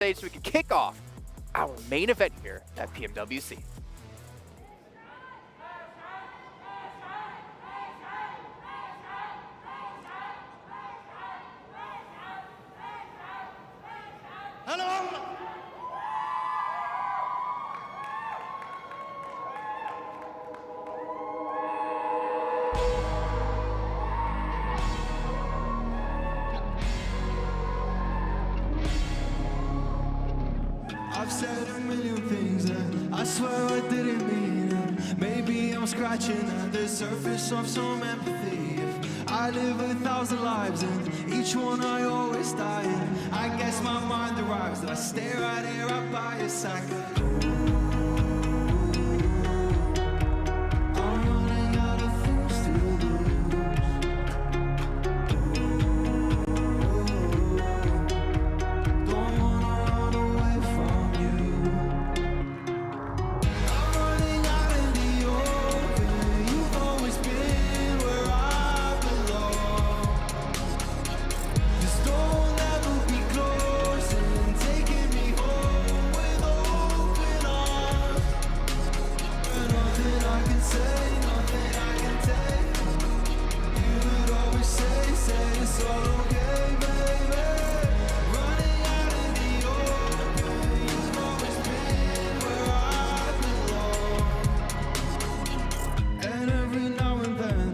stage so we can kick off our main event here at PMWC. I've said a million things and I swear I didn't mean it. Maybe I'm scratching at the surface of some empathy. If I live 1,000 lives and each one I always die in, I guess my mind arrives that I stay right here right by your side. I'm running out of things to lose. Don't wanna run away from you. I'm running out in the open. You've always been where I belong. This door will never be closing, taking me home with open arms. But nothing I can say, nothing I can take. You would always say it's all okay, baby. Running out in the open. You've always been where I belong. And every now and then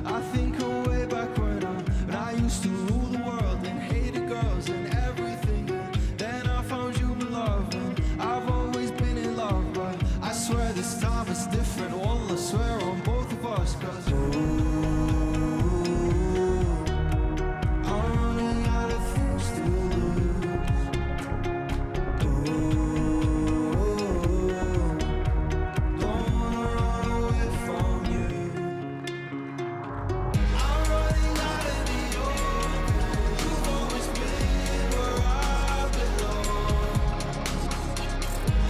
I think of way back when I used to rule the world and hated girls and everything. Then I found you, my love, and I've always been in love. But I swear this time it's different. All I swear on both of us, 'cause I'm running out of things to lose. Don't wanna run away from you. I'm running out in the open. You've always been where I belong.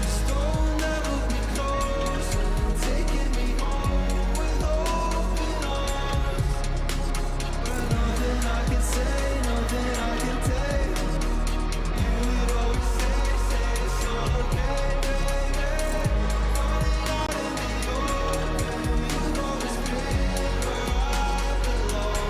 This door will never be closing, taking me home with open arms. But nothing I can say, nothing I can take. You would always say it's all okay, baby. Running out in the open. You've always been where I belong.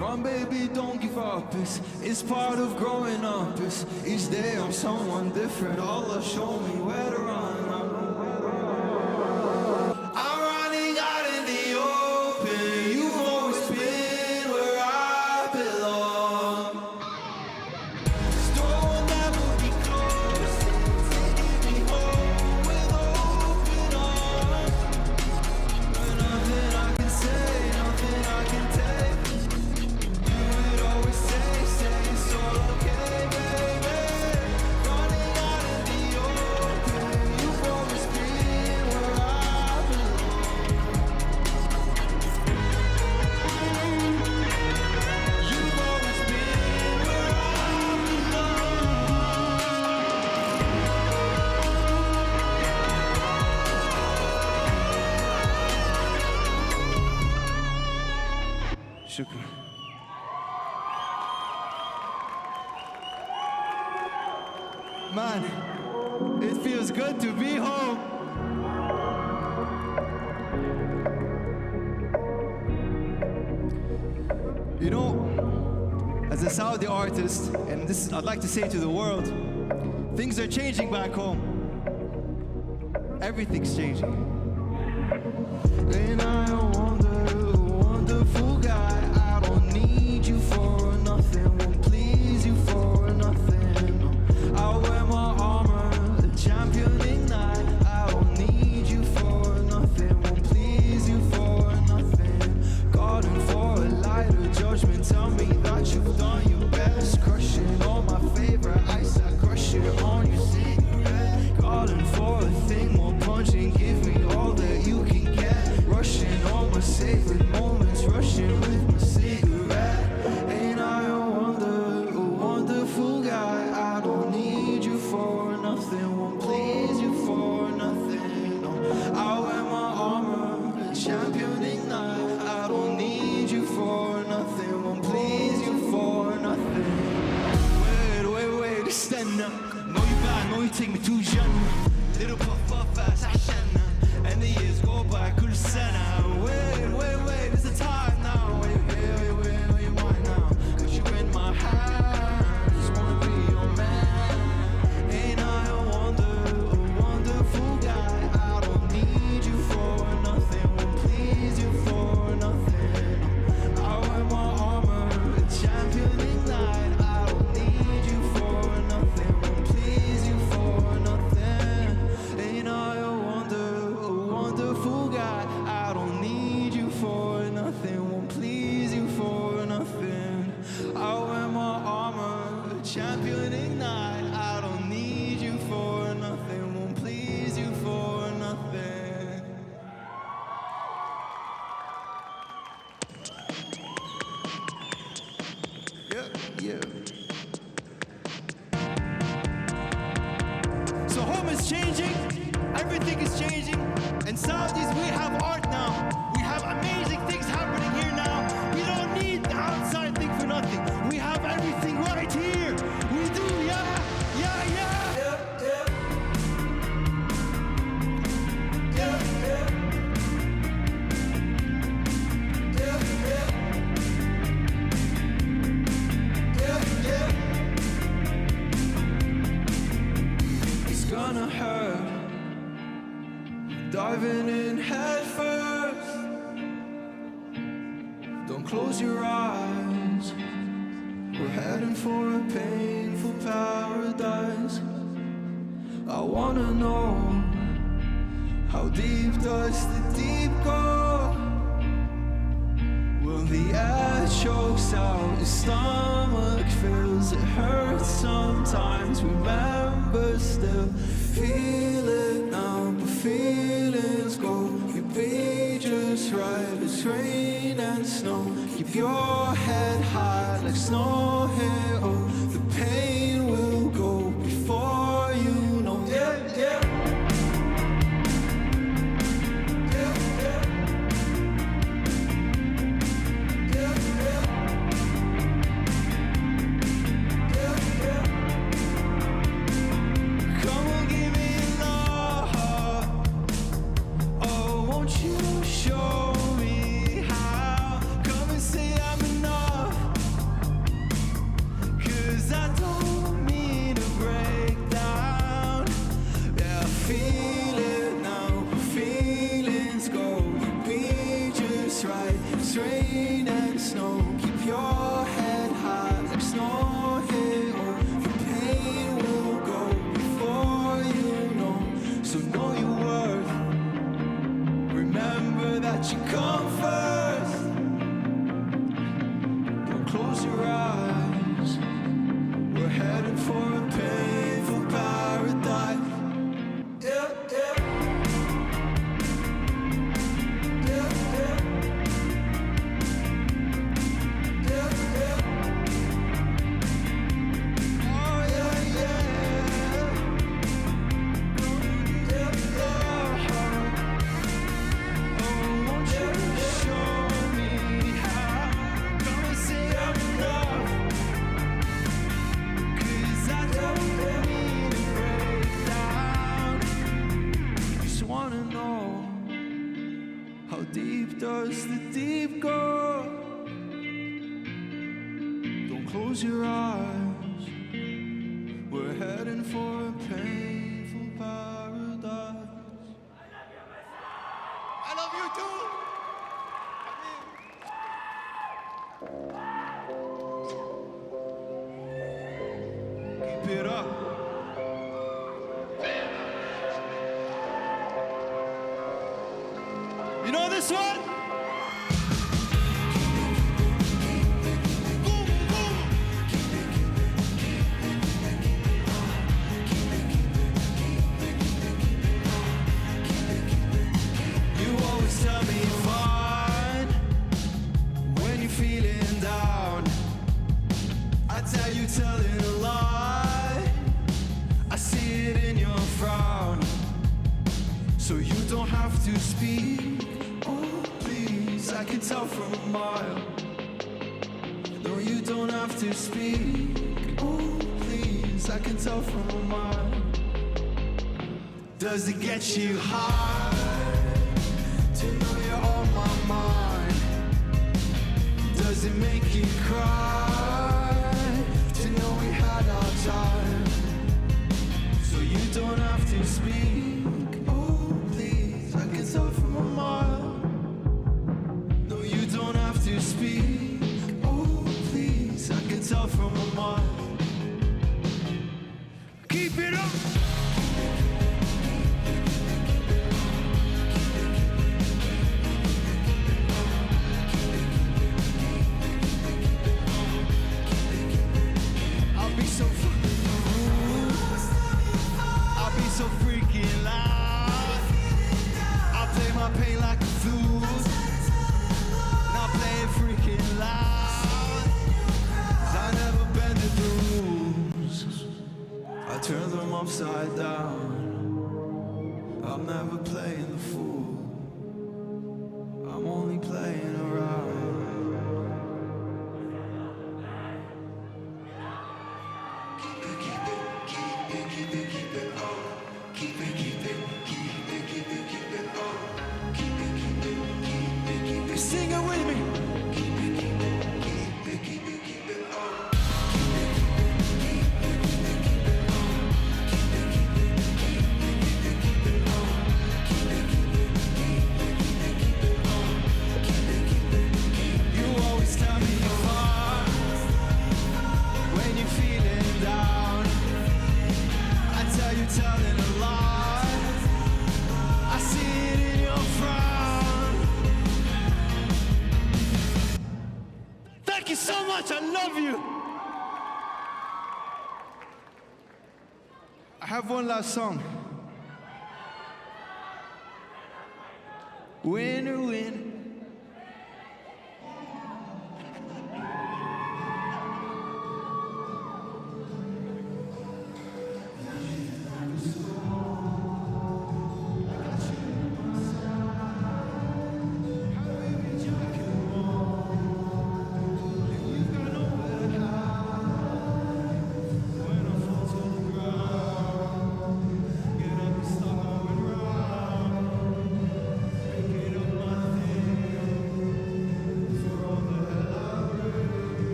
Run, baby, don't give up. It's part of growing up. It's each day I'm someone different. Allah show me where to run. I'm running out in the open. You've always been where I belong. This door will never be closing, taking me home with open arms. But nothing I can say, nothing I can take. You would always say it's all okay, baby. Running out in the open. You've always been where I belong. You've always been where I belong. Shukran. Man, it feels good to be home. You know, as a Saudi artist, and this I'd like to say to the world, things are changing back home. Everything's changing. And I wonder, wonderful guy, I don't need you for nothing, won't please you for nothing. I wear my armor, a championing night. I don't need you for nothing, won't please you for nothing. Calling for a lighter judgment, tell me that you've done your best. Crushing all my favorite ice, I crush it on your cigarette. Calling for a thing more punching, give me all championing night. I don't need you for nothing, won't please you for nothing. Wait, stand up. Know you bad, know you take me too young. Little puff fast, and the years go by, كل سنة. Wait, it's the time now. Wait, you want now? 'Cause you in my hand, just wanna be your man. Ain't I a wonderful guy? I don't need you for nothing, won't please you for nothing. I wear my armor, a championing night. I don't need you for nothing, won't please you for nothing. Ain't I a wonderful guy? I don't need you for nothing, won't please you for nothing. I wear my armor, a championing night. I don't need you for nothing, won't please you for nothing. Yeah. So home is changing, everything is changing, and Saudis, we have art now. We have amazing things happening here now. We don't need the outside thing for nothing. We have everything right here. We do, yeah. It's gonna hurt, diving in head first. Don't close your eyes. We're heading for a painful paradise. I wanna know, how deep does the deep go? Will the air chokes out, your stomach fills, it hurts sometimes, remember still. Feel it now, but feelings go. You'll be just right, it's rain and snow. Keep your head high like snow here, oh. The pain will go before you know. Yeah. Come on, give me love. Oh, won't you show me how? Come and say I'm enough. 'Cause I don't mean to break down. Yeah, I feel it now, feelings go. You'll be just right, it's rain and snow. Keep your head high like snow here, oh. The pain will go before you know. So know your worth, remember that you come first. Don't close your eyes, we're headed for a painful paradise. Yeah. Oh, yeah. Oh, won't you show me how? Come and say I'm enough. 'Cause I don't mean to break down. Just wanna know, how deep does the deep go? Don't close your eyes, we're heading for a painful paradise. I love you too. Keep it up. You know this one? Boom, boom. You always tell me fine when you're feeling down. I tell you telling a lie. I see it in your frown. So you don't have to speak. Oh. can tell from a mile. No, you don't have to speak. Oh, please, I can tell from a mile. Does it get you high to know you're on my mind? Does it make you cry to know we had our time? So you don't have to speak. Oh, please, I can tell from a mile. No, you don't have to speak. Oh, please, I can tell from a mile. Keep it up. I'll be so freaking loud. I'll play my pain like a fool. Now play it freaking loud. 'Cause I never bended the rules. I turn them upside down. I'm never playing the fool. I'm only playing around. Sing it with me. You always tell me apart when you're feeling down. I tell you telling a lie. I see it in your frown. Thank you so much. I love you. I have one last song. Winner, win.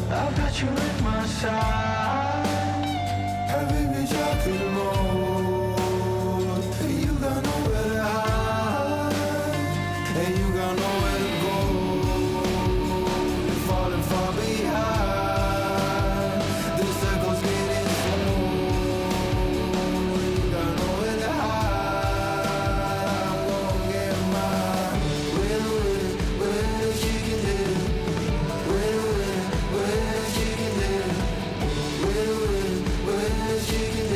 I've got you at my side. Every bitch I could roll. You got nowhere to hide, and you got nowhere to go. You're falling far behind. The circle's getting slow. You got nowhere to hide. I'm gonna get mine. Where she can do. Where she can do. Where she can do.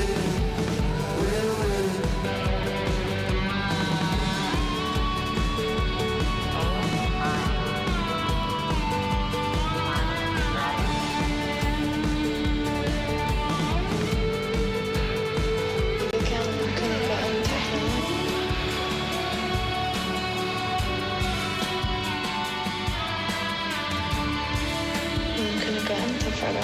Kunde gå en till förra.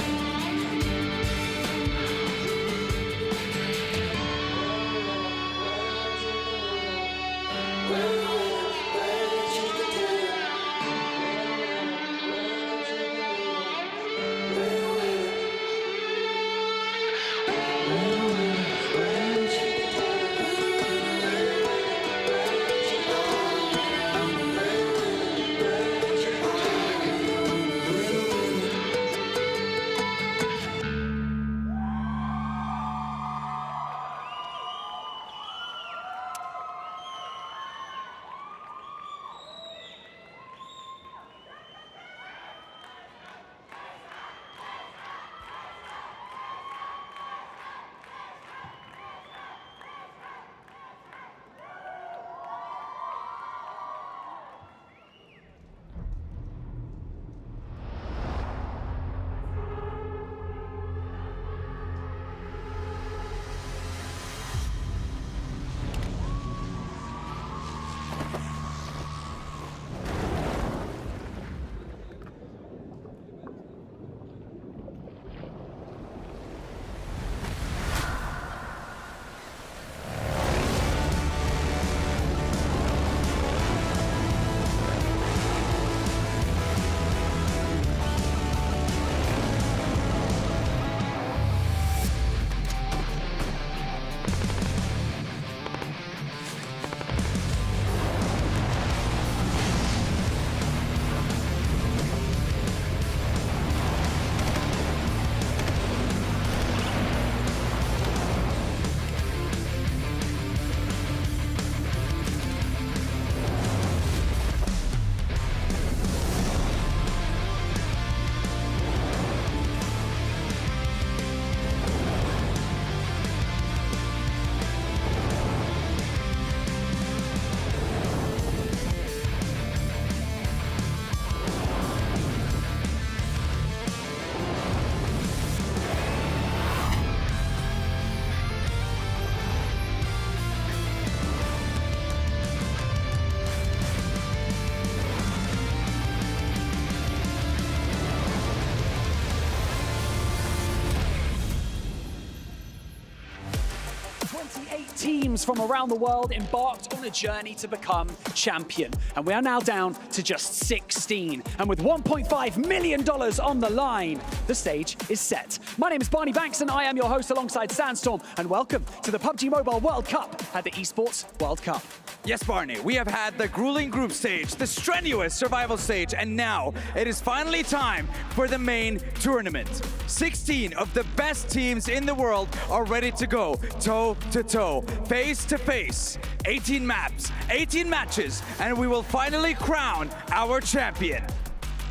teams from around the world embarked on a journey to become champion. And we are now down to just 16. And with $1.5 million on the line, the stage is set. My name is Barney Banks and I am your host alongside Sandstorm. And welcome to the PUBG Mobile World Cup at the Esports World Cup. Yes, Barney, we have had the grueling group stage, the strenuous survival stage, and now it is finally time for the main tournament. 16 of the best teams in the world are ready to go toe-to-toe, face-to-face. 18 maps, 18 matches, and we will finally crown our champion.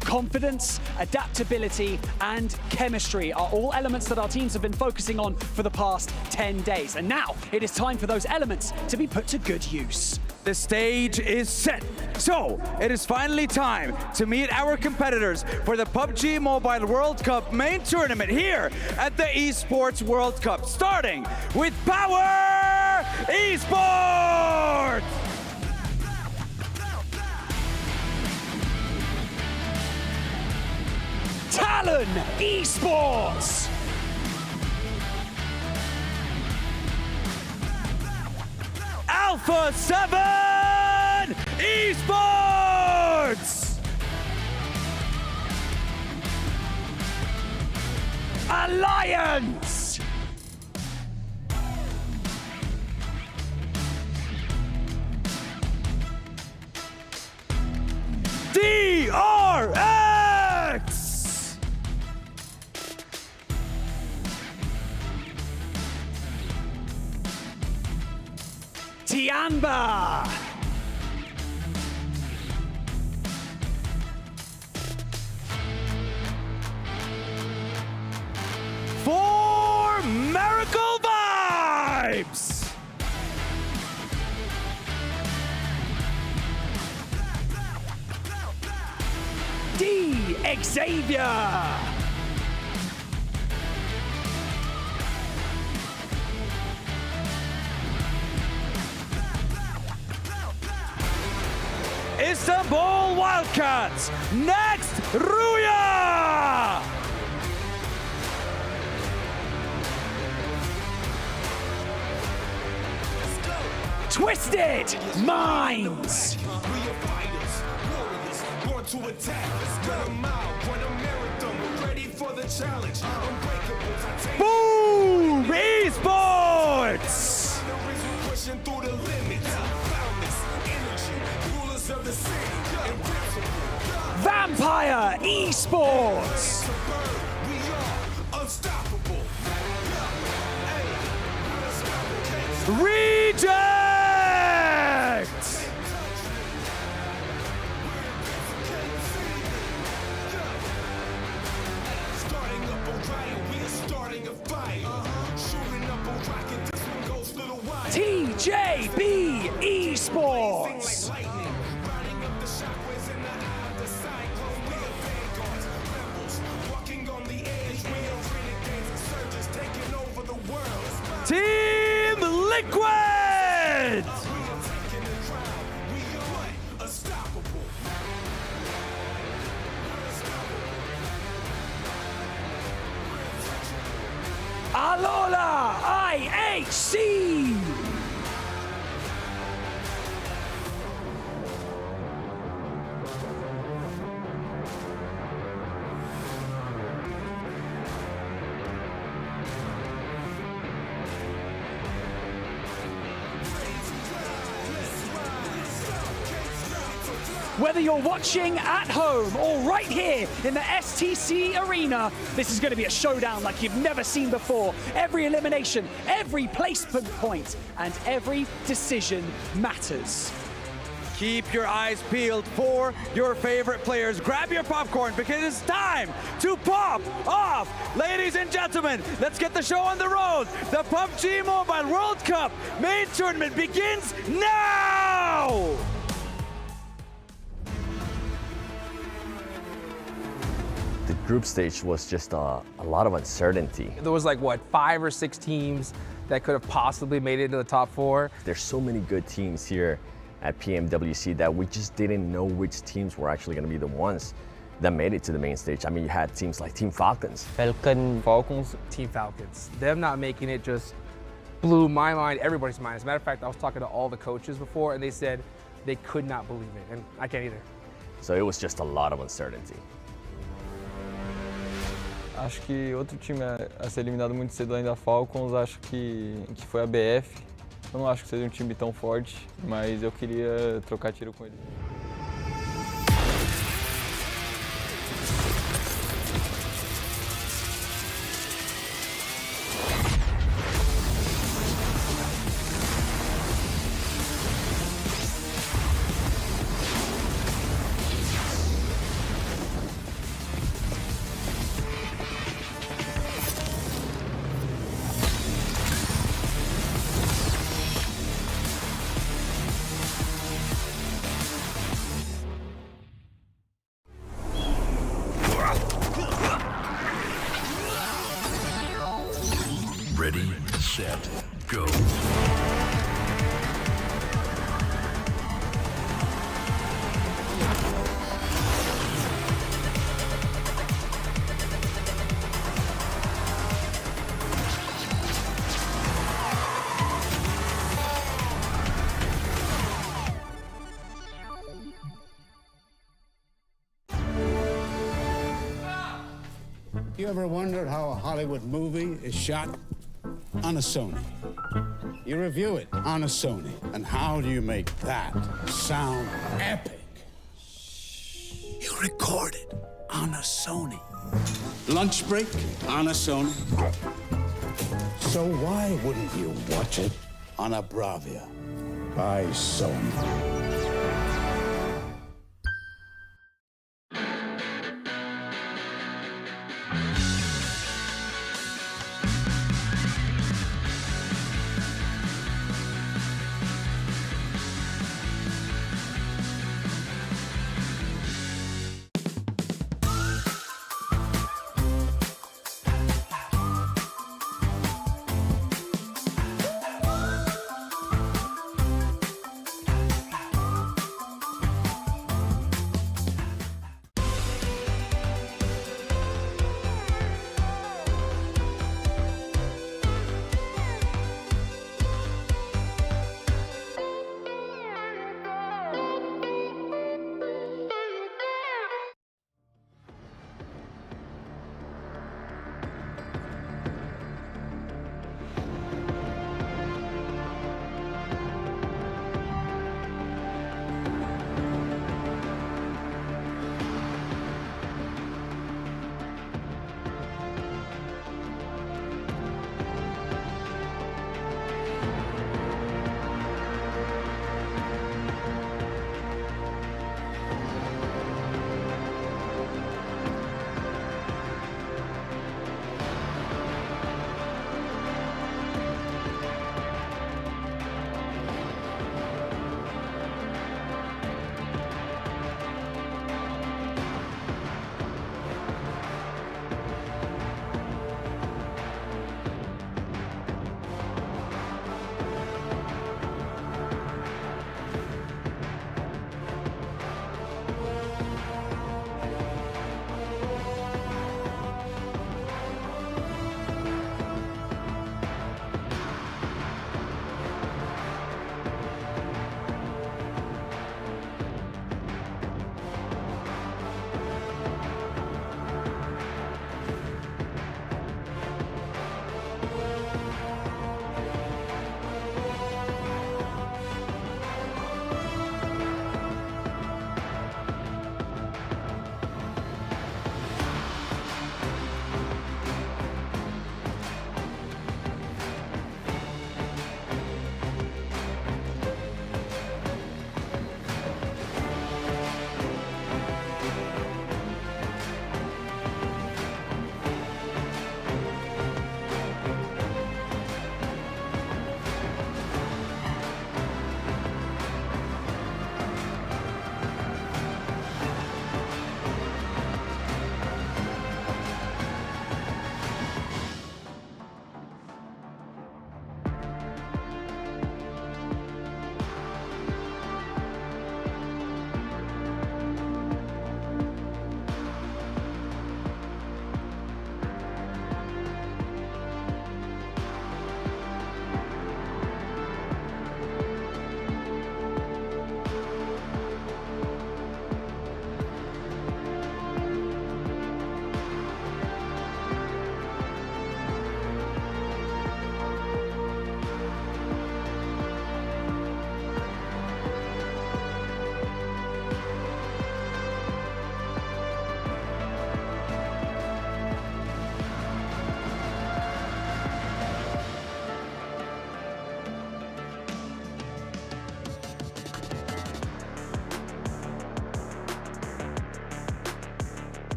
Confidence, adaptability, and chemistry are all elements that our teams have been focusing on for the past 10 days. And now it is time for those elements to be put to good use. The stage is set. So it is finally time to meet our competitors for the PUBG Mobile World Cup main tournament here at the Esports World Cup, starting with Power Esports! Talon Esports! Alpha 7 Esports! Alliance! DRX! Tianba! For Miracle Vibes! D. Xavier! Istanbul Wildcats! Next, Ruya! Twisted Minds! We are fighters, warriors, born to attack. Let's get 'em out, run a marathon, we're ready for the challenge. Unbreakable, titanium. Boom! Esports! Pushing through the limits. Boundless energy, rulers of the city. Invincible, Vampire Esports! we are unstoppable. Reject! Starting up a riot, we are starting a fire. Shooting up a rocket, this one goes to the wire. TJB Esports! Lightning, riding up the shockwaves in the eye of the cyclone. We are vanguards, rebels, walking on the edge. We are renegades, insurgents, taking over the world. Team Liquid! We are taking the crown. We are unstoppable. Alola IHC! Whether you're watching at home or right here in the STC arena, this is going to be a showdown like you've never seen before. Every elimination, every placement point, and every decision matters. Keep your eyes peeled for your favorite players. Grab your popcorn because it's time to pop off. Ladies and gentlemen, let's get the show on the road. The PUBG Mobile World Cup main tournament begins now! The group stage was just a lot of uncertainty. There was like, what, 5 or 6 teams that could have possibly made it into the top 4. There's so many good teams here at PMWC that we just didn't know which teams were actually going to be the ones that made it to the main stage. I mean, you had teams like Team Falcons. Falcons, Team Falcons. Them not making it just blew my mind, everybody's mind. As a matter of fact, I was talking to all the coaches before, and they said they could not believe it, and I can't either. So it was just a lot of uncertainty. Acho que outro time a ser eliminado muito cedo ainda Falcons, acho que foi a BF. Eu não acho que seja um time tão forte, mas eu queria trocar tiro com ele. Ready, set, go. You ever wondered how a Hollywood movie is shot? On a Sony. You review it on a Sony. And how do you make that sound epic? You record it on a Sony. Lunch break on a Sony. So why wouldn't you watch it on a Bravia by Sony?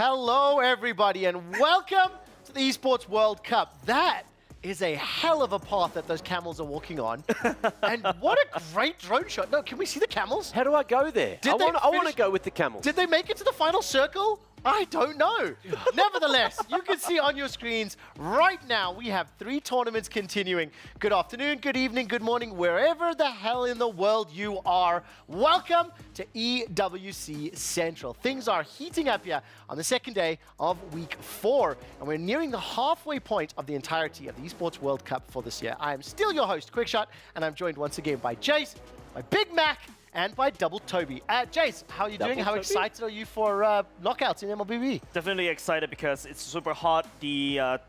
Hello, everybody, and welcome to the Esports World Cup. That is a hell of a path that those camels are walking on. And what a great drone shot. No, can we see the camels? How do I go there? I want to go with the camels. Did they make it to the final circle? I don't know. Nevertheless, you can see on your screens right now, we have 3 tournaments continuing. Good afternoon, good evening, good morning, wherever the hell in the world you are. Welcome to EWC Central. Things are heating up here on the second day of week 4, and we're nearing the halfway point of the entirety of the Esports World Cup for this year. I am still your host, Quickshot, and I'm joined once again by Jace, by Big Mac, and by Double Toby. Jace, how are you doing? How excited are you for knockouts in MLBB? Definitely excited because it's super hot. The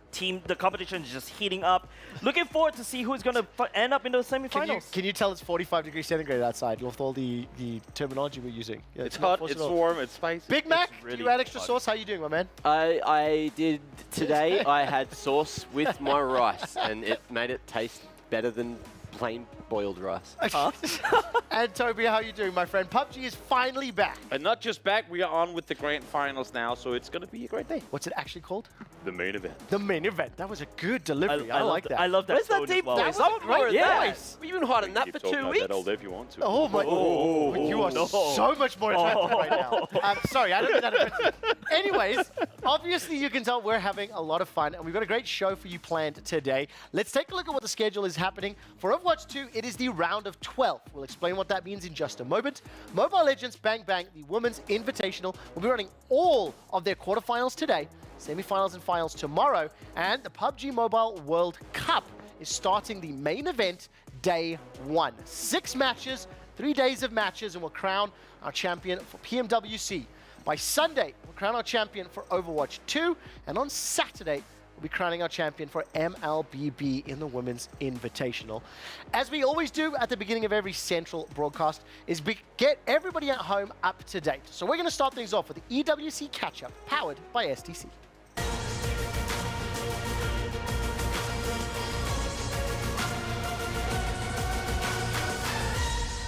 competition is just heating up. Looking forward to see who's going to end up in the semifinals. Can you tell it's 45 degrees centigrade outside with all the terminology we're using? Yeah, it's hot, it's warm, it's spicy. Big Mac, really you add extra sauce? How you doing, my man? I did today. I had sauce with my rice, and it made it taste better than plain boiled rice. And Toby, how are you doing, my friend? PUBG is finally back. And not just back, we are on with the grand finals now, so it's going to be a great day. What's it actually called? The main event. The main event. That was a good delivery. I like that. I love that. Where's that deep voice? I want more of that. We've been hiding that for 2 weeks. That all day if you want to. Oh my! You are so much more attractive right now. I'm sorry, I don't mean that offensive. Anyways, obviously you can tell we're having a lot of fun, and we've got a great show for you planned today. Let's take a look at what the schedule is happening. For Overwatch 2, it is the round of 12. We'll explain what that means in just a moment. Mobile Legends Bang Bang, the Women's Invitational, will be running all of their quarterfinals today, semifinals and finals tomorrow, and the PUBG Mobile World Cup is starting the main event day 1. 6 matches, 3 days of matches, and we'll crown our champion for PMWC. By Sunday, we'll crown our champion for Overwatch 2, and on Saturday, we'll be crowning our champion for MLBB in the Women's Invitational. As we always do at the beginning of every Central broadcast, is get everybody at home up to date. So we're going to start things off with the EWC Catch-Up, powered by STC.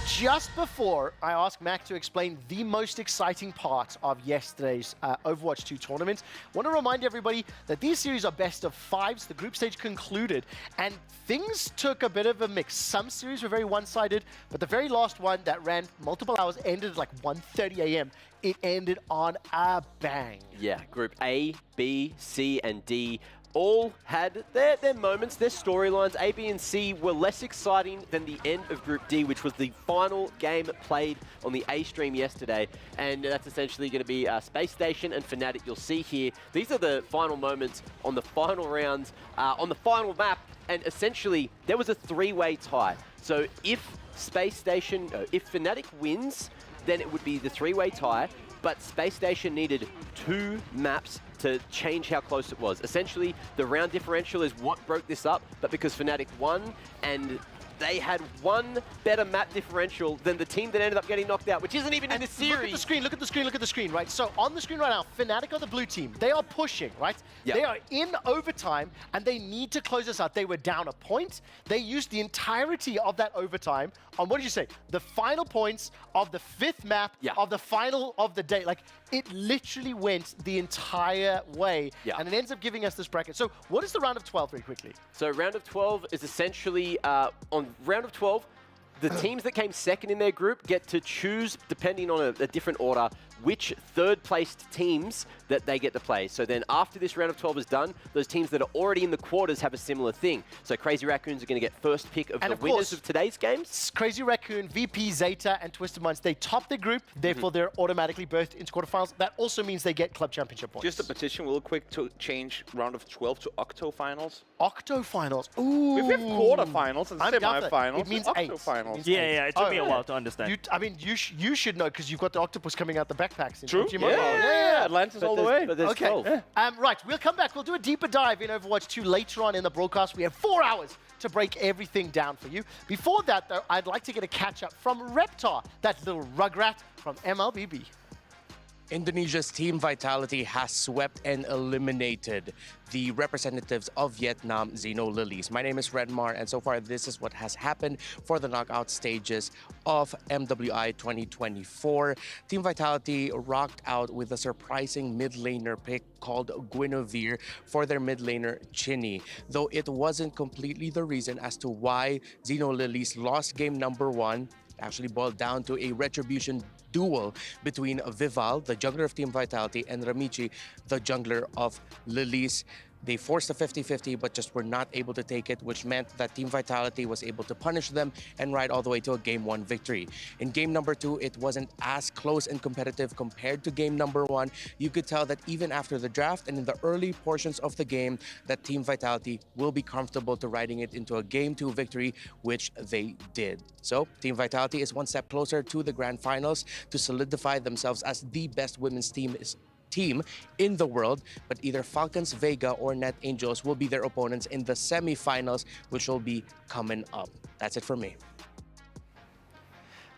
Just before I ask Mac to explain the most exciting part of yesterday's Overwatch 2 tournament, I want to remind everybody that these series are best of 5s. The group stage concluded, and things took a bit of a mix. Some series were very one-sided, but the very last one that ran multiple hours ended at like 1:30 a.m. It ended on a bang. Yeah, Group A, B, C, and D all had their moments, their storylines. A, B, and C were less exciting than the end of Group D, which was the final game played on the A stream yesterday. And that's essentially going to be Space Station and Fnatic. You'll see here, these are the final moments on the final rounds, on the final map. And essentially, there was a 3-way tie. So if Space Station, if Fnatic wins, then it would be the 3-way tie. But Space Station needed 2 maps to change how close it was. Essentially, the round differential is what broke this up, but because Fnatic won and they had 1 better map differential than the team that ended up getting knocked out, which isn't even in this series. Look at the screen, look at the screen, look at the screen, right? So on the screen right now, Fnatic are the blue team. They are pushing, right? Yep. They are in overtime, and they need to close this out. They were down a point. They used the entirety of that overtime on, what did you say? The final points of the 5th map of the final of the day. Like, it literally went the entire way, and it ends up giving us this bracket. So what is the round of 12 very quickly? So round of 12 is essentially, on round of 12, the teams that came second in their group get to choose, depending on a different order, which third-placed teams that they get to play. So then after this round of 12 is done, those teams that are already in the quarters have a similar thing. So Crazy Raccoons are going to get first pick of the winners of today's games. Crazy Raccoon, VP, Zeta, and Twisted Minds, they top their group, therefore they're automatically birthed into quarterfinals. That also means they get club championship points. Just a petition real quick to change round of 12 to octo-finals. Octo-finals, ooh. If we have quarterfinals and semi-finals, it means octo-finals. Yeah, it took me a while to understand. You should know, because you've got the octopus coming out the backpacks. In True. PUBG Yeah, Mobile. Atlantis all the way. Okay. Right, we'll come back. We'll do a deeper dive in Overwatch 2 later on in the broadcast. We have 4 hours to break everything down for you. Before that, though, I'd like to get a catch-up from Reptar, that little rugrat from MLBB. Indonesia's Team Vitality has swept and eliminated the representatives of Vietnam, Xeno Lilies. My name is Redmar, and so far this is what has happened for the knockout stages of MWI 2024. Team Vitality rocked out with a surprising mid laner pick called Guinevere for their mid laner Chinny, though it wasn't completely the reason as to why Xeno Lilies lost game number 1. Actually boiled down to a retribution duel between Vival, the jungler of Team Vitality, and Ramichi, the jungler of Lilies. They forced a 50-50 but just were not able to take it, which meant that Team Vitality was able to punish them and ride all the way to a game 1 victory. In game number 2, it wasn't as close and competitive compared to game number 1. You could tell that even after the draft and in the early portions of the game, that Team Vitality will be comfortable to riding it into a game 2 victory, which they did. So Team Vitality is one step closer to the grand finals to solidify themselves as the best women's team in the world, but either Falcons, Vega, or Net Angels will be their opponents in the semi-finals, which will be coming up. That's it for me.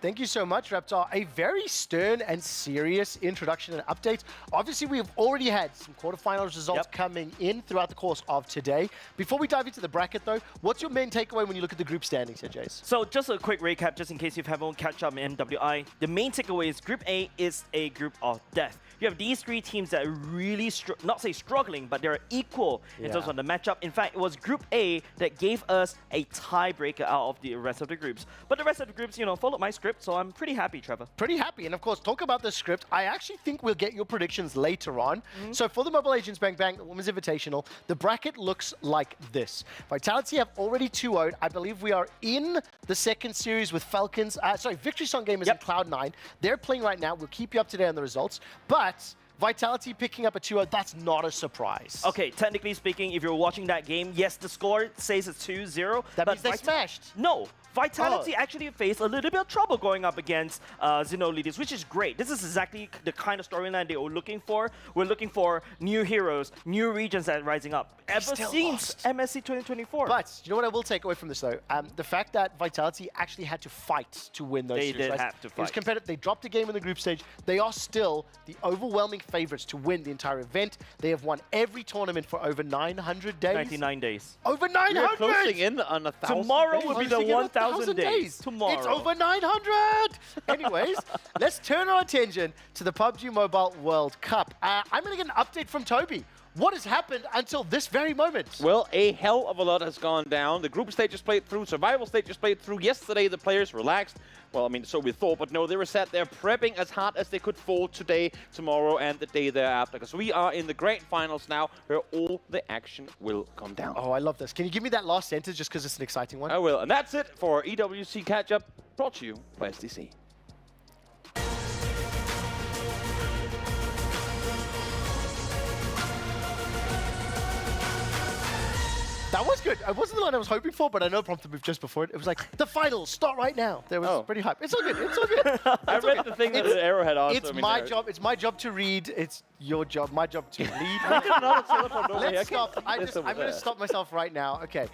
Thank you so much, Reptar. A very stern and serious introduction and update. Obviously, we've already had some quarterfinals results coming in throughout the course of today. Before we dive into the bracket, though, what's your main takeaway when you look at the group standings here, Jace? So just a quick recap, just in case you haven't catch up in MWI. The main takeaway is Group A is a group of death. You have these 3 teams that are really, not say struggling, but they're equal in terms of the matchup. In fact, it was Group A that gave us a tiebreaker out of the rest of the groups. But the rest of the groups, you know, followed my script, so I'm pretty happy, Trevor. Pretty happy. And of course, talk about the script. I actually think we'll get your predictions later on. So for the Mobile Legends Bang Bang Women's Invitational, the bracket looks like this. Vitality have already 2-0'd. I believe we are in the second series with Falcons. Victory Song Gamers in Cloud9. They're playing right now. We'll keep you up to date on the results. But Vitality picking up a 2-0, that's not a surprise. Okay, technically speaking, if you're watching that game, yes, the score says it's 2-0. That means they smashed. No. Vitality actually faced a little bit of trouble going up against Xeno Lilies, which is great. This is exactly the kind of storyline they were looking for. We're looking for new heroes, new regions that are rising up ever since MSC 2024. But you know what I will take away from this, though? The fact that Vitality actually had to fight to win those series. They did have to fight. It was competitive. They dropped a game in the group stage. They are still the overwhelming favorites to win the entire event. They have won every tournament for over 900 days. 99 days. Over 900! We're closing in on 1,000 Tomorrow days. will be the 1,000 days. Tomorrow. It's over 900! Anyways, let's turn our attention to the PUBG Mobile World Cup. I'm going to get an update from Toby. What has happened until this very moment? Well, a hell of a lot has gone down. The group stage is played through, survival stage is played through. Yesterday, the players relaxed. Well, I mean, so we thought, but no, they were sat there prepping as hard as they could for today, tomorrow, and the day thereafter. Because we are in the great finals now, where all the action will come down. Oh, I love this. Can you give me that last sentence just because it's an exciting one? I will. And that's it for EWC Catch-Up, brought to you by SDC. That was good. It wasn't the line I was hoping for, but I know prompted me just before it. It was like, the finals, start right now. There was pretty hype. It's all good. It's all good. I read the thing that the Arrowhead also. It's my job. It's my job to read. It's your job. My job to lead. Let's stop. I'm going to stop myself right now. Okay.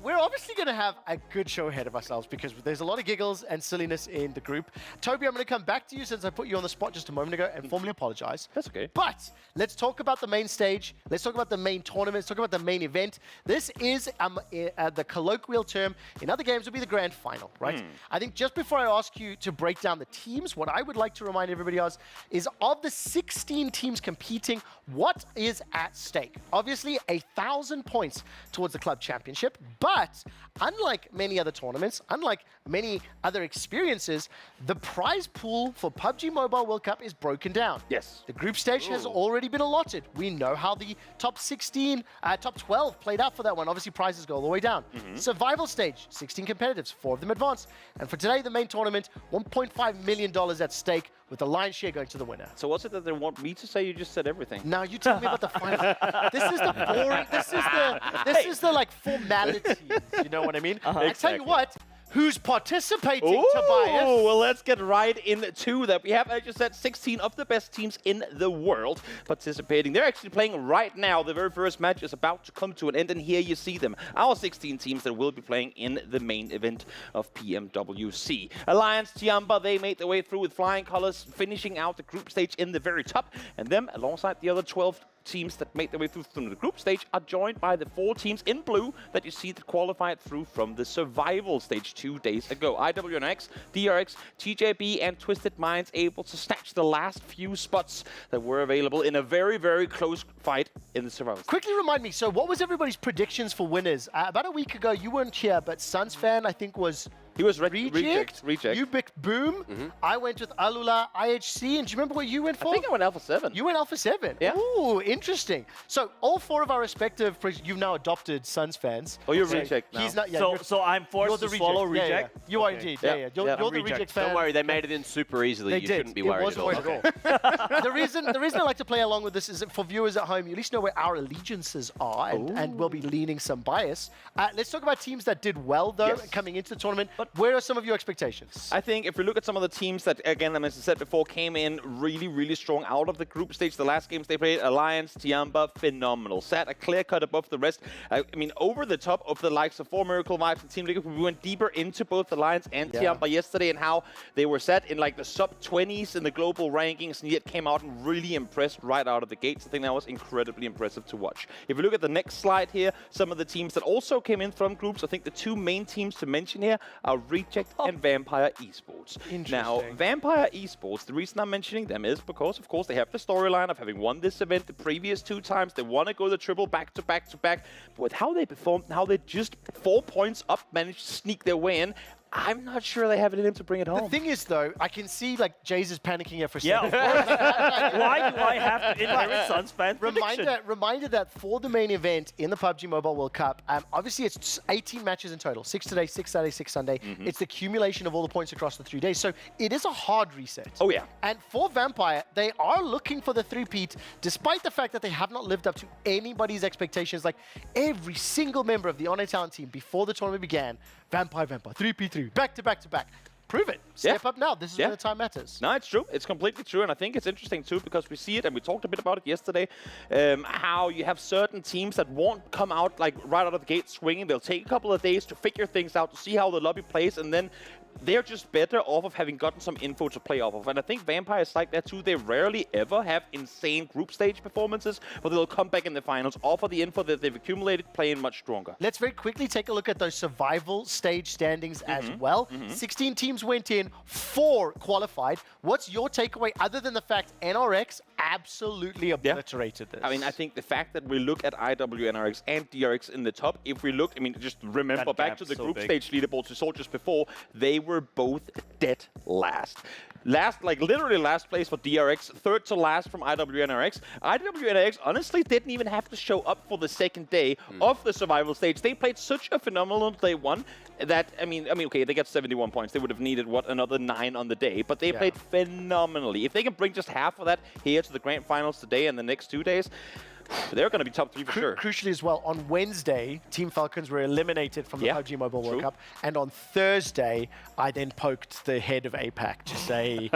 We're obviously going to have a good show ahead of ourselves because there's a lot of giggles and silliness in the group. Toby, I'm going to come back to you since I put you on the spot just a moment ago and formally apologize. That's okay. But let's talk about the main stage. Let's talk about the main tournament. Let's talk about the main event. This is the colloquial term in other games would be the grand final, right? I think just before I ask you to break down the teams, what I would like to remind everybody else is of the 16 teams competing, what is at stake? Obviously, 1,000 points towards the club championship, but unlike many other tournaments, unlike many other experiences, the prize pool for PUBG Mobile World Cup is broken down. Yes. The group stage has already been allotted. We know how the top 12 played out for that one. Obviously, prizes go all the way down. Survival stage, 16 competitives, 4 of them advanced. And for today, the main tournament, $1.5 million at stake, with the lion's share going to the winner. So what's it that they want me to say? You just said everything. Now you tell me about the final. This is the boring, this is the like formalities, you know what I mean? I tell you what, who's participating, Oh, Tobias. well, let's get right into that. We have, as you said, 16 of the best teams in the world participating. They're actually playing right now. The very first match is about to come to an end, and here you see them. Our 16 teams that will be playing in the main event of PMWC. Alliance Tiamba, they made their way through with flying colors, finishing out the group stage in the very top, and them, alongside the other 12 teams that make their way through the group stage, are joined by the 4 teams in blue that you see that qualified through from the survival stage 2 days ago. IWNX, DRX, TJB, and Twisted Minds able to snatch the last few spots that were available in a very, very close fight in the survival stage. Quickly remind me, so what was everybody's predictions for winners? About a week ago, you weren't here, but Suns fan, I think, was... He was reject. You picked Boom. I went with Alula, IHC, and do you remember what you went for? I think I went Alpha 7. You went Alpha 7? Yeah. Ooh, interesting. So all 4 of our respective, you've now adopted Suns fans. Oh, you're reject now. He's not, yeah, so I'm forced to swallow reject? Yeah, yeah. You are indeed, yeah. You're the reject fan. Don't worry, they made it in super easily. You shouldn't be worried It wasn't at all. The reason I like to play along with this is that for viewers at home, you at least know where our allegiances are, and we'll be leaning some bias. Let's talk about teams that did well, though, coming into the tournament. But where are some of your expectations? I think if we look at some of the teams that, again, as I said before, came in really, really strong out of the group stage. The last games they played, Alliance, Tiamba, phenomenal. Sat a clear cut above the rest. I mean, over the top of the likes of 4 Miracle Vibes and Team Liquid. We went deeper into both Alliance and Tiamba yesterday and how they were set in like the sub-20s in the global rankings, and yet came out and really impressed right out of the gates. I think that was incredibly impressive to watch. If we look at the next slide here, some of the teams that also came in from groups, I think the 2 main teams to mention here are Reject and Vampire Esports. Now, Vampire Esports, the reason I'm mentioning them is because, of course, they have the storyline of having won this event the previous 2 times. They want to go the triple back to back to back. But with how they performed, how they just 4 points up managed to sneak their way in, I'm not sure they have it in them to bring it home. The thing is, though, I can see, like, Jays is panicking here for a second. Why do I have to inherit Suns fan Reminder that for the main event in the PUBG Mobile World Cup, obviously it's 18 matches in total. 6 today, 6 Saturday, 6 Sunday. It's the accumulation of all the points across the 3 days. So it is a hard reset. Oh, yeah. And for Vampire, they are looking for the 3-peat, despite the fact that they have not lived up to anybody's expectations. Like, every single member of the On Air Talent team before the tournament began, Vampire, 3-P3, back to back to back. Prove it. Step up now. This is when the time matters. No, it's true. It's completely true. And I think it's interesting, too, because we see it, and we talked a bit about it yesterday, how you have certain teams that won't come out like right out of the gate swinging. They'll take a couple of days to figure things out, to see how the lobby plays, and then they're just better off of having gotten some info to play off of. And I think Vampire is like that too. They rarely ever have insane group stage performances, but they'll come back in the finals, offer the info that they've accumulated, playing much stronger. Let's very quickly take a look at those survival stage standings as well. 16 teams went in, 4 qualified. What's your takeaway other than the fact NRX absolutely obliterated this? I mean, I think the fact that we look at IWNRX and DRX in the top, if we look, I mean, just remember back to the group stage leaderboards we saw just before, they were both dead last. Like literally last place for DRX, 3rd to last from IWNRX. IWNRX honestly didn't even have to show up for the 2nd day of the survival stage. They played such a phenomenal day 1 that, I mean, okay, they got 71 points. They would have needed, what, another 9 on the day. But they played phenomenally. If they can bring just half of that here to the grand finals today and the next 2 days, they're going to be top 3 for sure. Crucially as well, on Wednesday, Team Falcons were eliminated from the PUBG Mobile World Cup. And on Thursday, I then poked the head of APAC to say,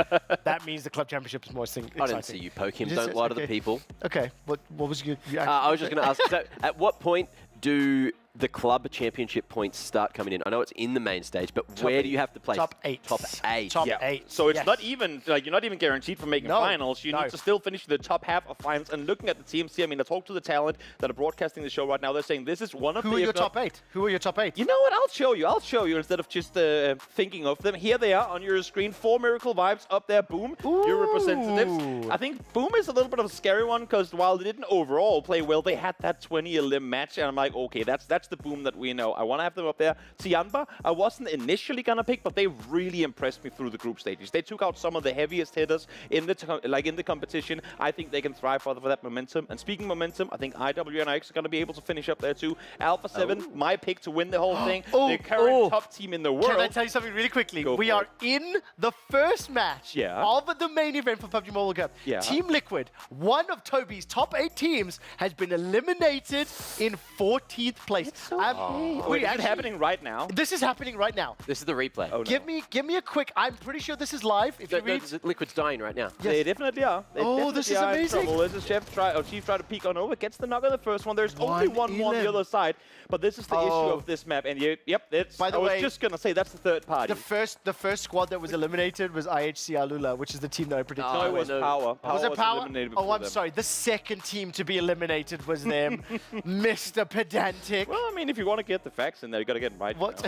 that means the club championship is more exciting. I didn't see you poke him. Don't lie to the people. Okay, what was your I was just going to ask, so at what point do the club championship points start coming in? I know it's in the main stage, but where do you have to place? Top 8. Top 8. Top 8. So it's not even, like, you're not even guaranteed for making finals. You need to still finish the top half of finals. And looking at the teams here, I mean, I talked to the talent that are broadcasting the show right now. They're saying this is one of the... Who are your top 8? Who are your top 8? You know what? I'll show you. I'll show you instead of just thinking of them. Here they are on your screen. 4 Miracle Vibes up there. Boom. Your representatives. I think Boom is a little bit of a scary one because while they didn't overall play well, they had that 20-elim match. And I'm like, okay, that's the Boom that we know. I want to have them up there. Tiamba, I wasn't initially going to pick, but they really impressed me through the group stages. They took out some of the heaviest hitters in the competition. I think they can thrive for that momentum. And speaking momentum, I think IWNX are going to be able to finish up there too. Alpha 7, my pick to win the whole thing. The current top team in the world. Can I tell you something really quickly? We are in the first match of the main event for PUBG Mobile Cup. Team Liquid, one of Toby's top 8 teams, has been eliminated in 14th place. It's okay. Wait, is it happening right now? This is happening right now. This is the replay. Oh, no. Give me a quick. I'm pretty sure this is live. If you read, Liquid's dying right now. Yes. They definitely are. They this is definitely are in amazing. trouble. This is Chief try to peek on over, gets the knock on the first one. There's only one more on the other side, but this is the issue of this map. And it's. By the I was way, just gonna say that's the third party. the first squad that was eliminated was IHC Alula, which is the team that I predicted. No, it was Power. Was it Power? Eliminated Oh, before I'm them. sorry. The second team to be eliminated was them, Mr. Pedantic. Well, I mean, if you want to get the facts in there, you got to get them right. What?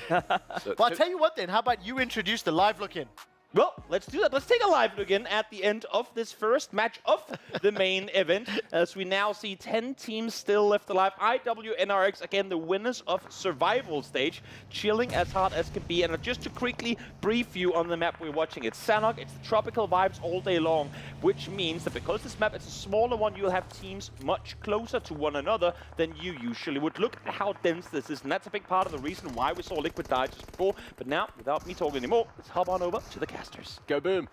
Well, Well, I'll tell you what then. How about you introduce the live look in? let's do that. Let's take a live look in at the end of this first match of the main event, as we now see 10 teams still left alive. IWNRX, again, the winners of Survival Stage, chilling as hard as can be. And just to quickly brief you on the map we're watching, it's Sanok, it's the tropical vibes all day long, which means that because this map is a smaller one, you'll have teams much closer to one another than you usually would. Look at how dense this is, and that's a big part of the reason why we saw Liquid die just before. But now, without me talking anymore, let's hop on over to the casters. Go Boom.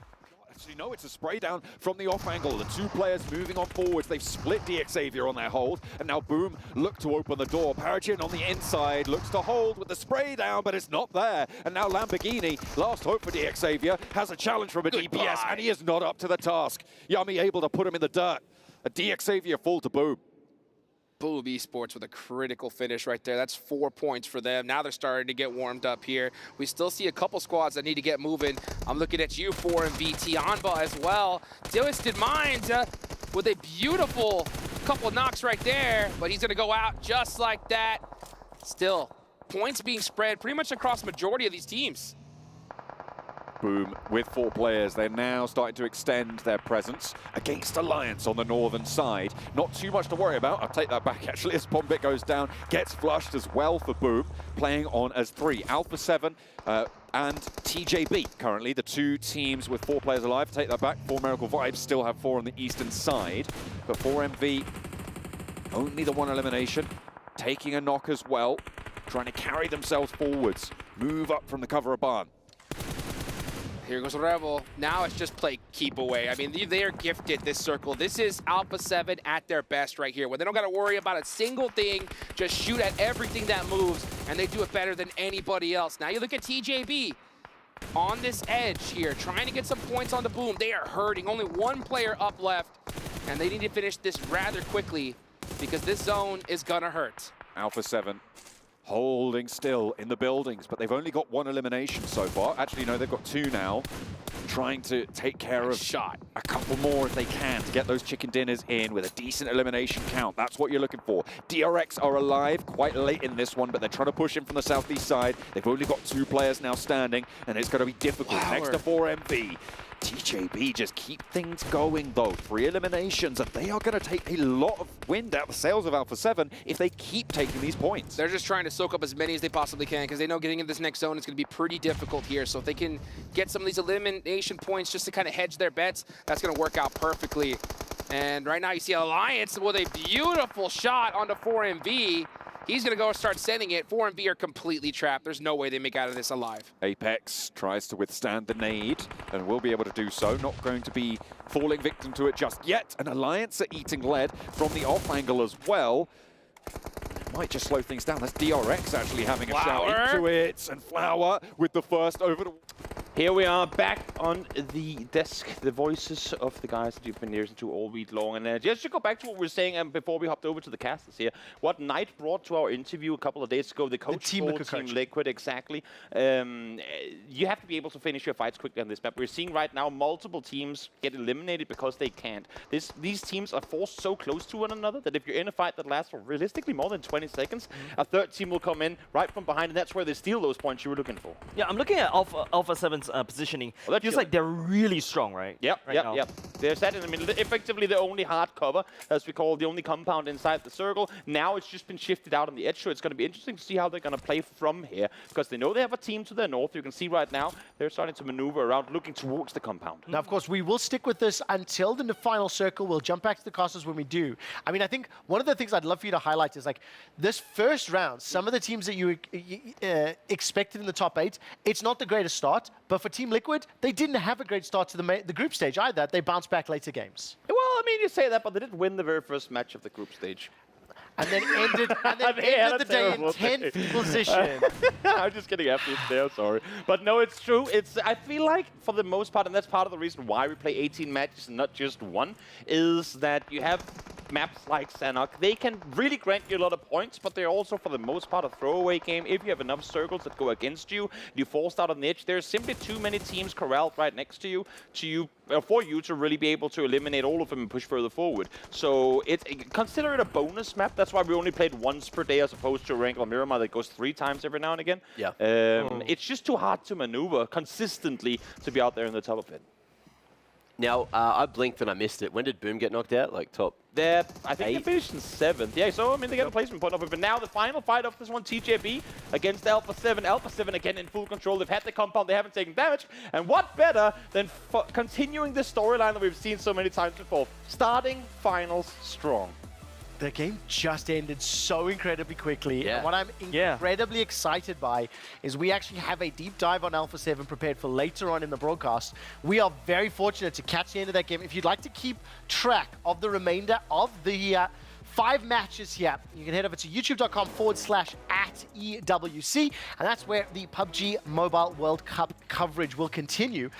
Actually, no, it's a spray down from the off angle. The two players moving on forwards. They've split DXavier on their hold, and now Boom look to open the door. Paragin on the inside looks to hold with the spray down, but it's not there. And now Lamborghini, last hope for DXavier, has a challenge from a DPS, and he is not up to the task. Yummy able to put him in the dirt. A DXavier fall to Boom. Boom Esports with a critical finish right there. That's 4 points for them. Now they're starting to get warmed up here. We still see a couple squads that need to get moving. I'm looking at you, 4MV, Tianba as well. Twisted Minds with a beautiful couple knocks right there, but he's gonna go out just like that. Still, points being spread pretty much across the majority of these teams. Boom with 4 players. They're now starting to extend their presence against Alliance on the northern side. Not too much to worry about. I'll take that back actually as Bombit goes down. Gets flushed as well for Boom. Playing on as 3. Alpha 7 and TJB currently, the 2 teams with 4 players alive. Take that back. 4 Miracle Vibes still have 4 on the eastern side. But 4MV, only the 1 elimination. Taking a knock as well. Trying to carry themselves forwards. Move up from the cover of barn. Here goes Rebel. Now it's just play keep away. I mean, they are gifted this circle. This is Alpha 7 at their best right here, where they don't got to worry about a single thing, just shoot at everything that moves, and they do it better than anybody else. Now you look at TJB on this edge here, trying to get some points on the Boom. They are hurting. Only 1 player up left, and they need to finish this rather quickly because this zone is going to hurt. Alpha 7 holding still in the buildings, but they've only got 1 elimination so far. Actually, no, they've got 2 now. Trying to take care of a couple more if they can to get those chicken dinners in with a decent elimination count. That's what you're looking for. DRX are alive quite late in this one, but they're trying to push in from the southeast side. They've only got 2 players now standing, and it's going to be difficult. Next to 4MV. TJB just keep things going though. 3 eliminations, and they are going to take a lot of wind out the sails of Alpha 7 if they keep taking these points. They're just trying to soak up as many as they possibly can because they know getting in this next zone is going to be pretty difficult here. So if they can get some of these elimination points just to kind of hedge their bets, that's going to work out perfectly. And right now you see Alliance with a beautiful shot onto 4MV. He's going to go start sending it. 4MV are completely trapped. There's no way they make out of this alive. Apex tries to withstand the nade and will be able to do so. Not going to be falling victim to it just yet. An Alliance are eating lead from the off angle as well. Might just slow things down. That's DRX actually having a shout into it. And Flower with the first over the... Here we are back on the desk, the voices of the guys that you've been listening to all week long. And just to go back to what we were saying before we hopped over to the casters here, what Knight brought to our interview a couple of days ago, the coach for Team Liquid, exactly. You have to be able to finish your fights quickly on this map. We're seeing right now multiple teams get eliminated because they can't. These teams are forced so close to one another that if you're in a fight that lasts for realistically more than 20 seconds, a third team will come in right from behind, and that's where they steal those points you were looking for. Yeah, I'm looking at Alpha 7's positioning. Well, feels like they're really strong, right? Yep. They're set in the middle. Effectively, the only hard cover, as we call the only compound inside the circle. Now it's just been shifted out on the edge, so it's going to be interesting to see how they're going to play from here, because they know they have a team to their north. You can see right now they're starting to maneuver around, looking towards the compound. Now, of course, we will stick with this until the final circle. We'll jump back to the casters when we do. I mean, I think one of the things I'd love for you to highlight is, like, this first round, some of the teams that you expected in the top 8, it's not the greatest start, but for Team Liquid, they didn't have a great start to the group stage either. They bounced back later games. Well, I mean, you say that, but they did win the very first match of the group stage. and then ended the day in 10th position. I'm just getting happy there, sorry. But no, it's true. I feel like, for the most part, and that's part of the reason why we play 18 matches and not just one, is that you have maps like Sanhok. They can really grant you a lot of points, but they're also, for the most part, a throwaway game. If you have enough circles that go against you, you forced out on the edge. There's simply too many teams corralled right next to you for you to really be able to eliminate all of them and push further forward. So consider it a bonus map. That's why we only played once per day as opposed to a Wrangler Miramar that goes 3 times every now and again. Yeah. It's just too hard to maneuver consistently to be out there in the top of it. Now, I blinked and I missed it. When did Boom get knocked out? Like top? I think they finished in 7th. Yeah, so I mean they got a placement point off it. But now the final fight of this one, TJB against Alpha 7. Alpha 7 again in full control. They've had the compound, they haven't taken damage. And what better than continuing the storyline that we've seen so many times before? Starting finals strong. The game just ended so incredibly quickly. Yeah. And what I'm incredibly excited by is we actually have a deep dive on Alpha 7 prepared for later on in the broadcast. We are very fortunate to catch the end of that game. If you'd like to keep track of the remainder of the 5 matches here, you can head over to youtube.com/@EWC, and that's where the PUBG Mobile World Cup coverage will continue.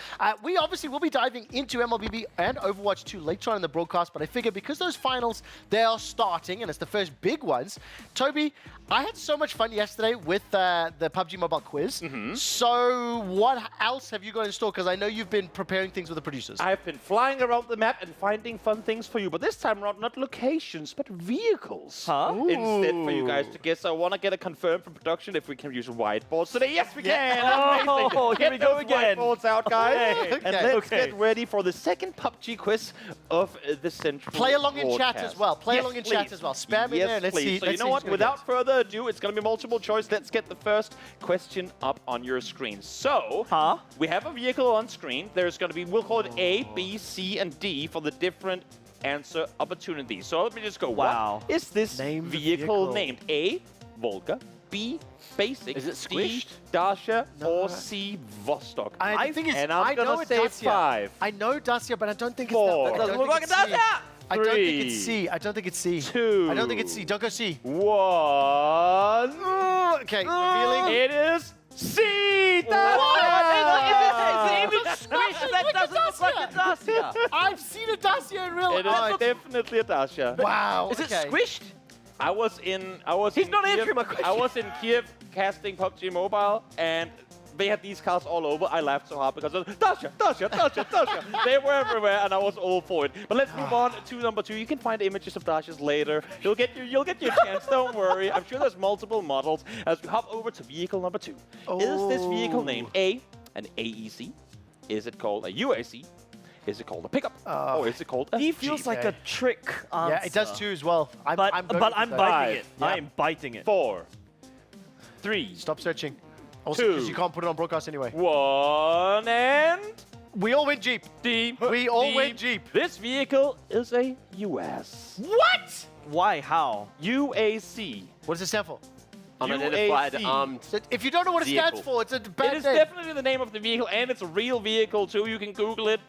We obviously will be diving into MLBB and Overwatch 2 later on in the broadcast, but I figure because those finals, they are starting, and it's the first big ones. Toby, I had so much fun yesterday with the PUBG Mobile quiz. So what else have you got in store? Because I know you've been preparing things with the producers. I've been flying around the map and finding fun things for you, but this time around, not locations, but vehicles. Instead for you guys to guess. I want to get a confirm from production if we can use whiteboards today. Yes, we can! Oh, here we go again. Whiteboards out, guys. Okay. And let's get ready for the second PUBG quiz of the central Play along in chat broadcast. as well. Play Yes, along in please. chat as well. Spam in there and let's see. So you know what? Without further ado, it's going to be multiple choice. Let's get the first question up on your screen. So, we have a vehicle on screen. There's going to be, we'll call it A, B, C, and D for the different answer opportunities. So let me just go. Wow. What is this vehicle named? A, Volga. B, Basic. Is it D, squished? Dacia. Or C, Vostok. I think it's, and I'm going to say Dacia. 5. I know Dacia, but I don't think it's 4. that. It doesn't look like a Dacia! I don't think it's C. I don't think it's C. 2. I don't think it's C. Don't go C. 1. Okay, revealing. It is C! That doesn't look like a Dacia. I've seen a Dacia in real life. It is definitely a Dacia. Wow. Is it squished? He's not answering my question. I was in Kiev casting PUBG Mobile, and they had these cars all over. I laughed so hard because Dacia. They were everywhere, and I was all for it. But let's move on to number 2. You can find images of Dacias later. You'll get your chance. Don't worry. I'm sure there's multiple models. As we hop over to vehicle number 2. Is this vehicle named A, an AEC? Is it called a UAC? Is it called a pickup? Or is it called a He feels like a trick answer. Yeah, it does too as well. I'm But I'm biting it. Yeah. I am biting it. 4, 3, Stop searching. Also, because you can't put it on broadcast anyway. 1, and We all win Jeep. D. We all win Jeep. This vehicle is a US. What? Why? How? UAC. What does it stand for? Unidentified UAC. armed. If you don't know what it stands Vehicle. for, it's a bad It is name. definitely the name of the vehicle, and it's a real vehicle too. You can Google it.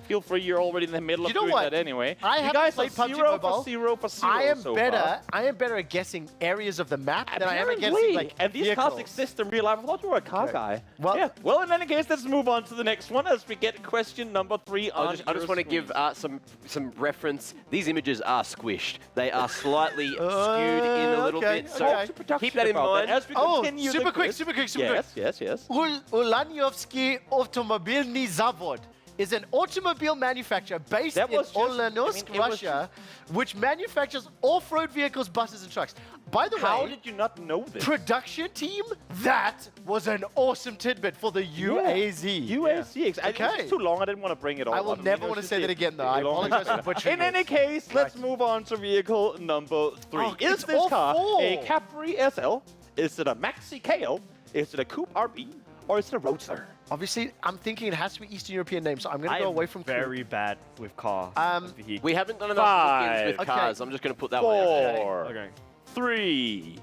Feel free, you're already in the middle of You know doing what? that anyway. I you haven't guys played are PUBG 0 Mobile. for 0 for 0 I am so better. far. I am better at guessing areas of the map than I am at guessing Apparently. like And these vehicles. cars exist in real life. I thought you were a car guy. Well- yeah. Well, in any case, let's move on to the next one as we get question number 3 on I just want to give some reference. These images are squished. They are slightly skewed in a little okay, bit. So okay. keep that in mind. As we Oh, continue super the quick, quiz. super quick, super quick. Yes. Ulaniovsky Automobilny Zavod is an automobile manufacturer based in Ulyanovsk, Russia, which manufactures off-road vehicles, buses, and trucks. By the way, How did you not know this? production team, that was an awesome tidbit for the UAZ. UAC. Okay. It's too long. I didn't want to bring it all I will up. never want to say that again, though. I apologize for butchering In any this. case, let's move on to vehicle number 3. Oh, Is it's this all car four. a Capri SL? Is it a Maxi KL? Is it a Coupe RB? Or is it a Roadster? Obviously, I'm thinking it has to be Eastern European names, so I'm going to go away from very bad with car. We haven't done enough 5. look-ins with cars. I'm just going to put that 4. Okay. 3,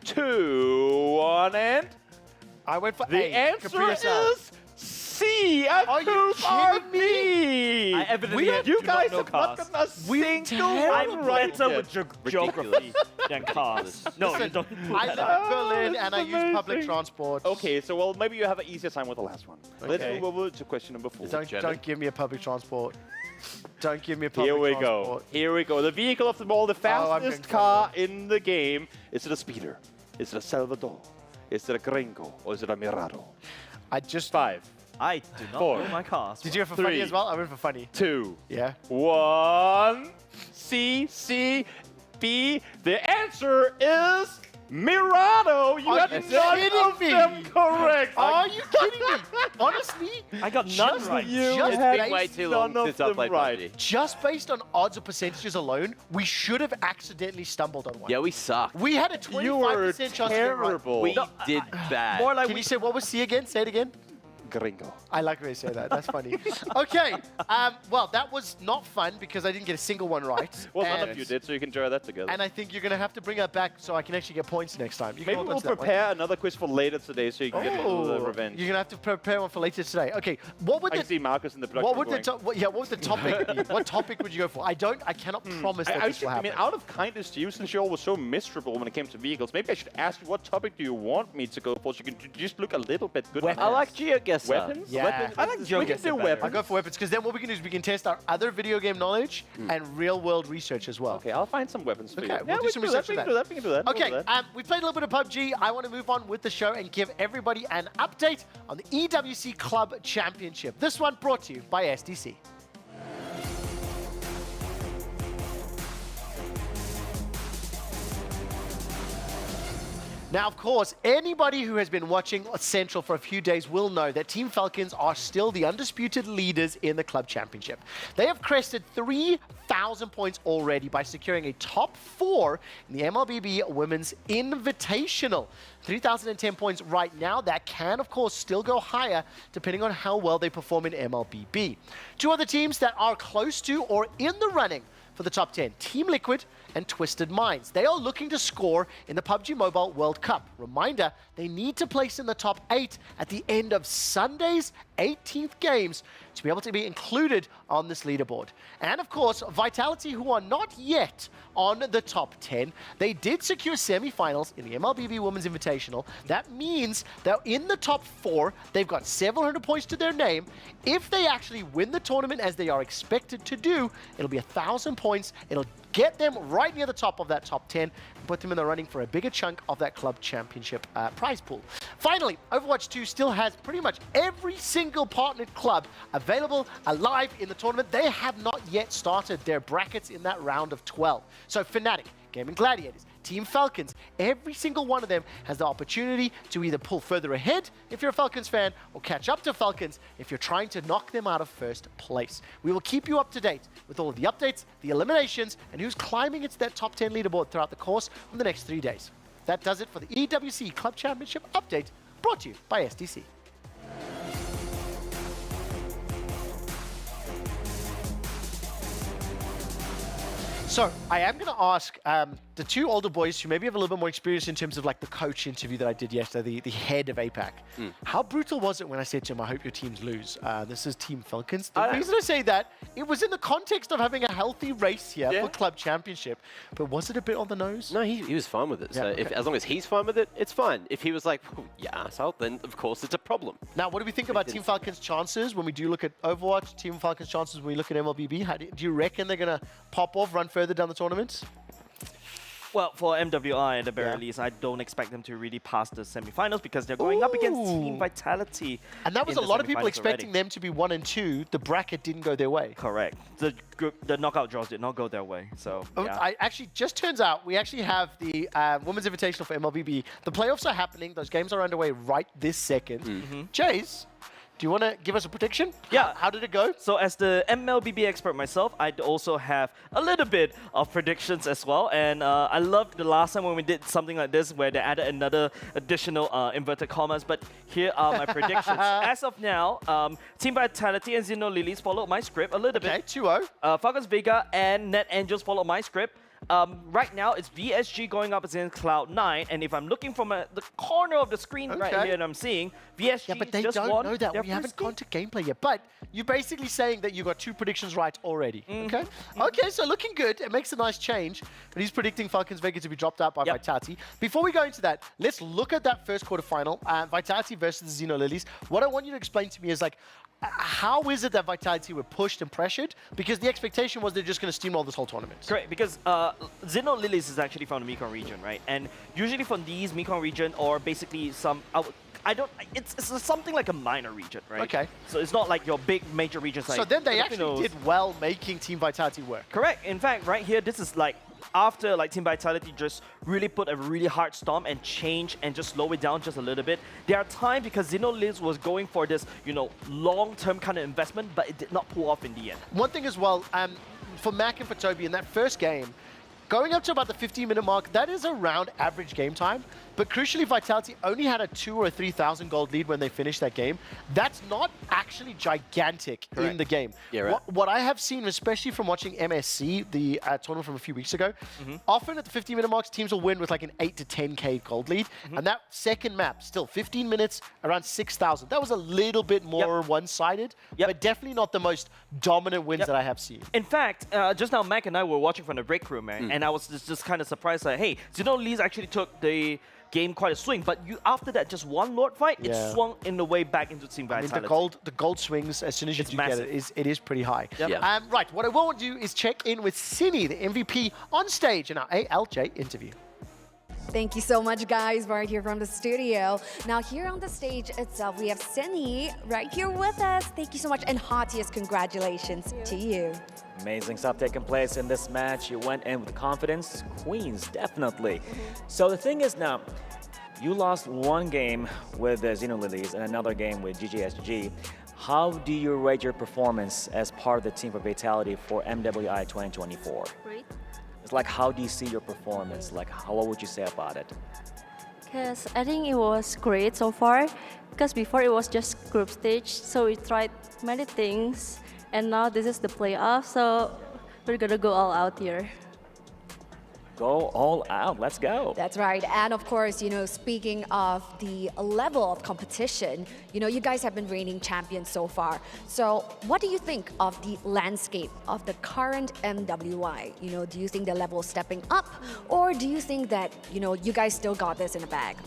2, 1, and I went for the A. answer Capri SL. is C. EWC at Are you Group kidding RB. I evidently You do guys not have know not cars. gotten a single I'm right better yet. with geography than cars. No, you Listen, don't. I live in Berlin and I use public transport. Okay, so well, maybe you have an easier time with the last one. Let's Okay. move over to question number 4. Don't give me a public transport. Don't give me a public Here we transport. go. Here we go. The vehicle of the ball, the I'm fastest getting car in the game. Is it a speeder? Is it a Salvador? Is it a Gringo? Or is it a Mirado? I just 5. I do not 4. know my cars. Did you go for funny 3. as well? I went for funny. 2. Yeah. 1. C, B. The answer is Mirado. You Are got you none kidding of me? them correct. Are you kidding me? Honestly, I got none right. You Just had been way too none long of since I them played right. PUBG. just based on odds or percentages alone, we should have accidentally stumbled on one. Yeah, we sucked. We had a 25% You were chance of getting right. terrible. We did bad. More like Can you say what was C again? Say it again. Gringo. I like when you say that. That's funny. Okay. Well, that was not fun because I didn't get a single one right. Well, none and, of you did, so you can enjoy that together. And I think you're going to have to bring that back so I can actually get points next time. You can Maybe hold on we'll to that one. prepare another quiz for later today so you can get a little revenge. You're going to have to prepare one for later today. Okay. What would I the see Marcus in the production what would going. what would the topic be? What topic would you go for? I cannot promise that this will I happen. mean, out of kindness to you, since you all were so miserable when it came to vehicles, maybe I should ask you what topic do you want me to go for so you can just look a little bit good. I like GeoGuessr. Weapons? Yeah. Weapons? I like We GeoGuessr can do better. weapons. I'll go for weapons because then what we can do is we can test our other video game knowledge and real world research as well. Okay, I'll find some weapons for Okay, you. we'll do some research We for can do that. We can do that. Okay, We'll do that. we played a little bit of PUBG. I want to move on with the show and give everybody an update on the EWC Club Championship. This one brought to you by SDC. Now, of course, anybody who has been watching Central for a few days will know that Team Falcons are still the undisputed leaders in the club championship. They have crested 3,000 points already by securing a top 4 in the MLBB Women's Invitational. 3,010 points right now. That can, of course, still go higher depending on how well they perform in MLBB. 2 other teams that are close to or in the running for the top 10, Team Liquid and Twisted Minds. They are looking to score in the PUBG Mobile World Cup. Reminder, they need to place in the top 8 at the end of Sunday's 18th games to be able to be included on this leaderboard. And of course, Vitality, who are not yet on the top 10, they did secure semifinals in the MLBB Women's Invitational. That means that in the top 4, they've got 700 points to their name. If they actually win the tournament as they are expected to do, it'll be 1,000 points. It'll get them right near the top of that top 10 and put them in the running for a bigger chunk of that club championship prize pool. Finally, Overwatch 2 still has pretty much every single partnered club available alive in the tournament. They have not yet started their brackets in that round of 12. So Fnatic, Gaming Gladiators, Team Falcons, every single one of them has the opportunity to either pull further ahead if you're a Falcons fan or catch up to Falcons if you're trying to knock them out of first place. We will keep you up to date with all of the updates, the eliminations, and who's climbing into that top 10 leaderboard throughout the course of the next 3 days. That does it for the EWC Club Championship update brought to you by SDC. So I am going to ask the 2 older boys who maybe have a little bit more experience in terms of like the coach interview that I did yesterday, the head of APAC. How brutal was it when I said to him, I hope your teams lose? This is Team Falcons. The reason I say that, it was in the context of having a healthy race here for Club Championship. But was it a bit on the nose? No, he was fine with it. Yeah, So okay. as long as he's fine with it, it's fine. If he was like, yeah, asshole, then of course it's a problem. Now, what do we think about Team Falcons' chances when we do look at Overwatch, Team Falcons' chances when we look at MLBB? How do you reckon they're going to pop off, run further down the tournament? Well, for MWI at the very least, I don't expect them to really pass the semifinals because they're going up against Team Vitality. And that was in a the lot of people semifinals expecting already. them to be 1 and 2. The bracket didn't go their way. Correct. The knockout draws did not go their way. So yeah. I actually just turns out we actually have the Women's Invitational for MLBB. The playoffs are happening. Those games are underway right this second. Jace, do you want to give us a prediction? Yeah. How did it go? So as the MLBB expert myself, I also have a little bit of predictions as well. And I loved the last time when we did something like this where they added another additional inverted commas. But here are my predictions. As of now, Team Vitality and Xeno Lilies followed my script a little bit. Okay, 2-0. Falcons Vega and Net Angels followed my script. Right now, it's VSG going up against Cloud9, and if I'm looking from the corner of the screen right here, and I'm seeing VSG Yeah, but they just don't won know that. their We haven't first game. gone to gameplay yet. But you're basically saying that you got 2 predictions right already. Mm-hmm. Okay. Okay, so looking good. It makes a nice change. But he's predicting Falcons Vega to be dropped out by Vitality. Before we go into that, let's look at that first quarterfinal. Vitality versus the Xeno Lilies. What I want you to explain to me is like, how is it that Vitality were pushed and pressured? Because the expectation was they're just going to steamroll this whole tournament. Correct, because Xeno Lilies is actually from the Mekong region, right? And usually from these Mekong region, or basically some, it's something like a minor region, right? Okay. So it's not like your big major regions like So then they actually Filipinos. did well making Team Vitality work. Correct. In fact, right here, this is like after like Team Vitality just really put a really hard stomp and change and just slow it down just a little bit. There are times because Xeno Lilies was going for this, you know, long-term kind of investment, but it did not pull off in the end. One thing as well, for Mac and for Toby in that first game, going up to about the 15-minute mark, that is around average game time. But crucially, Vitality only had a 2,000 or 3,000 gold lead when they finished that game. That's not actually gigantic in the game. Yeah, right. What I have seen, especially from watching MSC, the tournament from a few weeks ago, often at the 15-minute marks, teams will win with like an 8 to 10k gold lead. And that second map, still 15 minutes, around 6,000. That was a little bit more one-sided, but definitely not the most dominant wins that I have seen. In fact, just now Mac and I were watching from the break room, man, and I was just kind of surprised, like, hey, Xeno Lilies actually took the game quite a swing, but after that just one Lord fight, it swung in the way back into Team Vitality. I mean, the gold swings as soon as you do get it is pretty high. Right, what I want to do is check in with Cini, the MVP, on stage in our ALJ interview. Thank you so much, guys, right here from the studio. Now, here on the stage itself, we have Cini right here with us. Thank you so much, and heartiest congratulations to you. Amazing stuff taking place in this match. You went in with confidence. Queens, definitely. So the thing is now, you lost one game with the Xeno Lilies and another game with GGSG. How do you rate your performance as part of the team for Vitality for MWI 2024? Great. It's like, how do you see your performance? Like, what would you say about it? Because I think it was great so far. Because before it was just group stage, so we tried many things. And now this is the playoff, so we're gonna go all out here. Go all out, let's go. That's right. And of course, you know, speaking of the level of competition, you know, you guys have been reigning champions so far. So what do you think of the landscape of the current MWI? You know, do you think the level is stepping up, or do you think that, you know, you guys still got this in the bag?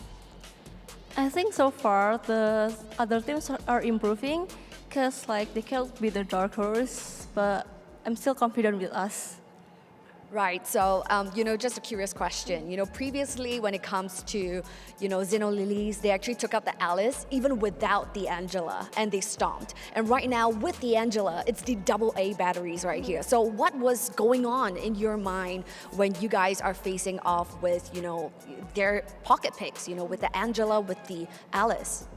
I think so far the other teams are improving, because like they can't be the dark horse, but I'm still confident with us. Right, so, you know, just a curious question. You know, previously when it comes to, you know, Xeno Lilies, they actually took out the Alice even without the Angela, and they stomped. And right now with the Angela, it's the AA batteries right here. So what was going on in your mind when you guys are facing off with, you know, their pocket picks, you know, with the Angela, with the Alice?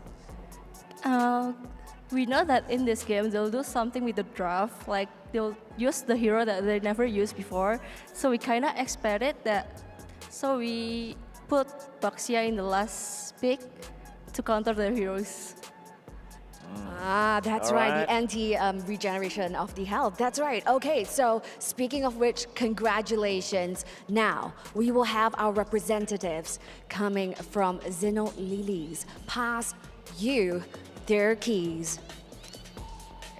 We know that in this game they'll do something with the draft, like they'll use the hero that they never used before. So we kind of expected that. So we put Baxia in the last pick to counter their heroes. Ah, that's right, the anti-regeneration of the health. That's right. Okay, so speaking of which, congratulations. Now, we will have our representatives coming from Xeno Lilies pass you their keys.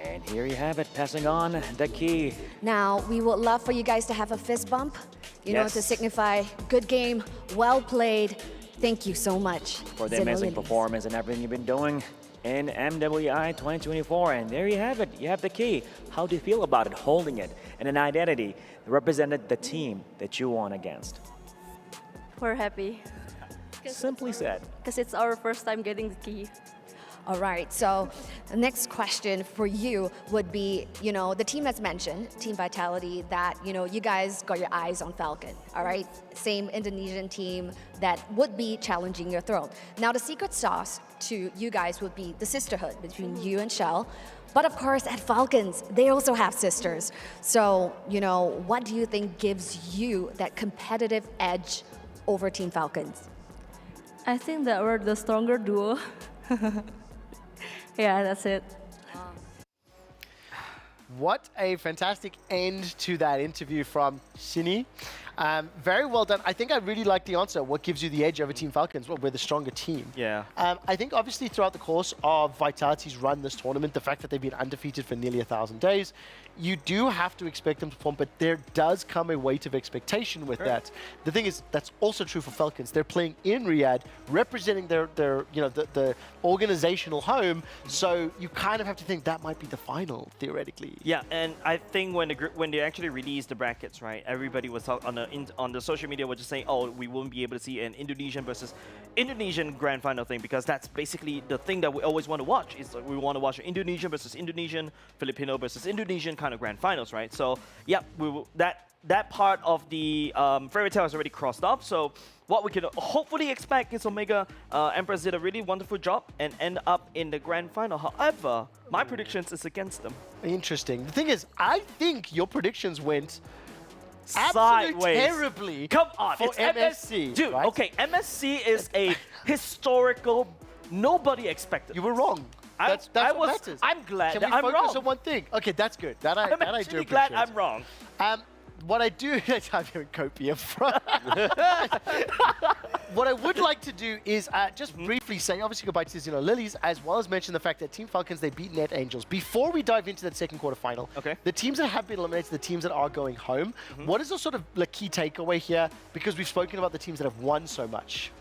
And here you have it, passing on the key. Now, we would love for you guys to have a fist bump, you know, to signify good game, well played. Thank you so much. For the amazing performance and everything you've been doing in MWI 2024. And there you have it, you have the key. How do you feel about it, holding it, and an identity that represented the team that you won against? We're happy. Simply said. Because it's our first time getting the key. All right, so the next question for you would be, you know, the team has mentioned, Team Vitality, that, you know, you guys got your eyes on Falcon, all right? Same Indonesian team that would be challenging your throne. Now, the secret sauce to you guys would be the sisterhood between you and Shell. But of course, at Falcons, they also have sisters. So, you know, what do you think gives you that competitive edge over Team Falcons? I think that we're the stronger duo. Yeah, that's it. What a fantastic end to that interview from Cini. Very well done. I think I really like the answer. What gives you the edge over Team Falcons? Well, we're the stronger team. Yeah. I think obviously throughout the course of Vitality's run this tournament, the fact that they've been undefeated for nearly 1,000 days, you do have to expect them to perform, but there does come a weight of expectation with that. The thing is, that's also true for Falcons. They're playing in Riyadh, representing their the organizational home, so you kind of have to think that might be the final, theoretically. Yeah, and I think when they actually released the brackets, right, everybody was on the social media was just saying, oh, we won't be able to see an Indonesian versus Indonesian grand final thing, because that's basically the thing that we always want to watch. Is we want to watch an Indonesian versus Indonesian, Filipino versus Indonesian kind of grand finals, right? So yeah, that part of the fairy tale is already crossed off. So what we can hopefully expect is Omega Empress did a really wonderful job and end up in the grand final. However, my predictions is against them. Interesting. The thing is, I think your predictions went sideways absolutely terribly. Come on, for it's MSC. Dude, right? okay, MSC is a historical. Nobody expected. You were wrong. That's what matters. I'm glad Can that we I'm focus wrong. on one thing? Okay, that's good. That I I'm do actually glad appreciate. I'm wrong. What I do, I'm hearing Copia from. What I would like to do is just briefly say, obviously, goodbye to Zeno Lilies, as well as mention the fact that Team Falcons, they beat Net Angels. Before we dive into that second quarterfinal, the teams that have been eliminated, the teams that are going home, what is the sort of key takeaway here? Because we've spoken about the teams that have won so much.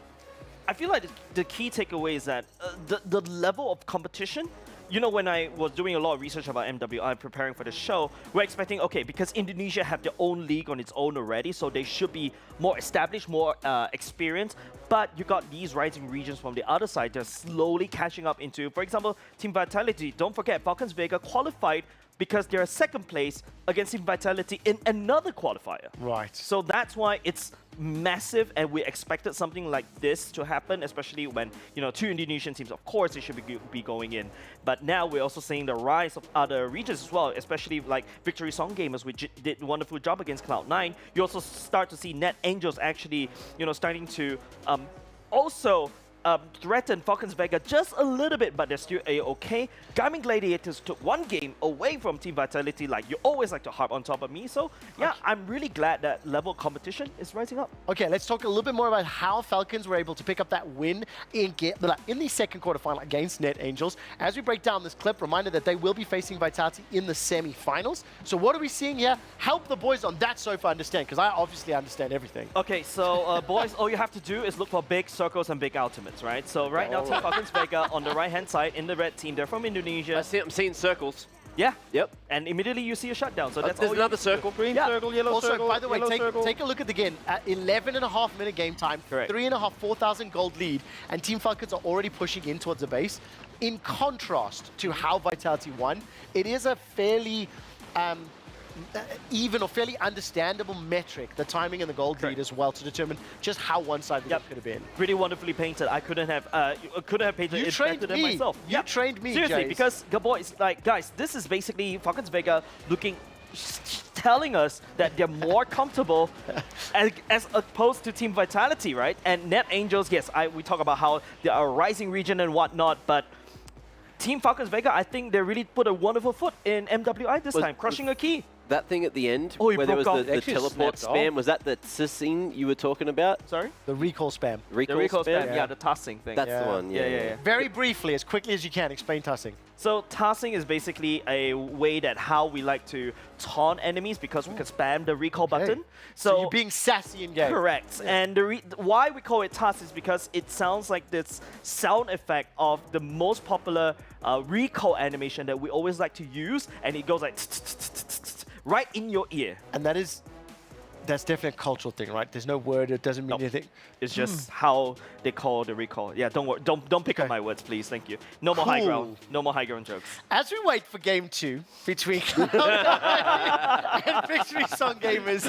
I feel like the key takeaway is that the level of competition. You know, when I was doing a lot of research about MWI preparing for the show, we're expecting, okay, because Indonesia have their own league on its own already, so they should be more established, more experienced. But you got these rising regions from the other side. They're slowly catching up into, for example, Team Vitality. Don't forget, Falcons Vega qualified because they're second place against Team Vitality in another qualifier. Right. So that's why it's massive, and we expected something like this to happen, especially when, you know, two Indonesian teams, of course, they should be going in. But now we're also seeing the rise of other regions as well, especially like Victory Song Gamers, which did a wonderful job against Cloud9. You also start to see Net Angels actually, you know, starting to also threaten Falcons Vega just a little bit, but they're still A-okay. Gaming Gladiators took one game away from Team Vitality, like you always like to harp on top of me. So yeah, I'm really glad that level of competition is rising up. Okay, let's talk a little bit more about how Falcons were able to pick up that win in the second quarterfinal against Net Angels. As we break down this clip, reminder that they will be facing Vitality in the semi-finals. So what are we seeing here? Help the boys on that sofa understand, because I obviously understand everything. Okay, so boys, all you have to do is look for big circles and big ultimates, right? So right now, Team Falcons Vega on the right-hand side in the red team, they're from Indonesia. I'm seeing circles. Yeah. Yep. And immediately you see a shutdown. So that's there's another circle. Green circle, yellow also, circle. by the way, yellow circle. take a look at the game. 11.5-minute game time, Correct. 4,000 gold lead, and Team Falcons are already pushing in towards the base. In contrast to how Vitality won, it is a fairly even or fairly understandable metric, the timing and the gold lead as well, to determine just how one-sided it could have been. Really wonderfully painted. I couldn't have painted You it trained better than me. myself. You trained me, Seriously, Jace. because boys, like, guys, this is basically Falcons Vega telling us that they're more comfortable as opposed to Team Vitality, right? And Net Angels, yes, we talk about how they are a rising region and whatnot, but Team Falcons Vega, I think they really put a wonderful foot in MWI this time, crushing a key. That thing at the end, Oh, he where there was broke off. the Actually teleport snapped spam, off. was that the scene you were talking about? Sorry? The recall spam. The recall spam, yeah, the tossing thing. That's the one, yeah. Very briefly, as quickly as you can, explain tossing. So tossing is basically a way that how we like to taunt enemies, because we can spam the recall button. So you're being sassy in game. Correct. And why we call it toss is because it sounds like this sound effect of the most popular recall animation that we always like to use, and it goes like right in your ear. And that's definitely a cultural thing, right? There's no word, it doesn't mean anything. It's just how they call the recall. Yeah, don't worry, don't pick on my words, please. Thank you. No more high ground. No more high ground jokes. As we wait for game 2 between Cloud9 and Victory Song Gamers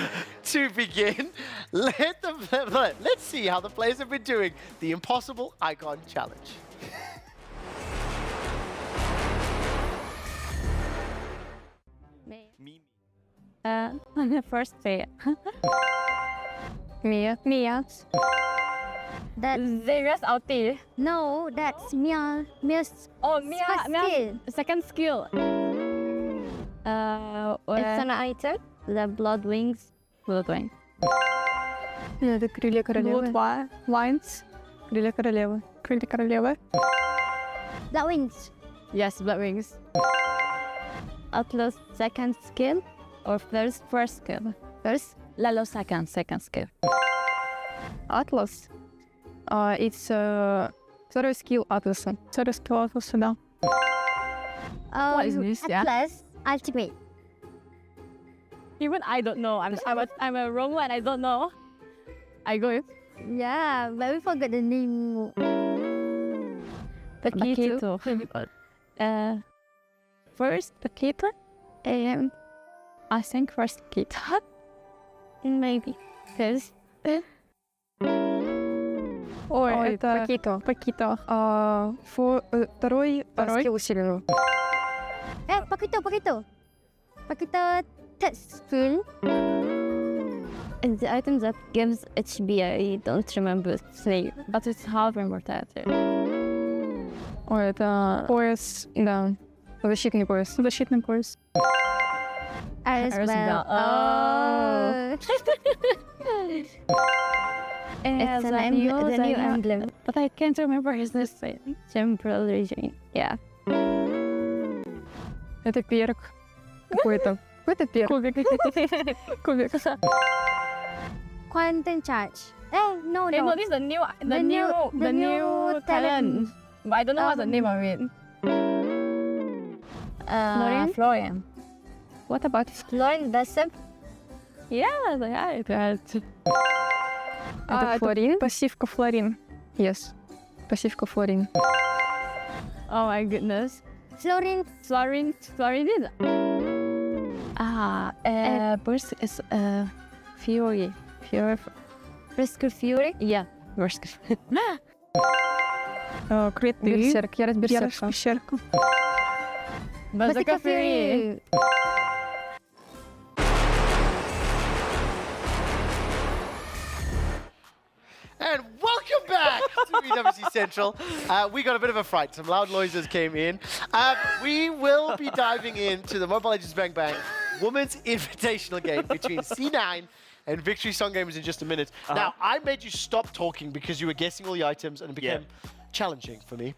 to begin, let's see how the players have been doing the Impossible Icon Challenge. First pay. Mia. That's Xavier's ulti. no, that's Mia's Oh, first skill. Second skill. It's an item. The blood wings. Blood wing. Крылья королевы. Lions. Крылья королевы. Крылья королевы. Black Wings. Yes, Black Wings. Atlas second skill or first skill? First? Lalo second skill. Atlas. It's второй скилл Атласа. Второй скилл Атласа, да. What is this? Atlas ultimate. Even I don't know. I'm a wrong one. I don't know. I go. Yeah, but we forgot the name. Paquito. First Paquito. I think first Paquito. Maybe. Because. Ой, это Paquito. Второй скилл усиленный. Paquito. Paquito third skill. And the item that gives HB, I don't remember its name, but it's half immortality. Ой, это пояс, да. Защитный пояс. Защитный пояс. Arizbell. Oh. It's the new emblem. But I can't remember his name. Temporal region. Yeah. Это перк. Какой-то. Какой-то перк. Кубик. Quantum charge. No. This is the new talent. But I don't know what's the name of it. Florian. What about Florian Bessem? Yeah, это Флорин? Пассивка Флорин. Yes. Пассивка Флорин. Oh my goodness. Florian is... Burst is Fury. Brisker Fury? Yeah, Brisker. Крит Берсерк. Я Берсерка. Базака Fury. And welcome back to EWC Central. We got a bit of a fright. Some loud noises came in. We will be diving into the Mobile Legends Bang Bang Women's Invitational game between C9 and Victory Song Gamers in just a minute. Now, I made you stop talking because you were guessing all the items and it became challenging for me.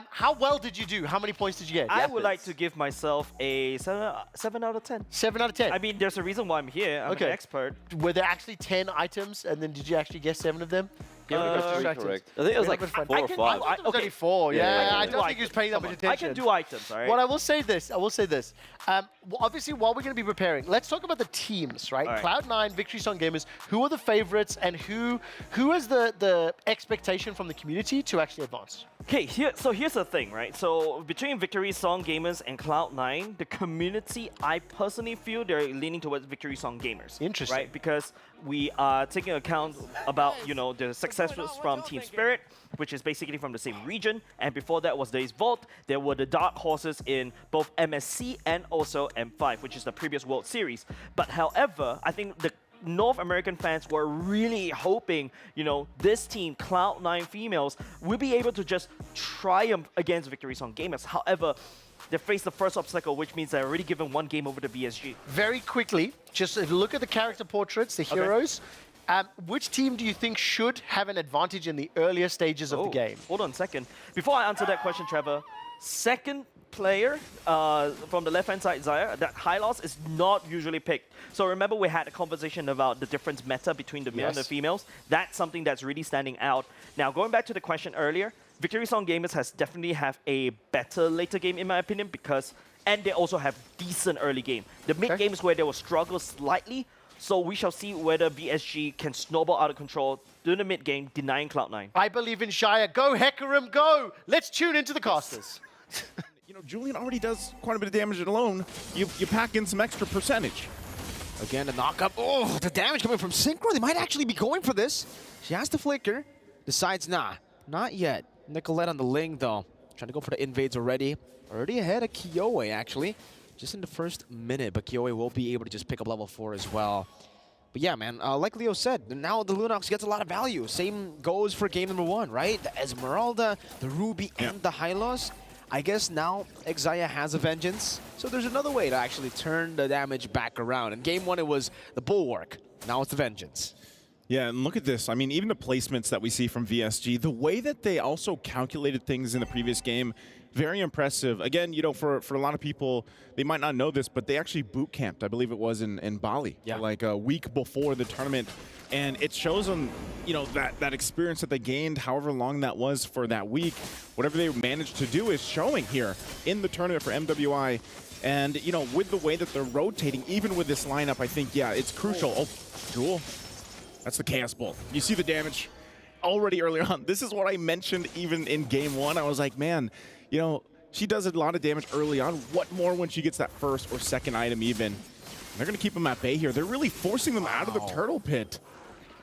How well did you do? How many points did you get? I would like to give myself a 7 out of 10. 7 out of 10? I mean, there's a reason why I'm here. I'm an expert. Were there actually 10 items and then did you actually guess 7 of them? Correct. I think it was like 4 or 5. I thought it was only 4. Yeah, I don't think he was paying that much attention. I can do items, all right? Well, I will say this. Obviously, while we're going to be preparing, let's talk about the teams, right? Cloud9, Victory Song Gamers. Who are the favorites and who has the expectation from the community to actually advance? Okay, so here's the thing, right? So between Victory Song Gamers and Cloud9, the community, I personally feel they're leaning towards Victory Song Gamers. Interesting. Right? Because we are taking account about, the successes from Team Spirit, which is basically from the same region. And before that was Days Vault. There were the dark horses in both MSC and also M5, which is the previous World Series. But however, I think the North American fans were really hoping, this team, Cloud9 females, will be able to just triumph against Victory Song Gamers. However, they faced the first obstacle, which means they're already given one game over to BSG. Very quickly, just look at the character portraits, the heroes. Which team do you think should have an advantage in the earlier stages of the game? Hold on a second. Before I answer that question, Trevor, second player from the left-hand side, Zaya, that Hylos is not usually picked. So remember we had a conversation about the different meta between the male and the females. That's something that's really standing out. Now, going back to the question earlier, Victory Song Gamers has definitely have a better later game in my opinion and they also have decent early game. The mid game is where they will struggle slightly. So we shall see whether BSG can snowball out of control during the mid game, denying Cloud9. I believe in Shia. Go Hecarim, go! Let's tune into the casters. Julian already does quite a bit of damage alone. You pack in some extra percentage. Again, a knock-up. Oh, the damage coming from Synchro. They might actually be going for this. She has to flicker. Decides, nah, not yet. Nicolette on the Ling, though. Trying to go for the invades already. Already ahead of Kiowe, actually. Just in the first minute, but Kiowe will be able to just pick up level 4 as well. But yeah, man, like Leo said, now the Lunox gets a lot of value. Same goes for game number 1, right? The Esmeralda, the Ruby, and the Hylos. I guess now Exaya has a Vengeance, so there's another way to actually turn the damage back around. In game 1, it was the Bulwark Now it's the Vengeance. Yeah, and look at this. I mean, even the placements that we see from VSG, the way that they also calculated things in the previous game, very impressive. Again, you know, for a lot of people, they might not know this, but they actually boot camped, I believe it was in Bali, like a week before the tournament. And it shows them, you know, that experience that they gained, however long that was for that week. Whatever they managed to do is showing here in the tournament for MWI. And, you know, with the way that they're rotating, even with this lineup, I think, yeah, it's crucial. Oh, Jewel. That's the Chaos Bolt. You see the damage already early on. This is what I mentioned even in game one. I was like, man, you know, she does a lot of damage early on. What more when she gets that first or second item even? They're going to keep them at bay here. They're really forcing them out of the turtle pit.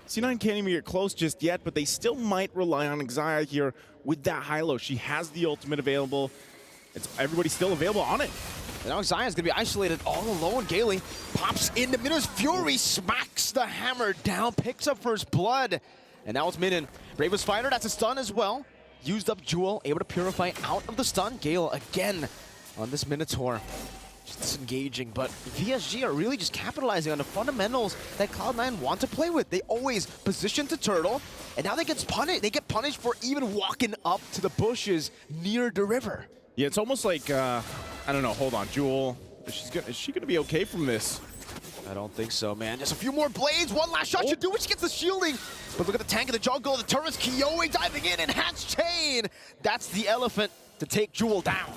C9 can't even get close just yet, but they still might rely on Xayah here with that high-low. She has the ultimate available. Everybody's still available on it. And now Xayah's gonna be isolated all alone. Gaily pops into Minna's Fury, smacks the hammer down, picks up first blood. And now it's Minnan. Bravest fighter, that's a stun as well. Used up Jewel, able to purify out of the stun. Gale again on this Minotaur. Just disengaging, but VSG are really just capitalizing on the fundamentals that Cloud9 want to play with. They always position to turtle, and now they get punished. They get punished for even walking up to the bushes near the river. Yeah, it's almost like, I don't know, hold on, Jewel. Is she gonna be okay from this? I don't think so, man. Just a few more blades. One last shot should do it. She gets the shielding. But look at the tank in the jungle. The turret's Kyoe diving in and Hatch Chain. That's the elephant to take Jewel down.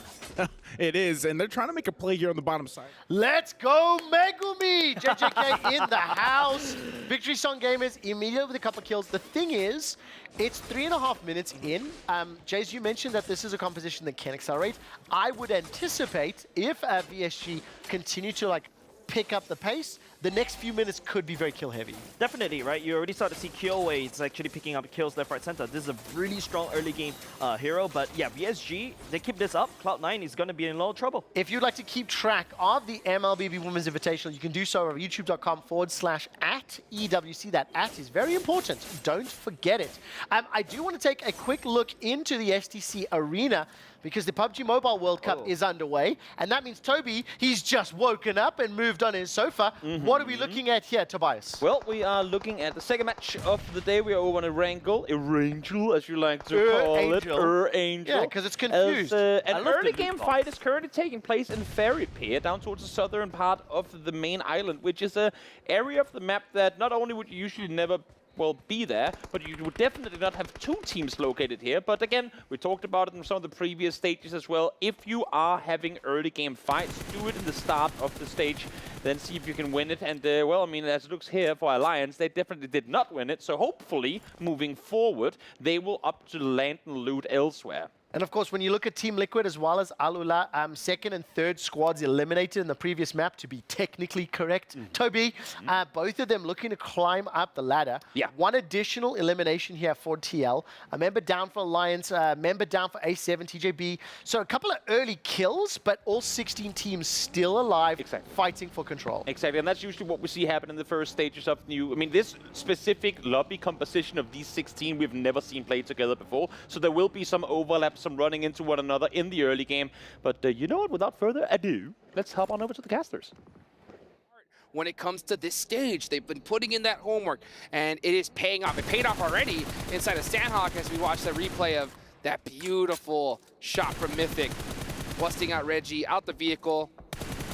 It is, and they're trying to make a play here on the bottom side. Let's go, Megumi! JJK in the house. Victory Song Gamers immediately with a couple of kills. The thing is, it's 3.5 minutes in. Jace, you mentioned that this is a composition that can accelerate. I would anticipate if VSG continue to pick up the pace, the next few minutes could be very kill heavy. Definitely, right? You already start to see Kyoe. It's actually picking up kills left, right, center. This is a really strong early game hero, but yeah, VSG, they keep this up. Cloud9 is going to be in a lot of trouble. If you'd like to keep track of the MLBB Women's Invitational, you can do so over youtube.com/@EWC. That @ is very important. Don't forget it. I do want to take a quick look into the STC arena because the PUBG Mobile World Cup is underway, and that means Toby, he's just woken up and moved on his sofa. What are we looking at here, Tobias? Well, we are looking at the second match of the day. We are over on Erangel, as you like to call it. Angel. Yeah, because it's confused. An early game fight is currently taking place in Ferry Pier, down towards the southern part of the main island, which is an area of the map that not only would you usually never be there, but you would definitely not have two teams located here. But again, we talked about it in some of the previous stages as well. If you are having early game fights, do it in the start of the stage, then see if you can win it. And well, I mean, as it looks here for Alliance, they definitely did not win it. So hopefully, moving forward, they will up to land and loot elsewhere. And of course, when you look at Team Liquid as well as Alula, second and third squads eliminated in the previous map, to be technically correct. Toby, both of them looking to climb up the ladder. Yeah. One additional elimination here for TL. A member down for Alliance, a member down for A7, TJB. So a couple of early kills, but all 16 teams still alive, fighting for control. Exactly, and that's usually what we see happen in the first stages of new... I mean, this specific lobby composition of these 16 we've never seen played together before. So there will be some overlap, some running into one another in the early game. But you know what, without further ado, let's hop on over to the casters. When it comes to this stage, they've been putting in that homework, and it is paying off. It paid off already inside of Sandhawk as we watch the replay of that beautiful shot from Mythic, busting out Reggie out the vehicle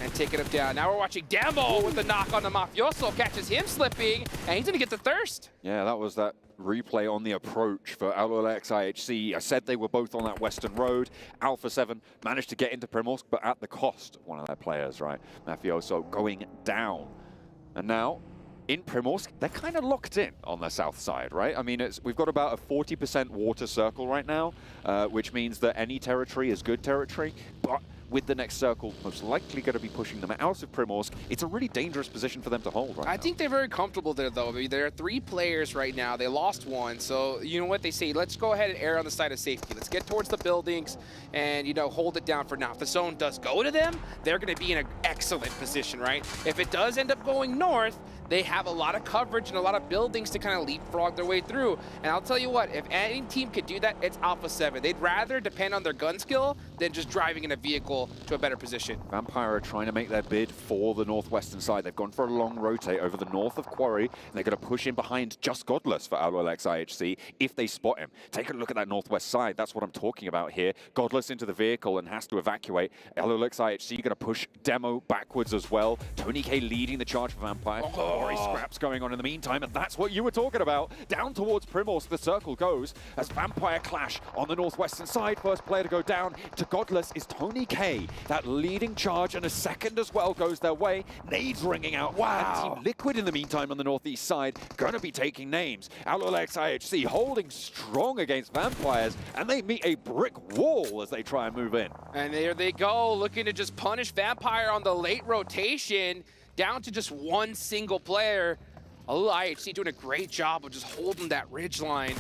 and taking him down. Now we're watching Demo with the knock on the Mafioso, catches him slipping, and he's gonna get the thirst. Yeah, that was that replay on the approach for Alulax IHC. I said they were both on that western road. Alpha 7 managed to get into Primorsk, but at the cost of one of their players, right? Mafioso going down. And now, in Primorsk, they're kind of locked in on the south side, right? I mean, we've got about a 40% water circle right now, which means that any territory is good territory, but with the next circle most likely going to be pushing them out of Primorsk, it's a really dangerous position for them to hold right now. I think they're very comfortable there, though. I mean, there are 3 players right now. They lost one, so you know what they say? Let's go ahead and err on the side of safety. Let's get towards the buildings and, you know, hold it down for now. If the zone does go to them, they're going to be in an excellent position, right? If it does end up going north, they have a lot of coverage and a lot of buildings to kind of leapfrog their way through. And I'll tell you what, if any team could do that, it's Alpha 7. They'd rather depend on their gun skill than just driving in a vehicle to a better position. Vampire are trying to make their bid for the northwestern side. They've gone for a long rotate over the north of Quarry, and they're going to push in behind just Godless for Alolex IHC if they spot him. Take a look at that northwest side. That's what I'm talking about here. Godless into the vehicle and has to evacuate. Alolex IHC going to push Demo backwards as well. Tony K leading the charge for Vampire. Quarry scraps going on in the meantime, and that's what you were talking about. Down towards Primorsk, the circle goes as Vampire clash on the northwestern side. First player to go down to Godless is Tony K. That leading charge, and a second as well goes their way. Nades ringing out. Wow. And Team Liquid in the meantime on the northeast side going to be taking names. Alolex IHC holding strong against Vampires, and they meet a brick wall as they try and move in. And there they go, looking to just punish Vampire on the late rotation, down to just one single player. IHC doing a great job of just holding that ridge line.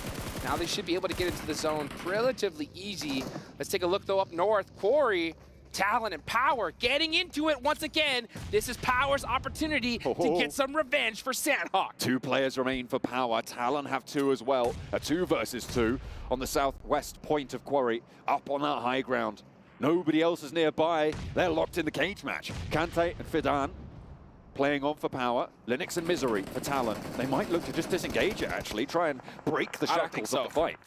Now they should be able to get into the zone relatively easy. Let's take a look though up north. Quarry, Talon, and Power getting into it once again. This is Power's opportunity to get some revenge for Sandhawk. 2 players remain for Power. Talon have 2 as well. A 2 versus 2 on the southwest point of Quarry, up on that high ground. Nobody else is nearby. They're locked in the cage match. Kante and Fidan playing on for Power. Linux and Misery for Talon. They might look to just disengage it, actually. Try and break the shackles of the fight.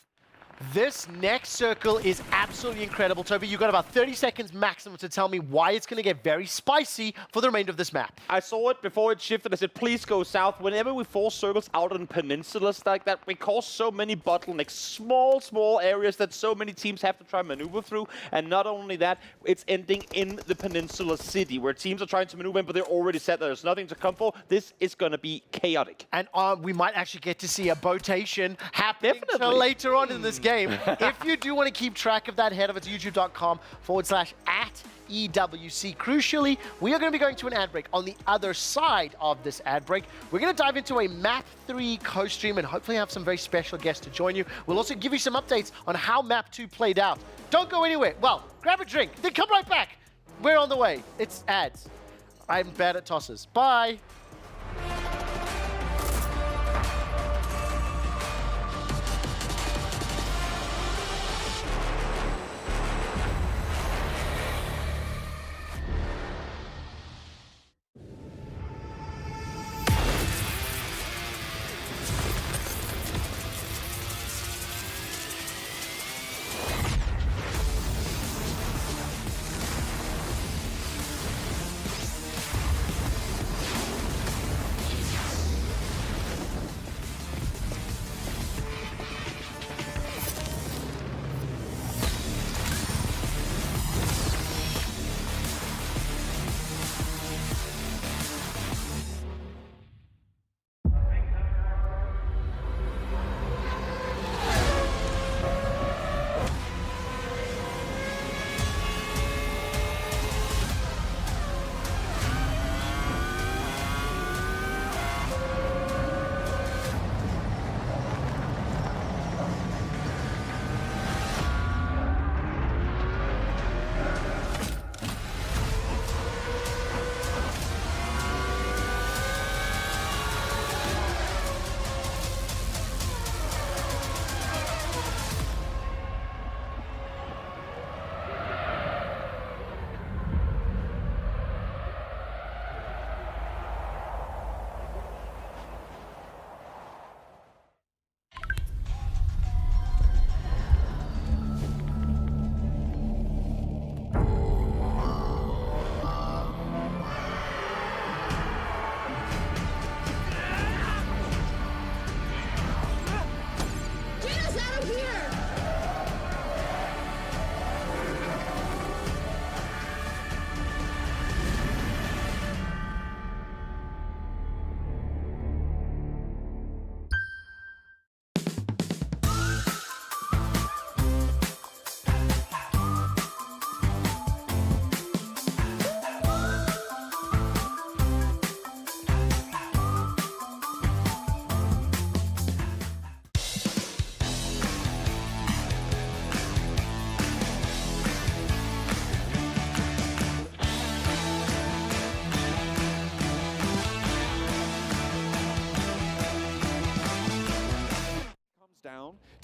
This next circle is absolutely incredible. Toby, you've got about 30 seconds maximum to tell me why it's going to get very spicy for the remainder of this map. I saw it before it shifted. I said, please go south. Whenever we force circles out on peninsulas like that, we cause so many bottlenecks, small areas that so many teams have to try and maneuver through. And not only that, it's ending in the peninsula city, where teams are trying to maneuver in, but they're already set. There's nothing to come for. This is going to be chaotic. And we might actually get to see a botation happening later on in this game. If you do want to keep track of that, head over to youtube.com/@EWC. Crucially, we are going to be going to an ad break. On the other side of this ad break, we're going to dive into a Map 3 co-stream and hopefully have some very special guests to join you. We'll also give you some updates on how Map 2 played out. Don't go anywhere. Well, grab a drink, then come right back. We're on the way. It's ads. I'm bad at tosses. Bye.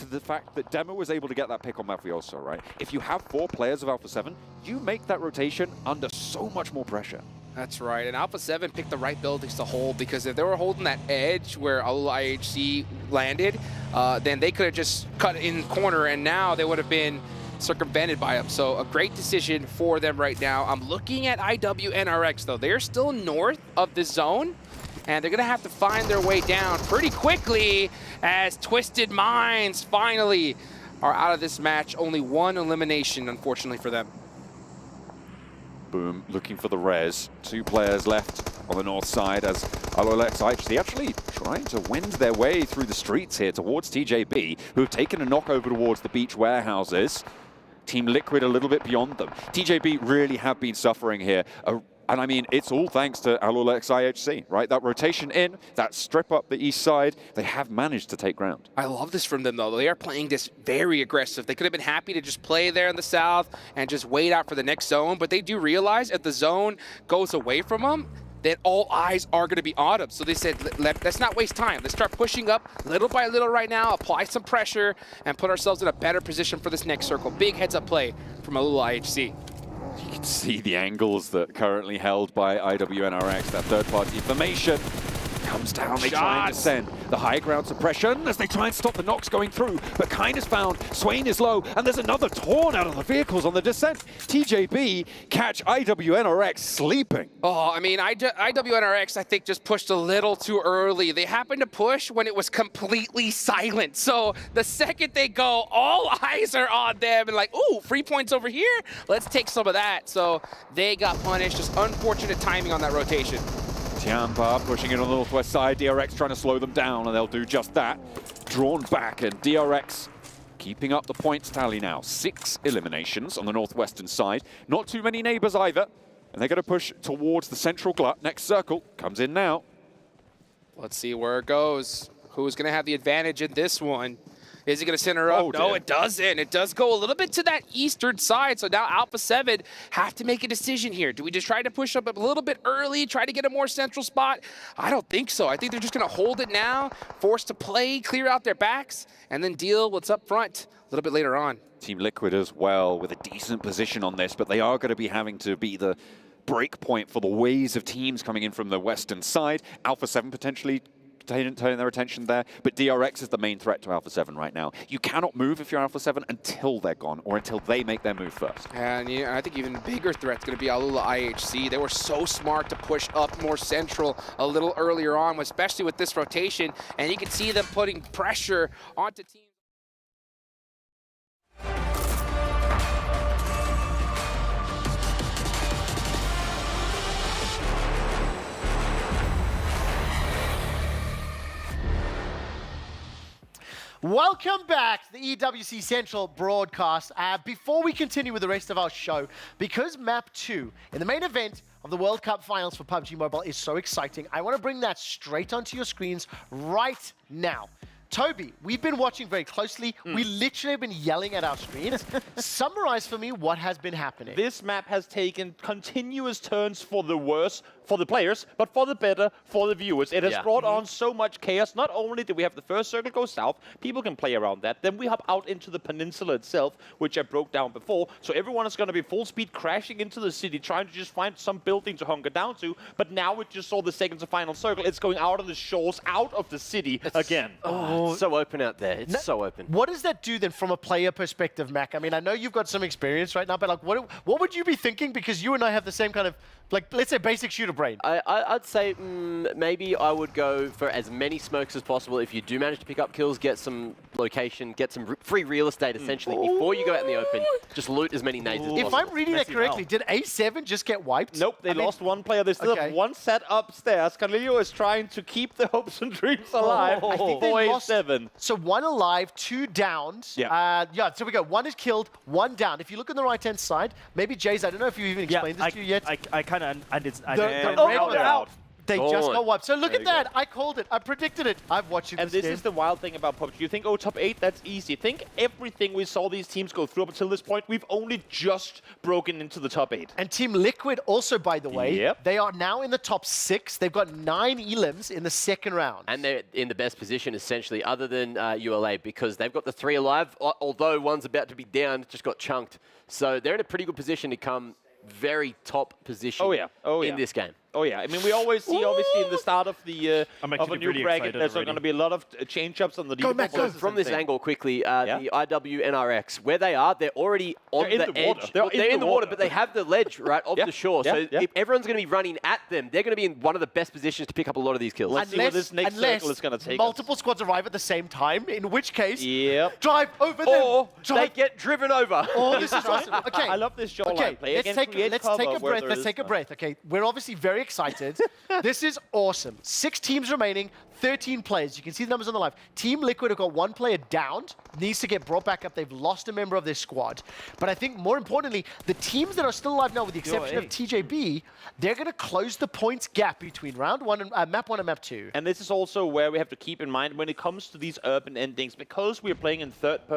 to the fact that Demo was able to get that pick on Mafioso, right? If you have 4 players of Alpha 7, you make that rotation under so much more pressure. That's right, and Alpha 7 picked the right buildings to hold, because if they were holding that edge where IHC landed, then they could have just cut in corner, and now they would have been circumvented by them. So a great decision for them right now. I'm looking at IWNRX, though. They're still north of the zone, and they're going to have to find their way down pretty quickly as Twisted Minds finally are out of this match. Only 1 elimination, unfortunately, for them. Boom, looking for the res. 2 players left on the north side as Alolex IHC actually trying to wend their way through the streets here towards TJB, who have taken a knock over towards the beach warehouses. Team Liquid a little bit beyond them. TJB really have been suffering here. And I mean, it's all thanks to Alolex IHC, right? That rotation in, that strip up the east side, they have managed to take ground. I love this from them, though. They are playing this very aggressive. They could have been happy to just play there in the south and just wait out for the next zone, but they do realize if the zone goes away from them, then all eyes are going to be on them. So they said, let's not waste time. Let's start pushing up little by little right now, apply some pressure, and put ourselves in a better position for this next circle. Big heads-up play from Alula IHC. You can see the angles that are currently held by IWNRX, that third-party information. Comes down, they try and descend. The high ground suppression as they try and stop the knocks going through, but Kine is found, Swain is low, and there's another torn out of the vehicles on the descent. TJB catch IWNRX sleeping. Oh, I mean, IWNRX, I think, just pushed a little too early. They happened to push when it was completely silent. So the second they go, all eyes are on them and like, ooh, free points over here. Let's take some of that. So they got punished. Just unfortunate timing on that rotation. Tianpa pushing it on the northwest side, DRX trying to slow them down, and they'll do just that. Drawn back, and DRX keeping up the points tally now. 6 eliminations on the northwestern side. Not too many neighbors either, and they're going to push towards the central glut. Next circle comes in now. Let's see where it goes. Who's going to have the advantage in this one? Is it going to center up? No, it doesn't. It does go a little bit to that eastern side. So now Alpha 7 have to make a decision here. Do we just try to push up a little bit early, try to get a more central spot? I don't think so. I think they're just going to hold it now, forced to play, clear out their backs, and then deal what's up front a little bit later on. Team Liquid as well with a decent position on this, but they are going to be having to be the break point for the waves of teams coming in from the western side. Alpha 7 potentially turning their attention there, but DRX is the main threat to Alpha 7 right now. You cannot move if you're Alpha 7 until they're gone, or until they make their move first. And yeah, I think even bigger threat's going to be Alula IHC. They were so smart to push up more central a little earlier on, especially with this rotation, and you can see them putting pressure onto teams. Welcome back to the EWC Central broadcast. Before we continue with the rest of our show, because Map 2 in the main event of the World Cup Finals for PUBG Mobile is so exciting, I want to bring that straight onto your screens right now. Toby, we've been watching very closely. We literally have been yelling at our screens. Summarize for me what has been happening. This map has taken continuous turns for the worse for the players, but for the better for the viewers. It has brought on so much chaos. Not only do we have the first circle go south, people can play around that. Then we hop out into the peninsula itself, which I broke down before. So everyone is going to be full speed crashing into the city, trying to just find some building to hunker down to. But now we just saw the second to final circle. It's going out of the shores, out of the city again. It's so open out there. It's so open. What does that do then from a player perspective, Mac? I mean, I know you've got some experience right now, but like, what would you be thinking? Because you and I have the same kind of, like, let's say basic shooter brain. I'd say maybe I would go for as many smokes as possible. If you do manage to pick up kills, get some location, get some free real estate essentially before you go out in the open. Just loot as many nades as possible. If I'm reading that correctly, did A7 just get wiped? Nope, they lost one player. They still have one set upstairs. Carlillo is trying to keep the hopes and dreams alive. I think they lost A7. So 1 alive, 2 downed. Yeah, so we go. 1 is killed, 1 down. If you look on the right-hand side, maybe Jays, I don't know if you even explained this to you yet. I kind of The red one out. They just got wiped. So look There at you that. I called it. I predicted it. I've watched it. And this is the wild thing about PUBG. You think, oh, top 8, that's easy. Think everything we saw these teams go through up until this point, we've only just broken into the top 8. And Team Liquid also, by the way, Yep. they are now in the top 6. They've got 9 elims in the second round. And they're in the best position, essentially, other than ULA, because they've got the 3 alive, although one's about to be down, just got chunked. So they're in a pretty good position to come very top position in this game. Oh yeah, I mean we always see obviously in the start of the of a new really bracket excited there's already. going to be a lot of change-ups on the So from this angle quickly, the IWNRX, where they are, they're already on They're in the the water. edge. They're Well, in they're the in the water, water. but they have the ledge right off the shore. So if everyone's going to be running at them, they're going to be in one of the best positions to pick up a lot of these kills. Let's see where this next circle is going to take us. multiple squads arrive at the same time, in which case, Yep. drive over them. Or they get driven over. Oh, this is awesome. Okay. I love this jawline Okay, play. let's Again, take create let's cover take a where breath. there Let's is take a none. breath. Okay, we're obviously very excited. This is awesome. 6 teams remaining, 13 players. You can see the numbers on the live. Team Liquid have got 1 player downed, needs to get brought back up. They've lost a member of their squad. But I think more importantly, the teams that are still alive now, with the exception of TJB, they're going to close the points gap between round 1 and map 1 and map 2. And this is also where we have to keep in mind when it comes to these urban endings, because we're playing in third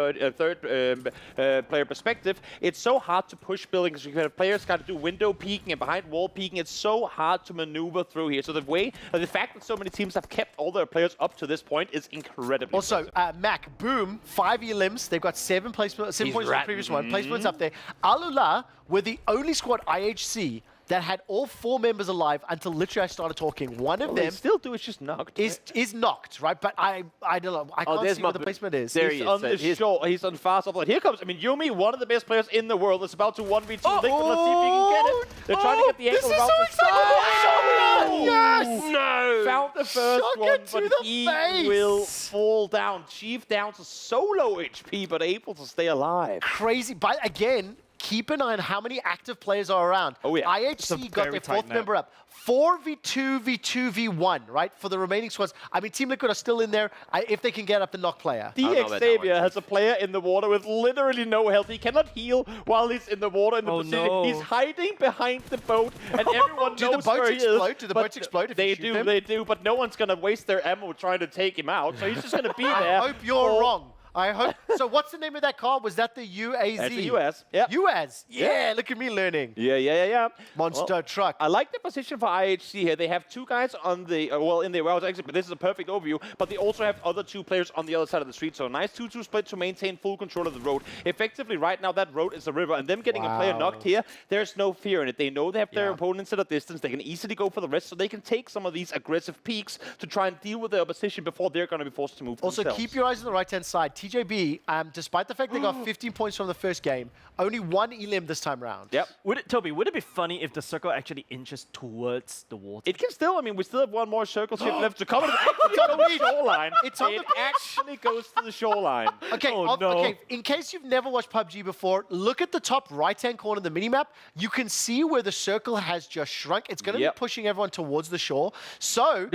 player perspective, it's so hard to push buildings. You have players got to do window peeking and behind wall peeking. It's so hard to maneuver through here. So the fact that so many teams have kept all their players up to this point is incredibly Also, Mac, Boom, 5 elims. They've got 7 placements, 7 points from the previous one. Placements up there. Alula were the only squad IHC that had all 4 members alive until literally I started talking. One of Well, them they still do. It's just knocked. is knocked, right? But I don't know. I can't see where the placement is. He's on the shore. He's on fast upload. Here comes. I mean, Yumi, one of the best players in the world, is about to 1v2 Liquid. Let's see if he can get it. They're trying to get the angle around the side. Yes! No! Found the first one, to but the he face. will fall down. Chief down to so low HP, but able to stay alive. Crazy. But again, keep an eye on how many active players are around. Oh, yeah. IHC got their 4th member up. 4v2, v2, v1, right? For the remaining squads. I mean, Team Liquid are still in there if they can get up the knock player. Xavier has a player in the water with literally no health. He cannot heal while he's in the water in the Pacific. no. He's hiding behind the boat, and everyone Do the knows where boats he explode? is. Do the but boats explode if they you shoot do, them? they do. But no one's gonna waste their ammo trying to take him out. So he's just gonna be there. I hope you're for- wrong. I hope. So what's the name of that car? Was that the UAZ? That's the US. Yeah. US. Yeah, look at me learning. Yeah. Monster truck. I like the position for IHC here. They have 2 guys on the, in the warehouse exit, but this is a perfect overview. But they also have other 2 players on the other side of the street. So a nice 2-2 split to maintain full control of the road. Effectively, right now, that road is a river. And them getting a player knocked here, there's no fear in it. They know they have their opponents at a distance. They can easily go for the rest, so they can take some of these aggressive peaks to try and deal with their opposition before they're going to be forced to move Also, themselves. keep your eyes on the right-hand side. TJB, despite the fact they got 15 points from the first game, only 1 elim this time round. Yep. Toby, would it be funny if the circle actually inches towards the water? It can still, I mean, we still have 1 more circle shift left to come. It actually goes to the shoreline. It's on It the beach. actually goes to the shoreline. Okay, okay, in case you've never watched PUBG before, look at the top right-hand corner of the minimap. You can see where the circle has just shrunk. It's going to be pushing everyone towards the shore. So,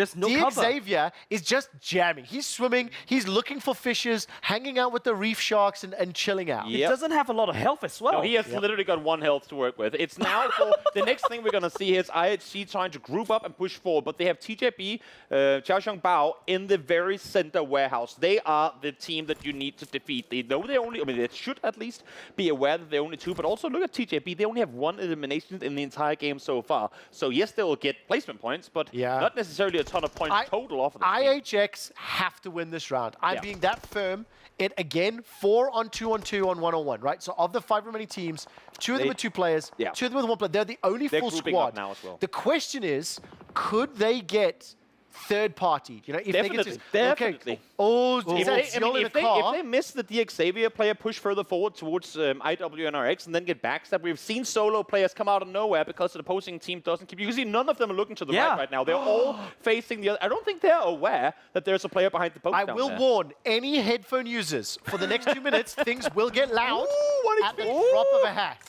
Xavier is just jamming. He's swimming. He's looking for fishes, hanging out with the reef sharks and chilling out. He doesn't have a lot of health as well. No, he has literally got 1 health to work with. It's now for the next thing we're going to see here is IHC trying to group up and push forward, but they have TJB, Xiaoxiang Bao in the very center warehouse. They are the team that you need to defeat. They know they only, I mean, they should at least be aware that they're only 2, but also look at TJB. They only have 1 elimination in the entire game so far. So yes, they will get placement points, but not necessarily a ton of points total off of the team. IHX have to win this round. I'm being that firm. It again, 4 on 2 on 2 on 1 on 1, right? So of the 5 remaining teams, 2 of them with 2 players, 2 of them with 1 player. They're the only full grouping up squad. now as well. The question is, could they get third party? You know, if Definitely, they get definitely. Okay. Oh, If they miss the Xavier player push further forward towards IWNRX and then get backstab, we've seen solo players come out of nowhere because the opposing team doesn't keep. You can see none of them are looking to the right now. They're all facing the other. I don't think they're aware that there's a player behind the boat. I will warn any headphone users for the next 2 minutes, things will get loud at the drop of a hat.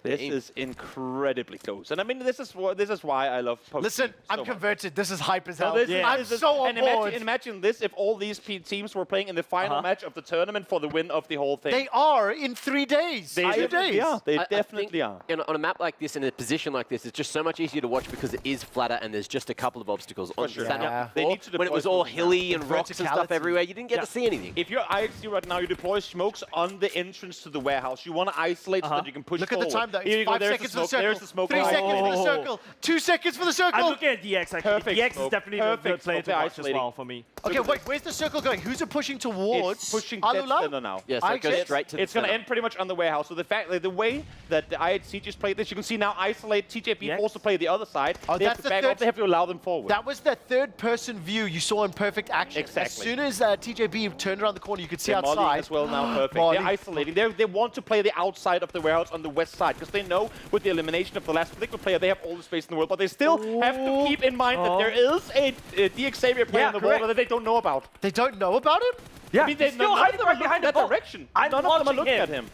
This is incredibly close, and I mean this is why I love PUBG. Listen, I'm much. converted. This is hype as hell. No, I'm so on board. Imagine this if all these teams were playing in the final match of the tournament for the win of the whole thing. They are in 3 days. They definitely are. They definitely are. On a map like this, in a position like this, it's just so much easier to watch because it is flatter and there's just a couple of obstacles. On sure. stand-up They before, need to when it was deploy all smokes hilly and rocks and stuff everywhere, you didn't get to see anything. If you're IXC right now, you deploy smokes on the entrance to the warehouse. You want to isolate so that you can push Look at the forward. time, though. Here you It's go. 5 There's seconds the for the smoke. circle. There's the smoke. 3 seconds for the circle. 2 seconds for the circle. I'm looking at DX actually. Perfect DX is smoke. definitely a good Perfect player smoke. to watch as Isolating. well for me. Okay, wait, where's the circle going? Who's it pushing towards? It's pushing dead Alula? center now. Yeah, so it goes straight to the It's going to center. end pretty much on the warehouse. So the fact, the way that the IHC just played this, you can see now isolate TJP forced to play the other side. Oh, They have that's to the back third- off. They have to allow them forward. That was the third-person view you saw in perfect action. Exactly. As soon as TJB turned around the corner, you could see They're outside. mollying as well now, perfect. Molly. They're isolating. They want to play the outside of the warehouse on the west side because they know with the elimination of the last particular player, they have all the space in the world. But they still have to keep in mind that there is a DX Xavier player in the water that they don't know about. They don't know about him? I mean, they still none of hiding them right are behind looking the that boat. direction. I'm None of them are watching looking him. at him.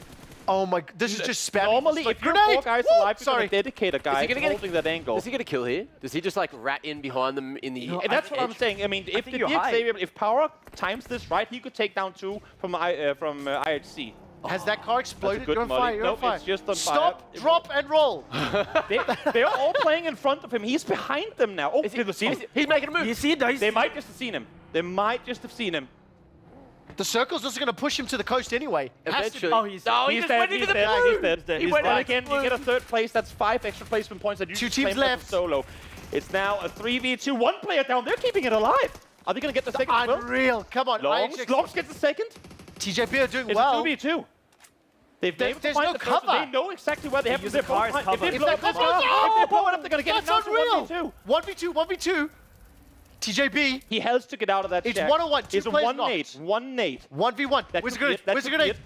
Oh my, this is just spamming. Normally, if you're grenade! 4 guys Whoa, alive, you're sorry. going to dedicate a guy gonna get a- holding that angle. Does he get a kill here? Does he just like rat in behind them in the? And that's what I'm saying. I mean, if the you're DX high. Xavier, if Power times this right, he could take down 2 from IHC. Has that car exploded? good You're on molly. fire, you're on Nope, fire. it's just on Stop, fire. drop, and roll. They're all playing in front of him. He's behind them now. Oh, did you see him? He's making a move. You see it? They might just have seen him. They might just have seen him. The circle's also going to push him to the coast anyway. Has to- Eventually. Oh, he's He's dead. He's dead. He's dead. He He's went dead back. again. You get a 3rd place. That's 5 extra placement points that you Two just teams claimed as a left. solo. It's now a 3v2. 1 player down. They're keeping it alive. Are they going to get the second as well? Unreal. Come on, Longs IHX. gets the second. TJP are doing It's well. a 2v2. They've been able to There's find no the first, cover. They know exactly where they have to use be. the cars If cover. they If blow that it up, goes wrong, if they blow it up, they're going to get it That's down to unreal. 1v2. 1v2. TJB. He has to get out of that It's shack. 1-on-1. Two It's a players 1 knocked. nade. 1 nade. 1v1. That Where's the could be grenade? it. That Where's the could be grenade? it.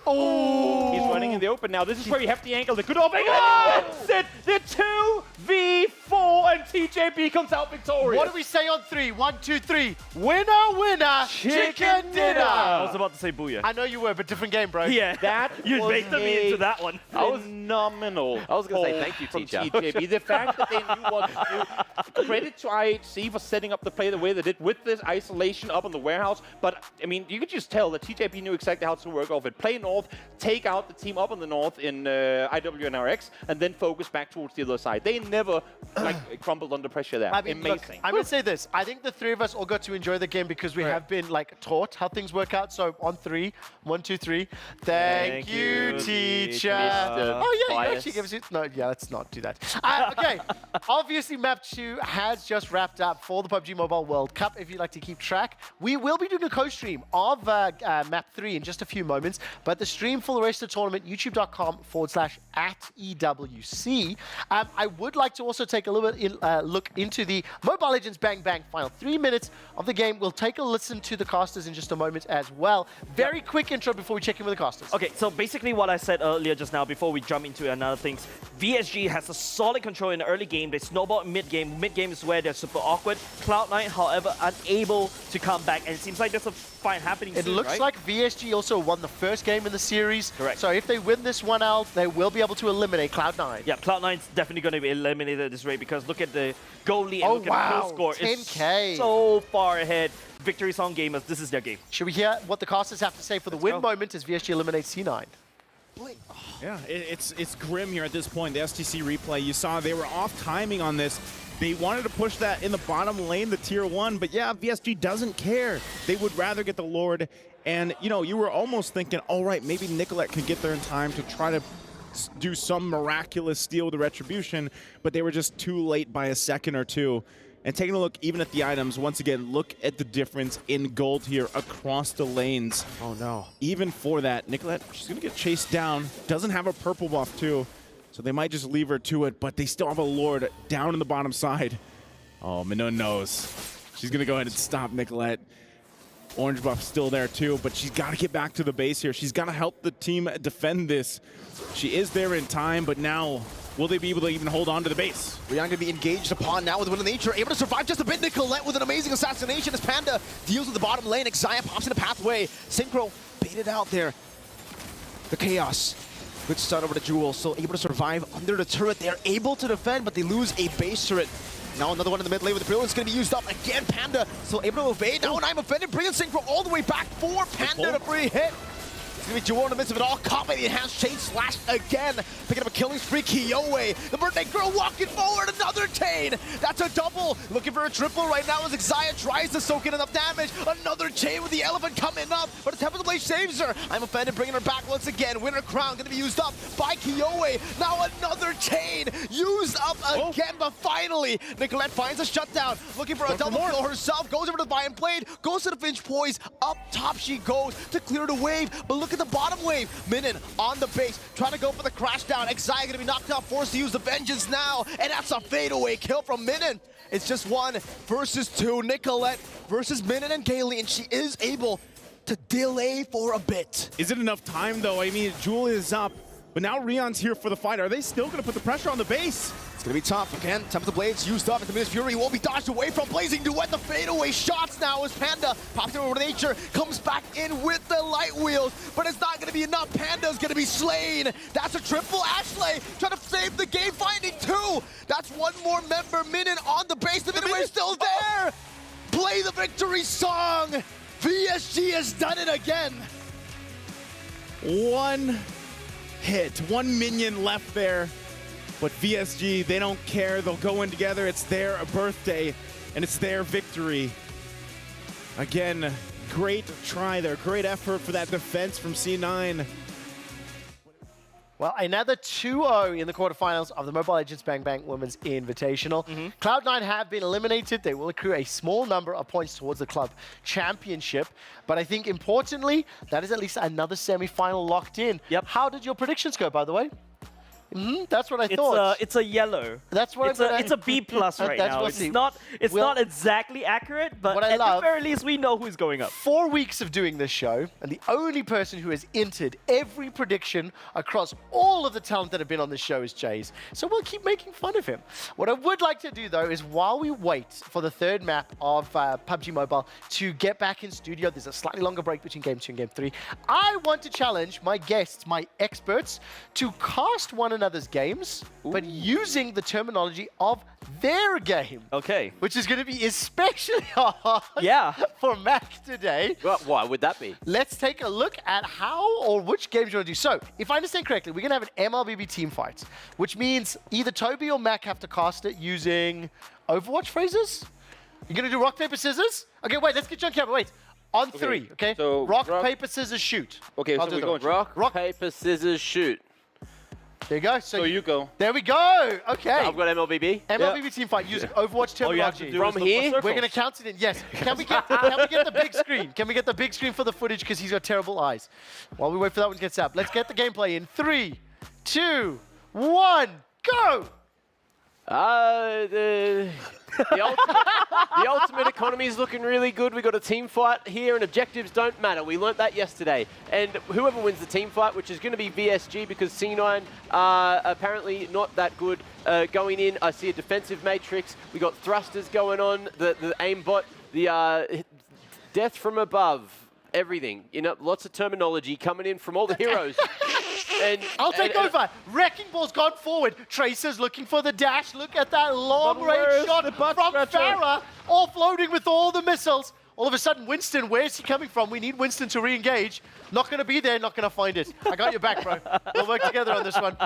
Oh! He's running in the open now. This is where you have the angle. The good off angle. That's it. The 2v4 and TJB comes out victorious. What do we say on 3? 1, 2, 3. Winner, winner, chicken dinner. I was about to say booyah. I know you were, but different game, bro. Yeah, That you was baited me into that one. Phenomenal. I was gonna say hold thank you, from teacher. TJB. The fact that they knew what to do. Credit to IHC for setting up the play the way they did with this isolation up in the warehouse. But I mean, you could just tell that TJB knew exactly how to work off it. Play north, take out the team up in the north in IWNRX, and then focus back towards the other side. They never like crumbled under pressure there. I mean, Amazing. look, I'm going to say this. I think the 3 of us all got to enjoy the game because we have been like taught how things work out. So on 3, 1, 2, 3. Thank you, teacher. Mr. Oh, yeah, you Bias. actually give us... No, yeah, let's not do that. Okay, obviously Map 2 has just wrapped up for the PUBG Mobile World Cup. If you'd like to keep track, we will be doing a co-stream of Map 3 in just a few moments. But the stream for the rest of the tournament, youtube.com/@EWC. I would like to also take a little bit look into the Mobile Legends Bang Bang final 3 minutes of the game. We'll take a listen to the casters in just a moment as well. Very quick intro before we check in with the casters. Okay, so basically what I said earlier just now, before we jump into another things, VSG has a solid control in the early game. They snowball in mid-game. Mid-game is where they're super awkward. Cloud9, however, unable to come back, and it seems like there's a fight happening It soon, looks right? like VSG also won the first game in the series. Correct. So if they win this one out, they will be able to eliminate Cloud9. Yeah, Cloud9's definitely going to be eliminated at this rate because look at the goal lead and Oh, look at the wow, kill score. 10K. It's so far ahead. Victory Song Gamers, this is their game. Should we hear what the casters have to say for the win moment as VSG eliminates C9? Yeah, it's grim here at this point. The STC replay, you saw they were off timing on this. They wanted to push that in the bottom lane, the tier 1, but yeah, VSG doesn't care. They would rather get the Lord, and you know, you were almost thinking, all right, maybe Nicolette can get there in time to try to do some miraculous steal with the Retribution, but they were just too late by a second or two. And taking a look even at the items, once again, look at the difference in gold here across the lanes. Oh no. Even for that, Nicolette, she's gonna get chased down. Doesn't have a purple buff too, so they might just leave her to it, but they still have a Lord down in the bottom side. Oh, Minun knows. She's gonna go ahead and stop Nicolette. Orange buff still there too, but she's gotta get back to the base here. She's gotta help the team defend this. She is there in time, but now, will they be able to even hold on to the base? Rihanna going to be engaged upon now with Wind of Nature, able to survive just a bit. Nicolette with an amazing assassination as Panda deals with the bottom lane. Xayah pops in the pathway. Synchro baited out there. The chaos Good stun over the Jewel, still able to survive under the turret. They are able to defend, but they lose a base turret. Now another one in the mid lane with the Brilliant's going to be used up. Again, Panda still able to evade. Now I'm offended. Brilliant Synchro all the way back for Panda to free hit. It's going to be Jewel in the midst of it all. Caught by the enhanced chain slash again. Picking up a killing spree. Kiowe, the birthday girl walking forward. Another chain. That's a double. Looking for a triple right now as Xayah tries to soak in enough damage. Another chain with the elephant coming up. But the Tempest Blade saves her. I'm offended, bringing her back once again. Winter Crown going to be used up by Kiowe. Now another chain used up again. But finally, Nicolette finds a shutdown. Looking for a double kill herself. Goes over to the Vine Blade. Goes to the Finch Poise. Up top she goes to clear the wave. But look at the bottom wave. Minin on the base, trying to go for the crash down. Xayah gonna be knocked out, forced to use the vengeance now, and that's a fadeaway kill from Minin. It's just 1 versus 2. Nicolette versus Minin and Kaylee, and she is able to delay for a bit. Is it enough time though? I mean, Jewel is up, but now Rion's here for the fight. Are they still gonna put the pressure on the base? It's gonna be tough. Again, Tempest Blades used up into Miss Fury. Won't be dodged away from Blazing Duet. The fadeaway shots now as Panda pops over to Nature, comes back in with the light wheels, but it's not gonna be enough. Panda's gonna be slain. That's a triple. Ashley trying to save the game, finding 2. That's 1 more member. Minin on the base. The Minin still there. Play the victory song. VSG has done it again. 1 hit, 1 minion left there. But VSG, they don't care. They'll go in together. It's their birthday, and it's their victory. Again, great try there. Great effort for that defense from C9. Well, another 2-0 in the quarterfinals of the Mobile Legends Bang Bang Women's Invitational. Cloud9 have been eliminated. They will accrue a small number of points towards the club championship. But I think importantly, that is at least another semi-final locked in. Yep. How did your predictions go, by the way? That's what I thought. It's a yellow. That's what it's a B plus right now. It's not exactly accurate, but at the very least we know who's going up. 4 weeks of doing this show, and the only person who has entered every prediction across all of the talent that have been on this show is Jays. So we'll keep making fun of him. What I would like to do though is while we wait for the 3rd map of PUBG Mobile to get back in studio, there's a slightly longer break between Game 2 and Game 3. I want to challenge my guests, my experts, to cast one another's games, but using the terminology of their game. Okay. Which is going to be especially hard for Mac today. Well, why would that be? Let's take a look at how or which games you want to do. So, if I understand correctly, we're going to have an MLBB team fight, which means either Toby or Mac have to cast it using Overwatch phrases. You're going to do rock, paper, scissors? Okay, wait, let's get you on camera. Wait. On 3, okay? So rock, paper, scissors, shoot. Okay, so we're going rock, paper, scissors, shoot. There you go. So you go. There we go. Okay. So I've got MLBB. MLBB team fight using Overwatch terminology. From here? We're going to count it in. Yes. Can we get the big screen? Can we get the big screen for the footage because he's got terrible eyes? While we wait for that one to get set up, let's get the gameplay in 3, 2, 1, go! The ultimate economy is looking really good. We've got a team fight here, and objectives don't matter. We learnt that yesterday. And whoever wins the team fight, which is going to be VSG, because C9 are apparently not that good going in. I see a defensive matrix. We got thrusters going on, the aimbot, the death from above, everything. You know, lots of terminology coming in from all the heroes. I'll take over. Wrecking Ball's gone forward. Tracer's looking for the dash. Look at that long-range shot from Farah, offloading with all the missiles. All of a sudden, Winston, where's he coming from? We need Winston to re-engage. Not going to be there, not going to find it. I got your back, bro. We'll work together on this one.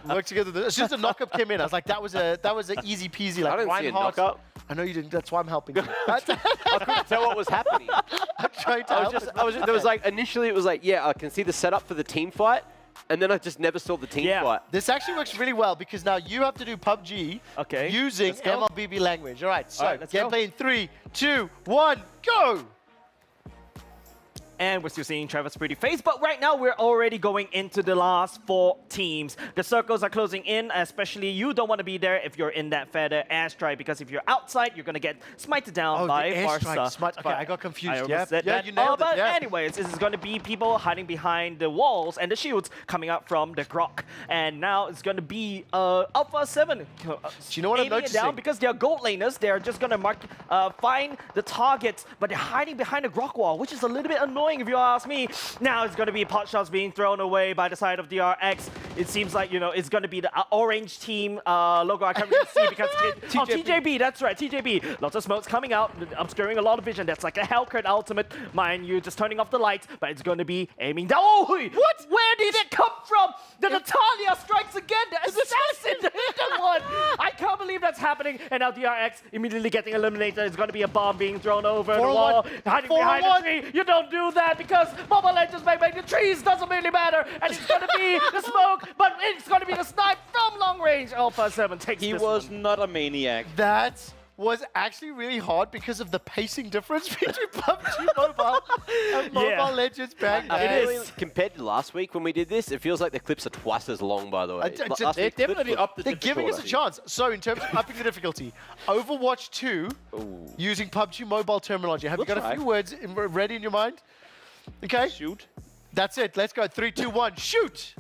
We'll work together. As soon as the knock-up came in, I was like, that was an easy peasy. Like, I didn't see a knock-up. I know you didn't. That's why I'm helping you. I couldn't tell what was happening. I'm trying to help. There was like, initially it was like, yeah, I can see the setup for the team fight. And then I just never saw the team fight. This actually works really well because now you have to do PUBG using MLBB language. All right, so gameplay in 3, 2, 1, go! And we're still seeing Trevor's pretty face, but right now we're already going into the last 4 teams. The circles are closing in, especially you don't want to be there if you're in that feather airstrike, because if you're outside, you're going to get smited down by Barca. Okay, I got confused. You nailed it. Anyways, this is going to be people hiding behind the walls and the shields coming up from the Grok. And now it's going to be Alpha 7. Do you know what I'm noticing? Down because they're gold laners. They're just going to find the targets, but they're hiding behind the Grok wall, which is a little bit annoying. annoying if you ask me. Now it's going to be pot shots being thrown away by the side of DRX. It seems like, you know, it's going to be the orange team logo I can't really see because TJB, that's right, TJB. Lots of smokes coming out, obscuring a lot of vision. That's like a Hellcurt ultimate. Mind you, just turning off the lights, but it's going to be aiming down. Oh, what? Where did it come from? The Natalia strikes again. The assassin hit one. I can't believe that's happening. And now DRX immediately getting eliminated. It's going to be a bomb being thrown over the wall. Hiding behind the tree. You don't do that because Mobile Legends make the trees doesn't really matter. And it's going to be the smoke, but it's going to be the snipe from long range. Alpha 7 takes He this was one. not a maniac. That was actually really hard because of the pacing difference between PUBG Mobile and Mobile Legends back then. Compared to last week when we did this, it feels like the clips are twice as long, by the way. They're definitely up the They're giving us a chance. So in terms of upping the difficulty, Overwatch 2, using PUBG Mobile terminology. Have you got a few words ready in your mind? Okay. Shoot. That's it. Let's go. 3, 2, 1. Shoot.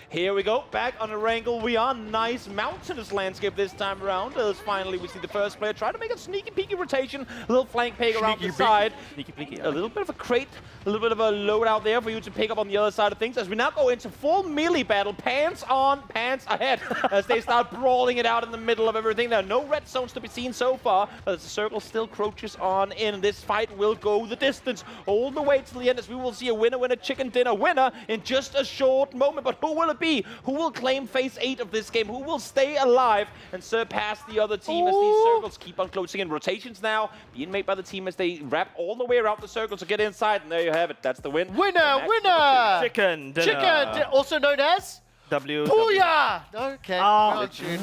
Here we go, back on a wrangle. We are nice mountainous landscape this time around. As finally we see the first player try to make a sneaky peeky rotation, a little flank peg around the side. Sneaky peeky. A little bit of a crate, a little bit of a load out there for you to pick up on the other side of things. As we now go into full melee battle, pants on, pants ahead, as they start brawling it out in the middle of everything. There are no red zones to be seen so far, but the circle still crouches on in. This fight will go the distance all the way to the end, as we will see a winner chicken dinner winner in just a short moment. But who will it be? Who will claim phase 8 of this game? Who will stay alive and surpass the other team as these circles keep on closing in? Rotations now being made by the team as they wrap all the way around the circle to get inside. And there you have it. That's the win. Winner, winner! Chicken dinner. Chicken, also known as? Booyah! Okay.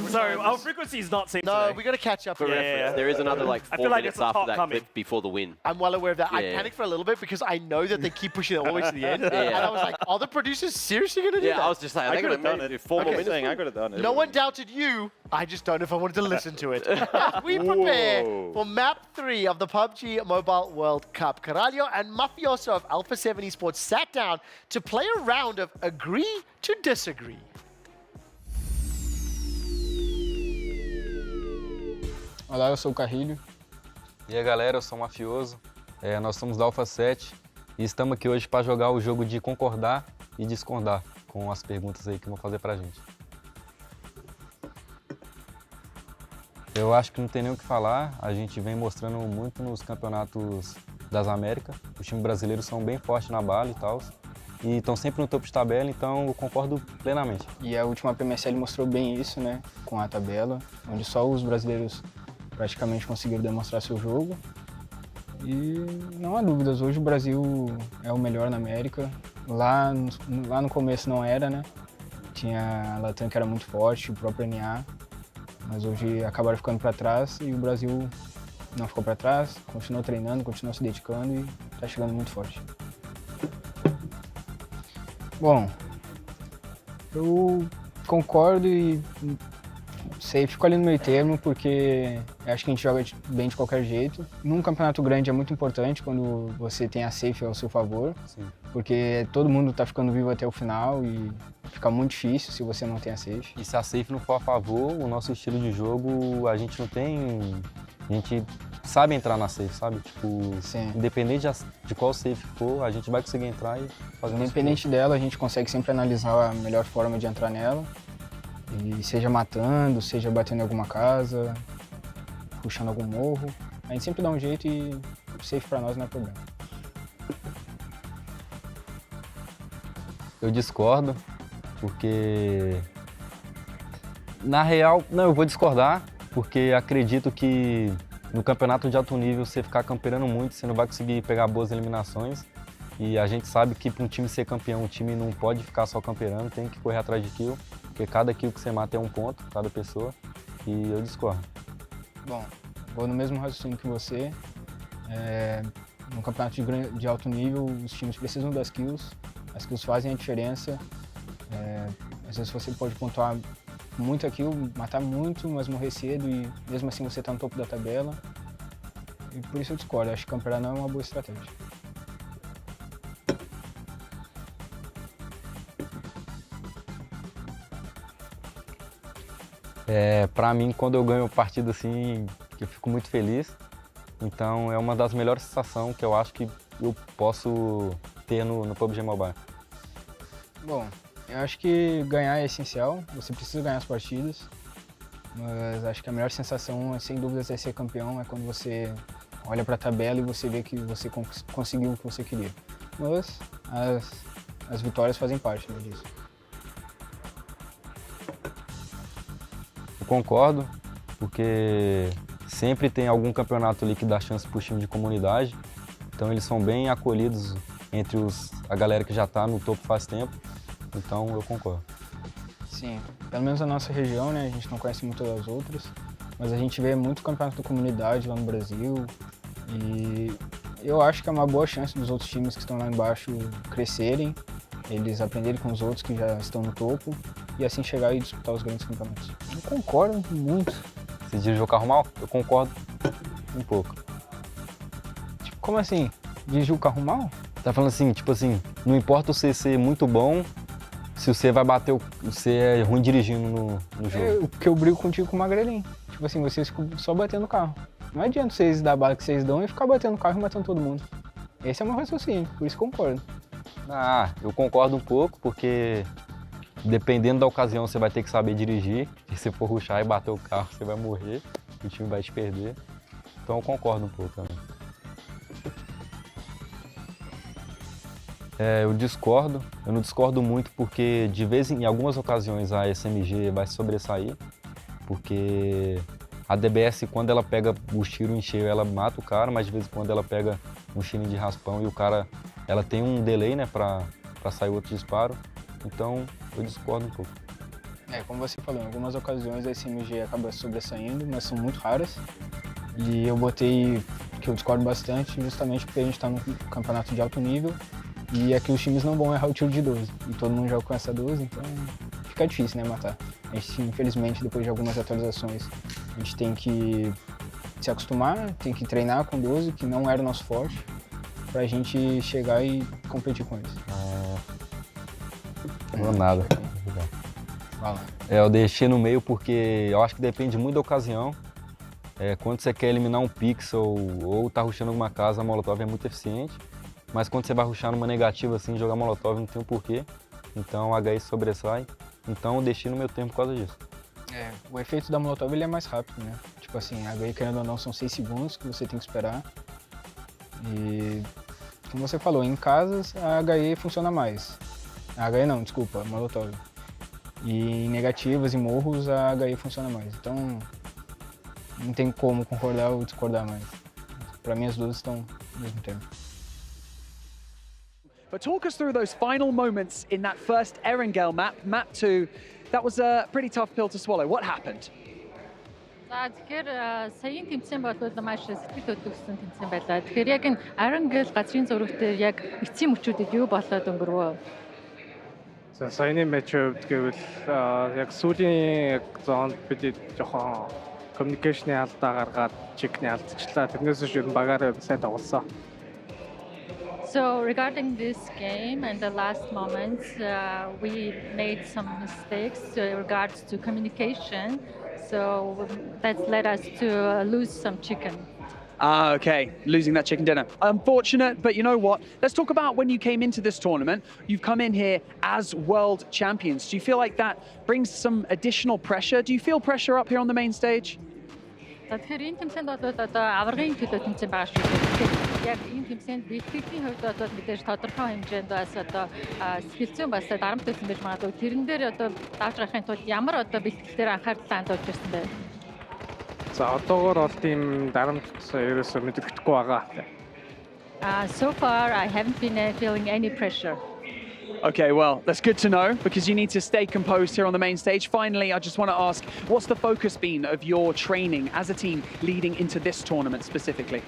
Sorry, our frequency is not safe No, today. we got to catch up. For reference, there is another like 4 minutes after that clip before the win. I'm well aware of that. I Yeah. panicked for a little bit because I know that they keep pushing it all the way to the end. Yeah. And I was like, are the producers seriously going to do that? Yeah, I was just like, I could have done it. 4 more minutes. I could have done it. No one doubted you. I just don't know if I wanted to listen to it. As we prepare for map 3 of the PUBG Mobile World Cup, Caralho and Mafioso of Alpha 7 Esports sat down to play a round of agree to disagree. Olá, eu sou o Carrilho. E aí, galera, eu sou o Mafioso. Nós somos da Alpha 7 e estamos aqui hoje para jogar o jogo de concordar e discordar com as perguntas aí que vão fazer pra gente. Eu acho que não tem nem o que falar. A gente vem mostrando muito nos campeonatos das Américas. Os times brasileiros são bem fortes na bala e tal. E estão sempre no topo de tabela, então eu concordo plenamente. E a última PMSL mostrou bem isso, né? Com a tabela, onde só os brasileiros praticamente conseguiram demonstrar seu jogo. E não há dúvidas, hoje o Brasil é o melhor na América. Lá no começo não era, né? Tinha a Latam que era muito forte, o próprio NA. Mas hoje acabaram ficando para trás e o Brasil não ficou para trás, continuou treinando, continuou se dedicando e está chegando muito forte. Bom, eu concordo e sei, fico ali no meio termo porque acho que a gente joga bem de qualquer jeito. Num campeonato grande é muito importante quando você tem a safe ao seu favor, porque todo mundo tá ficando vivo até o final e fica muito difícil se você não tem a safe. E se a safe não for a favor, o nosso estilo de jogo, a gente não tem... A gente sabe entrar na safe, sabe? Tipo, independente de qual safe for, a gente vai conseguir entrar e fazer independente dela, a gente consegue sempre analisar a melhor forma de entrar nela. E seja matando, seja batendo em alguma casa, puxando algum morro. A gente sempre dá um jeito e safe pra nós não é problema. Eu discordo, porque... Na real, não, eu vou discordar, porque acredito que no campeonato de alto nível, você ficar campeando muito, você não vai conseguir pegar boas eliminações. E a gente sabe que para um time ser campeão, o time não pode ficar só camperando, tem que correr atrás de kill, porque cada kill que você mata é um ponto, cada pessoa, e eu discordo. Bom, vou no mesmo raciocínio que você. No campeonato de alto nível, os times precisam das kills, as kills fazem a diferença. Às vezes você pode pontuar muita kill, matar muito, mas morrer cedo e mesmo assim você está no topo da tabela. E por isso eu discordo, acho que campear não é uma boa estratégia. Pra mim, quando eu ganho partida assim, eu fico muito feliz. Então é uma das melhores sensações que eu acho que eu posso ter no PUBG Mobile? Bom, eu acho que ganhar é essencial, você precisa ganhar as partidas, mas acho que a melhor sensação, sem dúvidas, é ser campeão, é quando você olha para a tabela e você vê que você conseguiu o que você queria. Mas as vitórias fazem parte, né, disso. Eu concordo, porque sempre tem algum campeonato ali que dá chance para o time de comunidade, então eles são bem acolhidos entre a galera que já está no topo faz tempo, então eu concordo. Sim, pelo menos na nossa região, né, a gente não conhece muito das outras, mas a gente vê muito campeonato da comunidade lá no Brasil e eu acho que é uma boa chance dos outros times que estão lá embaixo crescerem, eles aprenderem com os outros que já estão no topo e assim chegar e disputar os grandes campeonatos. Eu concordo muito. Você dirige o carro mal? Eu concordo um pouco. Tipo, como assim? Dirigir o carro mal? Tá falando assim, tipo assim, não importa você ser muito bom, se você vai bater, você é ruim dirigindo no jogo. Porque eu brigo contigo com o Magrelinho. Tipo assim, vocês ficam só batendo o carro. Não adianta vocês dar a bala que vocês dão e ficar batendo o carro e matando todo mundo. Esse é o meu raciocínio, por isso concordo. Ah, eu concordo um pouco, porque dependendo da ocasião você vai ter que saber dirigir. Se você for rushar e bater o carro, você vai morrer, o time vai te perder. Então eu concordo um pouco também. Eu não discordo muito porque em algumas ocasiões a SMG vai se sobressair, porque a DBS, quando ela pega o tiro em cheio, ela mata o cara, mas de vez em quando ela pega um tiro de raspão e o cara, ela tem um delay, né, pra sair outro disparo, então eu discordo um pouco. Como você falou, em algumas ocasiões a SMG acaba sobressaindo, mas são muito raras. E eu botei que eu discordo bastante justamente porque a gente está num campeonato de alto nível e aqui os times não vão errar o tiro de 12. E todo mundo joga com essa 12, então fica difícil, né, matar. A gente, infelizmente, depois de algumas atualizações, a gente tem que se acostumar, tem que treinar com 12, que não era o nosso forte, pra gente chegar e competir com eles. Não nada. Fala. Eu deixei no meio porque eu acho que depende muito da ocasião. Quando você quer eliminar um pixel ou tá rushando alguma casa, a Molotov é muito eficiente. Mas quando você vai rushar numa negativa assim, jogar Molotov não tem um porquê. Então a HI sobressai. Então eu deixei no meu tempo por causa disso. O efeito da Molotov ele é mais rápido, né? Tipo assim, a HI, querendo ou não, são 6 segundos que você tem que esperar. E como você falou, em casas a HI funciona mais. A HI não, desculpa, a Molotov. E em negativas e morros a HI funciona mais. Então não tem como concordar ou discordar mais. Para mim as duas estão ao mesmo tempo. But talk us through those final moments in that first Erangel map, map 2. That was a pretty tough pill to swallow. What happened? За тэгэхээр саяын тэмцээн болвол маш сэтгэл хөдлөсөн тэмцээн байлаа. Тэгэхээр яг энэ Erangel газрын зураг дээр яг эцсийн мөчүүдэд юу болоод өнгөрвөө? За саяны матчд гэвэл яг сүүлийн зоонд бид жоохон коммуникейшны алдаа гаргаад чекний алдчихлаа. Тэрнээс биш багаараа сайн тоглосон. So regarding this game and the last moments, we made some mistakes in regards to communication. So that led us to lose some chicken. Okay, losing that chicken dinner. Unfortunate, but you know what? Let's talk about when you came into this tournament. You've come in here as world champions. Do you feel like that brings some additional pressure? Do you feel pressure up here on the main stage? Тэгэхээр энэ тэмцээнд бол одоо аваргын төлөө тэмцээн байгаа шүү дээ. Тэгэхээр яг энэ тэмцээнд бэлтгэлийн хувьд бол мэдээж тодорхой хэмжээнд бас одоо сэтгэлзэн бас дарамт төлсөн байж магадгүй. Тэрэн дээр одоо давж гарахын тулд ямар одоо бэлтгэлээр анхаарал хандуулж ирсэн бэ? За одоогоор бол тийм дарамт ерөөсөө мэдрэхгүй байгаа. So far I haven't been feeling any pressure. Okay, well, that's good to know because you need to stay composed here on the main stage. Finally, I just want to ask, what's the focus been of your training as a team leading into this tournament specifically?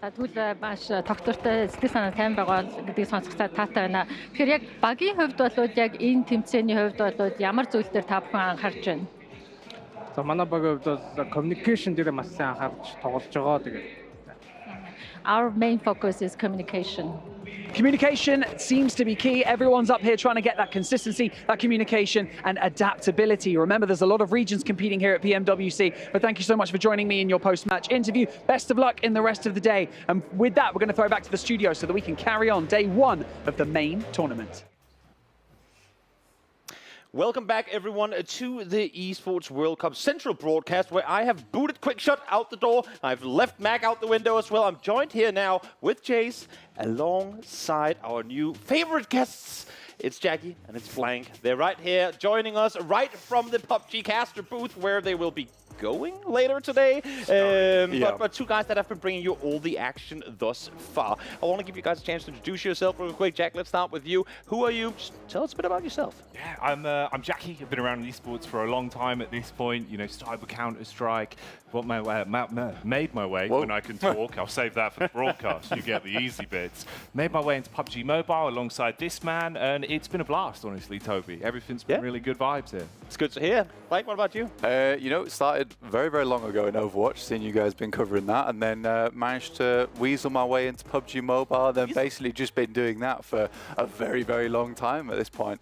Тэгвэл маш тогтвортой сэтгэл санаа тайван байгаа гэдгийг сонсоход таатай байна. Тэгэхээр яг багийн хувьд бол яг энэ тэмцээний хувьд бол ямар зүйл дээр та бүхэн анхаарч байна? За манай багийн хувьд бол communication дээр маш сайн анхаарч тоглож байгаа. Тэгээд Our main focus is communication. Communication seems to be key. Everyone's up here trying to get that consistency, that communication and adaptability. Remember, there's a lot of regions competing here at PMWC, but thank you so much for joining me in your post-match interview. Best of luck in the rest of the day. And with that, we're going to throw it back to the studio so that we can carry on day one of the main tournament. Welcome back, everyone, to the Esports World Cup Central broadcast, where I have booted Quickshot out the door. I've left Mac out the window as well. I'm joined here now with Jace, alongside our new favorite guests. It's Jackie and it's Blank. They're right here, joining us right from the PUBG caster booth, where they will be going later today. But two guys that have been bringing you all the action thus far. I want to give you guys a chance to introduce yourself real quick. Jack, let's start with you. Who are you? Just tell us a bit about yourself. Yeah, I'm Jackie. I've been around in esports for a long time at this point. You know, started with Counter-Strike, made my way when I can talk. I'll save that for the broadcast. You get the easy bits. Made my way into PUBG Mobile alongside this man, and it's been a blast, honestly, Toby. Everything's been really good vibes here. It's good to hear. Mike, what about you? You know, it started very, very long ago in Overwatch, seeing you guys been covering that, and then managed to weasel my way into PUBG Mobile, then basically just been doing that for a very, very long time at this point.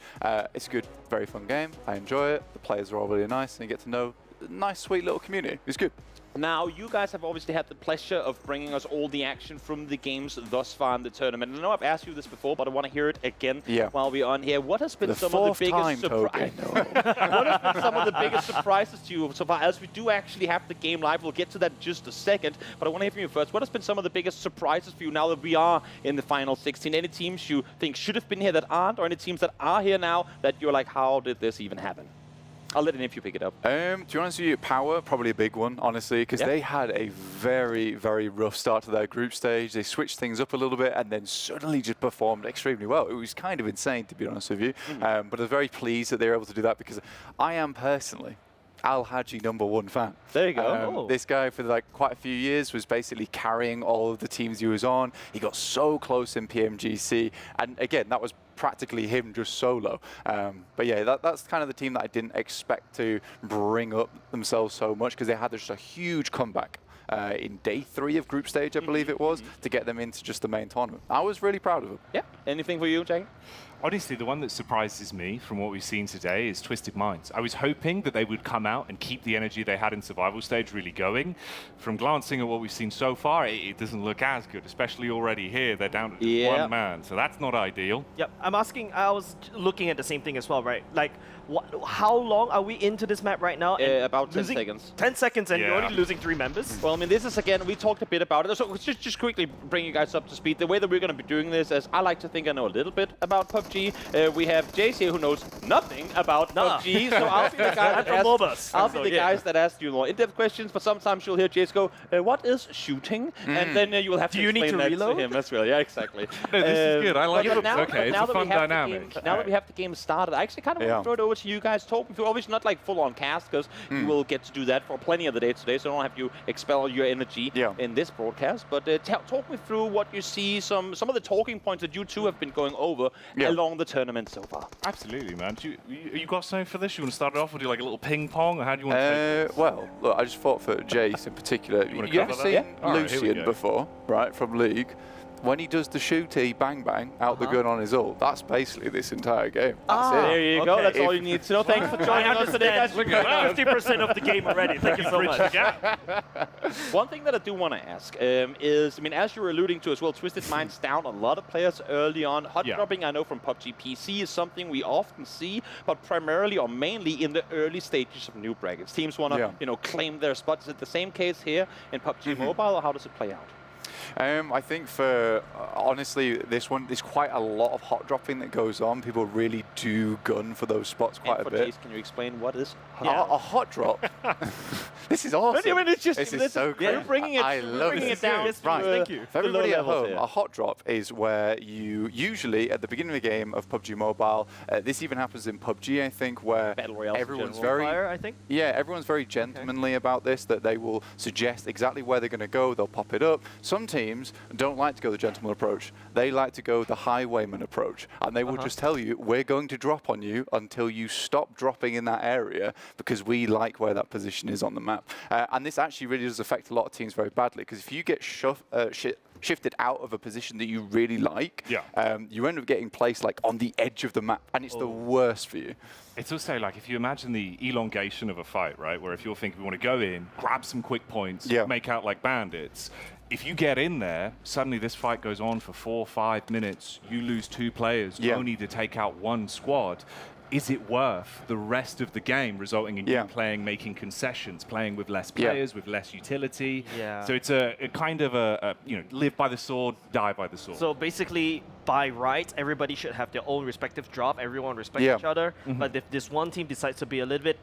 It's a good, very fun game. I enjoy it. The players are all really nice, and you get to know a nice, sweet little community. It's good. Now, you guys have obviously had the pleasure of bringing us all the action from the games thus far in the tournament. And I know I've asked you this before, but I want to hear it again while we're on here. What has been some of the biggest surprises? What has been some of the biggest surprises to you so far? As we do actually have the game live, we'll get to that in just a second. But I want to hear from you first. What has been some of the biggest surprises for you now that we are in the final 16? Any teams you think should have been here that aren't, or any teams that are here now that you're like, how did this even happen? I'll let any of you pick it up. To be honest with you, Power, probably a big one, honestly, because they had a very, very rough start to their group stage. They switched things up a little bit and then suddenly just performed extremely well. It was kind of insane, to be honest with you. But I'm very pleased that they were able to do that, because I am personally Al-Haji #1 fan. There you go. This guy for like quite a few years was basically carrying all of the teams he was on. He got so close in PMGC, and again, that was practically him just solo. But yeah, that's kind of the team that I didn't expect to bring up themselves so much, because they had just a huge comeback in day 3 of group stage, I believe it was, to get them into just the main tournament. I was really proud of them. Yeah. Anything for you, Jake? Honestly, the one that surprises me from what we've seen today is Twisted Minds. I was hoping that they would come out and keep the energy they had in survival stage really going. From glancing at what we've seen so far, it doesn't look as good, especially already here. They're down to just one man, so that's not ideal. Yep, I was looking at the same thing as well, right? Like, how long are we into this map right now? About 10 seconds. 10 seconds and you're only losing 3 members? Well, I mean, this is, again, we talked a bit about it. So just quickly bring you guys up to speed. The way that we're going to be doing this is, I like to think I know a little bit about PUBG. We have Jace here who knows nothing about PUBG. So I'll be the guy that guys that ask you more in-depth questions, but sometimes you'll hear Jace go, what is shooting? And then you will have to explain that to him as well. Yeah, exactly. No, this is good. I like it. Now, Okay, it's a fun dynamic. Now that we have the game started, I actually kind of want to throw it over to you guys. Talk me through, obviously not like full-on cast, because you will get to do that for plenty of the day today, so I don't have you expel your energy in this broadcast. But talk me through what you see, some of the talking points that you two have been going over along the tournament so far. Absolutely, man. You got something for this? You want to start it off or do like a little ping pong, or how do you want to take well, look, I just thought for Jace in particular. You ever seen Lucian before, right, from League? When he does the shooty bang bang out the gun on his ult, that's basically this entire game. That's it. There you go. That's all you need to know. Thanks for joining us today, guys. Look at 50% of the game already. Thank you so much. One thing that I do want to ask is, I mean, as you were alluding to as well, Twisted Minds down a lot of players early on. Hot dropping, I know from PUBG PC, is something we often see, but primarily or mainly in the early stages of new brackets. Teams want to, claim their spots. Is it the same case here in PUBG Mobile, or how does it play out? I think for, honestly, this one, there's quite a lot of hot dropping that goes on. People really do gun for those spots quite a bit. Can you explain what is a hot drop? This is awesome. I mean, it's just, this is so great. You're bringing it, I love bringing it down. Right. Thank you. For everybody at home, a hot drop is where you usually, at the beginning of the game of PUBG Mobile, this even happens in PUBG, I think, where everyone's very, everyone's very gentlemanly about this, that they will suggest exactly where they're going to go. They'll pop it up. Some teams don't like to go the gentleman approach. They like to go the highwayman approach, and they will just tell you, we're going going to drop on you until you stop dropping in that area, because we like where that position is on the map. And this actually really does affect a lot of teams very badly, because if you get shifted out of a position that you really like, you end up getting placed like on the edge of the map, and it's the worst for you. It's also like, if you imagine the elongation of a fight, right, where if you're thinking we want to go in, grab some quick points, make out like bandits, if you get in there, suddenly this fight goes on for 4 or 5 minutes, you lose 2 players, only to take out 1 squad. Is it worth the rest of the game resulting in you playing, making concessions, playing with less players, with less utility? So it's a kind of a, you know, live by the sword, die by the sword. So basically, by right, everybody should have their own respective drop. Everyone respect each other. But if this one team decides to be a little bit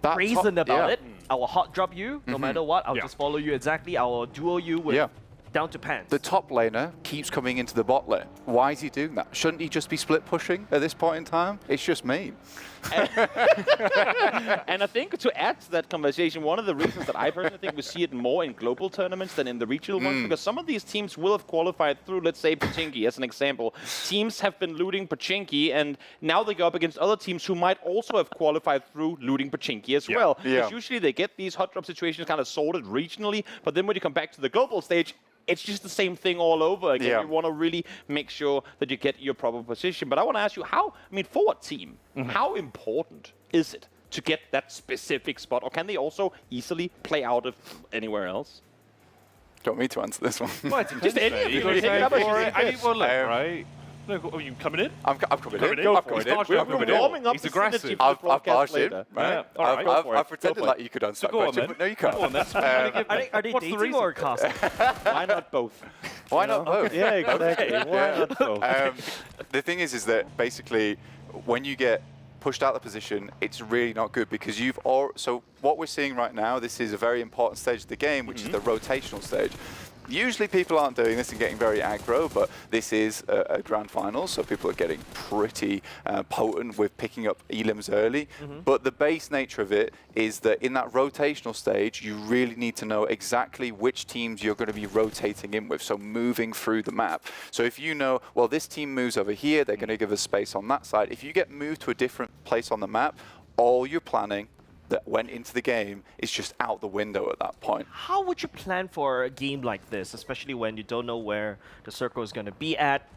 brazen about it, I will hot drop you no matter what. I'll just follow you exactly. I will duel you with down to pants. The top laner keeps coming into the bot lane. Why is he doing that? Shouldn't he just be split pushing at this point in time? It's just mean. And I think to add to that conversation, one of the reasons that I personally think we see it more in global tournaments than in the regional ones, because some of these teams will have qualified through, let's say, Pochinki as an example. Teams have been looting Pochinki, and now they go up against other teams who might also have qualified through looting Pochinki as well. Because usually they get these hot drop situations kind of sorted regionally, but then when you come back to the global stage, it's just the same thing all over again. You want to really make sure that you get your proper position. But I want to ask you, how, I mean, for what team, how important is it to get that specific spot? Or can they also easily play out of anywhere else? Do you want me to answer this one? Well, just any of you. I mean, well, look, right? Look, are you coming in? I'm coming in. Go I'm for coming it. in. We're warming up. He's aggressive. I've barged in. Right. I've pretended like you could answer that question, but no, you can't. Are they dating or casting? Why not both? Why not both? Yeah, exactly. Why not both? The thing is that basically, when you get pushed out of the position, it's really not good, because you've so what we're seeing right now, this is a very important stage of the game, which is the rotational stage. Usually people aren't doing this and getting very aggro, but this is a grand final, so people are getting pretty potent with picking up elims early. But the base nature of it is that in that rotational stage, you really need to know exactly which teams you're going to be rotating in with, so moving through the map. So if you know, well, this team moves over here, they're going to give us space on that side. If you get moved to a different place on the map, all your planning that went into the game is just out the window at that point. How would you plan for a game like this, especially when you don't know where the circle is going to be at?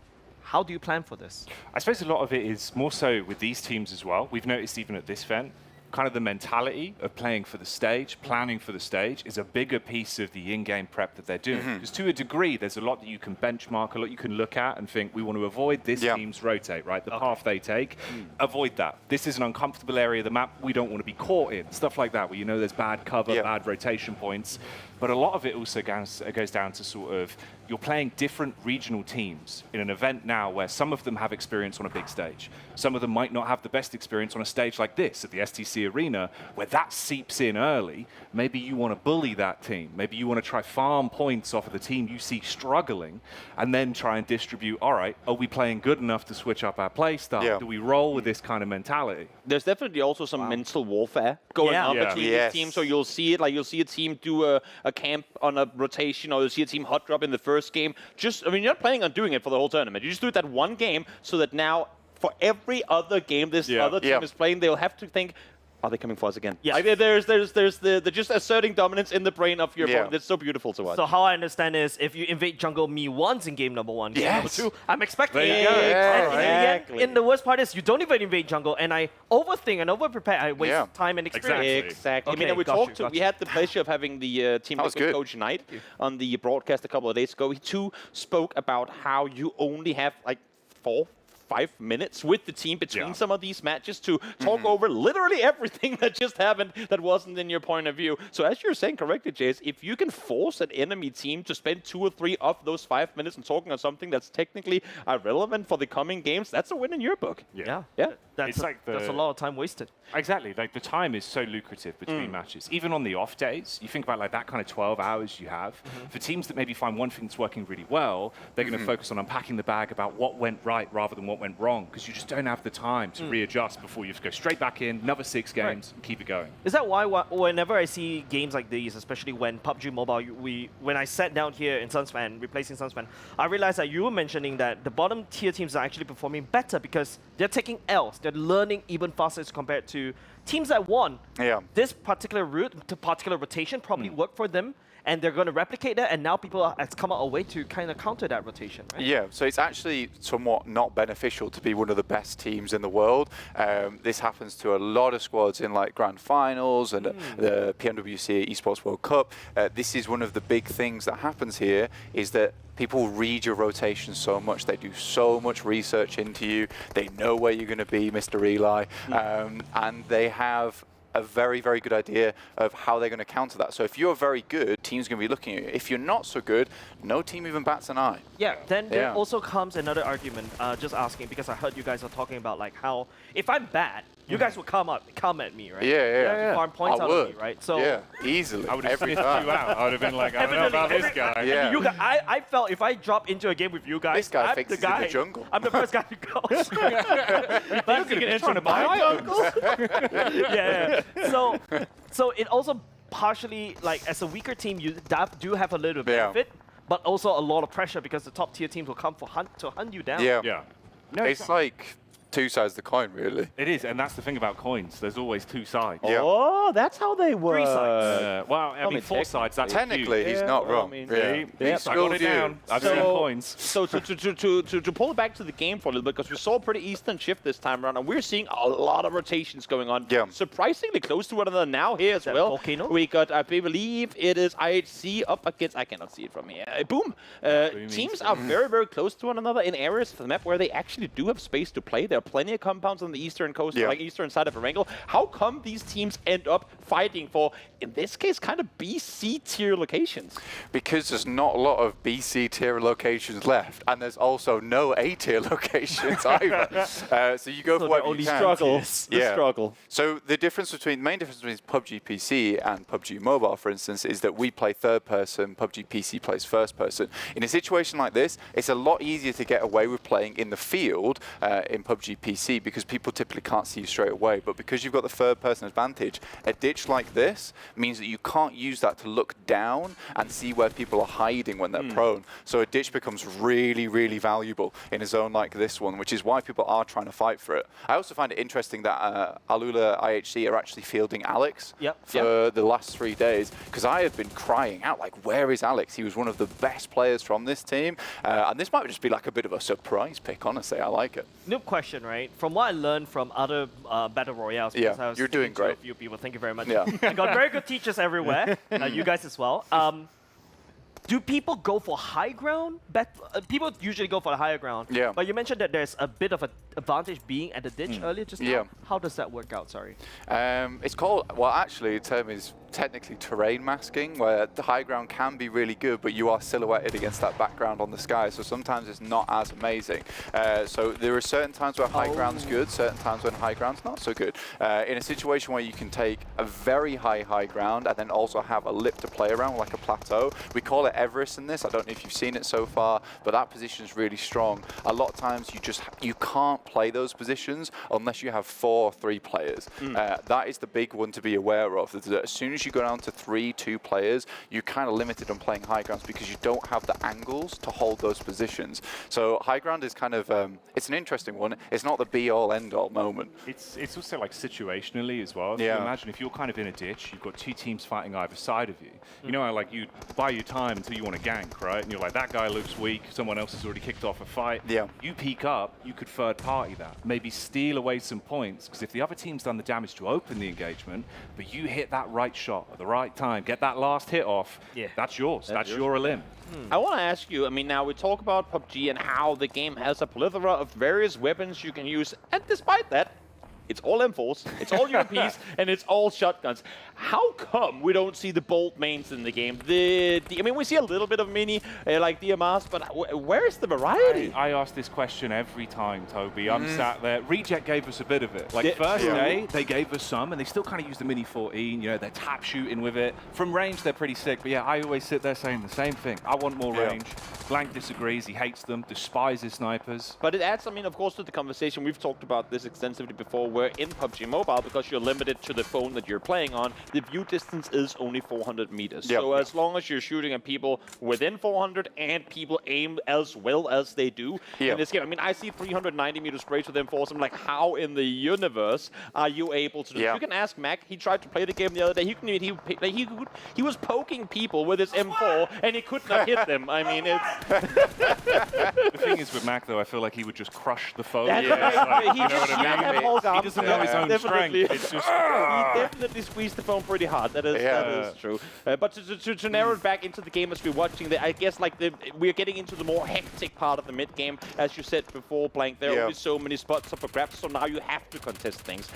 How do you plan for this? I suppose a lot of it is more so with these teams as well. We've noticed even at this event, kind of the mentality of playing for the stage, planning for the stage, is a bigger piece of the in-game prep that they're doing. Because to a degree, there's a lot that you can benchmark, a lot you can look at and think, we want to avoid this team's rotate, right? The path they take, avoid that. This is an uncomfortable area of the map we don't want to be caught in. Stuff like that, where you know there's bad cover, bad rotation points. But a lot of it also goes down to sort of, you're playing different regional teams in an event now where some of them have experience on a big stage. Some of them might not have the best experience on a stage like this at the STC Arena, where that seeps in early. Maybe you want to bully that team. Maybe you want to try farm points off of the team you see struggling, and then try and distribute, all right, are we playing good enough to switch up our play style? Do we roll with this kind of mentality? There's definitely also some mental warfare going on between these teams. So you'll see it, like you'll see a team do a camp on a rotation, or you'll see a team hot drop in the first game. Just, I mean, you're not planning on doing it for the whole tournament. You just do it that one game, so that now for every other game this other team is playing, they'll have to think, are they coming for us again? Yes. Like, there's the just asserting dominance in the brain of your opponent. It's so beautiful to watch. So how I understand is, if you invade jungle me once in game number 1, game number 2, I'm expecting There you go. And in the worst part is, you don't even invade jungle, and I overthink and over-prepare. I waste time and experience. Exactly. Okay, I mean, we had the pleasure of having the team with Coach Knight on the broadcast a couple of days ago. He too spoke about how you only have like 4-5 minutes with the team between some of these matches to talk over literally everything that just happened that wasn't in your point of view. So as you're saying correctly, Jace, if you can force an enemy team to spend 2 or 3 of those 5 minutes on talking on something that's technically irrelevant for the coming games, that's a win in your book. Yeah. That's a lot of time wasted. Exactly. Like, the time is so lucrative between matches. Even on the off days, you think about like that kind of 12 hours you have. For teams that maybe find one thing that's working really well, they're going to focus on unpacking the bag about what went right rather than what went wrong, because you just don't have the time to readjust before you go straight back in, another 6 games, and keep it going. Is that why whenever I see games like these, especially when PUBG Mobile, when I sat down here in Sunspan, replacing Sunspan, I realized that you were mentioning that the bottom tier teams are actually performing better because they're taking L's. they're learning even faster as compared to teams that won. Yeah. This particular route, the particular rotation probably worked for them, and they're going to replicate that, and now people have come out a way to kind of counter that rotation, right? Yeah, so it's actually somewhat not beneficial to be one of the best teams in the world. This happens to a lot of squads in like grand finals and the PMWC Esports World Cup. This is one of the big things that happens here, is that people read your rotation so much. They do so much research into you. They know where you're going to be, Mr. Eli, and they have a very, very good idea of how they're going to counter that. So if you're very good, team's going to be looking at you. If you're not so good, no team even bats an eye. Yeah, then there also comes another argument, just asking, because I heard you guys are talking about like how, if I'm bad, you guys will come at me, right? Yeah. Farm points I out would. of me, right? So yeah, easily. I would have every sniffed time. you out. I would have been like, I don't know about this guy. Yeah. You guys, I felt if I drop into a game with you guys, This guy I'm thinks the he's guy. in the jungle. I'm the first guy to go. Trying to buy items. Yeah. So it also partially, like, as a weaker team, you do have a little benefit, but also a lot of pressure because the top tier teams will come to hunt you down. Yeah. No, it's like two sides of the coin, really. It is, and that's the thing about coins. There's always two sides. Yeah. Oh, that's how they work. 3 sides. Well, I mean, 4 sides. That's Technically, he's not wrong. I He's got it down. I've seen coins. So to pull it back to the game for a little bit, because we saw a pretty Eastern shift this time around, and we're seeing a lot of rotations going on. Yeah. Surprisingly close to one another now here as well. Volcano? We got, I believe it is IHC up against, I cannot see it from here. Boom. Teams are very, very close to one another in areas of the map where they actually do have space to play. There are plenty of compounds on the eastern coast, like eastern side of Erangel. How come these teams end up fighting for, in this case, kind of BC tier locations? Because there's not a lot of BC tier locations left, and there's also no A tier locations either. So you go for what you can. Struggle. The struggle. So the main difference between PUBG PC and PUBG Mobile, for instance, is that we play third person, PUBG PC plays first person. In a situation like this, it's a lot easier to get away with playing in the field in PUBG PC, because people typically can't see you straight away. But because you've got the third person advantage, a ditch like this means that you can't use that to look down and see where people are hiding when they're prone. So a ditch becomes really, really valuable in a zone like this one, which is why people are trying to fight for it. I also find it interesting that Alula IHC are actually fielding Alex for the last 3 days, because I have been crying out, like, where is Alex? He was one of the best players from this team. And this might just be like a bit of a surprise pick, honestly. I like it. Noob question, right? From what I learned from other battle royales, because I was you're doing speaking to great. a few people. Thank you very much. Yeah. I got very good teachers everywhere. You guys as well. Do people go for high ground? People usually go for the higher ground. Yeah. But you mentioned that there's a bit of an advantage being at the ditch earlier just now. Yeah. How does that work out? Sorry. It's called, well, actually, the term is technically terrain masking, where the high ground can be really good, but you are silhouetted against that background on the sky, so sometimes it's not as amazing. So there are certain times where high ground's good, certain times when high ground's not so good. In a situation where you can take a very high ground and then also have a lip to play around, like a plateau, we call it Everest in this. I don't know if you've seen it so far, but that position is really strong. A lot of times you can't play those positions unless you have 4 or 3 players. That is the big one to be aware of. As soon as you go down to 3-2 players, you're kind of limited on playing high grounds because you don't have the angles to hold those positions. So high ground is kind of, it's an interesting one. It's not the be-all, end-all moment. It's also like situationally as well. So you imagine if you're kind of in a ditch, you've got 2 teams fighting either side of you. You know, like you buy your time until you want to gank, right? And you're like, that guy looks weak, someone else has already kicked off a fight. Yeah. You peek up, you could third party that. Maybe steal away some points, because if the other team's done the damage to open the engagement, but you hit that right shot at the right time, get that last hit off, that's yours. That's your elim. I want to ask you, I mean, now we talk about PUBG and how the game has a plethora of various weapons you can use, and despite that, it's all M4s, it's all UMPs, and it's all shotguns. How come we don't see the bolt mains in the game? I mean, we see a little bit of mini, like DMRs, but where is the variety? I ask this question every time, Toby. I'm sat there. Reject gave us a bit of it. Like, first day, they gave us some, and they still kind of use the Mini 14. You know, they're tap shooting with it. From range, they're pretty sick. But yeah, I always sit there saying the same thing. I want more range. Blank disagrees. He hates them, despises snipers. But it adds, I mean, of course, to the conversation. We've talked about this extensively before, where in PUBG Mobile, because you're limited to the phone that you're playing on, the view distance is only 400 meters. So as long as you're shooting at people within 400 and people aim as well as they do in this game. I mean, I see 390 meters sprays with M4s. I'm like, how in the universe are you able to do this? You can ask Mac. He tried to play the game the other day. He was poking people with his M4 and he could not hit them. I mean, it's... The thing is with Mac, though, I feel like he would just crush the phone. Like, you know what I mean? He doesn't know his own strength. It's just... He definitely squeezed the phone pretty hard. That is true. But to narrow it back into the game as we're watching, I guess like we're getting into the more hectic part of the mid game. As you said before, Blank, there are only so many spots up for grabs, so now you have to contest things.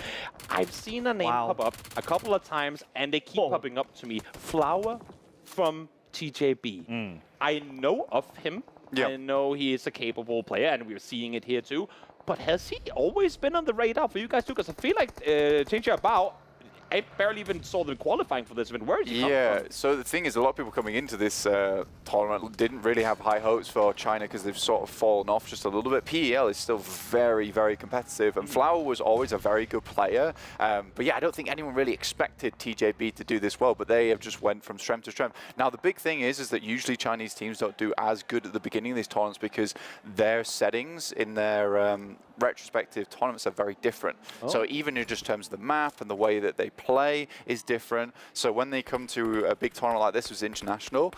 I've seen a name pop up a couple of times, and they keep popping up to me. Flower from TJB. I know of him. I know he is a capable player, and we're seeing it here too. But has he always been on the radar for you guys too? Because I feel like Chincha Bao, I barely even saw them qualifying for this event. Where did he come from? So the thing is, a lot of people coming into this tournament didn't really have high hopes for China because they've sort of fallen off just a little bit. PEL is still very, very competitive, and Flower was always a very good player. But yeah, I don't think anyone really expected TJB to do this well, but they have just went from strength to strength. Now, the big thing is that usually Chinese teams don't do as good at the beginning of these tournaments because their settings in their retrospective tournaments are very different. So even in just terms of the map and the way that they play is different. So when they come to a big tournament like this, was international,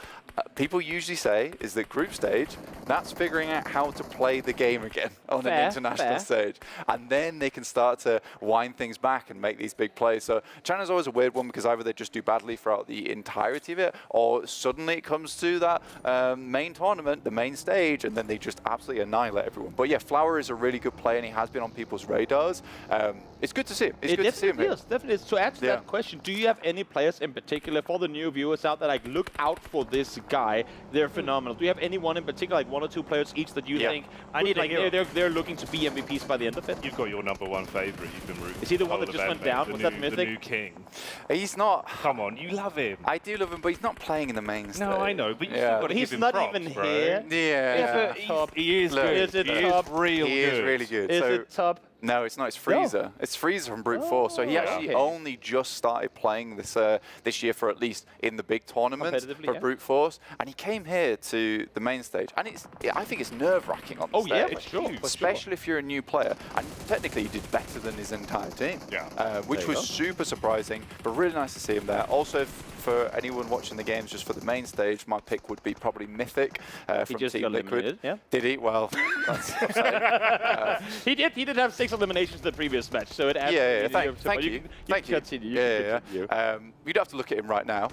people usually say is that group stage, that's figuring out how to play the game again on an international stage. And then they can start to wind things back and make these big plays. So China's always a weird one because either they just do badly throughout the entirety of it, or suddenly it comes to that main tournament, the main stage, and then they just absolutely annihilate everyone. But yeah, Flower is a really good player, and he has been on people's radars. It's good to see him. It's good to see him. Definitely. To answer that question, do you have any players in particular for the new viewers out there, like, look out for this guy? They're phenomenal. Do you have anyone in particular, like 1 or 2 players each that you think they're looking to be MVPs by the end of it? You've got your #1 favorite. You've been rooting. Is he the one that just went down? Was that Mythic? The new king. He's not. Come on, you love him. I do love him, but he's not playing in the main stage. No, I know, but you've got to give him props, even bro. here. He is good. Is it he is real good. He is really good. Is it Tub? No, it's not. It's Freezer. It's Freezer from Brute Force. So he actually only just started playing this year for at least in the big tournament for Brute Force, and he came here to the main stage. And I think it's nerve-wracking on the stage. For sure. Especially if you're a new player. And technically, he did better than his entire team, which was super surprising. But really nice to see him there. Also, for anyone watching the games just for the main stage, my pick would be probably Mythic from Team Liquid. Did he? Well, that's He did have 6 eliminations in the previous match, so it adds thank you. You'd have to look at him right now.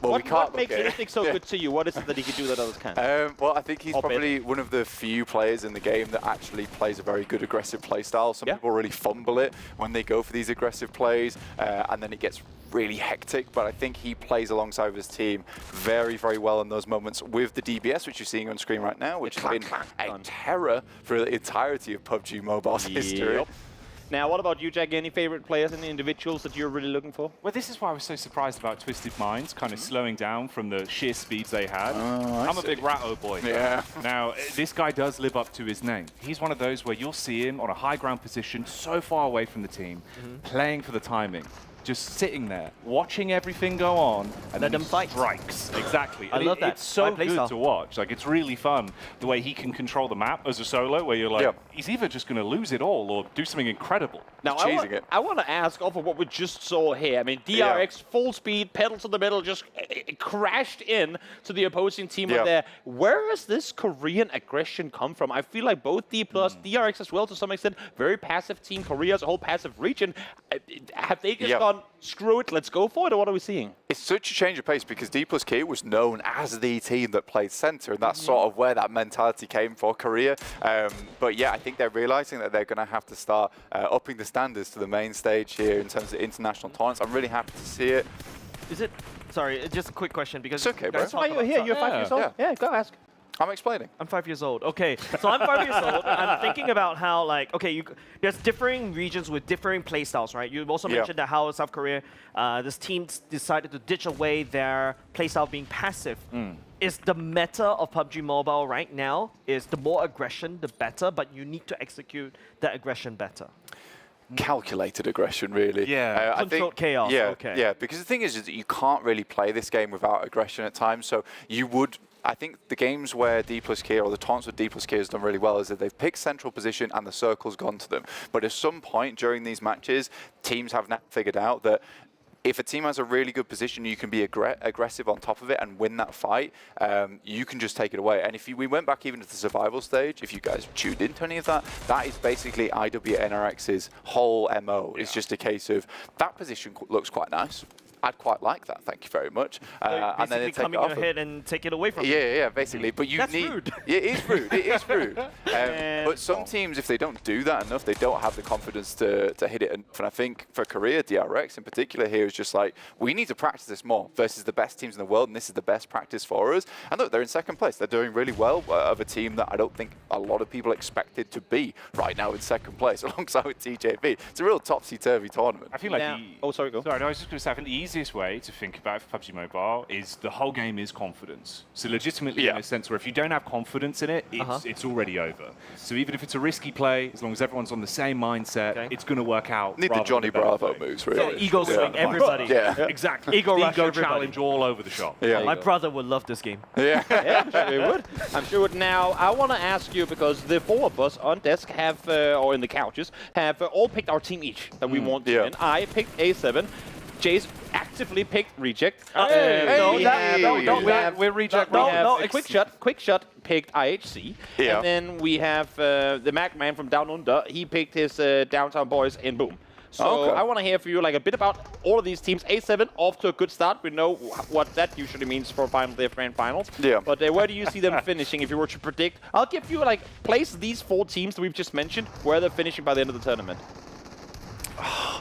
Well, what makes anything so good to you? What is it that he can do that others can't? Well, I think he's probably one of the few players in the game that actually plays a very good aggressive play style. Some people really fumble it when they go for these aggressive plays, and then it gets really hectic. But I think he plays alongside with his team very, very well in those moments with the DBS, which you're seeing on screen right now, which has been a terror for the entirety of PUBG Mobile's history. Now, what about you, Jack? Any favorite players and individuals that you're really looking for? Well, this is why I was so surprised about Twisted Minds kind of slowing down from the sheer speeds they had. I'm a big Ratto boy. Now, this guy does live up to his name. He's one of those where you'll see him on a high ground position, so far away from the team, playing for the timing. Just sitting there, watching everything go on, and then strikes. Exactly. I love that. It's so good to watch. Like, it's really fun the way he can control the map as a solo, where you're like, he's either just going to lose it all or do something incredible. Now, I want to ask off of what we just saw here. I mean, DRX, full speed, pedal to the middle, just crashed in to the opposing team up there. Where has this Korean aggression come from? I feel like both D+, DRX as well, to some extent, very passive team. Korea as a whole passive region. Have they just gone, screw it, let's go for it, or what are we seeing? It's such a change of pace because D+K was known as the team that played center, and that's sort of where that mentality came for Korea. But yeah, I think they're realizing that they're going to have to start upping the standards to the main stage here in terms of international tournaments. I'm really happy to see it. Is it? Sorry, just a quick question because it's okay, bro. That's why you're here. You're 5 years old. Yeah, go ask. I'm explaining. I'm 5 years old. Okay, so I'm 5 years old. I'm thinking about how, like, okay, there's differing regions with differing playstyles, right? You also mentioned that how South Korea, this team decided to ditch away their playstyle being passive. Is the meta of PUBG Mobile right now, is the more aggression, the better, but you need to execute that aggression better? calculated aggression, really. Yeah, controlled chaos. Yeah, Okay. yeah. Because the thing is that you can't really play this game without aggression at times. So you would. I think the games where D plus Kia or the taunts with D plus Kia has done really well is that they've picked central position and the circle's gone to them. But at some point during these matches, teams have now figured out that if a team has a really good position, you can be aggressive on top of it and win that fight. You can just take it away. And if we went back even to the survival stage, if you guys tuned into any of that, that is basically IWNRX's whole MO. It's just a case of that position looks quite nice. I'd quite like that, thank you very much. And then they come in your head and take it away from you. Yeah, basically. But you That's need. rude. It is rude. It is rude. But some teams, if they don't do that enough, they don't have the confidence to hit it enough. And I think for Korea, DRX in particular here is just like, we need to practice this more versus the best teams in the world, and this is the best practice for us. And look, they're in second place. They're doing really well of a team that I don't think a lot of people expected to be right now in second place, alongside with TJP. It's a real topsy-turvy tournament. I feel like sorry, go. Sorry, no, I was just going to say, I think the easiest way to think about it for PUBG Mobile is the whole game is confidence. So legitimately in a sense where if you don't have confidence in it, it's already over. So even if it's a risky play, as long as everyone's on the same mindset, it's going to work out. Need the Johnny Bravo moves, really. Yeah, ego swing, everybody. Yeah. Exactly. Ego rush, Ego everybody. challenge all over the shop. Yeah. My brother would love this game. Yeah. Yeah, I'm sure he would. I'm sure he would. Now, I want to ask you, because the four of us on desk have, or in the couches, have all picked our team each that we want to win. I picked A7. Jace actively picked Reject. We're Reject. We have Quick Shot picked IHC. Yeah. And then we have the Mac Man from Down Under. He picked his Downtown Boys in Boom. So I want to hear from you like a bit about all of these teams. A7 off to a good start. We know what that usually means for final day of grand finals. Yeah. But where do you see them finishing if you were to predict? I'll give you like place these four teams that we've just mentioned where they're finishing by the end of the tournament.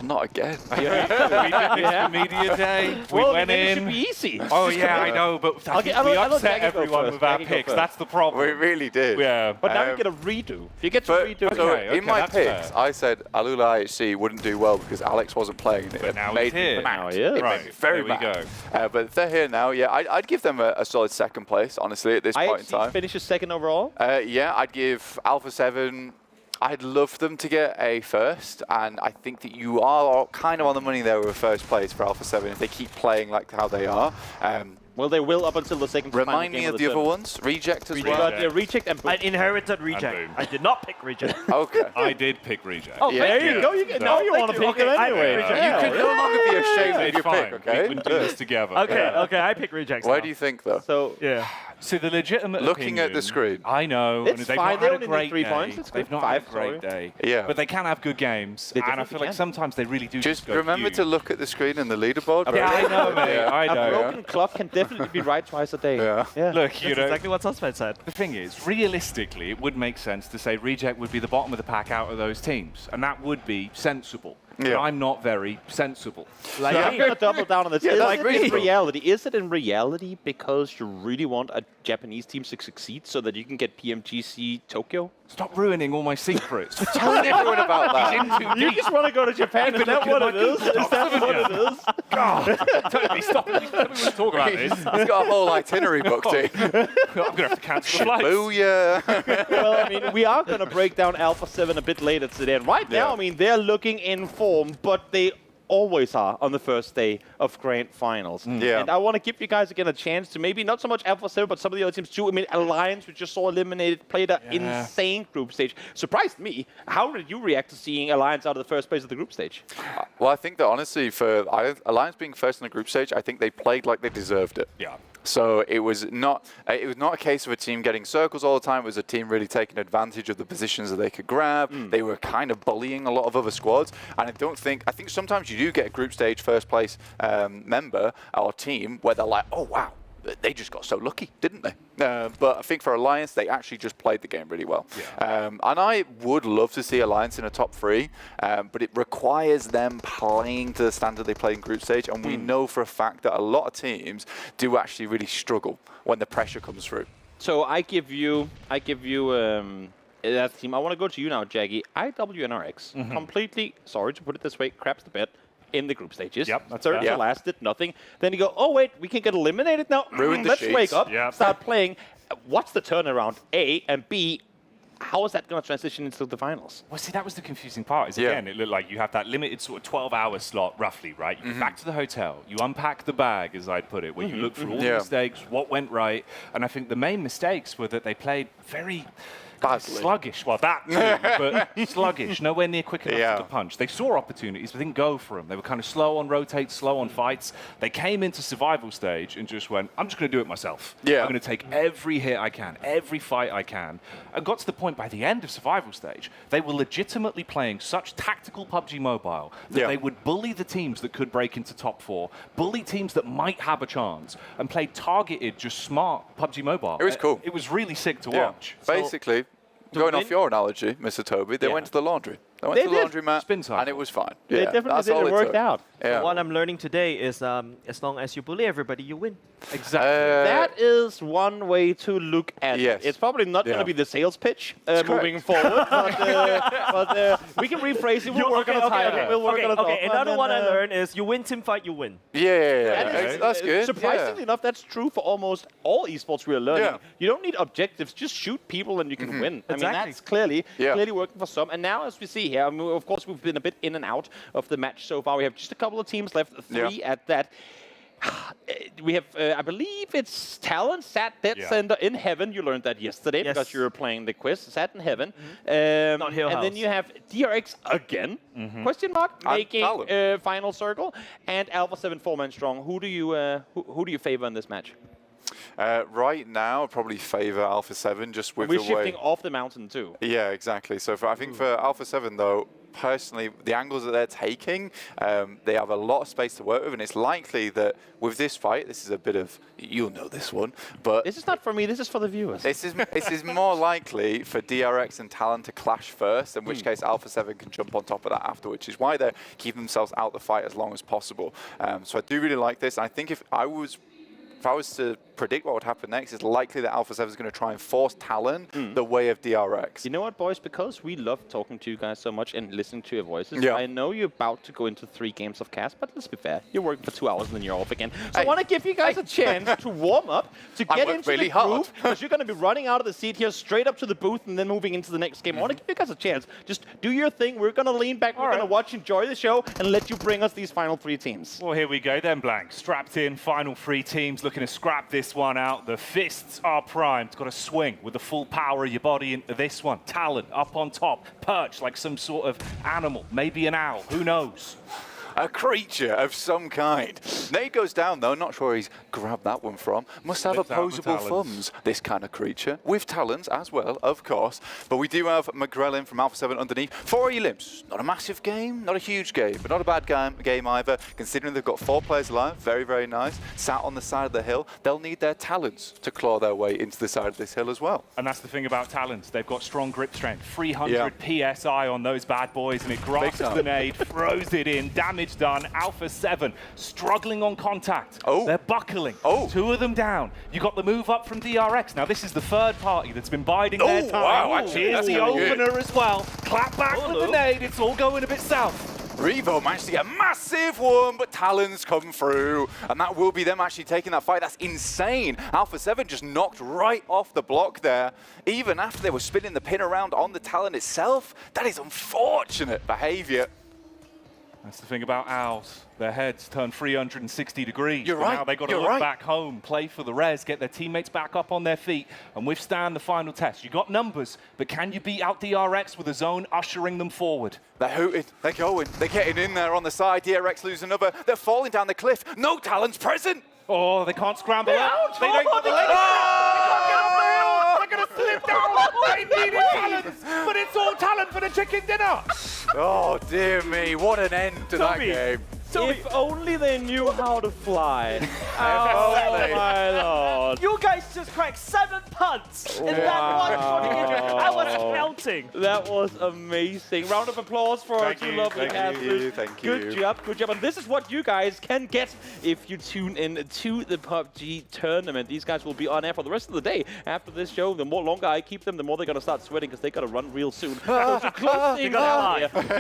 Not again. We did this for media day. We went maybe in. It should be easy. Oh yeah, I know, but we upset everyone with our picks. That's the problem. We really did. Yeah. But now you get a redo. You get to redo. So Okay, in my that's picks, fair. I said Alula IHC wouldn't do well because Alex wasn't playing it. But now made he's here. me mad. Now he is. It made me very there we mad. go. But if they're here now, yeah, I'd give them a solid second place, honestly, at this point in IHC time. finishes second overall. Yeah, I'd give Alpha 7. I'd love them to get a first, and I think that you are kind of on the money there with a first place for Alpha 7 if they keep playing like how they are. Well, they will up until the second. Remind me of the other ones. Reject as well. Reject and Boom. I inherited Reject. I did not pick Reject. Okay. I did pick Reject. Oh, Yeah. there you go. Now you want to pick it anyway. You can no longer be ashamed of It's your fine. pick, okay? We can do this together. Okay, I pick Reject. Why do you think, though? So Yeah. So the legitimate Looking at the opinion- screen. I know. It's and they've fine, not they had a only need great 3 day. points, it's They've good. not had a 5, great sorry. day. Yeah. But they can have good games. They And I definitely feel like can. sometimes they really do Just go remember huge. to look at the screen and the leaderboard. Yeah, I know, mate. I a know. broken clock can definitely be right twice a day. Yeah. Look, you That's know, exactly what Suspect said. the thing is, realistically, it would make sense to say Reject would be the bottom of the pack out of those teams, and that would be sensible. But Yeah. I'm not very sensible. Like, I'm going to double down on this. Yeah, Is that's it really in cool. reality? Is it in reality because you really want a Japanese team to succeed so that you can get PMGC Tokyo? Stop ruining all my secrets. Telling everyone about that. You just want to go to Japan? Is that what it is? Is that what it is? God, totally stop. We want to talk about this. He's got a whole itinerary booked in. I'm going to have to cancel the flights. Booyah. Well, I mean, we are going to break down Alpha 7 a bit later today. And right now, Yeah. I mean, they're looking in form, but they always are on the first day of grand finals. Yeah. And I want to give you guys again a chance to maybe not so much Alpha 7, but some of the other teams too. I mean, Alliance, we just saw eliminated, played an insane group stage. Surprised me. How did you react to seeing Alliance out of the first place of the group stage? Well, I think that honestly, for Alliance being first in the group stage, I think they played like they deserved it. Yeah. So it was not a case of a team getting circles all the time. It was a team really taking advantage of the positions that they could grab. They were kind of bullying a lot of other squads. And I think sometimes you do get a group stage first place member or team where they're like, oh, wow, they just got so lucky, didn't they? But I think for Alliance, they actually just played the game really well. Yeah. And I would love to see Alliance in a top 3, but it requires them playing to the standard they played in group stage. And we know for a fact that a lot of teams do actually really struggle when the pressure comes through. So I give you that team. I want to go to you now, Jaggy. IWNRX, completely, sorry to put it this way, craps the bed in the group stages. Yep, that's Third fair. to last, did nothing. Then you go, oh wait, we can get eliminated now. Ruin the Let's sheets. wake up, Yep. start playing. What's the turnaround? A, and B, how is that going to transition into the finals? Well, see, that was the confusing part. Again, it looked like you have that limited sort of 12-hour slot, roughly, right? You go back to the hotel, you unpack the bag, as I'd put it, where you look through all the mistakes, what went right, and I think the main mistakes were that they played very sluggish. Well, that too, but sluggish, nowhere near quick enough to punch. They saw opportunities, but didn't go for them. They were kind of slow on rotates, slow on fights. They came into survival stage and just went, I'm just going to do it myself. I'm going to take every hit I can, every fight I can. And got to the point by the end of survival stage, they were legitimately playing such tactical PUBG Mobile that they would bully the teams that could break into top 4, bully teams that might have a chance, and play targeted, just smart PUBG Mobile. It was cool. It was really sick to watch. Basically, going off your analogy, Mr. Toby, they went to the laundry. They went to the laundromat, and it was fine. They definitely did. It worked out. So what I'm learning today is as long as you bully everybody, you win. Exactly. That is one way to look at it. It's probably not going to be the sales pitch moving forward, but we can rephrase it. We'll work on a title. We'll work on a Okay, another one I learned is you win team fight, you win. That's good. Surprisingly enough, that's true for almost all esports we are learning. You don't need objectives, just shoot people and you can win. I mean, that's clearly working for some. And now, as we see here, I mean, of course, we've been a bit in and out of the match so far. We have just a couple of teams left, 3 at that. We have, I believe it's Talon sat dead center in heaven. You learned that yesterday because you were playing the quiz. Sat in heaven. Not Hill and House. then you have DRX again, question mark, making final circle. And Alpha 7 4-man strong. Who do you favor in this match? Right now, I'd probably favor Alpha 7 just with We're the way... shifting off the mountain too. Yeah, exactly. So I think for Alpha 7, though, personally, the angles that they're taking, they have a lot of space to work with, and it's likely that with this fight, this is a bit of, you'll know this one, but... This is not for me, this is for the viewers. This is more likely for DRX and Talon to clash first, in which case Alpha 7 can jump on top of that after, which is why they're keeping themselves out of the fight as long as possible. So I do really like this. I think if I was to predict what would happen next, it's likely that Alpha 7 is going to try and force Talon the way of DRX. You know what, boys? Because we love talking to you guys so much and listening to your voices, I know you're about to go into 3 games of cast, but let's be fair. You're working for 2 hours and then you're off again. So I want to give you guys a chance to warm up, to get into the groove, because you're going to be running out of the seat here, straight up to the booth, and then moving into the next game. I want to give you guys a chance. Just do your thing. We're going to lean back. We're going to watch, enjoy the show, and let you bring us these final 3 teams. Well, here we go then, Blank. Strapped in, final 3 teams, looking to scrap this one out. The fists are primed. Got to swing with the full power of your body into this one. Talon up on top, perched like some sort of animal, maybe an owl, who knows? A creature of some kind. Nate goes down, though. Not sure he's grabbed that one from. Must have opposable thumbs, this kind of creature. With talons as well, of course. But we do have McGrellin from Alpha 7 underneath. 4 elims. Not a massive game, not a huge game, but not a bad game either, considering they've got 4 players alive. Very, very nice. Sat on the side of the hill. They'll need their talons to claw their way into the side of this hill as well. And that's the thing about talons. They've got strong grip strength. 300 PSI on those bad boys, and it grasps the nade, throws it in. Damage done. Alpha 7 struggling on contact. They're buckling. 2 of them down. You got the move up from DRX. Now this is the 3rd party that's been biding their time. Wow, actually, here's the opener as well. Clap back with the nade. It's all going a bit south. Revo managed to get a massive one, but Talons come through, and that will be them actually taking that fight. That's insane. Alpha 7 just knocked right off the block there, even after they were spinning the pin around on the Talon itself. That is unfortunate behavior. That's the thing about owls. Their heads turn 360 degrees. You're right. Now they've got to look back home, play for the res, get their teammates back up on their feet, and withstand the final test. You got numbers, but can you beat out DRX with a zone ushering them forward? They're hooting. They're going. They're getting in there on the side. DRX lose another. They're falling down the cliff. No Talons present. Oh, they can't scramble out. They don't got the legs. They're going to slip down. They needed Talons, but it's all Talon for the chicken dinner. Oh, dear me. What an end to that game. If only they knew how to fly. Oh my lord. You guys just cracked 7 punts in that one shot again. I was counting. That was amazing. Round of applause for our 2 lovely casters. Thank you. Good job, good job. And this is what you guys can get if you tune in to the PUBG tournament. These guys will be on air for the rest of the day. After this show, the more longer I keep them, the more they're going to start sweating because they got to run real soon. So to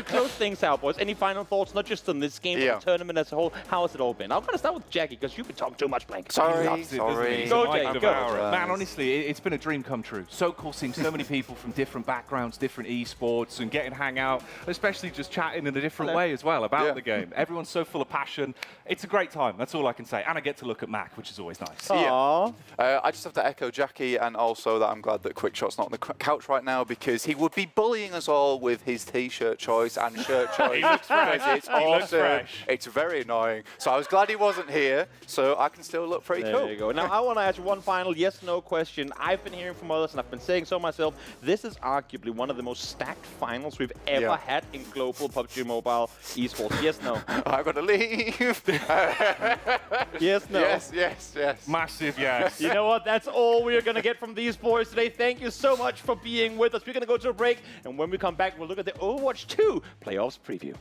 close things out, boys, any final thoughts, not just on this game, but the tournament as a whole? How has it all been? I'm going to start with Jackie, because you've been talking too much, Blank. Sorry, He loves it, doesn't he? He's Go, a Mike Jake, Devourer. go. Man, honestly, it's been a dream come true. So cool seeing so many people from different backgrounds, different esports, and getting to hang out, especially just chatting in a different way as well about the game. Everyone's so full of passion. It's a great time. That's all I can say. And I get to look at Mac, which is always nice. Yeah. I just have to echo Jackie, and also that I'm glad that Quickshot's not on the couch right now, because he would be bullying us all with his T-shirt choice and shirt choice. He looks fresh. It's He looks awesome. fresh. It's very annoying. So I was glad he wasn't here, so I can still look pretty cool. There you go. Now, I want to ask you one final yes/no question. I've been hearing from others, and I've been saying so myself. This is arguably one of the most stacked finals we've ever had in global PUBG Mobile esports. Yes, no? I've got to leave. Yes, no? Yes. Massive yes. You know what? That's all we're going to get from these boys today. Thank you so much for being with us. We're going to go to a break, and when we come back, we'll look at the Overwatch 2 playoffs preview.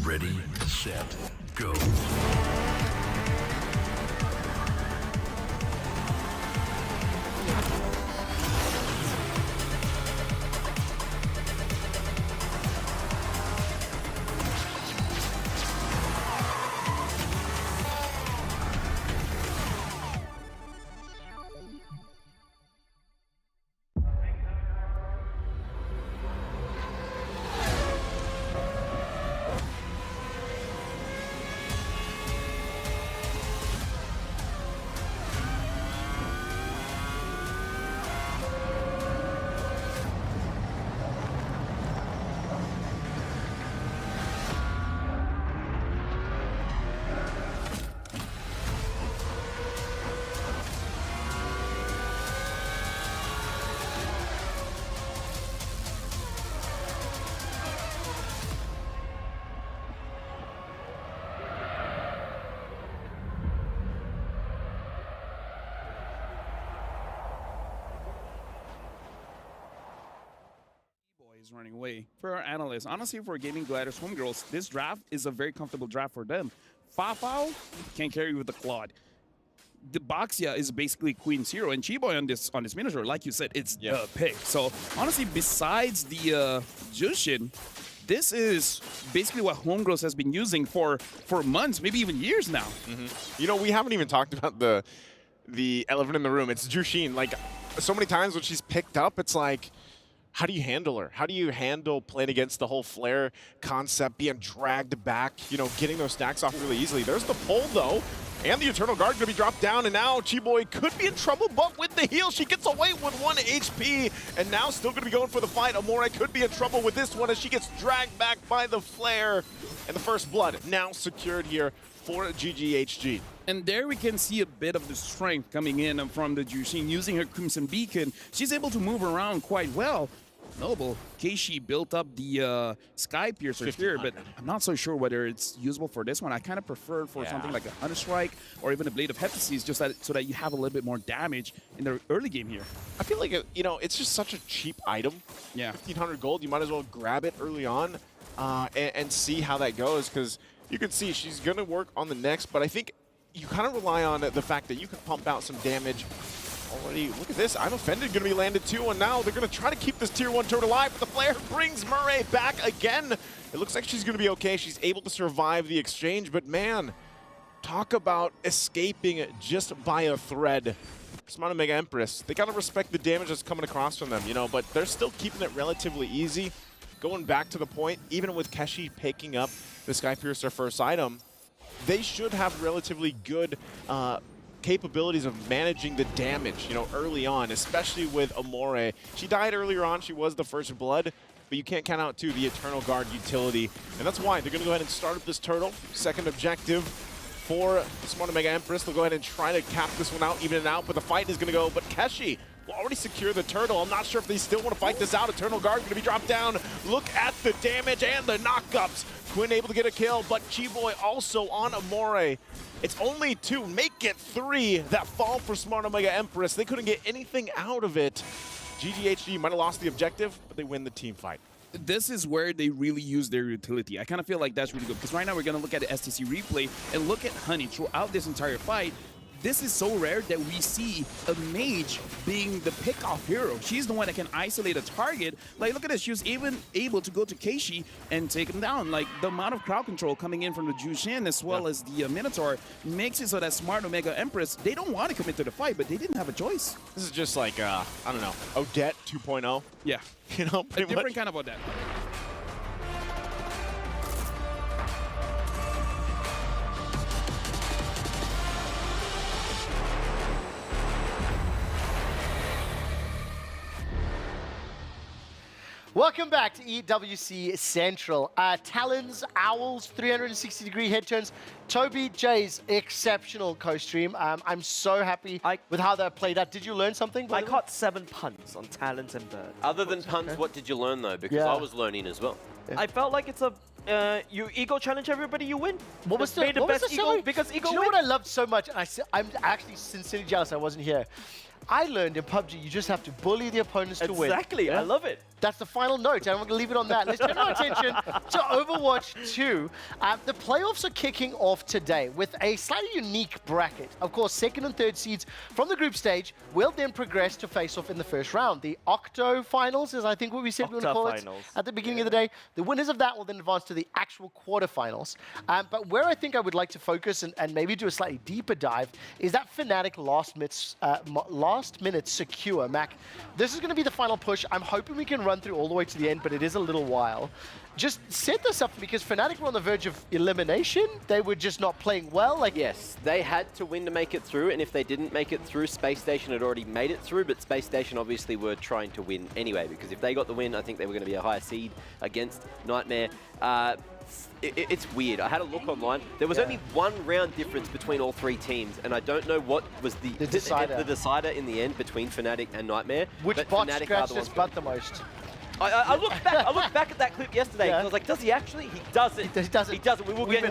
Ready, set, go. Is running away. For our analysts, honestly, for Gaming Gliders Homegirls, this draft is a very comfortable draft for them. Fafao can carry with the Claude. The Baxia is basically Queen Zero, and Chiboy on this miniature, like you said, it's the pick. So honestly, besides the Jushin, this is basically what Homegirls has been using for months, maybe even years now. You know, we haven't even talked about the elephant in the room. It's Jushin. Like, so many times when she's picked up, it's like, how do you handle her? How do you handle playing against the whole flare concept, being dragged back, you know, getting those stacks off really easily? There's the pull, though, and the Eternal Guard going to be dropped down, and now Chiboy could be in trouble, but with the heal, she gets away with 1 HP, and now still going to be going for the fight. Amore could be in trouble with this one as she gets dragged back by the flare, and the first blood now secured here for GGHG. And there we can see a bit of the strength coming in from the Jushin. Using her Crimson Beacon, she's able to move around quite well. Noble, Keishi built up the Sky Piercer here, but I'm not so sure whether it's usable for this one. I kind of prefer it for something like a Hunter Strike or even a Blade of Hephaestus, just so that you have a little bit more damage in the early game here. I feel like, you know, it's just such a cheap item. Yeah. 1,500 gold, you might as well grab it early on and see how that goes, because you can see she's going to work on the next, but I think you kind of rely on the fact that you can pump out some damage Already, look at this. I'm Offended going to be landed too, and now they're going to try to keep this Tier 1 turret alive, but the flare brings Murray back again. It looks like she's going to be okay. She's able to survive the exchange, but man, talk about escaping just by a thread. Smart Mega Empress, they got to respect the damage that's coming across from them, you know, but they're still keeping it relatively easy. Going back to the point, even with Keshi picking up the Skypiercer first item, they should have relatively good capabilities of managing the damage, you know, early on, especially with Amore. She died earlier on. She was the first blood, but you can't count out, too, the Eternal Guard utility. And that's why they're going to go ahead and start up this turtle. Second objective for Smart Mega Empress. They'll go ahead and try to cap this one out, even it out, but the fight is going to go. But Keshi will already secure the turtle. I'm not sure if they still want to fight this out. Eternal Guard going to be dropped down. Look at the damage and the knockups. Quinn able to get a kill, but Chiboy also on Amore. It's only 2, make it 3 that fall for Smart Omega Empress. They couldn't get anything out of it. GGHG might have lost the objective, but they win the team fight. This is where they really use their utility. I kind of feel like that's really good, because right now we're going to look at the STC replay and look at Honey throughout this entire fight. This is so rare that we see a mage being the pick-off hero. She's the one that can isolate a target. Like, look at this. She was even able to go to Keishi and take him down. Like, the amount of crowd control coming in from the Jushin as well as the Minotaur makes it so that Smart Omega Empress, they don't want to commit to the fight, but they didn't have a choice. This is just like, I don't know, Odette 2.0. Yeah. You know, a different kind of Odette. Welcome back to EWC Central. Talons, Owls, 360-degree head turns. Toby, Jay's exceptional co-stream. I'm so happy with how that played out. Did you learn something? I caught 7 puns on Talons and Bird. Other than puns, what did you learn though? Because I was learning as well. I felt like it's a you ego challenge everybody, you win. What was the best ego? ego? Because ego. Do you know what I loved so much? And I'm actually sincerely jealous I wasn't here. I learned in PUBG you just have to bully the opponents to win. Exactly, I love it. That's the final note, and I'm going to leave it on that. Let's turn our attention to Overwatch 2. The playoffs are kicking off today with a slightly unique bracket. Of course, second and third seeds from the group stage will then progress to face off in the first round. The Octo Finals is, I think, what we said we were going to call it at the beginning of the day. The winners of that will then advance to the actual quarterfinals. But where I think I would like to focus and maybe do a slightly deeper dive is that Fnatic last minute secure. Mac, this is going to be the final push. I'm hoping we can run through all the way to the end, but it is a little while. Just set this up because Fnatic were on the verge of elimination. They were just not playing well. Like, yes, they had to win to make it through, and if they didn't make it through, Space Station had already made it through, but Space Station obviously were trying to win anyway, because if they got the win, I think they were going to be a higher seed against Nightmare. It's weird. I had a look online. There was only 1 round difference between all 3 teams, and I don't know what was the decider in the end between Fnatic and Nightmare. Which bot scratched his butt the most? I looked back at that clip yesterday because I was like, does he actually? He doesn't. He doesn't. He doesn't. We will get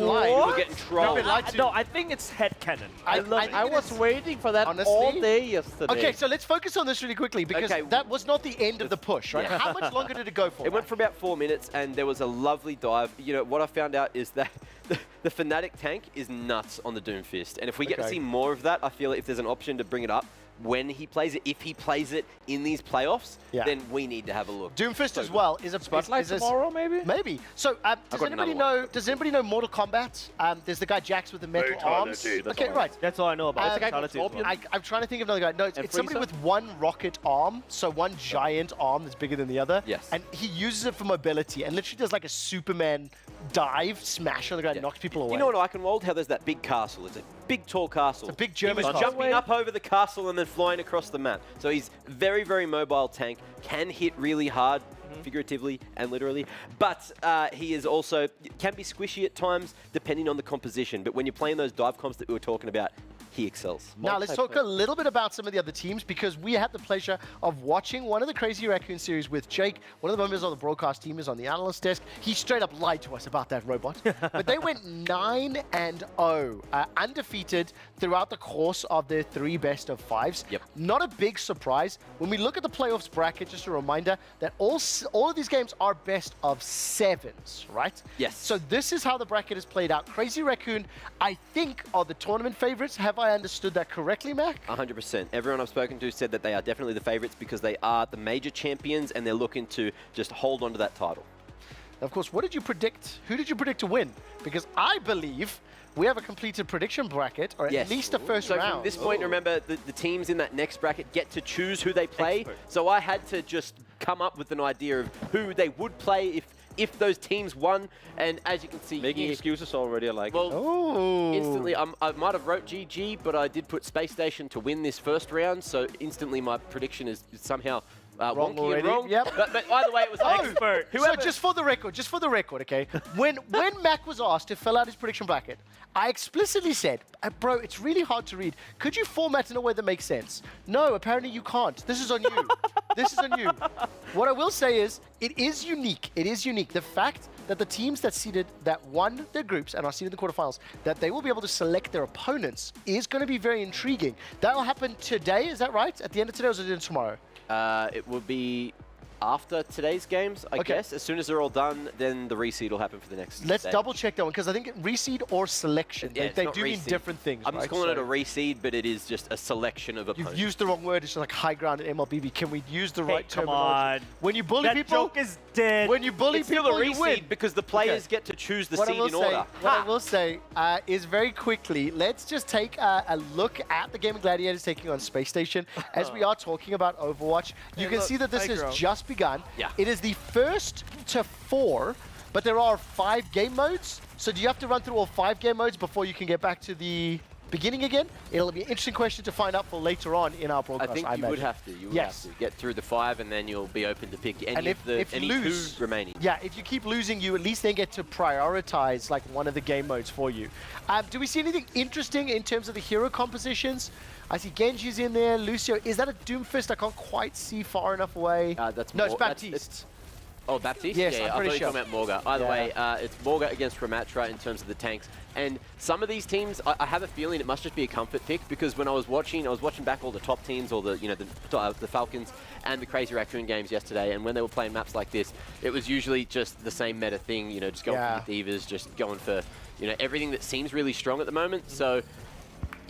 trolled. No, I think it's headcanon. I was waiting for that all day yesterday. Okay, so let's focus on this really quickly because that was not the end of the push, right? Yeah. How much longer did it go for? It went for about 4 minutes, and there was a lovely dive. You know, what I found out is that the Fnatic tank is nuts on the Doomfist, and if we get to see more of that, I feel if there's an option to bring it up when he plays it, if he plays it in these playoffs, then we need to have a look. Doomfist as well is a spotlight tomorrow, maybe. Maybe. So does anybody know? Does anybody know Mortal Kombat? There's the guy Jax with the metal arms. Okay, right. That's all I know about. I'm trying to think of another guy. No, it's somebody with 1 rocket arm, so 1 giant arm that's bigger than the other. Yes. And he uses it for mobility and literally does like a Superman dive, smash on the guy, knocks people away. You know what Eichenwald? How there's that big castle. It's a big, tall castle. It's a big German castle. Jumping up over the castle and then flying across the map. So he's very, very mobile tank, can hit really hard, figuratively and literally, but he is also, can be squishy at times depending on the composition. But when you're playing those dive comps that we were talking about, he excels. Now let's talk a little bit about some of the other teams because we had the pleasure of watching one of the Crazy Raccoon series with Jake. One of the members of the broadcast team is on the analyst desk. He straight up lied to us about that robot. But they went 9-0, undefeated throughout the course of their 3 best of 5s. Yep. Not a big surprise. When we look at the playoffs bracket, just a reminder that all of these games are best of 7s, right? Yes. So this is how the bracket is played out. Crazy Raccoon, I think, are the tournament favorites. Have I I understood that correctly, Mac? 100%. Everyone I've spoken to said that they are definitely the favorites because they are the major champions and they're looking to just hold on to that title. Of course, what did you predict? Who did you predict to win? Because I believe we have a completed prediction bracket, or at least a first round. So from this point, remember, the teams in that next bracket get to choose who they play. So I had to just come up with an idea of who they would play if those teams won. And as you can see Making excuses already, I like it. Oh. Instantly, I might have wrote GG, but I did put Space Station to win this first round. So instantly, my prediction is somehow wrong wonky already. and wrong. Yep. But either way, it was expert. So just for the record, okay? when Mac was asked to fill out his prediction bracket, I explicitly said, bro, it's really hard to read. Could you format in a way that makes sense? No, apparently you can't. This is on you. This is on you. What I will say is, it is unique. It is unique. The fact that the teams that won their groups and are seeded in the quarterfinals, that they will be able to select their opponents is going to be very intriguing. That will happen today, is that right? At the end of today, or is it tomorrow? It will be after today's games, I guess. As soon as they're all done, then the reseed will happen for the next Let's day. double check that one, because I think reseed or selection, Yeah, they it's do not mean reseed. different things. I'm just right? calling it a reseed, but it is just a selection of opponents. You've used the wrong word. It's like high ground in MLBB. Can we use the right come terminology? on. When you bully That people, joke is dead. When you bully It's still a people, you win. reseed because the players get to choose the What I seed will in say- order. What I will say is very quickly, let's just take a look at the Gaming Gladiators taking on Space Station. As we are talking about Overwatch, you can see that this has just begun. Yeah. It is the first to 4, but there are 5 game modes. So do you have to run through all 5 game modes before you can get back to the beginning again? It'll be an interesting question to find out for later on in our broadcast. I think you would have to. You would have to get through the 5, and then you'll be open to pick any of the if you lose, 2 remaining. Yeah, if you keep losing, you at least then get to prioritize like one of the game modes for you. Do we see anything interesting in terms of the hero compositions? I see Genji's in there. Lucio, is that a Doomfist? I can't quite see far enough away. That's no, it's more- Baptiste. Oh, Baptiste? Yes, yeah, I'm I thought pretty you were sure. talking about Morga. Either Yeah. way, it's Morga against Ramatra in terms of the tanks. And some of these teams, I have a feeling it must just be a comfort pick, because when I was watching back all the top teams, all the the Falcons and the Crazy Raccoon games yesterday, and when they were playing maps like this, it was usually just the same meta thing, just going for the divas, just going for everything that seems really strong at the moment. So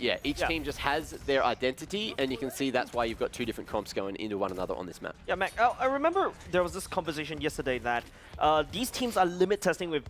yeah, each team just has their identity, and you can see that's why you've got 2 different comps going into one another on this map. Yeah, Mac, I remember there was this conversation yesterday that these teams are limit testing with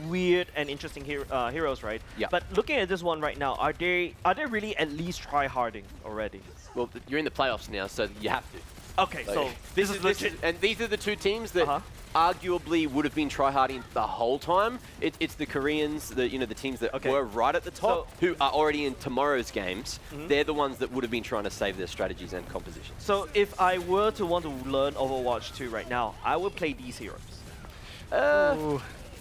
weird and interesting heroes, right? Yeah. But looking at this one right now, are they really at least try-harding already? Well, you're in the playoffs now, so you have to. Okay, so this is legit. And these are the 2 teams that arguably would have been tryharding the whole time. It's the Koreans, the teams that were right at the top, who are already in tomorrow's games. They're the ones that would have been trying to save their strategies and compositions. So if I were to want to learn Overwatch 2 right now, I would play these heroes.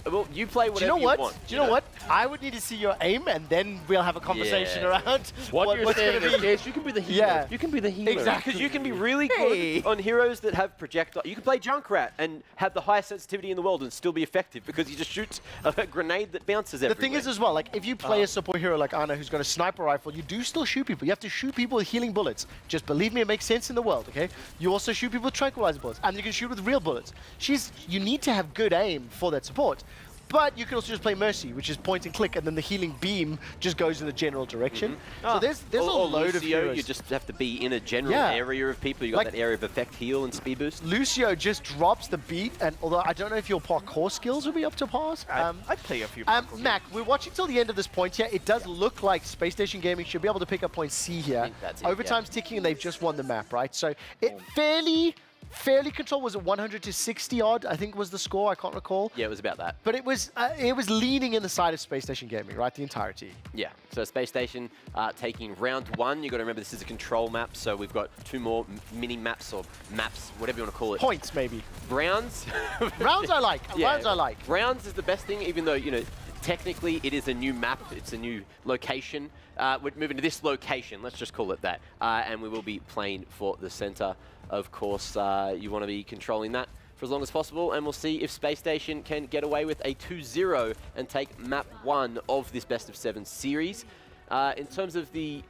Well, you play whatever Do you know what? want. Do you know what? I would need to see your aim, and then we'll have a conversation Yeah. around What you're what's saying going to is, be. Case, you can be the healer. Yeah. You can be the healer. Exactly. Because you can be really good on heroes that have projectile. You can play Junkrat and have the highest sensitivity in the world and still be effective because he just shoots a grenade that bounces The everywhere. thing is as well, like if you play a support hero like Anna who's got a sniper rifle, you do still shoot people. You have to shoot people with healing bullets. Just believe me, it makes sense in the world, okay? You also shoot people with tranquilizer bullets, and you can shoot with real bullets. You need to have good aim for that support. But you can also just play Mercy, which is point and click, and then the healing beam just goes in the general direction. So there's a load of Lucio, heroes. you just have to be in a general Yeah. area of people. You got Like- that area of effect, heal, and speed boost. Lucio just drops the beat, and although I don't know if your parkour skills will be up to par. I'd play a few Mac, we're watching till the end of this point here. It does look like Space Station Gaming should be able to pick up point C here. That's it, Overtime's ticking, and they've just won the map, right? So it fairly controlled. Was it 100 to 60 odd? I think was the score. I can't recall. Yeah, it was about that. But it was leaning in the side of Space Station Gaming, right? The entirety. Yeah, so Space Station taking round 1. You've got to remember this is a control map, so we've got 2 more mini maps or maps, whatever you want to call it. Points, maybe. Rounds. Rounds I like. Yeah, Rounds I like. Rounds is the best thing, even though, technically it is a new map. It's a new location. We're moving to this location, let's just call it that. And we will be playing for the center. Of course, you want to be controlling that for as long as possible, and we'll see if Space Station can get away with a 2-0 and take map 1 of this best of 7 series. In terms of the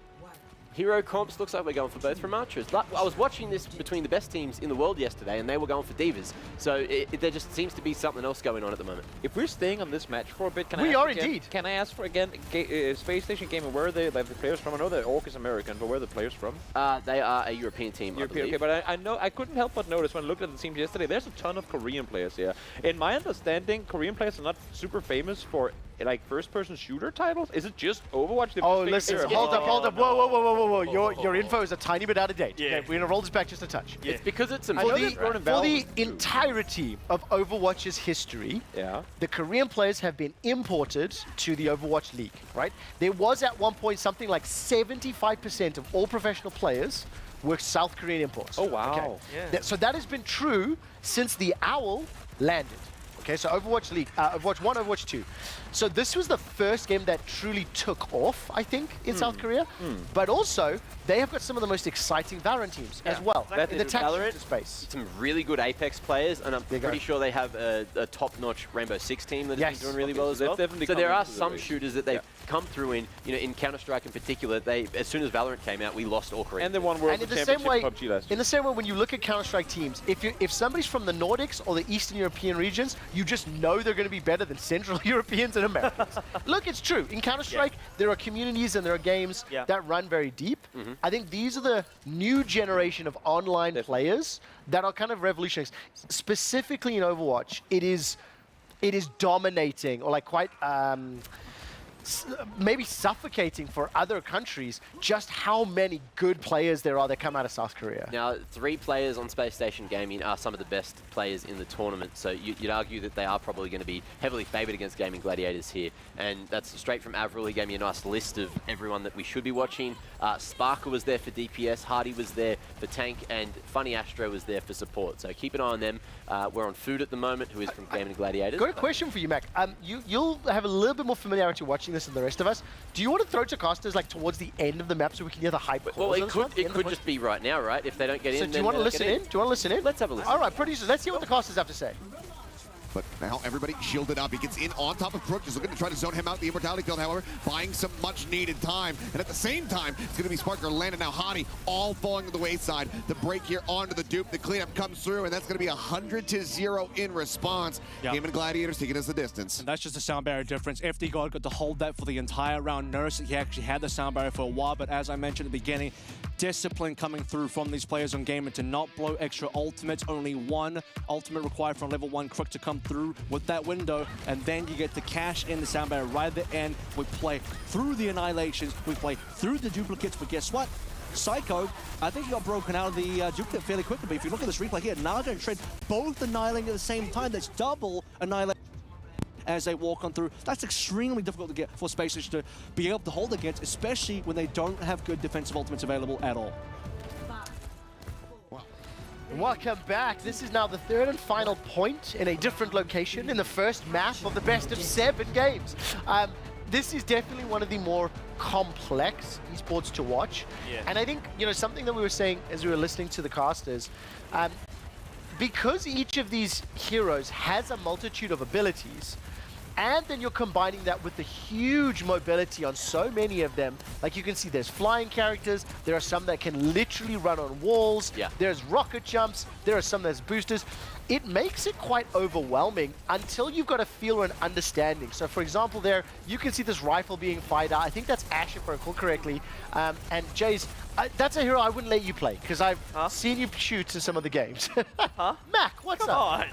Hero comps, looks like we're going for both Ramachas. I was watching this between the best teams in the world yesterday, and they were going for Divas. So there just seems to be something else going on at the moment. If we're staying on this match for a bit, can We I ask are again, indeed. Can I ask for again, Space Station Gaming, where are the players from? I know the Orc is American, but where are the players from? They are a European team, I believe. Okay, but I know I couldn't help but notice when I looked at the teams yesterday, there's a ton of Korean players here. In my understanding, Korean players are not super famous for like first-person shooter titles. Is it just Overwatch? Oh, listen, hold up. Whoa. Your info is a tiny bit out of date. Yeah. Okay, we're gonna roll this back just a touch. It's because it's some for the entirety of Overwatch's history, the Korean players have been imported to the Overwatch League, right? There was at one point something like 75% of all professional players were South Korean imports. Oh, wow. Okay? Yeah. So that has been true since the Owl landed. Okay, so Overwatch League, Overwatch 1, Overwatch 2. So this was the first game that truly took off, I think, in South Korea. But also, they have got some of the most exciting Valorant teams as well in the tactical space. Some really good Apex players, and I'm pretty sure they have a top-notch Rainbow Six team that has been doing really well as well. So there are some shooters that they've come through in, in Counter-Strike in particular. As soon as Valorant came out, we lost all Korean. And they won World Championship PUBG last year. In the same way, when you look at Counter-Strike teams, if somebody's from the Nordics or the Eastern European regions, you just know they're going to be better than Central Europeans and Americans. Look, it's true. In Counter-Strike, there are communities and there are games that run very deep. I think these are the new generation of online players that are kind of revolutionaries. Specifically in Overwatch, it is dominating or like quite maybe suffocating for other countries just how many good players there are that come out of South Korea. Now, 3 players on Space Station Gaming are some of the best players in the tournament, so you'd argue that they are probably going to be heavily favoured against Gaming Gladiators here. And that's straight from Avril. He gave me a nice list of everyone that we should be watching. Sparker was there for DPS, Hardy was there for tank, and Funny Astro was there for support. So keep an eye on them. We're on Food at the moment, who is from Gaming Gladiators. Got a question for you, Mac. You'll have a little bit more familiarity watching this than the rest of us. Do you want to throw to casters like towards the end of the map so we can hear the hype? Well, it could just be right now, right? If they don't get in, so do you want to listen in? Do you want to listen in? Let's have a listen. All right, producers, let's hear what the casters have to say. But now everybody shielded up. He gets in on top of Crook, just looking to try to zone him out. The Immortality Field, however, buying some much-needed time. And at the same time, it's going to be Sparker, Landon, now Hottie, all falling to the wayside. The break here onto the dupe. The cleanup comes through, and that's going to be 100-0 in response. Game and Gladiators taking us the distance. And that's just a sound barrier difference. FD God got to hold that for the entire round. Nurse, he actually had the sound barrier for a while, but as I mentioned at the beginning, discipline coming through from these players on Gamer to not blow extra ultimates. Only one ultimate required from level 1 Crook to come through with that window, and then you get to cash in the sound barrier right at the end. We play through the annihilations, we play through the duplicates, but guess what? Psycho, I think he got broken out of the duplicate fairly quickly, but if you look at this replay here, Naga and Shred both annihilating at the same time. That's double annihilation as they walk on through. That's extremely difficult to get for Space Station to be able to hold against, especially when they don't have good defensive ultimates available at all. Welcome back. This is now the third and final point in a different location in the first map of the best of 7 games. This is definitely one of the more complex esports to watch. And I think, something that we were saying as we were listening to the casters, because each of these heroes has a multitude of abilities, and then you're combining that with the huge mobility on so many of them. Like you can see there's flying characters, there are some that can literally run on walls, there's rocket jumps, there are some that's boosters. It makes it quite overwhelming until you've got a feel or an understanding. So for example there, you can see this rifle being fired out. I think that's Ash if I recall correctly. And Jace, that's a hero I wouldn't let you play because I've seen you shoot in some of the games. Mac, what's up?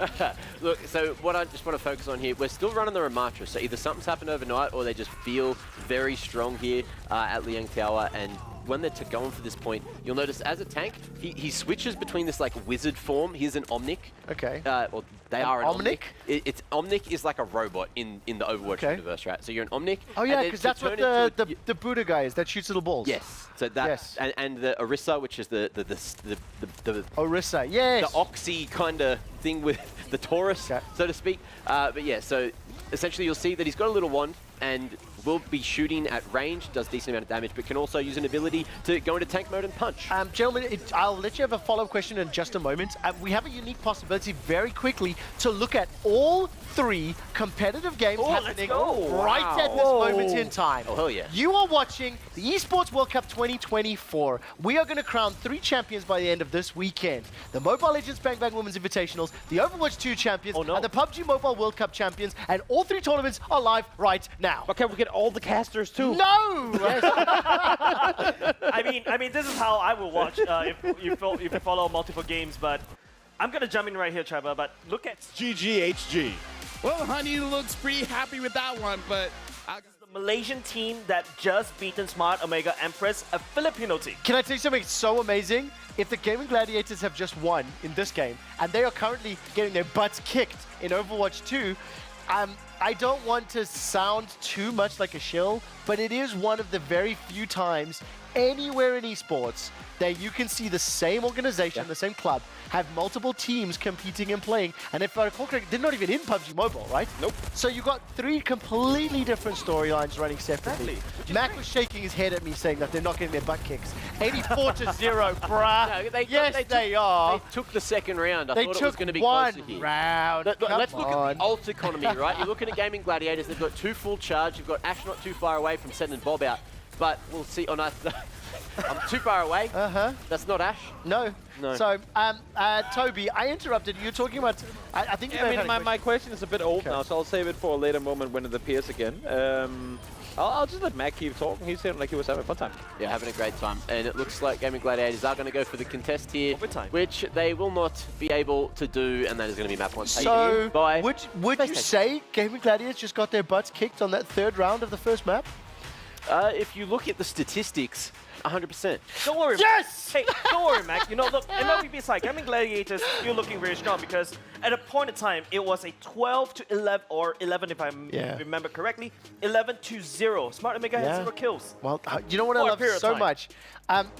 Look, so what I just want to focus on here, we're still running the Ramatra, so either something's happened overnight or they just feel very strong here at Liang Tower, and when they're going for this point, you'll notice as a tank, he switches between this like wizard form. He's an Omnic. Okay. Well, they are an Omnic. Omnic is like a robot in the Overwatch universe, right? So you're an Omnic. Oh yeah, because that's what the Buddha guy is that shoots little balls. Yes. So that and the Orisa, which is the Orisa, yes. The Oxy kind of thing with the Taurus, so to speak. But yeah, so essentially you'll see that he's got a little wand, and will be shooting at range, does decent amount of damage, but can also use an ability to go into tank mode and punch. Gentlemen, I'll let you have a follow-up question in just a moment. We have a unique possibility very quickly to look at all 3 competitive games happening right at this moment in time. Oh, hell yeah. You are watching the Esports World Cup 2024. We are going to crown 3 champions by the end of this weekend. The Mobile Legends Bang Bang Women's Invitationals, the Overwatch 2 champions, and the PUBG Mobile World Cup champions, and all 3 tournaments are live right now. But can we get all the casters too? No! I mean, this is how I will watch if you follow multiple games. But I'm gonna jump in right here, Trevor. But look at GGHG. Well, Honey looks pretty happy with that one, but the Malaysian team that just beaten Smart Omega Empress, a Filipino team. Can I tell you something so amazing? If the Gaming Gladiators have just won in this game, and they are currently getting their butts kicked in Overwatch 2, I don't want to sound too much like a shill, but it is one of the very few times anywhere in esports that you can see the same organization, the same club, have multiple teams competing and playing. And if I recall correctly, they're not even in PUBG Mobile, right? Nope. So you got 3 completely different storylines running separately. Mac was shaking his head at me saying that they're not getting their butt kicks. 84-0, bruh. No, they are. They took the second round. I thought it was going to be one closer here. round. Let's look at the ult economy, right? You're looking at Gaming Gladiators. They've got 2 full charge. You've got Ash not too far away from sending Bob out. But we'll see. Oh, no. I'm too far away. That's not Ash. No. So, Toby, I interrupted you. You're talking about. I think. Yeah, I mean, my question is a bit old now, so I'll save it for a later moment when it appears again. I'll just let Mac keep talking. He seemed like he was having a fun time. Yeah, having a great time. And it looks like Gaming Gladiators are going to go for the contest here, which they will not be able to do, and that is going to be map 1. So, would you say Gaming Gladiators just got their butts kicked on that 3rd round of the first map? If you look at the statistics, 100%. Don't worry. Yes! Hey, don't worry, Mac. You know, look, MLBB side, Gaming Gladiators still looking very strong because at a point in time, it was a 12-11 or 11 if I remember correctly, 11-0. Smart Omega had 0 kills. Well, you know what I love so much?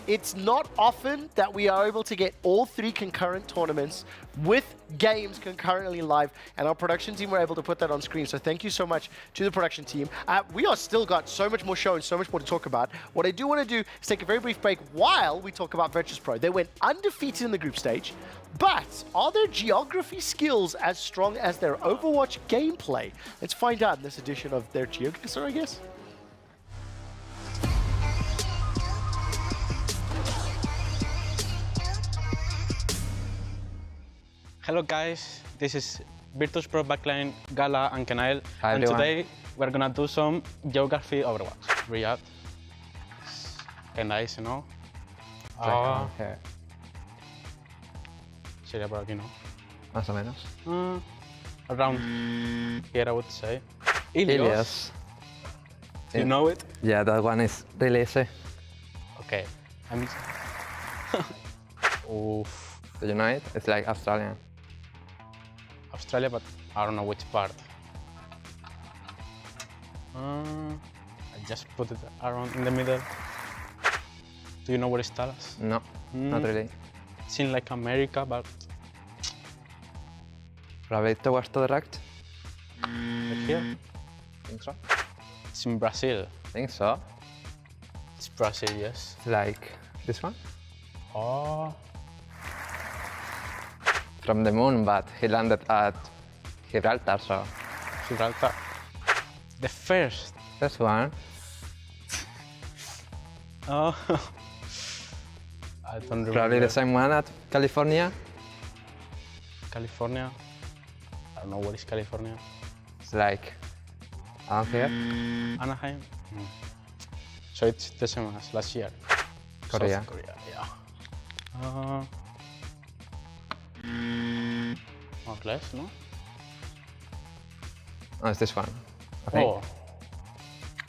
It's not often that we are able to get all 3 concurrent tournaments with games concurrently live, and our production team were able to put that on screen. So thank you so much to the production team. We are still got so much more show and so much more to talk about. What I do want to do is take a very brief break while we talk about Virtus.pro. They went undefeated in the group stage, but are their geography skills as strong as their Overwatch gameplay? Let's find out in this edition of their GeoGuessr, I guess. Hello guys, this is Virtus.pro backline Gala and Kenail, and everyone. today we're gonna do some geography Overwatch. Riyadh. Okay, nice, you know. Okay. Sería por aquí, ¿no? Más o menos. Around here, I would say. Ilios. You know it? Yeah, that one is really easy. Okay. Oof. Do you know it? It's like Australian. Australia, but I don't know which part. I just put it around in the middle. Do you know where is Dallas? No, not really. Seems like America, but... Probably towards the right. Right here? Think so? It's in Brazil. Think so? It's Brazil, yes. It's like this one? Oh. From the moon, but he landed at Gibraltar, so... Gibraltar. The first. This one. Oh. I don't remember. Probably the same one at California. California. I don't know what is California. It's like out here. Anaheim. So it's the same as last year. Korea. South Korea, yeah. More or less, no? Oh, it's this one. I think. Oh.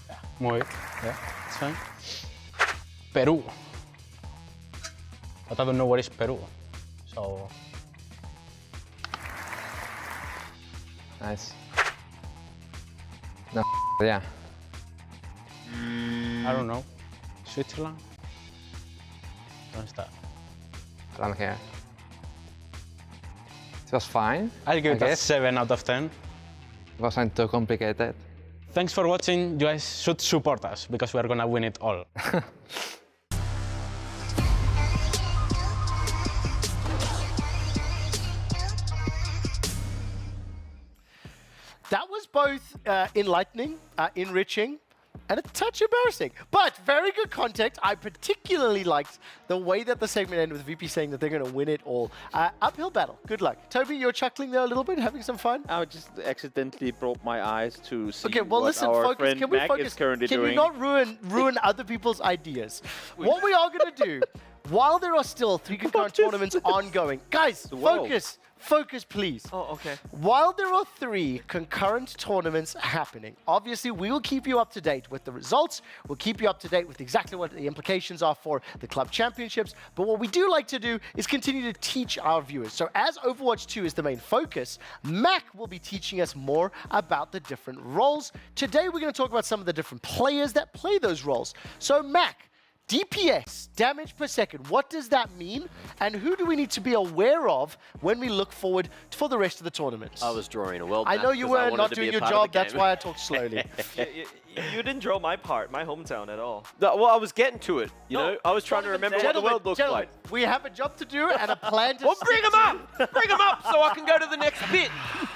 Yeah, move it. Yeah, it's fine. Peru. But I don't know where is Peru. So. Nice. No, yeah. I don't know. Switzerland? Don't start. Around here. It was fine. I'll give it a guess. 7 out of 10. It wasn't too complicated. Thanks for watching. You guys should support us because we are gonna win it all. That was both enlightening, enriching, and a touch embarrassing, but very good content. I particularly liked the way that the segment ended with VP saying that they're going to win it all. Uphill battle. Good luck. Toby, you're chuckling there a little bit, having some fun? I just accidentally broke my eyes to see okay, well, what listen, our focus. friend Can we Mac focus? is currently Can doing. you not ruin other people's ideas? What we are going to do, while there are still 3 concurrent tournaments ongoing, guys, focus. Focus, please. Oh, okay. While there are 3 concurrent tournaments happening, obviously we will keep you up to date with the results. We'll keep you up to date with exactly what the implications are for the club championships. But what we do like to do is continue to teach our viewers. So as Overwatch 2 is the main focus, Mac will be teaching us more about the different roles. Today we're going to talk about some of the different players that play those roles. So Mac, DPS, damage per second, what does that mean? And who do we need to be aware of when we look forward for the rest of the tournaments? I was drawing a world I map know you 'cause I were wanted not to be doing a your part of job, the that's game. why I talk slowly. You didn't draw my part, my hometown at all. No, well, I was getting to it, you know? I was trying to remember what the world looks like. We have a job to do and a plan to Well, bring them up! Bring them up so I can go to the next bit.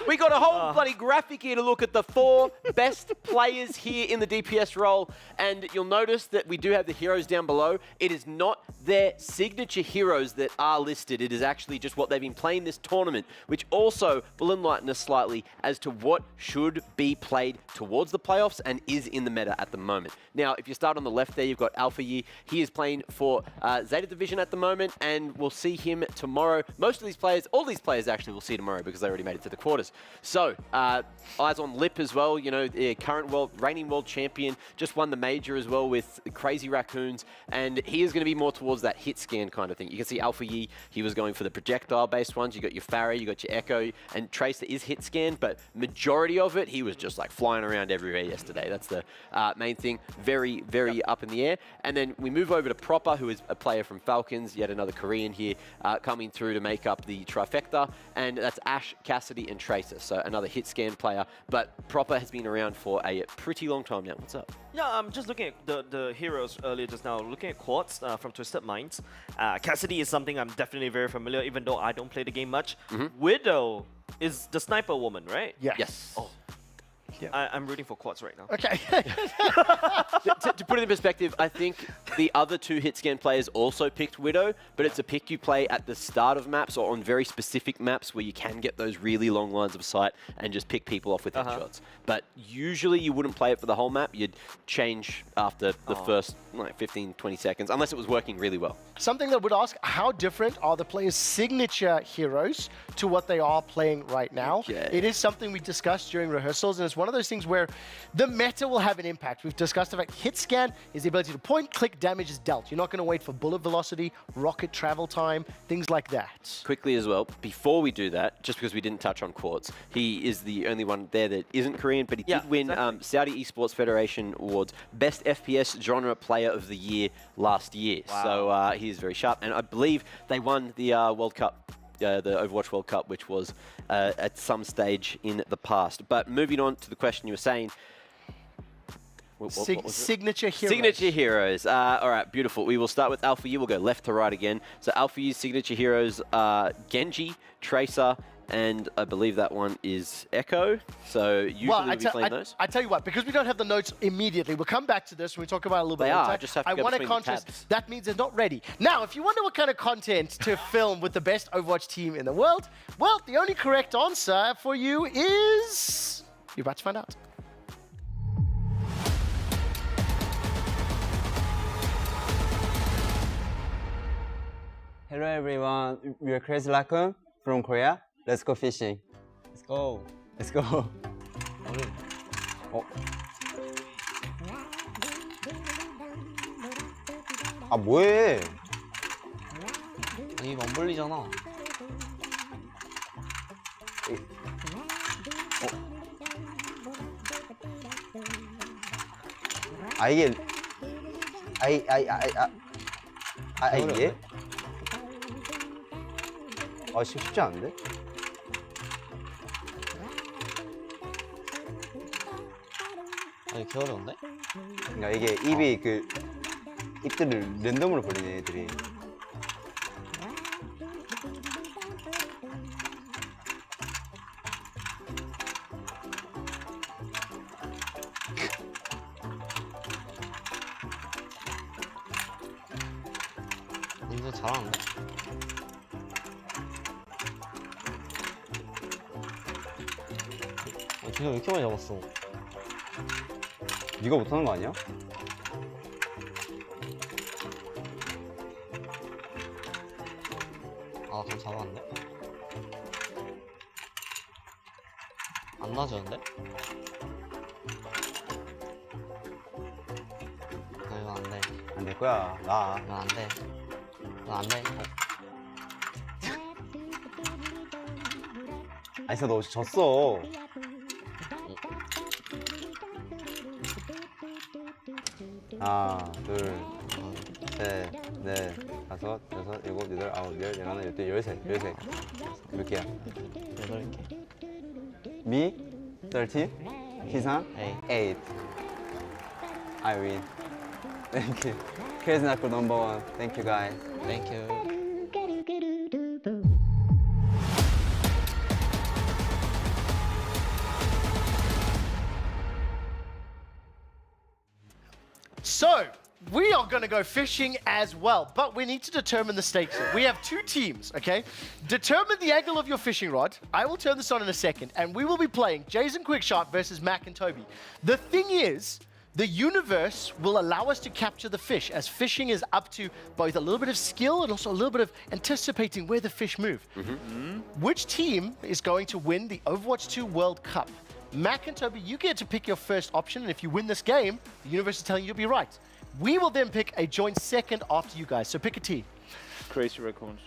We got a whole bloody graphic here to look at the 4 best players here in the DPS role. And you'll notice that we do have the heroes down below. It is not their signature heroes that are listed. It is actually just what they've been playing this tournament, which also will enlighten us slightly as to what should be played towards the playoffs and is in the meta at the moment. Now, if you start on the left there, you've got Alpha Yi. He is playing for Zeta Division at the moment, and we'll see him tomorrow. Most of these players, all these players actually, we'll see tomorrow because they already made it to the quarters. So, eyes on Lip as well, you know, the current reigning world champion, just won the major as well with Crazy Raccoons, and he is going to be more towards that hit scan kind of thing. You can see Alpha Yi, he was going for the projectile-based ones. You got your Pharah, you got your Echo, and Tracer is hit scan, but majority of it, he was just like flying around everywhere yesterday. That's the main thing. Very, very up in the air. And then we move over to Proper, who is a player from Falcons, yet another Korean here, coming through to make up the trifecta. And that's Ash, Cassidy, and Tracer. So another hit scan player. But Proper has been around for a pretty long time now. What's up? Yeah, I'm just looking at the heroes earlier just now. Looking at Quartz from Twisted Minds. Cassidy is something I'm definitely very familiar, even though I don't play the game much. Widow is the sniper woman, right? Yes. Oh. Yeah. I'm rooting for Quartz right now. Okay. to put it in perspective, I think the other 2 hit scan players also picked Widow, but it's a pick you play at the start of maps or on very specific maps where you can get those really long lines of sight and just pick people off with headshots. But usually you wouldn't play it for the whole map. You'd change after the first like 15, 20 seconds, unless it was working really well. Something that would ask, how different are the players' signature heroes to what they are playing right now? Okay. It is something we discussed during rehearsals, and it's one of those things where the meta will have an impact. We've discussed the fact hit scan is the ability to point, click, damage is dealt. You're not going to wait for bullet velocity, rocket travel time, things like that. Quickly as well, before we do that, just because we didn't touch on Quartz, he is the only one there that isn't Korean, but he did win Saudi Esports Federation Awards Best FPS Genre Player of the Year last year. Wow. So he is very sharp, and I believe they won the World Cup, the Overwatch World Cup, which was at some stage in the past. But moving on to the question you were saying, what was it? Signature heroes. Signature heroes. All right, beautiful. We will start with Alpha Yi. We'll go left to right again. So Alpha Yi's signature heroes are Genji, Tracer, and I believe that one is Echo. So usually we'll be playing those. I tell you what, because we don't have the notes immediately, we'll come back to this when we talk about it a little bit later. I just have to go want to between the contrast. tabs. That means it's not ready. Now, if you wonder what kind of content to film with the best Overwatch team in the world, well, the only correct answer for you is... You're about to find out. Hello everyone, we are Crazy Raccoon from Korea. Let's go fishing. Let's go. Let's go. 아 뭐해? 아니 이거 안 벌리잖아. 아 이게 이게? 아 쉽지 않은데? 되게 어려운데? 그러니까 이게 입이 그 입들을 랜덤으로 벌리네 애들이. 진짜 잘하는데? 지금 왜 이렇게 많이 잡았어? 네가 못하는 거 아니야? 아, 그럼 잡았는데? 안 놔주는데? 이거 안 돼. 안 될 거야. 나. 이거 안 돼. 이거 안 돼. 아니, 너 졌어. 하나, 둘, 셋, 넷, 다섯, 여섯, 일곱, 여덟, 아홉, 열, 열하나, 열둘, 열셋, 열셋. 몇 개야? 8개. Me, 13, Kisan, 8. I win. Thank you. Crazy Knuckle number 1. Thank you guys. Thank you. So, we are going to go fishing as well, but we need to determine the stakes here. We have 2 teams, okay? Determine the angle of your fishing rod. I will turn this on in a second, and we will be playing Jason Quickshot versus Mac and Toby. The thing is, the universe will allow us to capture the fish, as fishing is up to both a little bit of skill and also a little bit of anticipating where the fish move. Which team is going to win the Overwatch 2 World Cup? Mac and Toby, you get to pick your first option, and if you win this game, the universe is telling you you'll be right. We will then pick a joint second after you guys, so pick a team. Crazy Raccoons.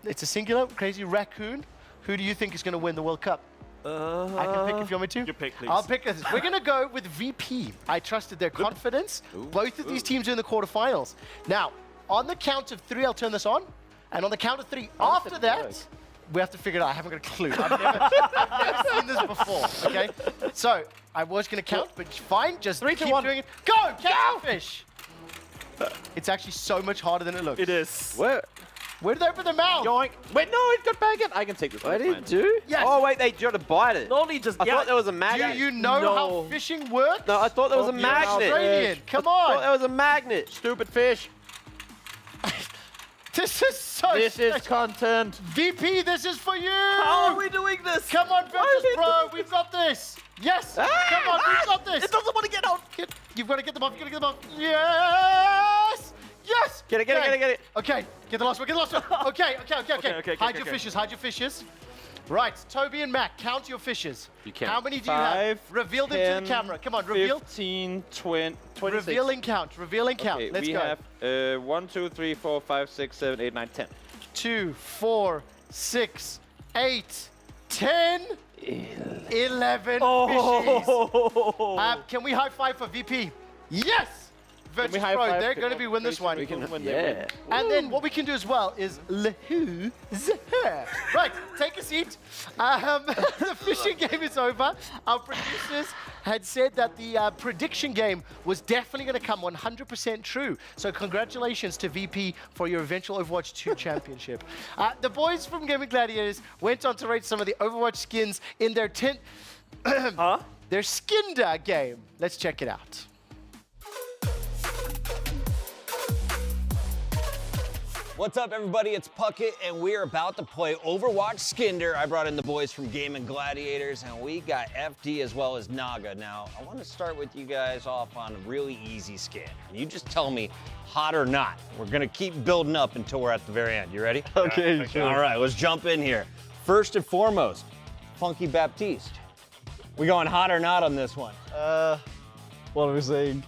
It's a singular, Crazy Raccoon. Who do you think is going to win the World Cup? I can pick if you want me to. You pick, please. I'll pick this. We're going to go with VP. I trusted their confidence. Both of these teams are in the quarterfinals. Now, on the count of 3, I'll turn this on. And on the count of 3, after that, we have to figure it out. I haven't got a clue. I've never seen this before, okay? So, I was going to count, but fine. Just keep doing it. Go! Catch the fish! It's actually so much harder than it looks. It is. Where did they open their mouth? Yoink. Wait, no, it got back in. I can take this. What did it do? Yes. Oh, wait, they got to bite it. Not only just... I thought there was a magnet. Do you know how fishing works? No, I thought there was a magnet. Australian. Come I on. thought there was a magnet. Stupid fish. This is so This is content. VP, this is for you! How are we doing this? Come on, Virtus Pro, we've got this! Yes! Come on, we've got this! It doesn't want to get out! You've got to get them off, you've got to get them off. Yes! Yes! Get it. Okay, get the last one, Okay. Hide your fishes, hide your fishes. Right, Toby and Mac, count your fishes. You can. How many do you have? Reveal them to the camera. Come on, reveal. 15, 20, 26. Revealing count. Okay, Let's we go. have 1, 2, 3, 4, 5, 6, 7, 8, 9, 10. 2, 4, 6, 8, 10, 11 fishies. Can we high five for VP? Yes! Virtus Pro, they're going to be win this one. We can win. And then what we can do as well is right, take a seat. The fishing game is over. Our producers had said that the prediction game was definitely going to come 100% true. So congratulations to VP for your eventual Overwatch 2 championship. The boys from Gaming Gladiators went on to rate some of the Overwatch skins in their their Skinder game. Let's check it out. What's up, everybody? It's Puckett, and we are about to play Overwatch Skinder. I brought in the boys from Gaming Gladiators, and we got FD as well as Naga. Now, I want to start with you guys off on a really easy skin. You just tell me hot or not. We're going to keep building up until we're at the very end. You ready? Okay, sure. All right, let's jump in here. First and foremost, Funky Baptiste. We going hot or not on this one? What are we saying?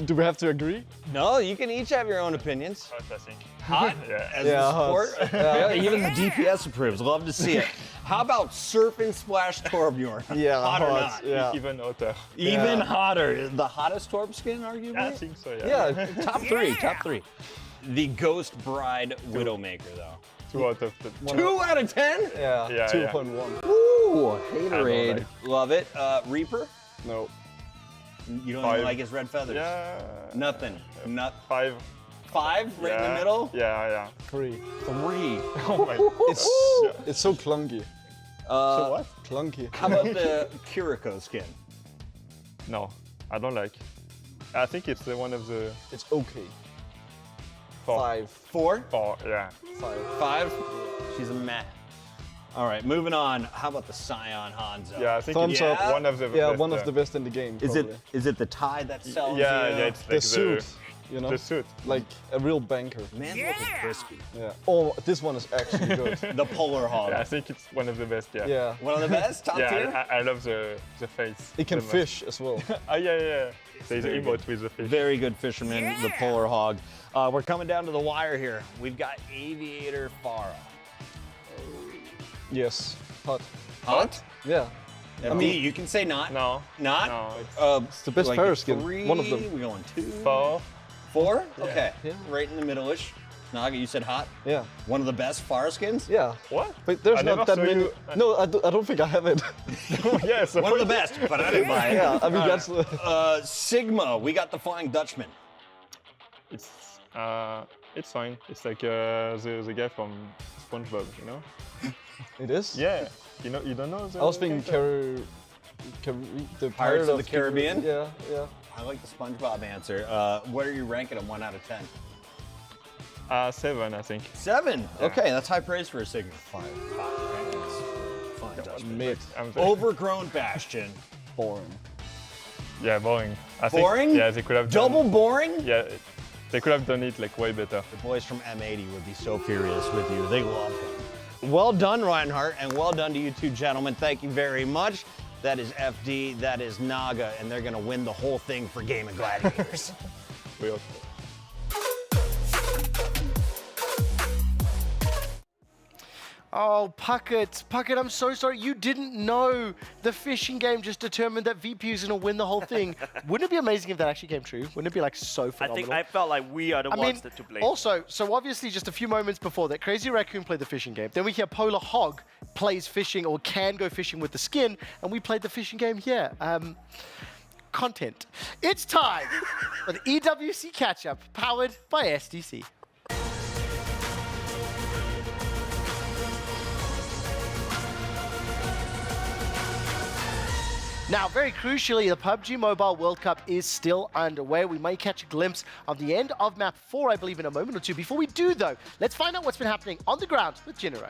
Do we have to agree? No, you can each have your own opinions. Hot, I think. Hot? As Yeah, the hot. sport? Yeah, even the DPS approves. Love to see it. How about Surf and Splash Torbjorn? Yeah, hot or not? Yeah. Even hotter. Even hotter. The hottest Torb skin, arguably? I think so, yeah. Yeah, top three, top three. The Ghost Bride Widowmaker, though. 2 out of 10. 2 out of 10? Yeah, Yeah, 2.1. Ooh, Haterade. Love it. Reaper? No. You don't 5. even like his red feathers? Yeah. Nothing. Not 5. 5 right in the middle? Yeah. 3. 3. Oh my. It's so clunky. So what? Clunky. How about the Kiriko skin? No, I don't like. I think it's one of the. It's okay. 4. 5. 4? 4, yeah. 5. 5? She's a meh. All right, moving on. How about the Scion Hanzo? Yeah, I think Thumbs it's up. one of the Yeah, best, one of the best in the game. Is probably. it the tie that sells Yeah, you? yeah, it's like the suit? You know, the suit. like a real banker. Man, looking crispy. Yeah. Oh, this one is actually good. The Polar Hog. Yeah, I think it's one of the best. Yeah. Yeah. One of the best? Top yeah, tier? I love the face. It can the most. fish as well. Oh yeah. There's an emote with the fish. Very good fisherman, the Polar Hog. We're coming down to the wire here. We've got Aviator Farah. Yes. Hot. Hot? Yeah. I mean, you can say not. No. Not? No, it's the best like Farah skin. 3, One of them. We're going 2. 4. 4? Yeah. Okay. Yeah. Right in the middle-ish. Naga, you said hot? Yeah. One of the best Farah skins? Yeah. What? But there's I not never that saw many. you- No, I don't think I have it. Yeah, so One of the best, but I didn't buy it. Yeah, I mean that's. Sigma, we got the Flying Dutchman. It's fine. It's like the guy from SpongeBob, you know? It is. Yeah. You don't know the. I was thinking the Pirates of the Caribbean? Yeah. I like the SpongeBob answer. What are you ranking them 1 out of 10? 7, I think. 7? Yeah. Okay, that's high praise for a Sigma. 5. Flying Dutchman. Mid. Overgrown Bastion. Boring. Yeah, boring. I Boring? Think, yeah, they could have Double done, boring? Yeah, they could have done it like way better. The boys from M80 would be so furious with you. They love him. Well done, Reinhardt, and well done to you two gentlemen. Thank you very much. That is FD, that is Naga, and they're going to win the whole thing for Game of Gladiators. We hope. Oh, Puckett, I'm so sorry. You didn't know the fishing game just determined that VP is going to win the whole thing. Wouldn't it be amazing if that actually came true? Wouldn't it be like so phenomenal? I felt like we are the ones to blame. Also, so obviously just a few moments before that, Crazy Raccoon played the fishing game. Then we hear Polar Hog plays fishing or can go fishing with the skin, and we played the fishing game here. Content. It's time for the EWC catch-up, powered by SDC. Now, very crucially, the PUBG Mobile World Cup is still underway. We may catch a glimpse of the end of map 4, I believe, in a moment or two. Before we do, though, let's find out what's been happening on the ground with Jinero.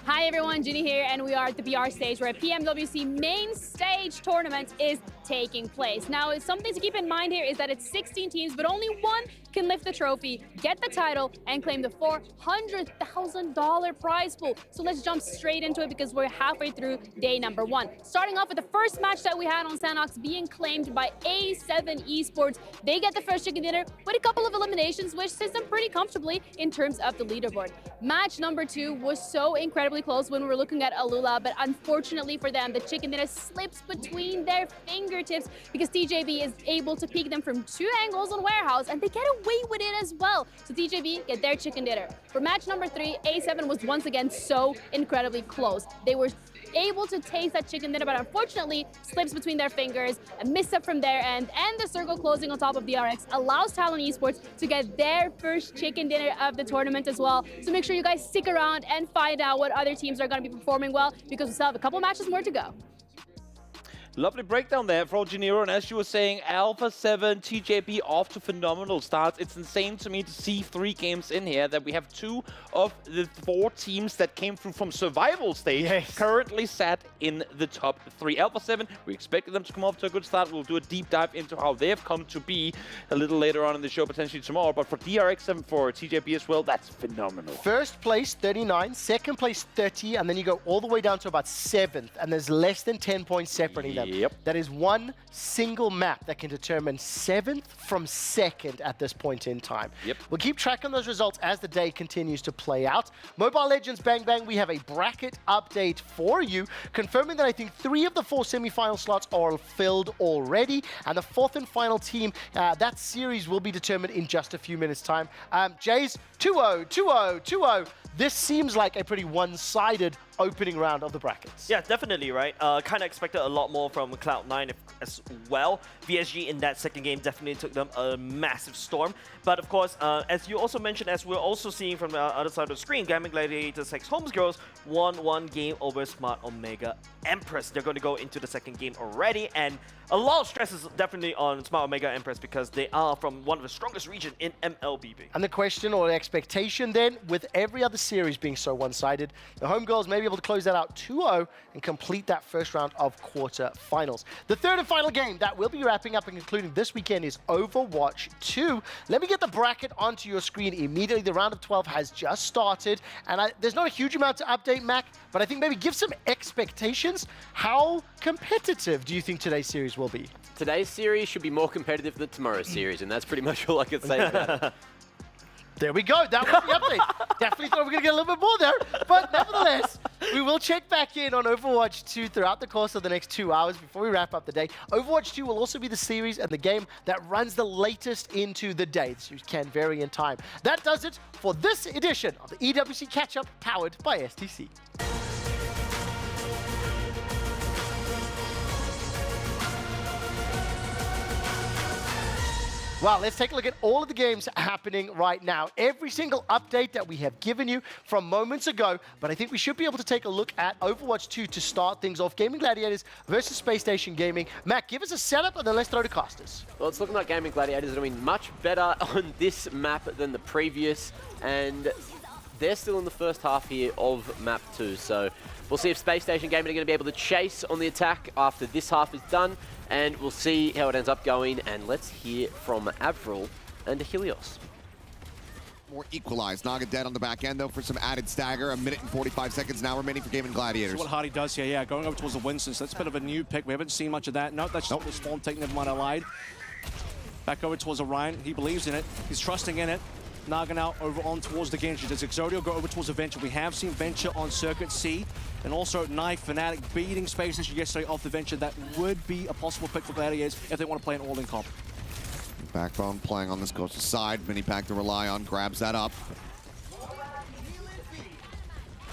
Hi everyone, Ginny here, and we are at the BR stage where a PMWC main stage tournament is taking place. Now, something to keep in mind here is that it's 16 teams, but only one can lift the trophy, get the title, and claim the $400,000 prize pool. So let's jump straight into it because we're halfway through day number 1. Starting off with the first match that we had on Sanox being claimed by A7 Esports. They get the first chicken dinner with a couple of eliminations, which sits them pretty comfortably in terms of the leaderboard. Match number 2 was so incredibly close when we were looking at Alula, but unfortunately for them, the chicken dinner slips between their fingertips because TJB is able to peek them from 2 angles on Warehouse, and they get away with it as well. So TJB get their chicken dinner. For match number 3, A7 was once again so incredibly close. They were able to taste that chicken dinner, but unfortunately slips between their fingers, a miss-up from their end, and the circle closing on top of the RX allows Talon Esports to get their first chicken dinner of the tournament as well. So make sure you guys stick around and find out what other teams are going to be performing well, because we still have a couple matches more to go. Lovely breakdown there for Gennaro, and as you were saying, Alpha 7, TJB off to phenomenal starts. It's insane to me to see 3 games in here that we have 2 of the 4 teams that came through from survival stage currently sat in the top 3. Alpha 7, we expected them to come off to a good start. We'll do a deep dive into how they've come to be a little later on in the show, potentially tomorrow. But for DRX and for TJB as well, that's phenomenal. First place, 39. Second place, 30. And then you go all the way down to about 7th. And there's less than 10 points separating them. Yep. That is one single map that can determine 7th from 2nd at this point in time. Yep. We'll keep track on those results as the day continues to play out. Mobile Legends Bang Bang, we have a bracket update for you, confirming that I think 3 of the 4 semi-final slots are filled already. And the 4th and final team, that series will be determined in just a few minutes' time. Jays, 2-0, 2-0, 2-0. This seems like a pretty one-sided opening round of the brackets. Yeah, definitely, right? Kind of expected a lot more from Cloud9 as well. VSG in that second game definitely took them a massive storm. But of course, as you also mentioned, as we're also seeing from the other side of the screen, Gaming Gladiators X Homegirls won one game over Smart Omega Empress. They're going to go into the second game already, and a lot of stress is definitely on Smart Omega Empress because they are from one of the strongest regions in MLBB. And the question or the expectation then, with every other series being so one-sided, the Homegirls may be able to close that out 2-0 and complete that first round of quarter-finals. The third and final game that we'll be wrapping up and concluding this weekend is Overwatch 2. Let me get the bracket onto your screen immediately. The round of 12 has just started, and there's not a huge amount to update, Mac, but I think maybe give some expectations. How competitive do you think today's series will be? Today's series should be more competitive than tomorrow's series, and that's pretty much all I can say about it. There we go. That was the update. Definitely thought we were going to get a little bit more there. But nevertheless, we will check back in on Overwatch 2 throughout the course of the next 2 hours before we wrap up the day. Overwatch 2 will also be the series and the game that runs the latest into the day. The series can vary in time. That does it for this edition of the EWC Catch-Up powered by STC. Wow, let's take a look at all of the games happening right now. Every single update that we have given you from moments ago, but I think we should be able to take a look at Overwatch 2 to start things off. Gaming Gladiators versus Space Station Gaming. Matt, give us a setup and then let's throw to casters. Well, it's looking like Gaming Gladiators are doing much better on this map than the previous, and they're still in the first half here of map 2, so we'll see if Space Station Gaming are going to be able to chase on the attack after this half is done. And we'll see how it ends up going, and let's hear from Avril and Helios. More equalized. Naga dead on the back end, though, for some added stagger. 1 minute and 45 seconds now remaining for Gaming Gladiators. So what Hardy does here, yeah, going over towards the Winston. So that's a bit of a new pick. We haven't seen much of that. No, that's not the spawn take, never mind, I lied. Back over towards Orion. He believes in it. He's trusting in it. Naga now over on towards the Genji. Does Exodio go over towards the Venture? We have seen Venture on Circuit C, and also Knife Fnatic beating Space Station yesterday off the Venture. That would be a possible pick for Gladiators if they want to play an all-in comp. Backbone playing on this coastal side. Mini pack to rely on, grabs that up.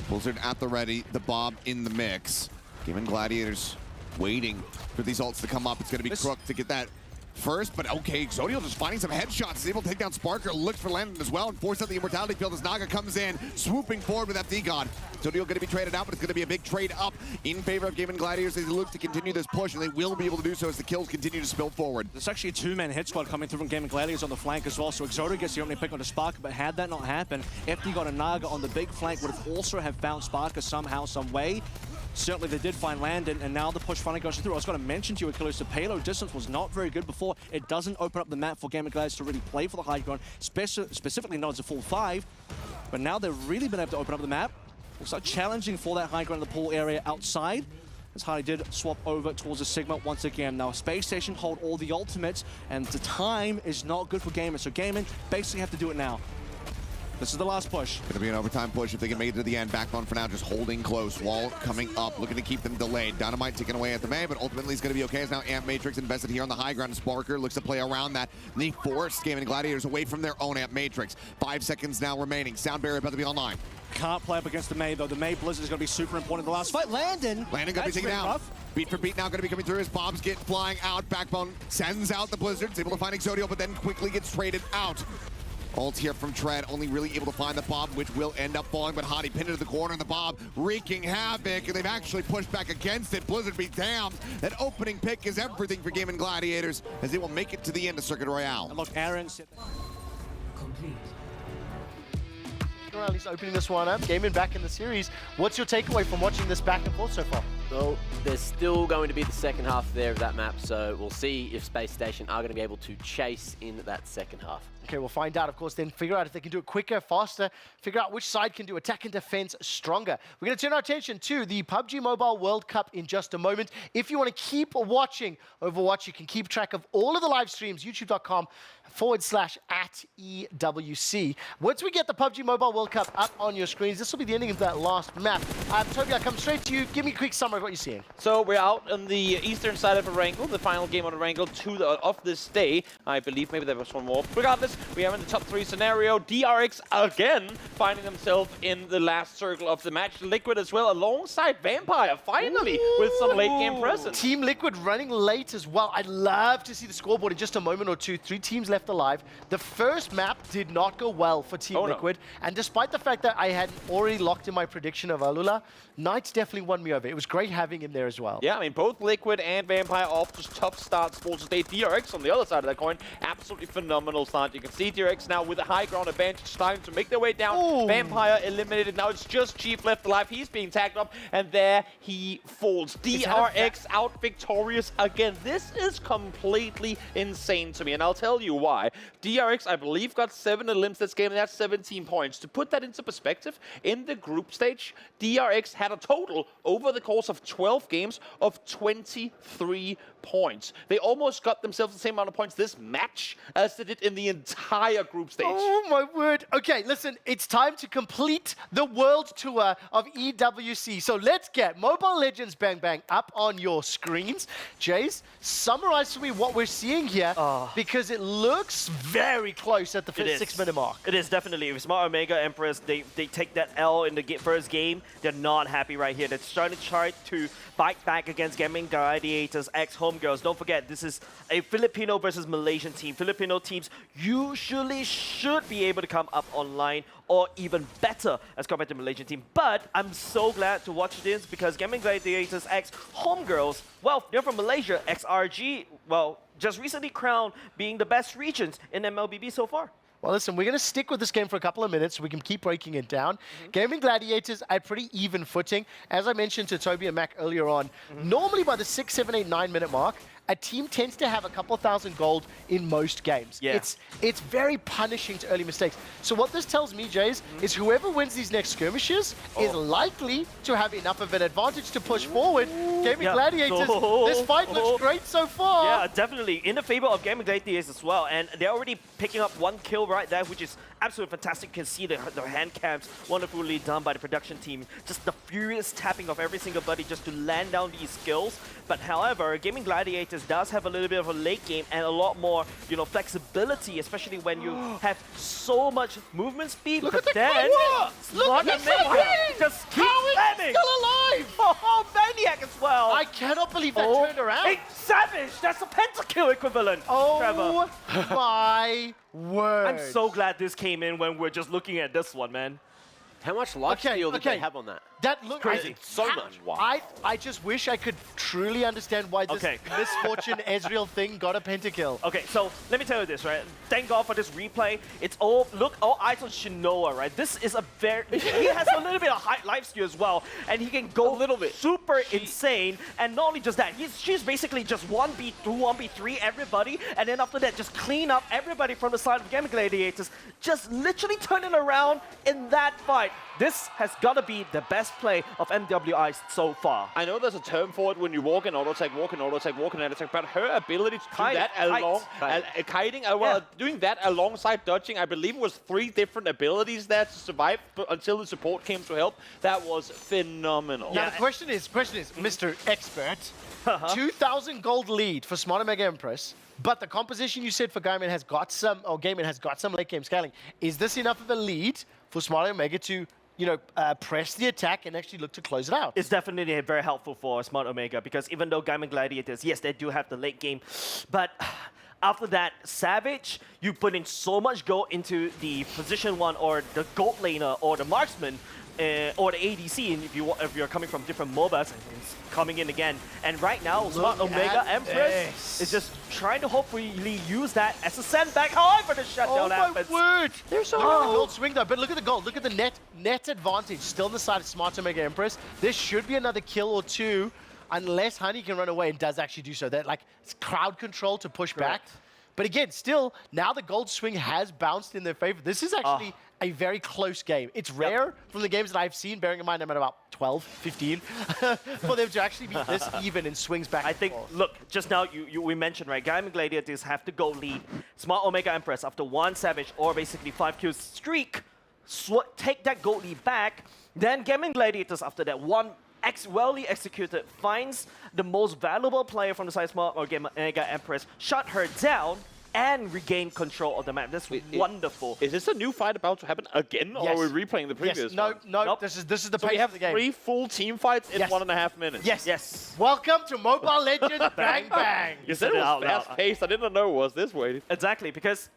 Blizzard at the ready, the Bob in the mix. Gaming Gladiators waiting for these ults to come up. It's going to be Crook to get that first, but okay, Exodio just finding some headshots. Is able to take down Sparker, looks for Landon as well, and force out the Immortality field as Naga comes in, swooping forward with FD God. Exodio going to be traded out, but it's going to be a big trade up in favor of Gaming Gladiators. They look to continue this push, and they will be able to do so as the kills continue to spill forward. There's actually a two-man hit squad coming through from Gaming Gladiators on the flank as well, so Exodio gets the opening pick on the Sparker, but had that not happened, FD God and Naga on the big flank would have also have found Sparker somehow, some way. Certainly they did find Landon, and now the push finally goes through. I was going to mention to you, Achilles, the payload distance was not very good before. It doesn't open up the map for Gaming Gladiators to really play for the high ground, specifically not as a full 5. But now they've really been able to open up the map. Looks like challenging for that high ground in the pool area outside, as Hardy did swap over towards the Sigma once again. Now Space Station hold all the ultimates, and the time is not good for Gaming, so Gaming basically have to do it now. This is the last push. Going to be an overtime push if they can make it to the end. Backbone for now just holding close. Wall coming up, looking to keep them delayed. Dynamite taken away at the May, but ultimately he's going to be okay as now Amp Matrix invested here on the high ground. Sparker looks to play around that. And they force Gaming Gladiators away from their own Amp Matrix. 5 seconds now remaining. Sound barrier about to be online. Can't play up against the May, though. The May Blizzard is going to be super important in the last fight. Landon going to be taken out. Beat for beat now going to be coming through as Bobs get flying out. Backbone sends out the Blizzards, able to find Exodio, but then quickly gets traded out. Ult here from Tread, only really able to find the Bob, which will end up falling, but Hottie pinned into the corner, and the Bob wreaking havoc, and they've actually pushed back against it. Blizzard be damned. That opening pick is everything for Gaming Gladiators, as they will make it to the end of Circuit Royale. And look, Aaron said complete. At least opening this one up, Gaming back in the series. What's your takeaway from watching this back and forth so far? Well, there's still going to be the second half there of that map, so we'll see if Space Station are going to be able to chase in that second half. Okay, we'll find out, of course, then figure out if they can do it quicker, faster, figure out which side can do attack and defense stronger. We're going to turn our attention to the PUBG Mobile World Cup in just a moment. If you want to keep watching Overwatch, you can keep track of all of the live streams, youtube.com/@EWC. Once we get the PUBG Mobile World Cup up on your screens, this will be the ending of that last map. Toby, I'll come straight to you. Give me a quick summary of what you're seeing. So we're out on the eastern side of Erangel, the final game on Erangel 2 of this day. I believe maybe there was one more. Regardless, points. We have in the top 3 scenario, DRX again finding themselves in the last circle of the match. Liquid as well, alongside Vampire, finally, with some late game presence. Team Liquid running late as well. I'd love to see the scoreboard in just a moment or two. 3 teams left alive. The first map did not go well for Team Liquid. And despite the fact that I had already locked in my prediction of Alula, Knights definitely won me over. It was great having him there as well. Yeah, I mean, both Liquid and Vampire off to tough starts for today. DRX on the other side of that coin, absolutely phenomenal start. You can see DRX now with a high ground advantage, starting to make their way down. Ooh. Vampire eliminated. Now it's just Chief left alive. He's being tagged up, and there he falls. DRX out victorious again. This is completely insane to me, and I'll tell you why. DRX, I believe, got 7 elims this game, and that's 17 points. To put that into perspective, in the group stage, DRX had a total over the course of 12 games of 23 points. They almost got themselves the same amount of points this match as they did in the entire group stage. Oh my word. Okay, listen, it's time to complete the world tour of EWC. So let's get Mobile Legends Bang Bang up on your screens. Jace, summarize for me what we're seeing here, because it looks very close at the 6-minute mark. It is definitely. If Smart Omega Empress, they take that L in the first game, they're not happy right here. They're starting to try to fight back against Gaming Gladiators, ex-Homegirls. Don't forget, this is a Filipino versus Malaysian team. Filipino teams usually should be able to come up online or even better as compared to Malaysian team. But I'm so glad to watch this because Gaming Gladiators, ex-Homegirls, well, they're from Malaysia. XRG, well, just recently crowned being the best regions in MLBB so far. Well, listen, we're going to stick with this game for a couple of minutes so we can keep breaking it down. Gaming Gladiators are pretty even footing. As I mentioned to Toby and Mac earlier on, normally by the 6, 7, 8, 9-minute mark, a team tends to have a couple thousand gold in most games. Yeah. It's very punishing to early mistakes. So what this tells me, Jays, is whoever wins these next skirmishes is likely to have enough of an advantage to push forward. Gaming Gladiators, this fight looks great so far. Yeah, definitely. In the favor of Gaming Gladiators as well. And they're already picking up 1 kill right there, which is absolutely fantastic. You can see the hand cams wonderfully done by the production team. Just the furious tapping of every single buddy just to land down these skills. But however, Gaming Gladiators does have a little bit of a late game and a lot more, you know, flexibility, especially when you have so much movement speed. Look but at the then, Look at the just keep How is slamming. he still alive? Oh, Maniac as well. I cannot believe that turned around. Hey, Savage! That's a pentakill equivalent, Trevor. My word. I'm so glad this came in when we're just looking at this one, man. How much life steal did they have on that? That looks crazy. So much. Wow. I just wish I could truly understand why this misfortune Ezreal thing got a pentakill. Okay, so let me tell you this, right? Thank God for this replay. It's all eyes on Shinoa, right? This is a very he has a little bit of high life steal as well, and he can go a little bit super insane. And not only just that, she's basically just 1v2, 1v3 everybody, and then after that, just clean up everybody from the side of Gaming Gladiators, just literally turning around in that fight. This has got to be the best play of MWI so far. I know there's a term for it when you walk in auto attack, walk in auto attack, walk in auto attack, but her ability to do that along kiting, doing that alongside dodging, I believe it was 3 different abilities there to survive until the support came to help. That was phenomenal. Now the question is, Mr. Expert, 2,000 gold lead for Smart Omega Empress. But the composition you said for Gaiman has got some, or Gaiman has got some late game scaling. Is this enough of a lead for Smart Omega to, you know, press the attack and actually look to close it out? It's definitely very helpful for Smart Omega because even though Gaming Gladiators, yes, they do have the late game, but after that, Savage, you put in so much gold into the position 1 or the gold laner or the marksman, or the ADC, and if you're coming from different MOBAs, it's coming in again. And right now, Smart Omega Empress is just trying to hopefully use that as a sandbag. However, the shutdown happens. Oh my word! There's so the gold swing though, but look at the gold. Look at the net advantage still on the side of Smart Omega Empress. There should be another kill or 2, unless Honey can run away and does actually do so. That it's crowd control to push back. But again, still, now the gold swing has bounced in their favor. This is actually a very close game. It's rare from the games that I've seen, bearing in mind I'm at about 12, 15, for them to actually be this even in swings back and forth. Look, just now we mentioned, right, Gaming Gladiators have to go lead. Smart Omega Empress, after 1 Savage or basically 5 kills streak, take that gold lead back. Then Gaming Gladiators, after that 1 well-ly executed, finds the most valuable player from the side Smart Omega Empress, shut her down, and regain control of the map. That's wonderful. Is this a new fight about to happen again, or Yes. are we replaying the previous one? No, Nope. this is the So pace we have of the game. 3 full team fights in Yes. 1.5 minutes. Yes. Welcome to Mobile Legends Bang Bang. You said it out was loud. fast-paced. I didn't know it was this way. Exactly, because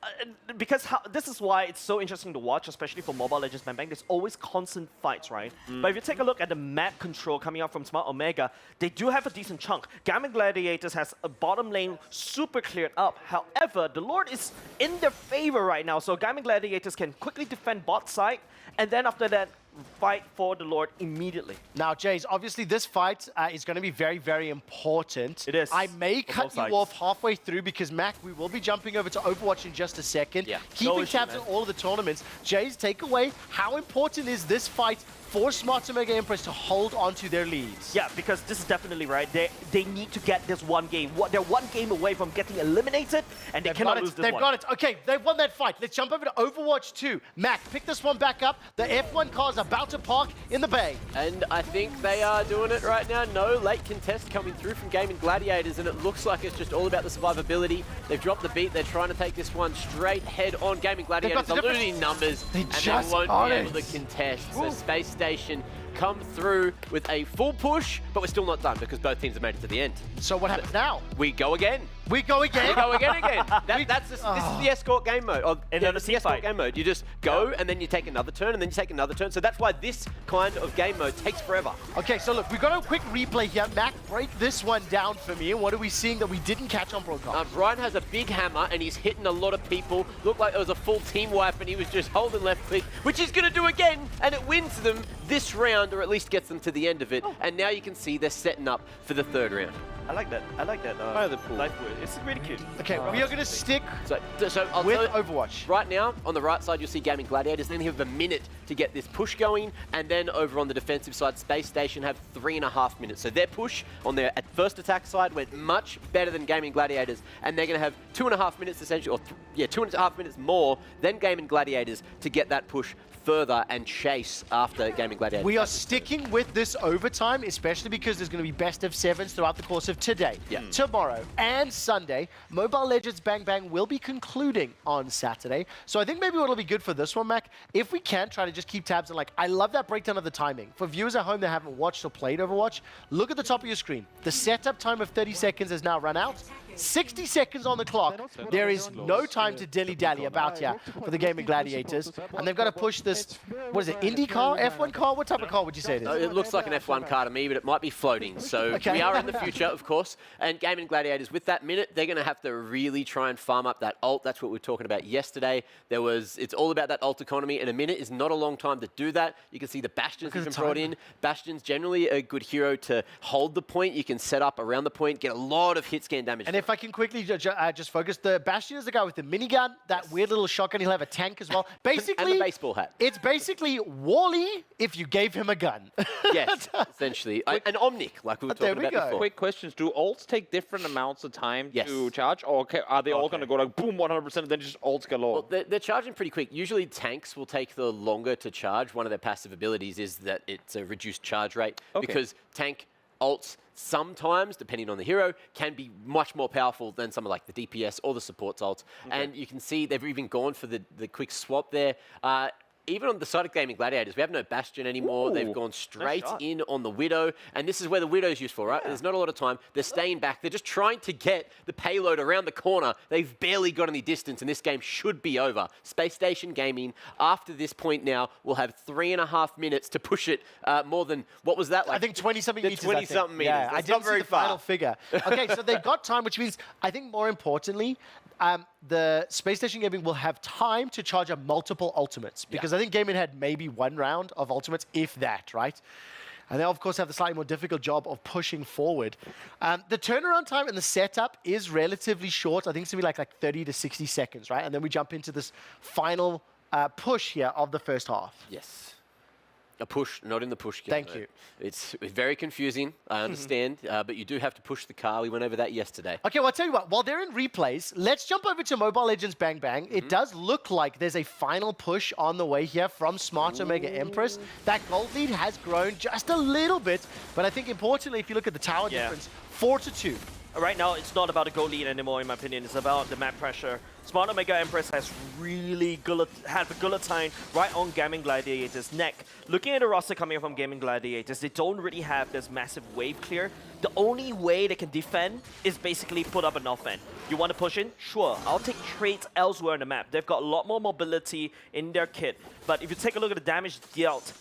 this is why it's so interesting to watch, especially for Mobile Legends Bang Bang. There's always constant fights, right? But if you take a look at the map control coming out from Smart Omega, they do have a decent chunk. Gamma Gladiators has a bottom lane super cleared up. However, the Lord is in their favor right now, so Gamma Gladiators can quickly defend bot side, and then after that, fight for the Lord immediately. Now, Jays, obviously this fight is going to be very, very important. It is. I may For cut both you sides. off halfway through because, Mac, we will be jumping over to Overwatch in just a second. Yeah. Keeping No issue, tabs man. on all of the tournaments. Jays, take away, how important is this fight for Smart Omega Empress to hold on to their leads? Yeah, because this is definitely right. They need to get this one game. They're one game away from getting eliminated, and they cannot lose this They've one. got it. Okay, they've won that fight. Let's jump over to Overwatch 2. Mac, pick this one back up. The F1 car's about to park in the bay. And I think they are doing it right now. No late contest coming through from Gaming Gladiators, and it looks like it's just all about the survivability. They've dropped the beat. They're trying to take this one straight head on. Gaming Gladiators are losing numbers, and they won't be able to contest. So Space Station come through with a full push, but we're still not done because both teams have made it to the end. So what happens now? We go again. We go again? We go again. This is the escort game mode. This is the escort game mode. You just go, and then you take another turn, and then you take another turn. So that's why this kind of game mode takes forever. Okay, so look, we've got a quick replay here. Mac, break this one down for me. And what are we seeing that we didn't catch on broadcast? Brian has a big hammer, and he's hitting a lot of people. Looked like it was a full team wipe, and he was just holding left click, which he's going to do again, and it wins them this round, or at least gets them to the end of it. And now you can see they're setting up for the third round. I like that. Life word. It's really cute. Okay, we are going to stick so I'll with tell you, Overwatch. Right now, on the right side, you'll see Gaming Gladiators. Then you have a minute to get this push going. And then over on the defensive side, Space Station have 3.5 minutes. So their push on their first attack side went much better than Gaming Gladiators. And they're going to have 2.5 minutes essentially, or 2.5 minutes more than Gaming Gladiators to get that push further and chase after Gaming Gladiators. We are sticking with this overtime, especially because there's going to be best of 7s throughout the course of today, tomorrow, and Sunday. Mobile Legends Bang Bang will be concluding on Saturday. So I think maybe what'll be good for this one, Mac, if we can try to just keep tabs on, I love that breakdown of the timing. For viewers at home that haven't watched or played Overwatch, look at the top of your screen. The setup time of 30 seconds has now run out. 60 seconds on the clock. There is no time to dilly-dally about here for the Gaming Gladiators. And they've got to push this, what is it, Indy car, F1 car? What type of car would you say it is? It looks like an F1 car to me, but it might be floating. So we are in the future, of course. And Gaming Gladiators, with that minute, they're going to have to really try and farm up that ult. That's what we were talking about yesterday. It's all about that ult economy, and a minute is not a long time to do that. You can see the Bastions have been brought in. Bastion's generally a good hero to hold the point. You can set up around the point, get a lot of hit scan damage. And if I can quickly just focus, the Bastion is the guy with the minigun, that weird little shotgun. He'll have a tank as well. Basically, and the baseball hat. It's basically Wall-E if you gave him a gun. Yes, essentially. An Omnic, like we were talking about before. Quick questions. Do ults take different amounts of time to charge? Or are they all going to go like boom 100% and then just ults galore? Well, they're charging pretty quick. Usually tanks will take the longer to charge. One of their passive abilities is that it's a reduced charge rate because tank ults sometimes, depending on the hero, can be much more powerful than some of like the DPS or the support's ults. And you can see they've even gone for the quick swap there. Even on the side of Gaming Gladiators, we have no Bastion anymore. They've gone straight in on the Widow. And this is where the Widow's useful, right? There's not a lot of time. They're staying back. They're just trying to get the payload around the corner. They've barely got any distance, and this game should be over. Space Station Gaming, after this point now, will have 3.5 minutes to push it more than, what was that like? I think 20-something meters. 20-something meters. Yeah, That's I didn't not very see the final far. figure. Okay, so they've got time, which means, I think more importantly, the Space Station Gaming will have time to charge up multiple ultimates, because I think Gaming had maybe one round of ultimates, if that, right? And they'll, of course, have the slightly more difficult job of pushing forward. The turnaround time and the setup is relatively short. I think it's going to be like 30 to 60 seconds, right? And then we jump into this final push here of the first half. Yes. A push, not in the push game. Thank you. It's very confusing, I understand, but you do have to push the car. We went over that yesterday. Okay, well, I'll tell you what. While they're in replays, let's jump over to Mobile Legends Bang Bang. It does look like there's a final push on the way here from Smart Omega Empress. That gold lead has grown just a little bit, but I think importantly, if you look at the tower difference, 4-2. right now it's not about the goal lead anymore, in my opinion. It's about the map pressure. Smart Omega Empress has really had the guillotine right on Gaming Gladiators' neck. Looking at the roster coming from Gaming Gladiators, they don't really have this massive wave clear. The only way they can defend is basically put up an offense. You want to push in? Sure, I'll take trades elsewhere on the map. They've got a lot more mobility in their kit. But if you take a look at the damage dealt,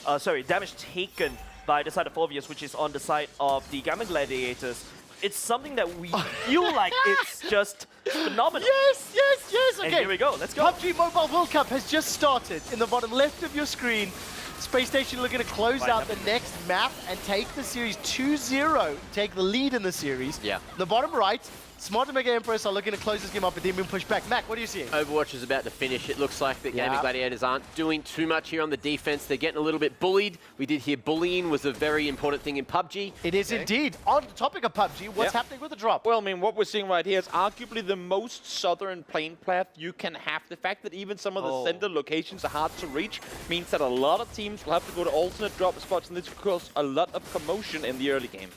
damage taken by the side of Phobius, which is on the side of the Gaming Gladiators, it's something that we feel like it's just phenomenal. Yes, okay. And here we go, let's go. PUBG Mobile World Cup has just started. In the bottom left of your screen, Space Station looking to close out the next map and take the series 2-0, take the lead in the series. Yeah. The bottom right, Smart Omega Empress are looking to close this game up, but then being pushed back. Mac, what are you seeing? Overwatch is about to finish. It looks like the Gaming Gladiators aren't doing too much here on the defense. They're getting a little bit bullied. We did hear bullying was a very important thing in PUBG. It is indeed. On the topic of PUBG, what's happening with the drop? Well, I mean, what we're seeing right here is arguably the most southern plane path you can have. The fact that even some of the center locations are hard to reach means that a lot of teams will have to go to alternate drop spots, and this will cause a lot of commotion in the early game.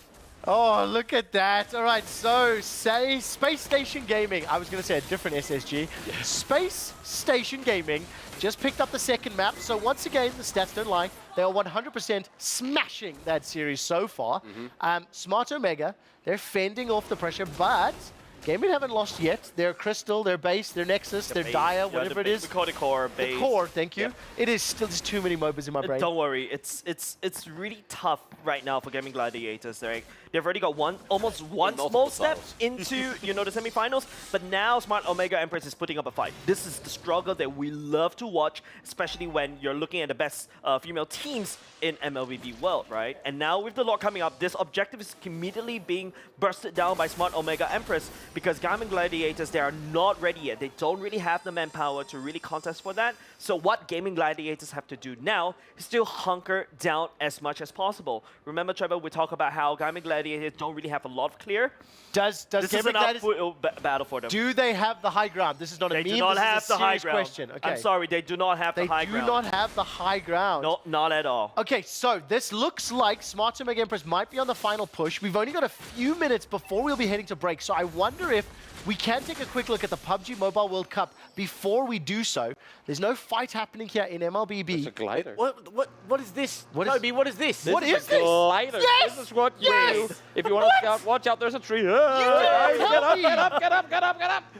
Oh, look at that. All right, so say Space Station Gaming. I was going to say a different SSG. Space Station Gaming just picked up the second map. So once again, the stats don't lie. They are 100% smashing that series so far. Smart Omega, they're fending off the pressure, but Gaming haven't lost yet. Their Crystal, their Base, their Nexus, their Dire, whatever it is. We call it core, Base. The core, thank you. It is still just too many MOBAs in my brain. Don't worry, it's really tough right now for Gaming Gladiators. They've already got almost one small step into the semifinals, but now Smart Omega Empress is putting up a fight. This is the struggle that we love to watch, especially when you're looking at the best female teams in MLBB World, right? And now with the lot coming up, this objective is immediately being bursted down by Smart Omega Empress because Gaming Gladiators, they are not ready yet. They don't really have the manpower to really contest for that. So what Gaming Gladiators have to do now is still hunker down as much as possible. Remember, Trevor, we talk about how Gaming Gladiators don't really have a lot of clear. Does this is an uphill battle for them. Do they have the high ground? This is not a meme. They do not have the high ground. Question. Okay. I'm sorry, they do not have the high ground. They do not have the high ground. No, not at all. Okay, so this looks like Smart Omega Empress might be on the final push. We've only got a few minutes before we'll be heading to break, so I wonder if we can take a quick look at the PUBG Mobile World Cup before we do so. There's no fight happening here in MLBB. It's a glider. What is this? What Toby, what is this? What is this? Glider. Yes! This is what you do. If you want to scout, watch out, there's a tree. Get up.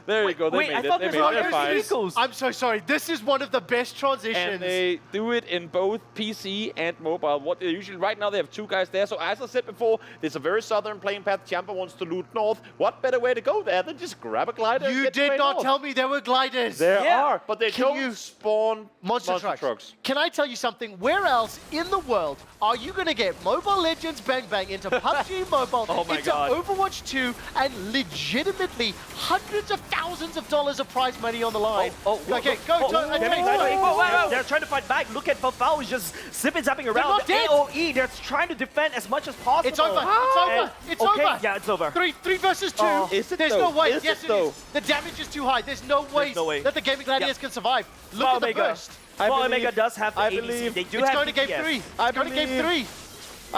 There you go. They made it. They're fine. I'm so sorry. This is one of the best transitions. And they do it in both PC and mobile. What they usually, right now, they have two guys there. So as I said before, there's a very southern plane path. Champa wants to loot north. What better way to go there than just grab a glider? You did not tell me there were gliders. There are, but they don't spawn monster trucks. Can I tell you something? Where else in the world are you going to get Mobile Legends Bang Bang into PUBG Mobile, into Overwatch 2, and legitimately hundreds of thousands of dollars of prize money on the line? Okay, go. They're trying to fight back. Look at Fafao is just zapping around. They're not dead. AOE, they're trying to defend as much as possible. It's over. It's over. Yeah, it's over. Three versus two. There's no way. Yes, it is. The damage is too high. There's no way that the Gaming Gladiators can survive. Look at the burst. Smart Omega does have the ADC. They do it's have going to game three. It's going to game three.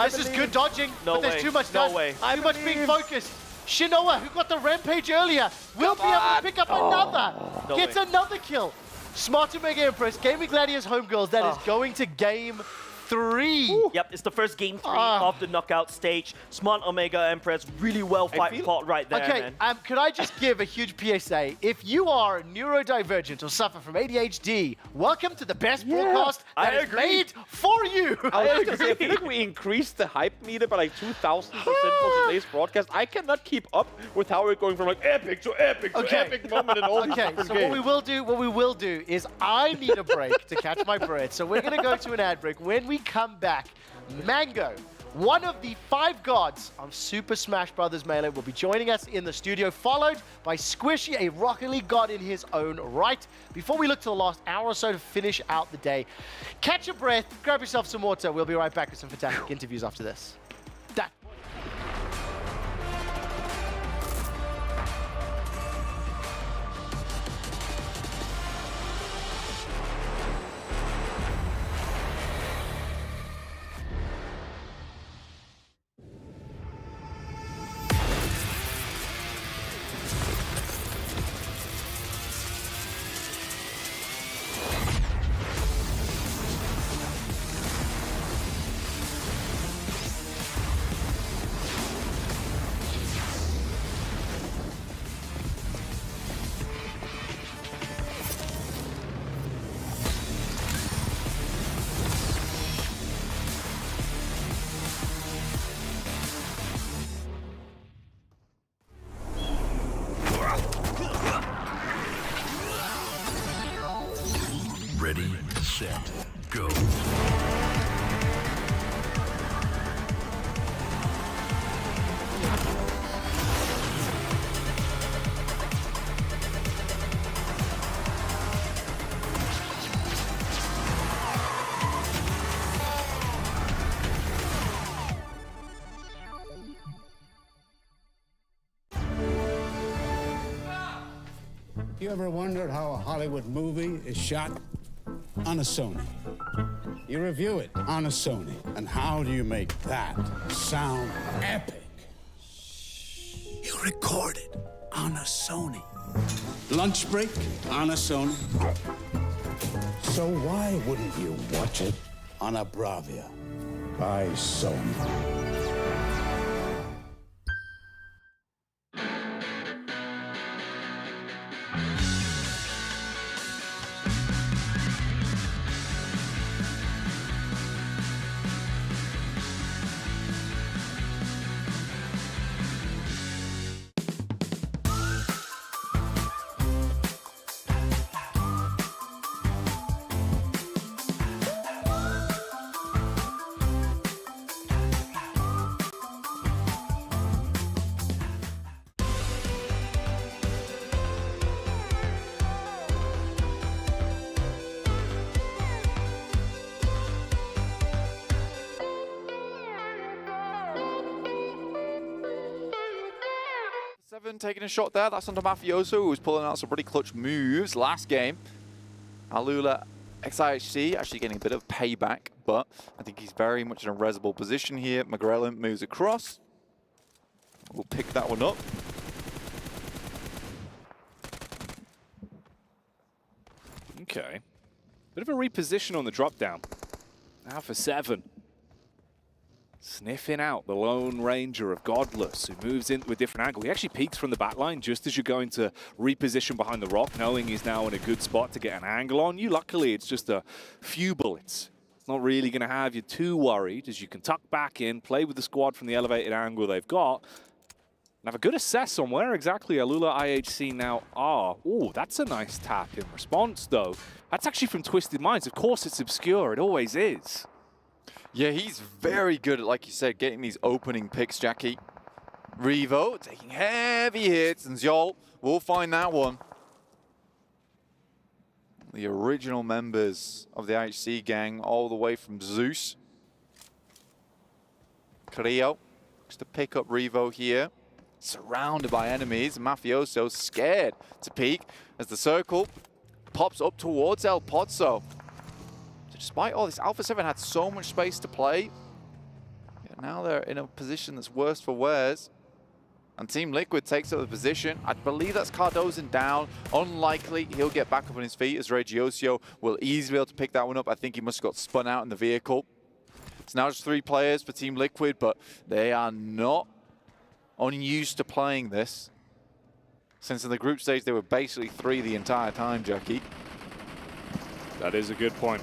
This is good dodging, but there's too much done. Too much being focused. Shinoa, who got the rampage earlier, will be able to pick up another. Gets another kill. Smart Omega Empress, Gaming Gladiators Homegirls, that is going to game 3. Yep, it's the first game 3 of the knockout stage. Smart Omega Empress, really well fought right there, man. Could I just give a huge PSA? If you are neurodivergent or suffer from ADHD, welcome to the best broadcast that is made for you. I feel like we increased the hype meter by like 2,000% for today's broadcast. I cannot keep up with how we're going from like epic to epic to epic moment in all these different so games. what we will do is I need a break to catch my breath. So we're going to go to an ad break. When we come back, Mango, one of the 5 gods of Super Smash Bros. Melee, will be joining us in the studio, followed by Squishy, a Rocket League god in his own right. Before we look to the last hour or so to finish out the day, catch your breath, grab yourself some water. We'll be right back with some fantastic interviews after this. You ever wondered how a Hollywood movie is shot? On a Sony. You review it on a Sony. And how do you make that sound epic? You record it on a Sony. Lunch break on a Sony. So why wouldn't you watch it on a Bravia by Sony? Taking a shot there. That's onto Mafioso, who was pulling out some pretty clutch moves last game. Alula XIHC actually getting a bit of payback, but I think he's very much in a resible position here. McGrellan moves across. We'll pick that one up. Okay. Bit of a reposition on the drop down. Now for 7. Sniffing out the Lone Ranger of Godless, who moves into a different angle. He actually peeks from the back line just as you're going to reposition behind the rock, knowing he's now in a good spot to get an angle on you. Luckily, it's just a few bullets. It's not really going to have you too worried, as you can tuck back in, play with the squad from the elevated angle they've got, and have a good assess on where exactly Alula IHC now are. Oh, that's a nice tap in response, though. That's actually from Twisted Minds. Of course, it's obscure. It always is. Yeah, he's very good at, like you said, getting these opening picks, Jackie. Revo taking heavy hits, and Zol will find that one. The original members of the IHC gang, all the way from Zeus. Creo looks to pick up Revo here. Surrounded by enemies. Mafioso scared to peek as the circle pops up towards El Pozzo. Despite all this, Alpha 7 had so much space to play. Yeah, now they're in a position that's worse for wears. And Team Liquid takes up the position. I believe that's Cardozan down. Unlikely he'll get back up on his feet, as Regiosio will easily be able to pick that one up. I think he must have got spun out in the vehicle. It's now just 3 players for Team Liquid, but they are not unused to playing this. Since in the group stage, they were basically 3 the entire time, Jackie. That is a good point.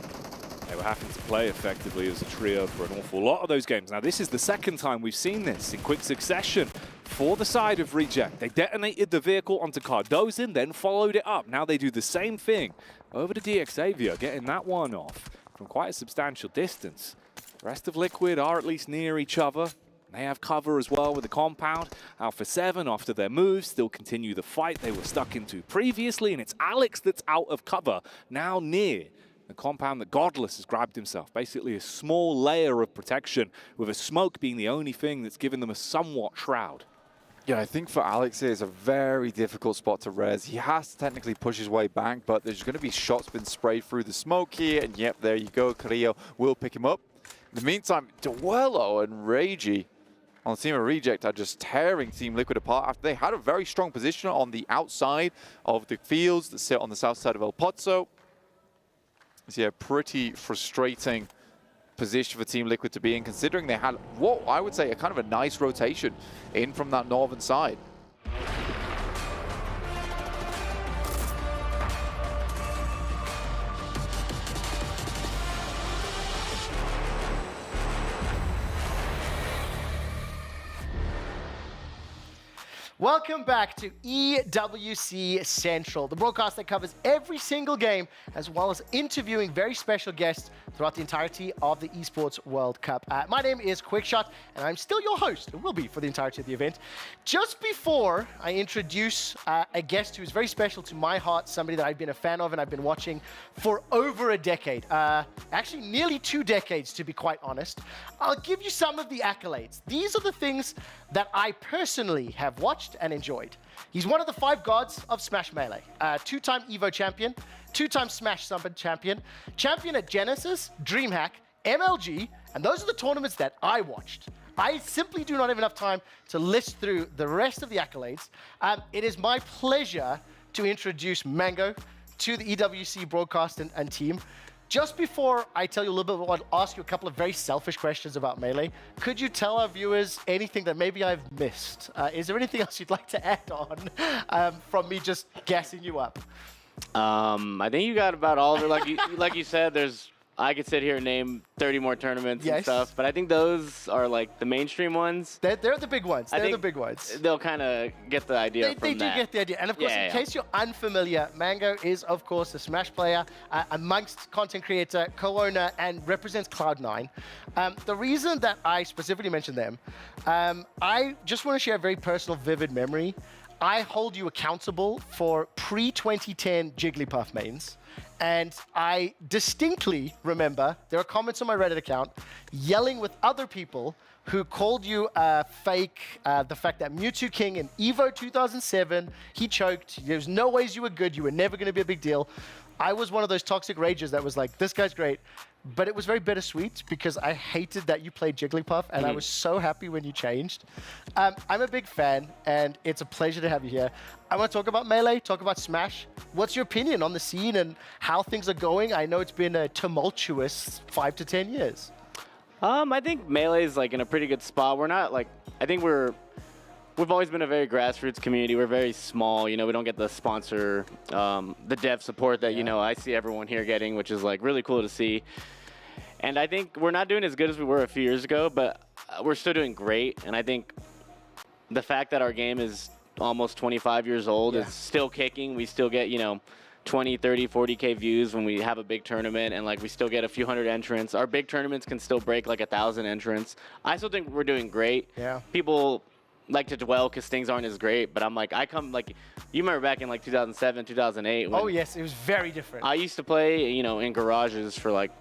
They were having to play effectively as a trio for an awful lot of those games. Now, this is the second time we've seen this in quick succession for the side of Reject. They detonated the vehicle onto Cardozan, then followed it up. Now they do the same thing over to DX Xavier, getting that one off from quite a substantial distance. The rest of Liquid are at least near each other. They have cover as well with the compound. Alpha 7, after their moves, still continue the fight they were stuck into previously, and it's Alex that's out of cover, now near the compound that Godless has grabbed himself. Basically a small layer of protection, with a smoke being the only thing that's given them a somewhat shroud. Yeah, I think for Alex it's a very difficult spot to res. He has to technically push his way back, but there's going to be shots being sprayed through the smoke here, and yep, there you go. Carrillo will pick him up. In the meantime, Duello and Reiji on the team of Reject are just tearing Team Liquid apart after they had a very strong position on the outside of the fields that sit on the south side of El Pozzo. It's a pretty frustrating position for Team Liquid to be in, considering they had what I would say a kind of a nice rotation in from that northern side. Welcome back to EWC Central, the broadcast that covers every single game, as well as interviewing very special guests throughout the entirety of the Esports World Cup. My name is Quickshot, and I'm still your host, and will be for the entirety of the event. Just before I introduce a guest who is very special to my heart, somebody that I've been a fan of and I've been watching for over a decade, actually nearly 2 decades to be quite honest, I'll give you some of the accolades. These are the things that I personally have watched and enjoyed. He's one of the 5 gods of Smash Melee. 2-time EVO champion, 2-time Smash Summon champion, champion at Genesis, DreamHack, MLG, and those are the tournaments that I watched. I simply do not have enough time to list through the rest of the accolades. It is my pleasure to introduce Mango to the EWC broadcast and team. Just before I tell you a little bit, I'll ask you a couple of very selfish questions about Melee. Could you tell our viewers anything that maybe I've missed? Is there anything else you'd like to add on from me just gassing you up? I think you got about all of it. Like you said, I could sit here and name 30 more tournaments and stuff, but I think those are like the mainstream ones. They're the big ones. They're the big ones. They'll kind of get the idea from that. They do get the idea. And of course, in case you're unfamiliar, Mango is, of course, a Smash player, amongst content creator, co-owner, and represents Cloud9. The reason that I specifically mentioned them, I just want to share a very personal, vivid memory. I hold you accountable for pre-2010 Jigglypuff mains. And I distinctly remember, there are comments on my Reddit account, yelling with other people who called you fake, the fact that Mewtwo King in EVO 2007, he choked, there's no ways you were good, you were never going to be a big deal. I was one of those toxic ragers that was like, this guy's great. But it was very bittersweet because I hated that you played Jigglypuff, and I was so happy when you changed. I'm a big fan, and it's a pleasure to have you here. I want to talk about Melee, talk about Smash. What's your opinion on the scene and how things are going? I know it's been a tumultuous 5 to 10 years. I think Melee is like in a pretty good spot. We're not like, I think we've always been a very grassroots community. We're very small, you know, we don't get the sponsor, the dev support that, you know, I see everyone here getting, which is like really cool to see. And I think we're not doing as good as we were a few years ago, but we're still doing great. And I think the fact that our game is almost 25 years old is still kicking. We still get, you know, 20, 30, 40K views when we have a big tournament, and like we still get a few hundred entrants. Our big tournaments can still break like 1,000 entrants. I still think we're doing great. Yeah. People like to dwell because things aren't as great, but I'm like, you remember back in like 2007, 2008. Oh yes, it was very different. I used to play, you know, in garages for like,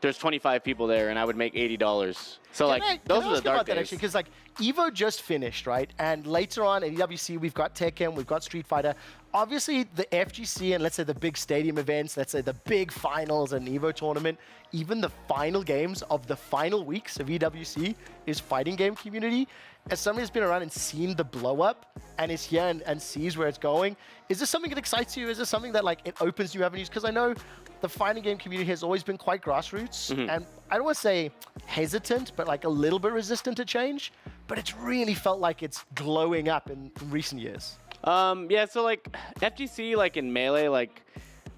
there's 25 people there, and I would make $80. So like, those are the dark days. Because like, EVO just finished, right? And later on at EWC, we've got Tekken, we've got Street Fighter. Obviously, the FGC and let's say the big stadium events, let's say the big finals and EVO tournament, even the final games of the final weeks of EWC is fighting game community. As somebody who's been around and seen the blow up and is here and sees where it's going, is this something that excites you? Is this something that like it opens new avenues? Because I know the fighting game community has always been quite grassroots, and I don't want to say hesitant, but like a little bit resistant to change. But it's really felt like it's glowing up in recent years. Yeah, so like FGC, like in Melee, like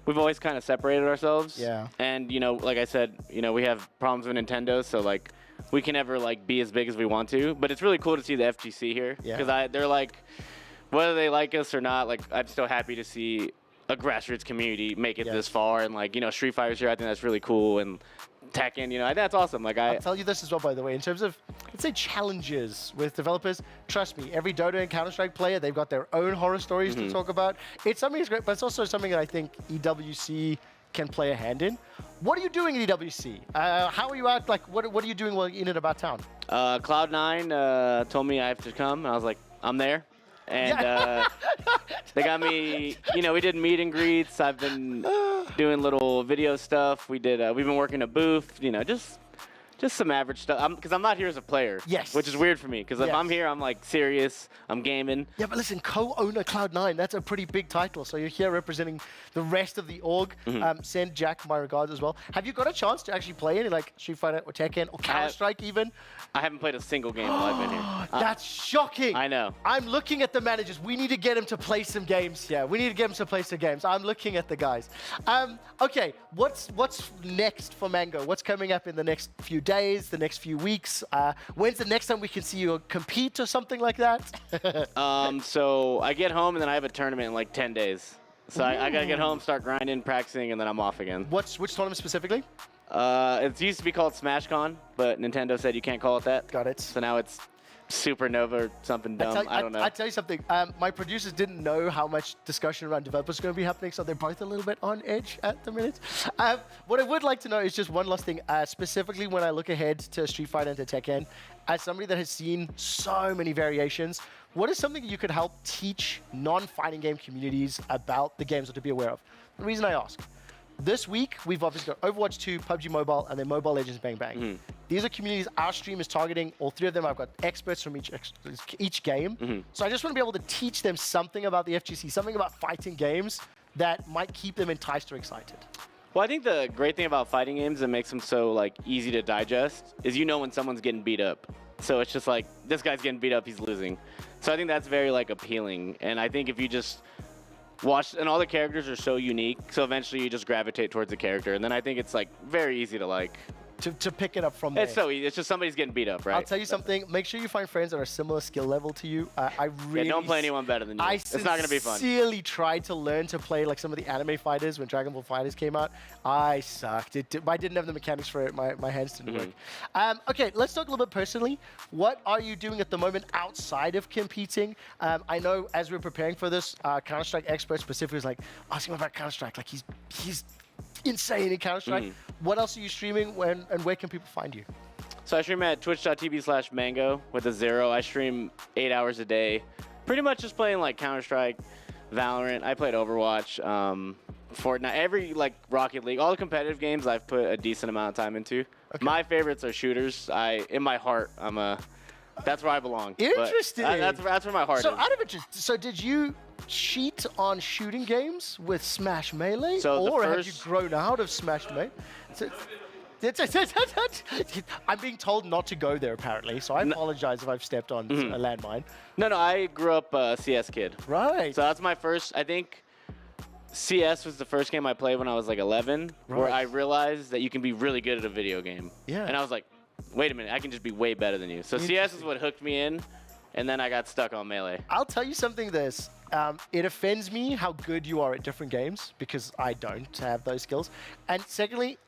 we've always kind of separated ourselves. Yeah. And you know, like I said, you know, we have problems with Nintendo, so like we can never like be as big as we want to. But it's really cool to see the FGC here because they're like, whether they like us or not, like I'm still happy to see a grassroots community make it this far, and like, you know, Street Fighter's here. I think that's really cool, and Tekken, you know, that's awesome. Like I'll tell you this as well, by the way, in terms of, let's say, challenges with developers. Trust me, every Dota and Counter-Strike player, they've got their own horror stories to talk about. It's something that's great, but it's also something that I think EWC can play a hand in. What are you doing at EWC? How are you out? Like, what are you doing while you're in and about town? Cloud9 told me I have to come, and I was like, I'm there. And they got me, you know, we did meet and greets. I've been doing little video stuff. We've been working a booth, you know, just some average stuff. Because I'm not here as a player. Yes. Which is weird for me. Because if I'm here, I'm like serious. I'm gaming. Yeah, but listen, co-owner Cloud9, that's a pretty big title. So you're here representing the rest of the org. Send Jack my regards as well. Have you got a chance to actually play any like Street Fighter or Tekken or Counter-Strike even? I haven't played a single game while I've been here. That's shocking. I know. I'm looking at the managers. We need to get him to play some games here. We need to get him to play some games. I'm looking at the guys. Okay, what's next for Mango? What's coming up in the next few days, the next few weeks? When's the next time we can see you compete or something like that? So I get home and then I have a tournament in like 10 days. So I gotta get home, start grinding, practicing, and then I'm off again. Which tournament specifically? It used to be called SmashCon, but Nintendo said you can't call it that. Got it. So now it's Supernova or something dumb. I don't know. I tell you something. My producers didn't know how much discussion around developers is going to be happening, so they're both a little bit on edge at the minute. What I would like to know is just one last thing. Specifically, when I look ahead to Street Fighter and to Tekken, as somebody that has seen so many variations, what is something you could help teach non-fighting game communities about the games or to be aware of? The reason I ask. This week, we've obviously got Overwatch 2, PUBG Mobile, and then Mobile Legends Bang Bang. These are communities our stream is targeting. All three of them, I've got experts from each game. So I just want to be able to teach them something about the FGC, something about fighting games that might keep them enticed or excited. Well, I think the great thing about fighting games that makes them so like easy to digest is you know when someone's getting beat up. So it's just like, this guy's getting beat up, he's losing. So I think that's very like appealing. And I think if you just watch, and all the characters are so unique, so eventually you just gravitate towards the character. And then I think it's like very easy to like. To pick it up from there. It's so easy. It's just somebody's getting beat up, right? I'll tell you something. Make sure you find friends that are similar skill level to you. I really don't play anyone better than you. It's not going to be fun. I sincerely tried to learn to play like some of the anime fighters when Dragon Ball FighterZ came out. I sucked. I didn't have the mechanics for it. My hands didn't work. Okay, let's talk a little bit personally. What are you doing at the moment outside of competing? I know as we're preparing for this, Counter-Strike expert specifically was like, asking about Counter-Strike. Like he's insane in Counter-Strike. What else are you streaming and where can people find you? So I stream at twitch.tv/mango with a 0. I stream 8 hours a day. Pretty much just playing like Counter-Strike, Valorant. I played Overwatch, Fortnite, every like Rocket League, all the competitive games I've put a decent amount of time into. Okay. My favorites are shooters. In my heart, that's where I belong. Interesting. That's where my heart is. So out of interest, so did you cheat on shooting games with Smash Melee, or have you grown out of Smash Melee? I'm being told not to go there apparently, so I apologize if I've stepped on a landmine. No, I grew up a CS kid. Right. So that's my first, I think CS was the first game I played when I was like 11, where I realized that you can be really good at a video game. Yeah. And I was like, wait a minute, I can just be way better than you. So CS is what hooked me in, and then I got stuck on Melee. I'll tell you something it offends me how good you are at different games because I don't have those skills. And secondly,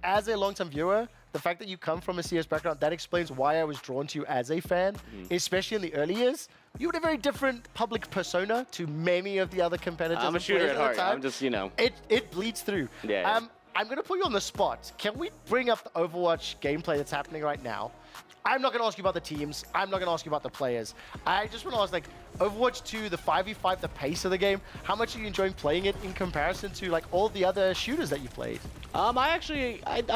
as a long-time viewer, the fact that you come from a CS background, that explains why I was drawn to you as a fan, especially in the early years. You had a very different public persona to many of the other competitors. I'm a shooter at heart. I'm just, you know. It bleeds through. Yeah. I'm going to put you on the spot. Can we bring up the Overwatch gameplay that's happening right now? I'm not going to ask you about the teams. I'm not going to ask you about the players. I just want to ask, like, Overwatch 2, the 5v5, the pace of the game, how much are you enjoying playing it in comparison to, like, all the other shooters that you played? I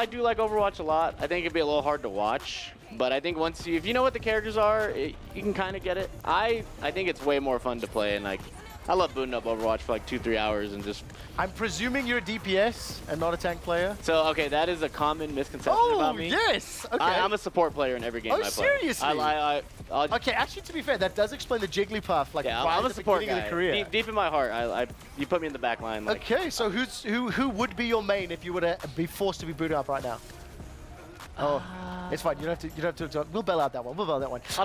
do like Overwatch a lot. I think it'd be a little hard to watch, but I think if you know what the characters are, you can kind of get it. I think it's way more fun to play, and, like, I love booting up Overwatch for like 2-3 hours and just... I'm presuming you're a DPS and not a tank player? So, okay, that is a common misconception about me. Oh, yes! Okay. I'm a support player in every game I play. Seriously? Okay, actually, to be fair, that does explain the Jigglypuff, like, yeah, right I'm a at the support beginning guy. of the career. Deep in my heart, you put me in the back line. Like, okay, so who would be your main if you were to be forced to be booted up right now? Oh, it's fine. You don't have to. We'll bail out that one. I'll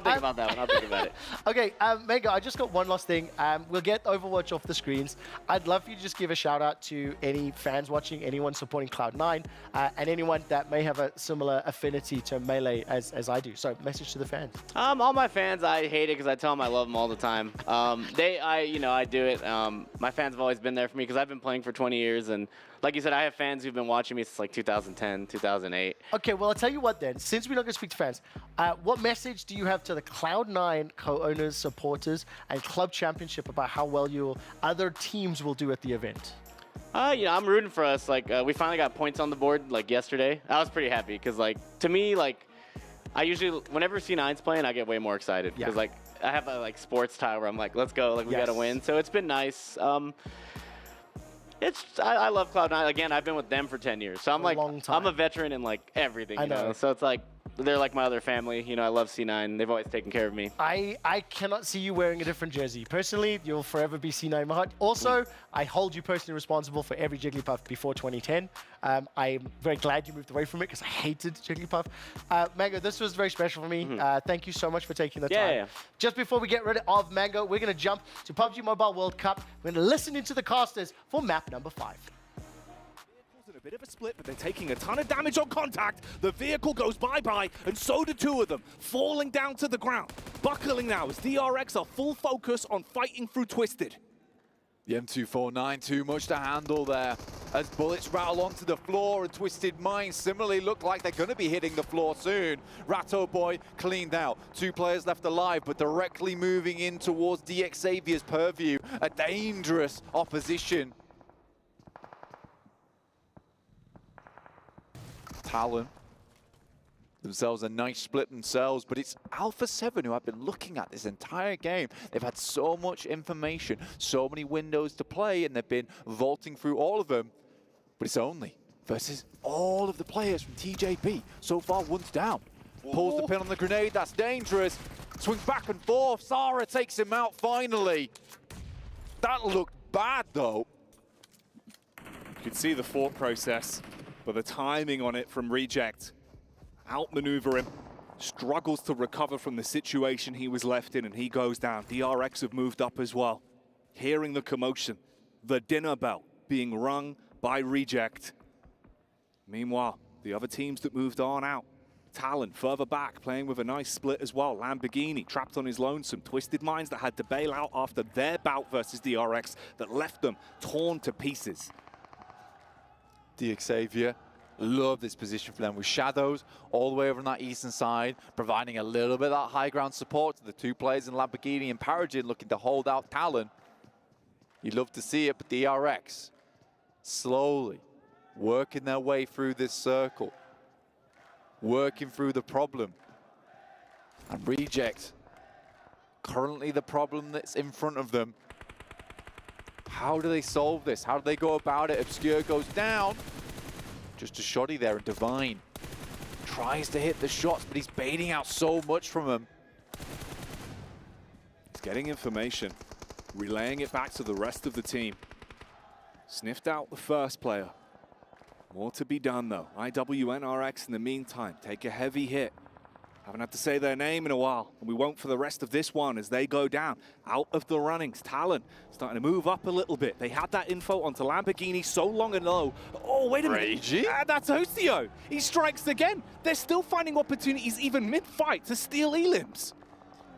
think about that one. I'll think about it. Okay, Mango, I just got one last thing. We'll get Overwatch off the screens. I'd love for you to just give a shout out to any fans watching, anyone supporting Cloud9, and anyone that may have a similar affinity to Melee as I do. So, message to the fans. All my fans, I hate it because I tell them I love them all the time. I do it. My fans have always been there for me because I've been playing for 20 years, and like you said, I have fans who've been watching me since like 2010, 2008. Okay, well, I'll tell you what then. Since we're not going to speak to fans, what message do you have to the Cloud9 co-owners, supporters, and club championship about how well your other teams will do at the event? I'm rooting for us. Like, we finally got points on the board like yesterday. I was pretty happy because, like, to me, like, I usually, whenever C9's playing, I get way more excited because, like, I have a like sports tie where I'm like, let's go, like we gotta win. So it's been nice. I love Cloud9. Again, I've been with them for 10 years. So I'm like, I'm a veteran in like everything, you know? So it's like, they're like my other family. You know, I love C9. They've always taken care of me. I cannot see you wearing a different jersey. Personally, you'll forever be C9 in my heart. Also, I hold you personally responsible for every Jigglypuff before 2010. I'm very glad you moved away from it because I hated Jigglypuff. Mango, this was very special for me. Thank you so much for taking the time. Just before we get rid of Mango, we're going to jump to PUBG Mobile World Cup. We're going to listen into the casters for map number 5. A bit of a split, but they're taking a ton of damage on contact. The vehicle goes bye-bye, and so do two of them, falling down to the ground. Buckling now as DRX are full focus on fighting through Twisted. The M249, too much to handle there. As bullets rattle onto the floor, and Twisted Minds similarly look like they're going to be hitting the floor soon. Ratto Boy cleaned out. 2 players left alive, but directly moving in towards DXavier's purview. A dangerous opposition. Talon themselves a nice split themselves, but it's Alpha 7 who I've been looking at this entire game. They've had so much information, so many windows to play, and they've been vaulting through all of them. But it's only versus all of the players from TJP. So far, one's down. Pulls the pin on the grenade, that's dangerous. Swings back and forth, Zara takes him out finally. That looked bad though. You could see the thought process, but the timing on it from Reject. Outmaneuver him, struggles to recover from the situation he was left in, and he goes down. DRX have moved up as well. Hearing the commotion, the dinner bell being rung by Reject. Meanwhile, the other teams that moved on out. Talon further back, playing with a nice split as well. Lamborghini trapped on his lonesome. Twisted Minds that had to bail out after their bout versus DRX that left them torn to pieces. DXavier, love this position for them with Shadows all the way over on that eastern side, providing a little bit of that high ground support to the 2 players in Lamborghini and Paragin looking to hold out Talon. You'd love to see it, but DRX slowly working their way through this circle, working through the problem. And Reject, currently the problem that's in front of them. How do they solve this? How do they go about it? Obscure goes down. Just a shoddy there, and Divine tries to hit the shots, but he's baiting out so much from him. He's getting information, relaying it back to the rest of the team. Sniffed out the first player. More to be done though. IWNRX in the meantime take a heavy hit. Haven't had to say their name in a while, and we won't for the rest of this one as they go down. Out of the runnings, Talon starting to move up a little bit. They had that info onto Lamborghini so long ago. Oh, wait a minute. That's Ocio. He strikes again. They're still finding opportunities even mid-fight to steal elims.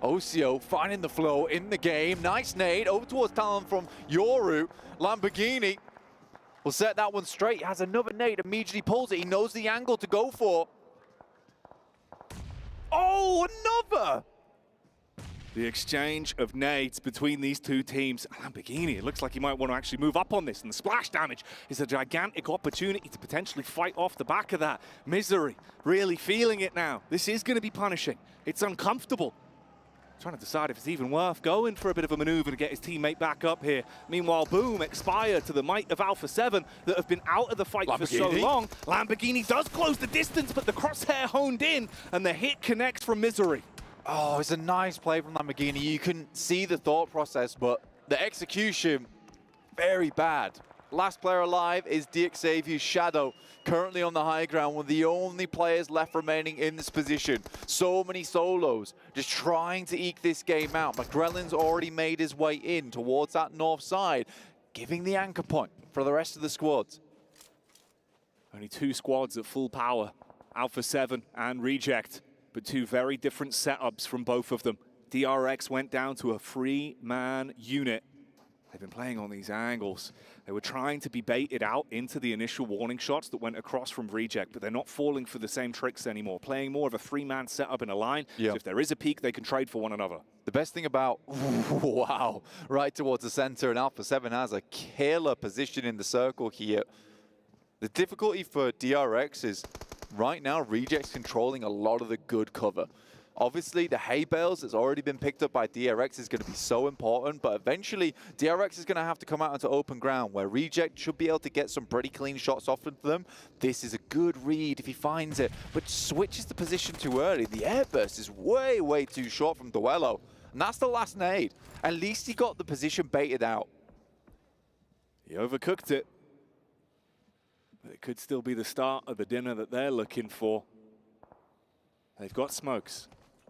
Ocio finding the flow in the game. Nice nade over towards Talon from Yoru. Lamborghini will set that one straight. He has another nade, immediately pulls it. He knows the angle to go for. Oh, another! The exchange of nades between these two teams. Lamborghini, it looks like he might want to actually move up on this, and the splash damage is a gigantic opportunity to potentially fight off the back of that. Misery, really feeling it now. This is going to be punishing. It's uncomfortable. Trying to decide if it's even worth going for a bit of a maneuver to get his teammate back up here. Meanwhile, boom, expired to the might of Alpha 7 that have been out of the fight for so long. Lamborghini does close the distance, but the crosshair honed in, and the hit connects from Misery. Oh, it's a nice play from Lamborghini. You can see the thought process, but the execution, very bad. Last player alive is DXavier's Shadow, currently on the high ground, one of the only players left remaining in this position. So many solos, just trying to eke this game out. McGrellin's already made his way in towards that north side, giving the anchor point for the rest of the squads. Only 2 squads at full power, Alpha 7 and Reject, but 2 very different setups from both of them. DRX went down to a 3-man unit. They've been playing on these angles. They were trying to be baited out into the initial warning shots that went across from Reject, but they're not falling for the same tricks anymore. Playing more of a 3-man setup in a line, so if there is a peak, they can trade for one another. The best thing about, wow, right towards the center, and Alpha 7 has a killer position in the circle here. The difficulty for DRX is right now Reject's controlling a lot of the good cover. Obviously, the hay bales that's already been picked up by DRX is going to be so important, but eventually DRX is going to have to come out into open ground where Reject should be able to get some pretty clean shots off of them. This is a good read if he finds it, but switches the position too early. The airburst is way, way too short from Duello, and that's the last nade. At least he got the position baited out. He overcooked it, but it could still be the start of the dinner that they're looking for. They've got smokes.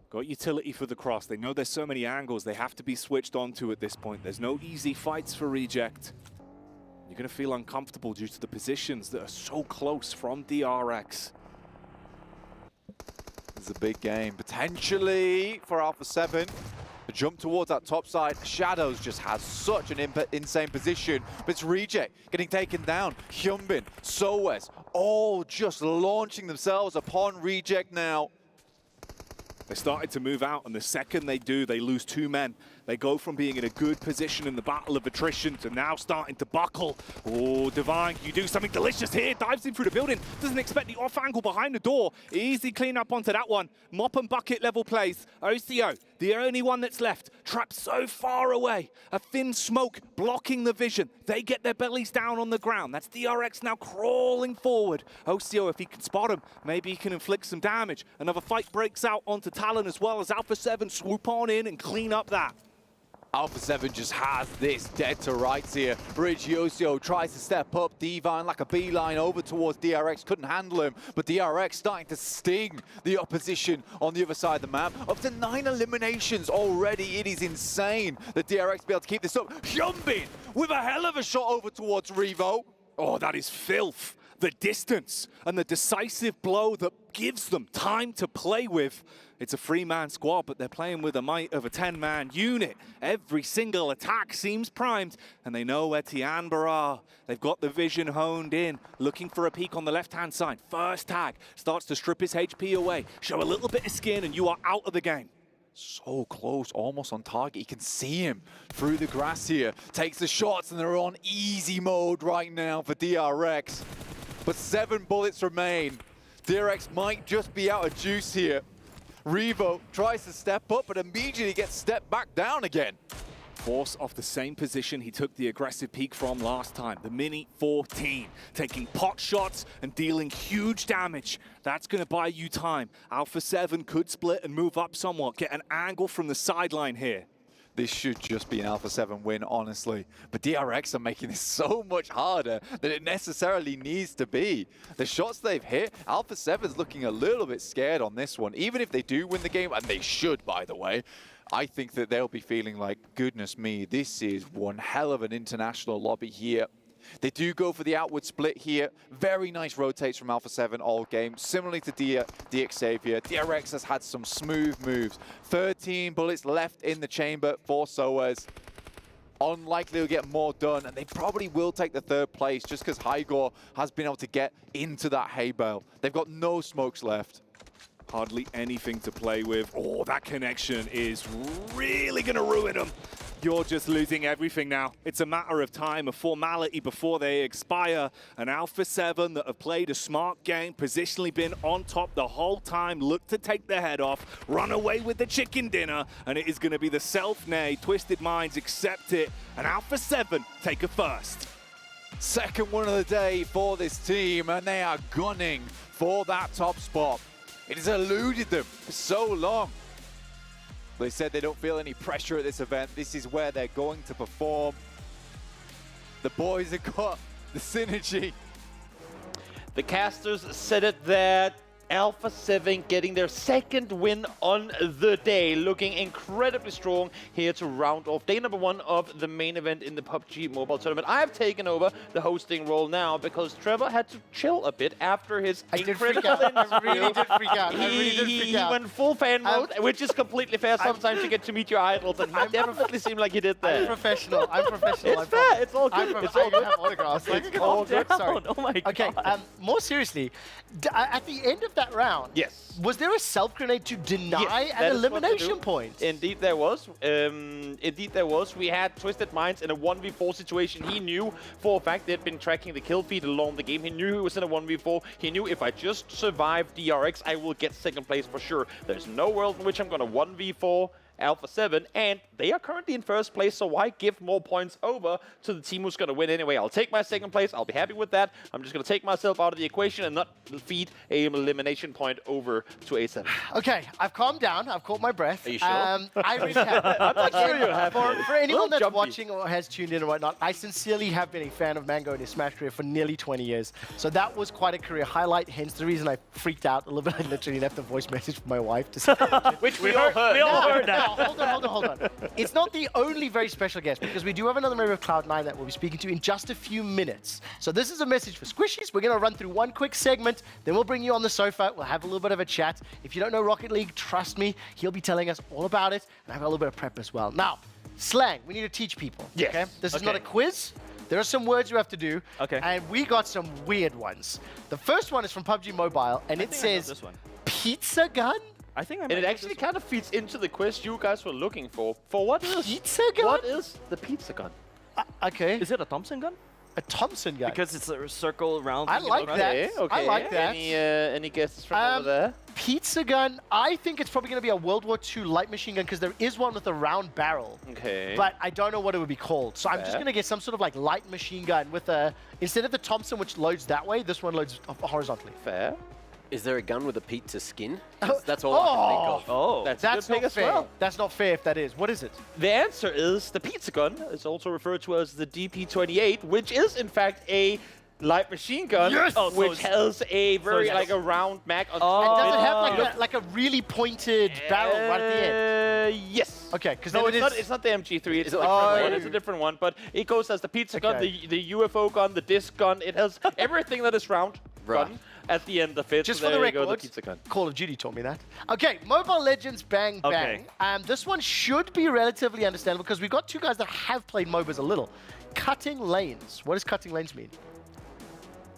Got utility for the cross. They know there's so many angles they have to be switched onto at this point. There's no easy fights for Reject. You're going to feel uncomfortable due to the positions that are so close from DRX. It's a big game, potentially, for Alpha 7. The jump towards that top side. Shadows just has such an insane position, but it's Reject getting taken down. Hyunbin, Soes, all just launching themselves upon Reject now. They started to move out, and the second they do, they lose 2 men. They go from being in a good position in the battle of attrition to now starting to buckle. Oh, Divine, you do something delicious here. Dives in through the building. Doesn't expect the off angle behind the door. Easy clean up onto that one. Mop and bucket level plays. OCO, the only one that's left. Trapped so far away. A thin smoke blocking the vision. They get their bellies down on the ground. That's DRX now crawling forward. OCO, if he can spot him, maybe he can inflict some damage. Another fight breaks out onto Talon as well as Alpha 7 swoop on in and clean up that. Alpha 7 just has this dead to rights here. Regioso tries to step up. Divine like a beeline over towards DRX. Couldn't handle him, but DRX starting to sting the opposition on the other side of the map. Up to 9 eliminations already. It is insane that DRX be able to keep this up. Hyunbin with a hell of a shot over towards Revo. Oh, that is filth. The distance and the decisive blow that gives them time to play with. It's a 3-man squad, but they're playing with the might of a 10-man unit. Every single attack seems primed, and they know where Tianba are. They've got the vision honed in, looking for a peek on the left-hand side. First tag starts to strip his HP away. Show a little bit of skin, and you are out of the game. So close, almost on target. You can see him through the grass here. Takes the shots, and they're on easy mode right now for DRX. But 7 bullets remain. DRX might just be out of juice here. Revo tries to step up, but immediately gets stepped back down again. Force off the same position he took the aggressive peek from last time. The Mini 14, taking pot shots and dealing huge damage. That's going to buy you time. Alpha 7 could split and move up somewhat, get an angle from the sideline here. This should just be an Alpha 7 win, honestly. But DRX are making this so much harder than it necessarily needs to be. The shots they've hit, Alpha 7's looking a little bit scared on this one. Even if they do win the game, and they should, by the way, I think that they'll be feeling like, goodness me, this is one hell of an international lobby here. They do go for the outward split here. Very nice rotates from Alpha 7 all game. Similarly to DXavier, DRX has had some smooth moves. 13 bullets left in the chamber for Soes. Unlikely to get more done, and they probably will take the 3rd place just because Hygor has been able to get into that hay bale. They've got no smokes left. Hardly anything to play with. Oh, that connection is really going to ruin them. You're just losing everything now. It's a matter of time, a formality before they expire. An Alpha 7 that have played a smart game, positionally been on top the whole time, look to take their head off, run away with the chicken dinner, and it is going to be the self-nay, Twisted Minds accept it, and Alpha 7 take a first. Second one of the day for this team, and they are gunning for that top spot. It has eluded them for so long. They said they don't feel any pressure at this event. This is where they're going to perform. The boys have got the synergy. The casters said it there. Alpha 7 getting their 2nd win on the day, looking incredibly strong here to round off day number 1 of the main event in the PUBG Mobile Tournament. I have taken over the hosting role now because Trevor had to chill a bit after his incredible interview. I really did freak out. He went full fan mode, which is completely fair. Sometimes you get to meet your idols, and he definitely seemed like he did that. I'm professional. It's fair. It's all good. It's all good. I have autographs. It's all good. Sorry. Oh my God. Okay. More seriously, at the end of that round, yes, was there a self grenade to deny an elimination point? Indeed, there was. We had Twisted Minds in a 1v4 situation. He knew for a fact they'd been tracking the kill feed along the game. He knew he was in a 1v4. He knew if I just survive DRX, I will get 2nd place for sure. There's no world in which I'm going to 1v4 Alpha 7, and they are currently in 1st place, so why give more points over to the team who's going to win anyway? I'll take my 2nd place. I'll be happy with that. I'm just going to take myself out of the equation and not feed an elimination point over to A7. Okay, I've calmed down. I've caught my breath. Are you sure? I really have. I'm not sure you have. For anyone that's watching or has tuned in and whatnot, I sincerely have been a fan of Mango in his Smash career for nearly 20 years. So that was quite a career highlight, hence the reason I freaked out a little bit. I literally left a voice message for my wife to say. Which we all heard. We all heard that. hold on. It's not the only very special guest, because we do have another member of Cloud9 that we'll be speaking to in just a few minutes. So this is a message for Squishies. We're going to run through one quick segment, then we'll bring you on the sofa. We'll have a little bit of a chat. If you don't know Rocket League, trust me, he'll be telling us all about it, and I've got a little bit of prep as well. Now, slang. We need to teach people. Yes. Okay? This is not a quiz. There are some words you have to do. Okay. And we got some weird ones. The first one is from PUBG Mobile, and it says this one. pizza gun. I think I And it actually kind of feeds into the quest you guys were looking for. For what is pizza gun? What is the pizza gun? Okay. Is it a Thompson gun? A Thompson gun. Because it's a circle round. I like that. Okay. I like that. Any guesses from over there? Pizza gun. I think it's probably going to be a World War II light machine gun, because there is one with a round barrel. Okay. But I don't know what it would be called. So I'm just going to get some sort of like light machine gun with a, instead of the Thompson, which loads that way, this one loads horizontally. Fair. Is there a gun with a pizza skin? 'Cause that's all I can think of. Oh, That's a good pick not as fair. well. That's not fair if that is. What is it? The answer is the pizza gun. It's also referred to as the DP-28, which is in fact a light machine gun, Yes! Oh, so which it's- has a very it's- like a round mag on It top. doesn't have like a really pointed barrel right at the end. Yes. Okay, because No, then it's not the MG3. It's, it like it's a different one, but it goes as the pizza gun, Okay. the UFO gun, the disc gun. It has everything that is round gun at the end of it. Just so for the there you go, record, the pizza gun. Call of Duty taught me that. Okay, Mobile Legends Bang Bang. This one should be relatively understandable, because we've got two guys that have played MOBAs a little. Cutting lanes. What does cutting lanes mean?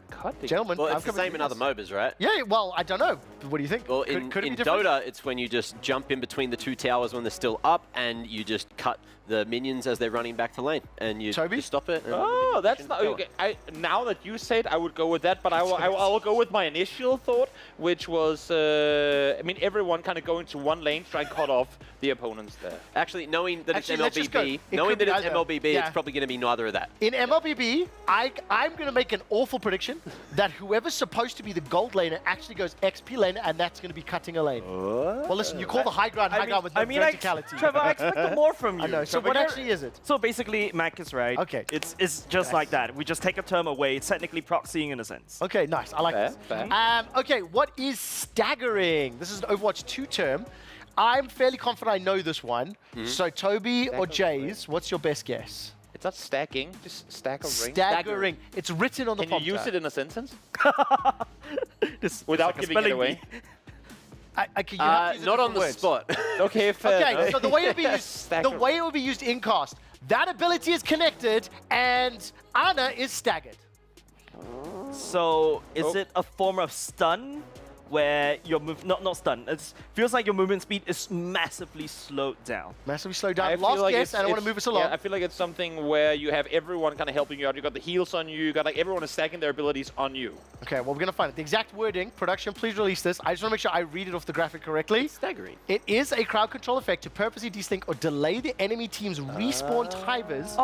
Cutting? Gentlemen, Well, I'm it's the coming same to in you other guys. MOBAs, right? Yeah, well, I don't know. What do you think? Well, Could in it be different? Dota, it's when you just jump in between the two towers when they're still up, and you just cut the minions as they're running back to lane, and you just stop it. And Oh, that's not okay. Now that you say it, I would go with that, but I will go with my initial thought, which was, I mean, everyone kind of going to one lane, try and cut off the opponents there. Actually, knowing that Actually, it's let's just go. MLBB, It knowing could be that it's either. MLBB, Yeah. it's probably going to be neither of that. In MLBB, I'm going to make an awful prediction that whoever's supposed to be the gold laner actually goes XP laner, and that's going to be cutting a lane. Well, listen, you call the high ground with no verticality. Trevor, I expect more from you. I know. So Trevor, what you're- actually is it? So basically, Mac is right. Okay. It's just like that. We just take a term away. It's technically proxying in a sense. Okay, nice. I like Fair, this. fair. Okay, what is staggering? This is an Overwatch 2 term. I'm fairly confident I know this one. So Toby or Jays, what's your best guess? It's not stacking, just stack a ring. Staggering. It's written on the Can prompter. you use it in a sentence? This Without like a giving it spelling away? bee. You have to use it Not on different the words. spot. Okay, fair Okay, enough. so the way it would be used, the way it would be used in cast, that ability is connected, and Ana is staggered. So is it a form of stun, where your move not stun? It feels like your movement speed is massively slowed down. Massively slowed down. I feel Last like guess, and I want to move us along. Yeah, I feel like it's something where you have everyone kind of helping you out. You got the heals on you. You got like everyone is stacking their abilities on you. Okay, well, we're going to find it. The exact wording, production, please release this. I just want to make sure I read it off the graphic correctly. Staggering. It is a crowd control effect to purposely desync or delay the enemy team's respawn timers Oh,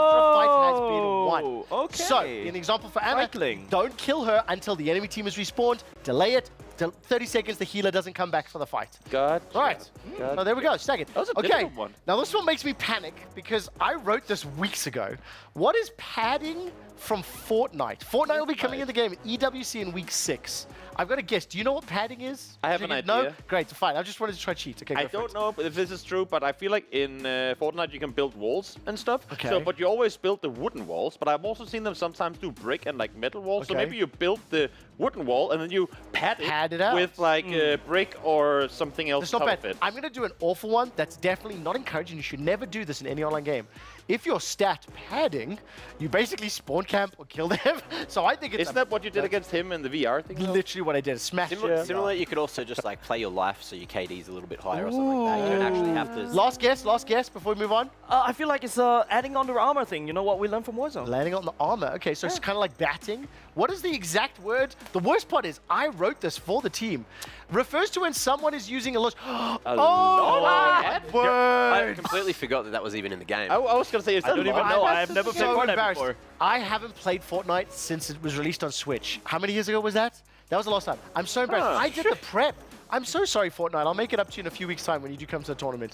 after a fight has been won. okay. So, in example for Ana, don't kill her until the enemy team is respawned. Delay it. 30 seconds, the healer doesn't come back for the fight. Gotcha. Right. So there we go, staggered. That was a Okay, difficult one. now this one makes me panic because I wrote this weeks ago. What is padding from Fortnite? Fortnite will be coming in the game at EWC in week 6. I've got to guess. Do you know what padding is? I have Do an you idea. No? Great, fine. I just wanted to try cheat. Okay, I go for don't it. know if this is true, but I feel like in Fortnite you can build walls and stuff. Okay. So, but you always build the wooden walls. But I've also seen them sometimes do brick and like metal walls. So Okay. maybe you build the wooden wall and then you pad it out. with like brick or something else. It's not on bad. top of it. I'm going to do an awful one that's definitely not encouraging. You should never do this in any online game. If you're stat padding, you basically spawn camp or kill them. So I think it's... Isn't that what you did against him in the VR thing? though? Literally what I did. Smash Similarly, you could also just like play your life so your KD's a little bit higher or something like that. You don't actually have to. Last guess before we move on. I feel like it's adding on the armor thing. You know what we learned from Warzone? Landing on the armor. Okay, so it's kind of like batting. What is the exact word? The worst part is I wrote this for the team. Refers to when someone is using a lot. I word. completely forgot that that was even in the game. I was going to say, is I that don't even know. I have never played So Fortnite embarrassed. before. I haven't played Fortnite since it was released on Switch. How many years ago was that? That was the last time. I'm so embarrassed. I did the prep. I'm so sorry, Fortnite. I'll make it up to you in a few weeks' time when you do come to the tournament.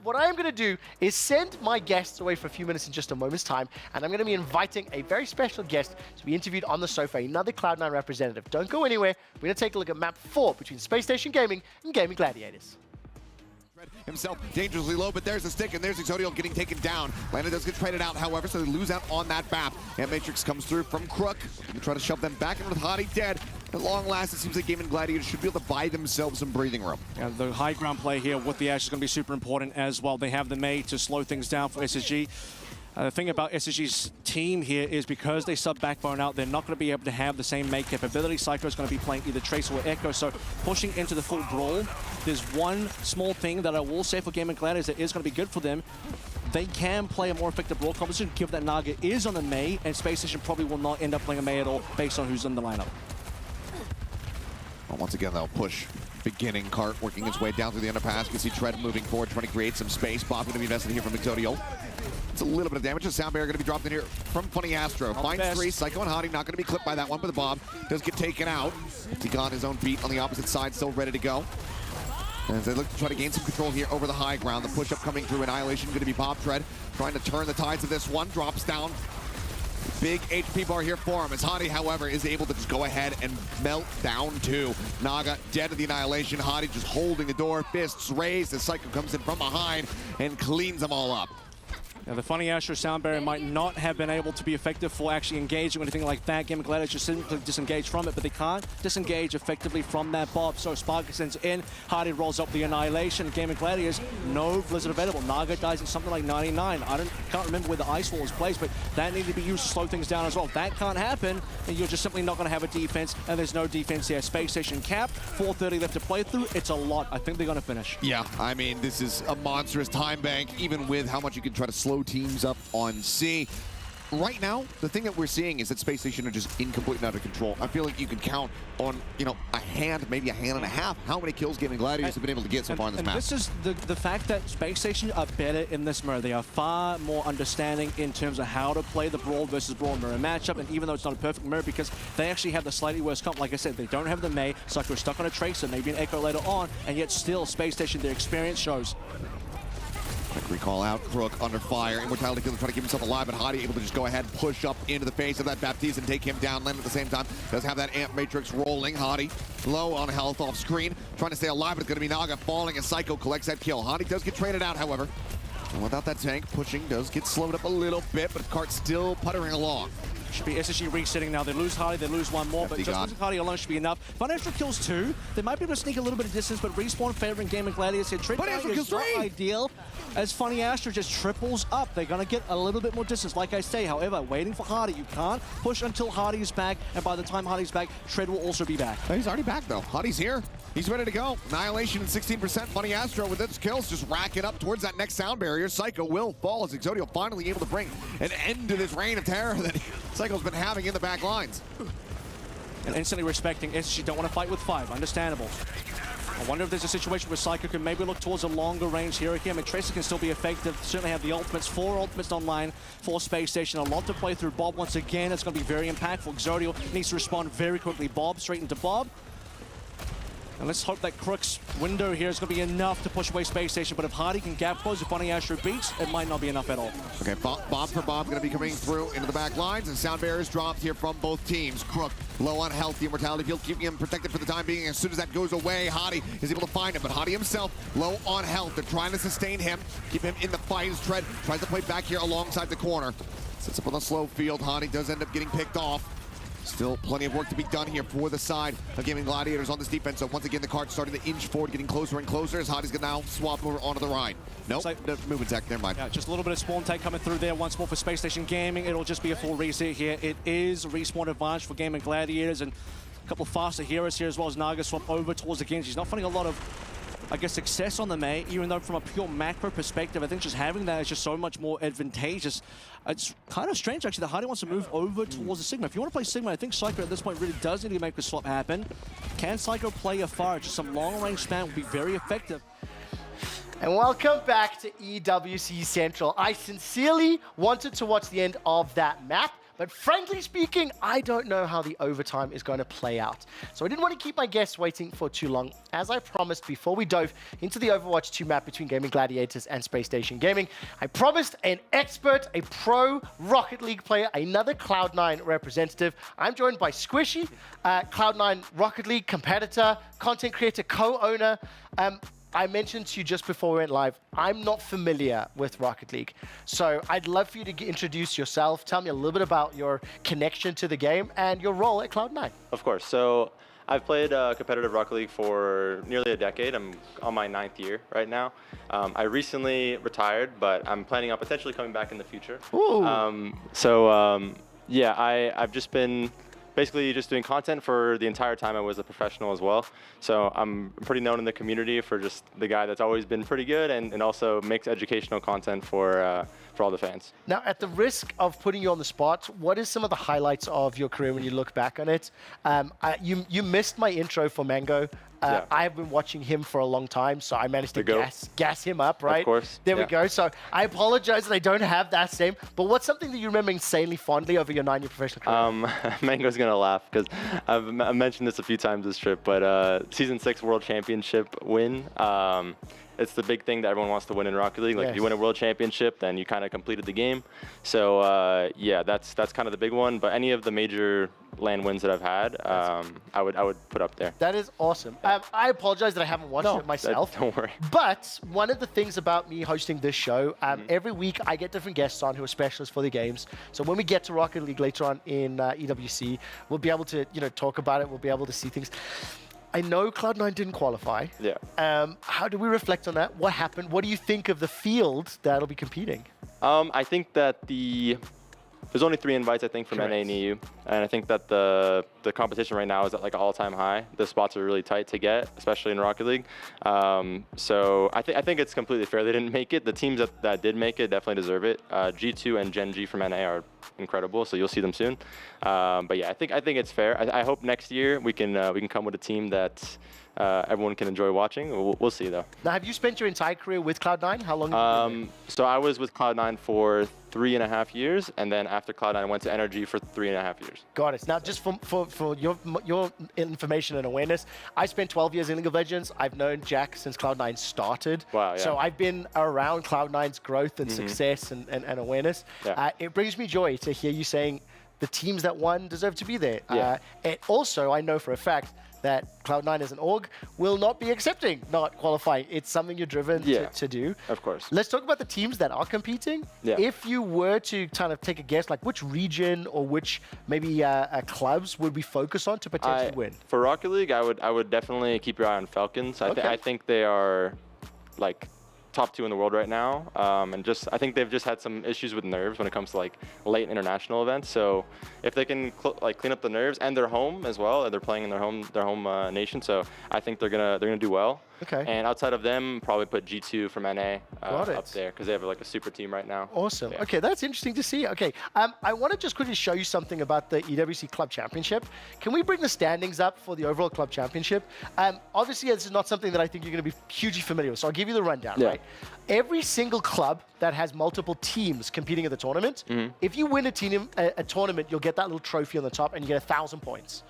What I am going to do is send my guests away for a few minutes in just a moment's time, and I'm going to be inviting a very special guest to be interviewed on the sofa, another Cloud9 representative. Don't go anywhere. We're going to take a look at map 4 between Space Station Gaming and Gaming Gladiators. Himself dangerously low, but there's a stick, and there's Exodio getting taken down. Lana does get traded out, however, so they lose out on that BAP. And Matrix comes through from Crook. They try to shove them back in with Hottie dead. At long last, it seems like Game and Gladiators should be able to buy themselves some breathing room. Yeah, the high ground play here with the Ashe is going to be super important as well. They have the Mei to slow things down for SSG. The thing about SSG's team here is because they sub Backbone out, they're not going to be able to have the same Mei capability. Psycho's going to be playing either Tracer or Echo, so pushing into the full brawl. There's one small thing that I will say for Game and Gladiators that is going to be good for them. They can play a more effective brawl composition, given that Naga is on a Mei, and Space Station probably will not end up playing a Mei at all based on who's in the lineup. Well, once again, they'll push. Beginning Cart working his way down through the underpass. You can see Tread moving forward, trying to create some space. Bob going to be invested here from Exodio. It's a little bit of damage. The sound barrier going to be dropped in here from Funny Astro. Finds three. Psycho and Hottie not going to be clipped by that one, but the Bob does get taken out. He got his own beat on the opposite side, still ready to go. As they look to try to gain some control here over the high ground. The push-up coming through. Annihilation going to be Bob Tread trying to turn the tides of this one. Drops down. Big HP bar here for him, as Hottie, however, is able to just go ahead and melt down two. Naga dead to the Annihilation. Hottie just holding the door, fists raised as Psycho comes in from behind and cleans them all up. Now, the Funny Astro sound barrier might not have been able to be effective for actually engaging or anything like that. Game of Gladiators just simply disengage from it, but they can't disengage effectively from that Bob. So Spark sends in, Hardy rolls up the Annihilation. Game of Gladiators, no Blizzard available. Naga dies at something like 99. Can't remember where the Ice Wall was placed, but that needed to be used to slow things down as well. If that can't happen, then you're just simply not going to have a defense, and there's no defense here. Space Station capped, 4:30 left to play through. It's a lot. I think they're going to finish. Yeah, I mean, this is a monstrous time bank, even with how much you can try to slow teams up on C. Right now, the thing that we're seeing is that Space Station are just incomplete and out of control. I feel like you can count on, a hand, maybe a hand and a half, how many kills Game and Gladiators have been able to get so far in this map. This is the fact that Space Station are better in this mirror. They are far more understanding in terms of how to play the Brawl versus Brawl mirror matchup, and even though it's not a perfect mirror, because they actually have the slightly worse comp. Like I said, they don't have the Mei, Psycho is stuck on a Tracer, maybe an Echo later on, and yet still Space Station, their experience shows. Quick recall out, Crook under fire, Immortality Killer trying to keep himself alive, but Hottie able to just go ahead and push up into the face of that Baptiste and take him down. Len at the same time does have that Amp Matrix rolling. Hottie low on health off screen, trying to stay alive, but it's going to be Naga falling as Psycho collects that kill. Hottie does get traded out, however. And without that tank, pushing does get slowed up a little bit, but Cart's still puttering along. Should be SSG resetting now. They lose Hardy, they lose one more, but just losing Hardy alone should be enough. Funny Astro kills two. They might be able to sneak a little bit of distance, but Respawn favoring Game and Gladiators here. Funny Astro kills not ideal, as Funny Astro just triples up. They're going to get a little bit more distance, like I say. However, waiting for Hardy. You can't push until Hardy is back, and by the time Hardy's back, Tread will also be back. He's already back, though. Hardy's here. He's ready to go. Annihilation and 16%. Funny Astro with its kills just racking up towards that next sound barrier. Psycho will fall as Exodio finally able to bring an end to this reign of terror that Psycho's been having in the back lines. And instantly respecting SSG don't want to fight with 5. Understandable. I wonder if there's a situation where Psycho can maybe look towards a longer range hero here. I mean, Tracer can still be effective. Certainly have the ultimates. 4 ultimates online for Space Station. A lot to play through. Bob once again. It's going to be very impactful. Exodio needs to respond very quickly. Bob straight into Bob. And let's hope that Crook's window here is going to be enough to push away Space Station. But if Hardy can gap close, if Funny Astro beats, it might not be enough at all. Okay, Bob for Bob going to be coming through into the back lines. And sound barriers dropped here from both teams. Crook low on health. The Immortality Field keeping him protected for the time being. As soon as that goes away, Hottie is able to find him. But Hottie himself low on health. They're trying to sustain him, keep him in the fight. As Tread tries to play back here alongside the corner. Sits up on the slow field. Hottie does end up getting picked off. Still plenty of work to be done here for the side of Gaming Gladiators on this defense. So once again, the card's starting to inch forward, getting closer and closer as Hottie's going to now swap over onto the ride. Nope, the movement tech, never mind. Yeah, just a little bit of spawn tech coming through there once more for Space Station Gaming. It'll just be a full reset here. It is respawn advantage for Gaming Gladiators, and a couple of faster heroes here as well as Naga swap over towards the Genji. He's not finding a lot of, I guess, success on the Mei, even though from a pure macro perspective, I think just having that is just so much more advantageous. It's kind of strange, actually, that Hardy wants to move over towards the Sigma. If you want to play Sigma, I think Psycho at this point really does need to make the swap happen. Can Psycho play afar? Just some long-range spam would be very effective. And welcome back to EWC Central. I sincerely wanted to watch the end of that map, but frankly speaking, I don't know how the overtime is going to play out. So I didn't want to keep my guests waiting for too long. As I promised before we dove into the Overwatch 2 map between Gaming Gladiators and Space Station Gaming, I promised an expert, a pro Rocket League player, another Cloud9 representative. I'm joined by Squishy, Cloud9 Rocket League competitor, content creator, co-owner. I mentioned to you just before we went live, I'm not familiar with Rocket League. So I'd love for you to introduce yourself. Tell me a little bit about your connection to the game and your role at Cloud9. Of course. So I've played competitive Rocket League for nearly a decade. I'm on my 9th year right now. I recently retired, but I'm planning on potentially coming back in the future. Yeah, I've just been basically just doing content for the entire time I was a professional as well. So I'm pretty known in the community for just the guy that's always been pretty good and also makes educational content for all the fans. Now, at the risk of putting you on the spot, what is some of the highlights of your career when you look back on it? You missed my intro for Mango. I've been watching him for a long time, so I managed to gas him up, right? Of course. There we go. So I apologize that I don't have that same, but what's something that you remember insanely fondly over your 9-year professional career? Mango's going to laugh because I've mentioned this a few times this trip, but Season 6 World Championship win, it's the big thing that everyone wants to win in Rocket League. Like if you win a World Championship, then you kind of completed the game. So yeah, that's kind of the big one. But any of the major LAN wins that I've had, I would put up there. That is awesome. I apologize that I haven't watched it myself. Don't worry. But one of the things about me hosting this show, every week I get different guests on who are specialists for the games. So when we get to Rocket League later on in EWC, we'll be able to talk about it. We'll be able to see things. I know Cloud9 didn't qualify. Yeah. How do we reflect on that? What happened? What do you think of the field that'll be competing? I think that there's only 3 invites, I think, from NA and EU. And I think that the competition right now is at like an all-time high. The spots are really tight to get, especially in Rocket League. So I think it's completely fair they didn't make it. The teams that did make it definitely deserve it. G2 and Gen G from NA are incredible, so you'll see them soon. But yeah, I think it's fair. I hope next year we can come with a team that everyone can enjoy watching. We'll see though. Now, have you spent your entire career with Cloud9? How long have you been there? So I was with Cloud9 for 3.5 years, and then after Cloud9 I went to Energy for 3.5 years. Got it. Now, just for your information and awareness, I spent 12 years in League of Legends. I've known Jack since Cloud9 started. Wow, yeah. So I've been around Cloud9's growth and success and awareness. Yeah. It brings me joy to hear you saying the teams that won deserve to be there. Yeah. And also, I know for a fact that Cloud9 as an org will not be accepting not qualifying. It's something you're driven to do. Of course. Let's talk about the teams that are competing. Yeah. If you were to kind of take a guess, like which region or which maybe clubs would we focus on to potentially win? For Rocket League, I would definitely keep your eye on Falcons. I think they are like top 2 in the world right now, and I think they've just had some issues with nerves when it comes to like late international events. So if they can clean up the nerves, and they're home as well, and they're playing in their home nation, so I think they're gonna do well. Okay. And outside of them, probably put G2 from NA Got it. up there because they have like a super team right now. Awesome. Yeah. Okay, that's interesting to see. Okay, I want to just quickly show you something about the EWC Club Championship. Can we bring the standings up for the overall Club Championship? Obviously, this is not something that I think you're going to be hugely familiar with, so I'll give you the rundown, right? Every single club that has multiple teams competing in the tournament, if you win a tournament, you'll get that little trophy on the top, and you get 1,000 points.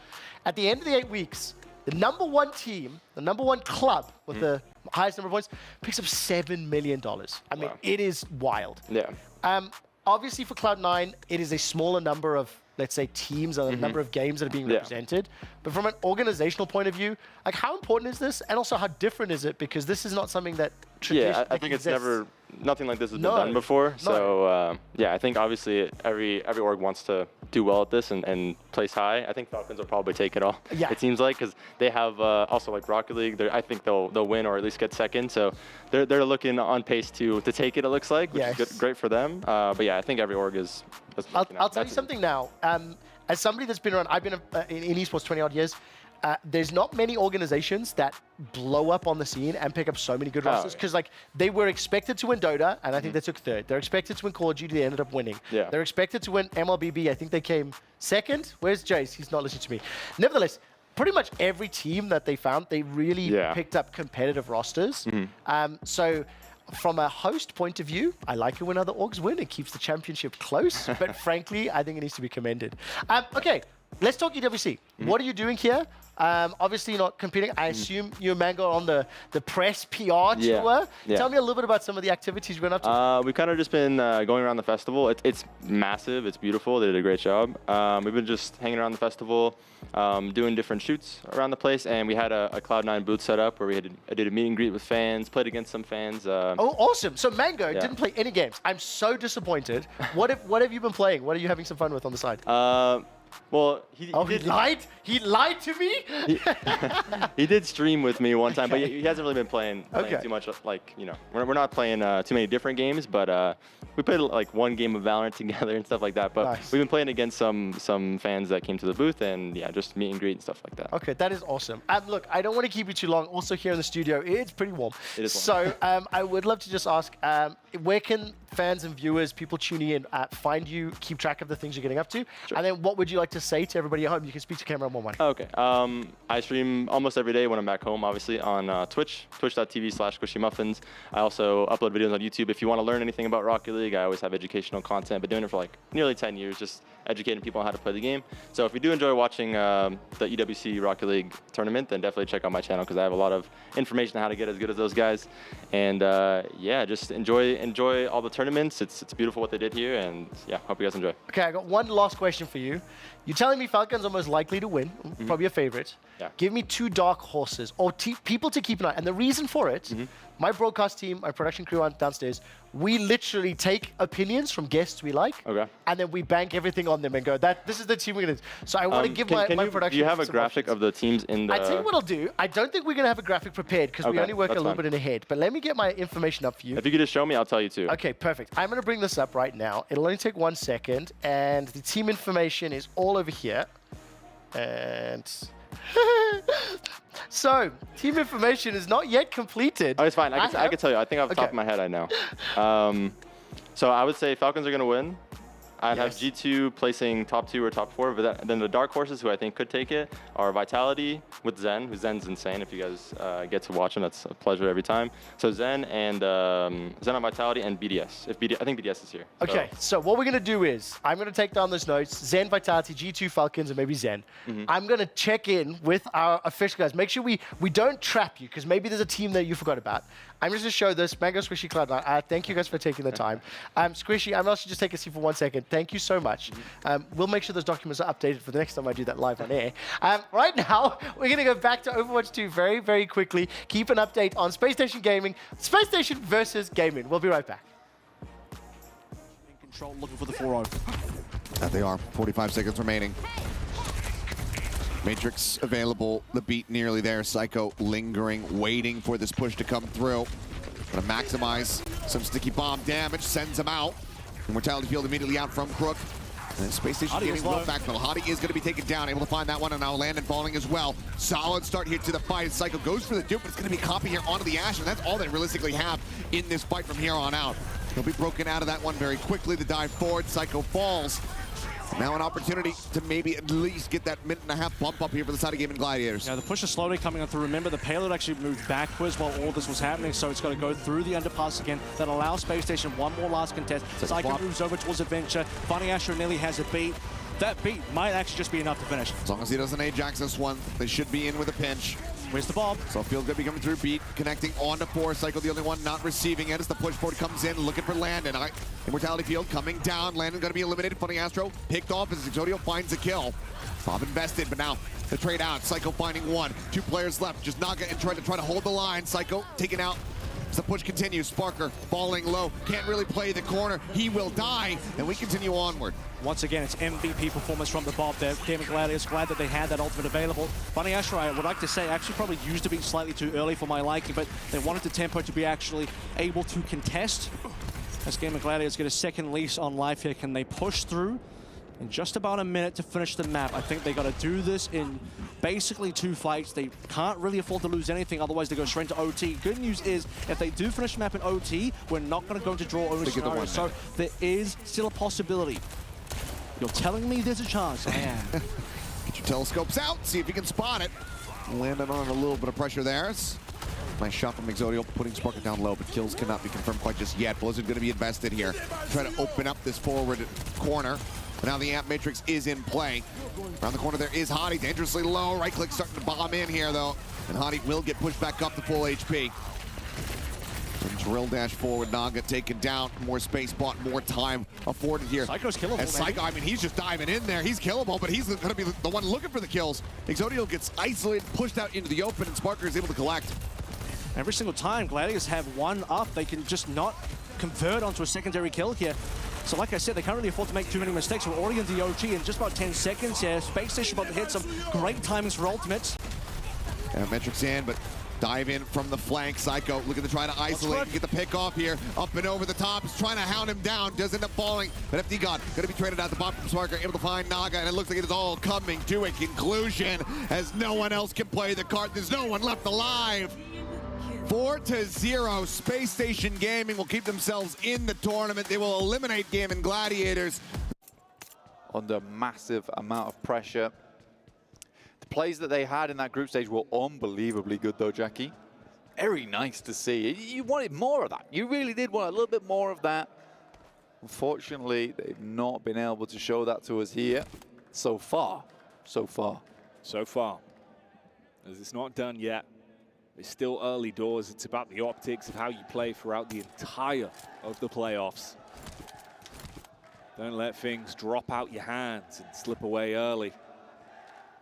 At the end of the 8 weeks, the number 1 team, the number 1 club with the highest number of points picks up $7 million. I mean, it is wild. Yeah. Obviously, for Cloud9, it is a smaller number of, let's say, teams and a number of games that are being represented. But from an organizational point of view, like how important is this? And also how different is it? Because this is not something that traditionally I think exists. nothing like this has been done before. So yeah, I think obviously every org wants to do well at this and place high. I think Falcons will probably take it all. Yeah. It seems like because they have also like Rocket League. I think they'll win or at least get second. So they're looking on pace to take it. It looks like, which is good, great for them. But yeah, I think every org is. I'll tell you something now. As somebody that's been around, I've been in esports 20 odd years. There's not many organizations that blow up on the scene and pick up so many good rosters because like they were expected to win Dota and I think they took 3rd. They're expected to win Call of Duty, they ended up winning. Yeah. They're expected to win MLBB, I think they came 2nd. Where's Jace? He's not listening to me. Nevertheless, pretty much every team that they found, they really picked up competitive rosters. So from a host point of view, I like it when other orgs win. It keeps the championship close, but frankly, I think it needs to be commended. Okay, let's talk EWC. What are you doing here? Obviously, you're not competing. I assume you and Mango are on the press PR tour. Tell me a little bit about some of the activities you've been up to. We've kind of just been going around the festival. It's massive. It's beautiful. They did a great job. We've been just hanging around the festival, doing different shoots around the place, and we had a Cloud9 booth set up where I did a meet and greet with fans, played against some fans. Oh, awesome. So Mango didn't play any games. I'm so disappointed. What have you been playing? What are you having some fun with on the side? Well, he lied? He lied to me? He did stream with me one time, but he hasn't really been playing too much. Like, you know, we're not playing too many different games, but we played like one game of Valorant together and stuff like that. But we've been playing against some fans that came to the booth, and yeah, just meet and greet and stuff like that. Okay, that is awesome. Look, I don't want to keep you too long. Also here in the studio, it's pretty warm. It is warm. So I would love to just ask, where can fans and viewers, people tuning in, find you, keep track of the things you're getting up to? And then what would you like to say to everybody at home? You can speak to camera one. Okay. I stream almost every day when I'm back home, obviously, on Twitch, twitch.tv/squishymuffins. I also upload videos on YouTube. If you want to learn anything about Rocket League, I always have educational content. Been doing it for like nearly 10 years, just educating people on how to play the game. So if you do enjoy watching the EWC Rocket League tournament, then definitely check out my channel because I have a lot of information on how to get as good as those guys. And yeah, just enjoy all the tournaments. It's beautiful what they did here, and yeah, hope you guys enjoy. Okay, I got one last question for you. You're telling me Falcons are most likely to win, probably a favorite. Yeah. Give me 2 dark horses or people to keep an eye. And the reason for it, my broadcast team, my production crew downstairs, we literally take opinions from guests we like, and then we bank everything on them and go, this is the team we're going to do. So I want to give my production. Do you have a graphic of the teams in the... I tell you what I'll do. I don't think we're going to have a graphic prepared because we only work a little bit in ahead. But let me get my information up for you. If you could just show me, I'll tell you too. Okay, perfect. I'm going to bring this up right now. It'll only take 1 second. And the team information is all over here. And... So, team information is not yet completed. Oh, it's fine. I can tell you. I think off the top of my head, I know. So I would say Falcons are going to win. I'd have G2 placing top 2 or top 4, but then the dark horses who I think could take it are Vitality with Zen, who Zen's insane. If you guys get to watch him, that's a pleasure every time. So Zen and Zen on Vitality and BDS. I think BDS is here. Okay, so what we're going to do is I'm going to take down those notes, Zen, Vitality, G2, Falcons, and maybe Zen. I'm going to check in with our official guys. Make sure we don't trap you, because maybe there's a team that you forgot about. I'm just going to show this. Mango, Squishy, Cloud9. Thank you guys for taking the time. Squishy, I'm also just take a seat for 1 second. Thank you so much. We'll make sure those documents are updated for the next time I do that live on air. Right now, we're going to go back to Overwatch 2 very, very quickly. Keep an update on Space Station Gaming. Space Station versus Gaming. We'll be right back. In control, looking for the 4-0. That they are. 45 seconds remaining. Matrix available, the beat nearly there. Psycho lingering, waiting for this push to come through. Gonna maximize some sticky bomb damage, sends him out. Immortality Field immediately out from Crook. And then Space Station getting well back. Hadi is gonna be taken down, able to find that one, and now Landon falling as well. Solid start here to the fight. Psycho goes for the dupe, but it's gonna be Copy here onto the Ash, and that's all they realistically have in this fight from here on out. He'll be broken out of that one very quickly. The dive forward, Psycho falls. Now an opportunity to maybe at least get that minute and a half bump up here for the side of Gaming Gladiators. Yeah, the push is slowly coming on through. Remember, the payload actually moved backwards while all this was happening, so it's got to go through the underpass again. That allows Space Station one more last contest. Psycho moves over towards Adventure. Funny Astro nearly has a beat. That beat might actually just be enough to finish. As long as he doesn't Ajax this one, they should be in with a pinch. Where's the bomb? So Field's gonna be coming through, beat, connecting on to 4. Psycho the only one not receiving it as the push forward comes in, looking for Landon. Immortality Field coming down. Landon gonna be eliminated. Funny Astro picked off as Exodio finds a kill. Bob invested, but now the trade out. Psycho finding 1. 2 players left. Just Naga and try to hold the line. Psycho taken out. As the push continues, Sparker falling low. Can't really play the corner. He will die, and we continue onward. Once again, it's MVP performance from the Bob there. Gaming Gladiators glad that they had that ultimate available. Funny Astro, I would like to say, actually probably used the beat slightly too early for my liking, but they wanted the tempo to be actually able to contest. As Gaming Gladiators get a second lease on life here, can they push through? In just about a minute to finish the map. I think they got to do this in basically 2 fights. They can't really afford to lose anything, otherwise they go straight to OT. Good news is, if they do finish the map in OT, we're not going to go into draw-only scenario. So there is still a possibility. You're telling me there's a chance? I am. Get your telescopes out, see if you can spot it. Landed on a little bit of pressure there. Nice shot from Exodio, putting Sparker down low, but kills cannot be confirmed quite just yet. Blizzard going to be invested here. Try to open up this forward corner. But now the Amp Matrix is in play. Around the corner there is Hottie, dangerously low. Right click starting to bomb in here though. And Hottie will get pushed back up to full HP. And drill dash forward, Naga taken down. More space bought, more time afforded here. Psycho's killable, and Psycho, I mean, he's just diving in there. He's killable, but he's going to be the one looking for the kills. Exodio gets isolated, pushed out into the open, and Sparker is able to collect. Every single time Gladiators have one up, they can just not convert onto a secondary kill here. So like I said, they can't really afford to make too many mistakes. We're already in the OG in just about 10 seconds here. Space Station about to hit some great timings for ultimates. And Metrics in, but dive in from the flank. Psycho looking to try to isolate and get the pick off here. Up and over the top. Is trying to hound him down. Does end up falling. But FD God going to be traded out the bottom from Sparker. Able to find Naga. And it looks like it is all coming to a conclusion as no one else can play the card. There's no one left alive. 4-0. Space Station Gaming will keep themselves in the tournament. They will eliminate Gaming Gladiators. Under massive amount of pressure. The plays that they had in that group stage were unbelievably good though, Jackie. Very nice to see. You wanted more of that. You really did want a little bit more of that. Unfortunately, they've not been able to show that to us here so far. So far. As it's not done yet. It's still early doors. It's about the optics of how you play throughout the entire of the playoffs. Don't let things drop out your hands and slip away early.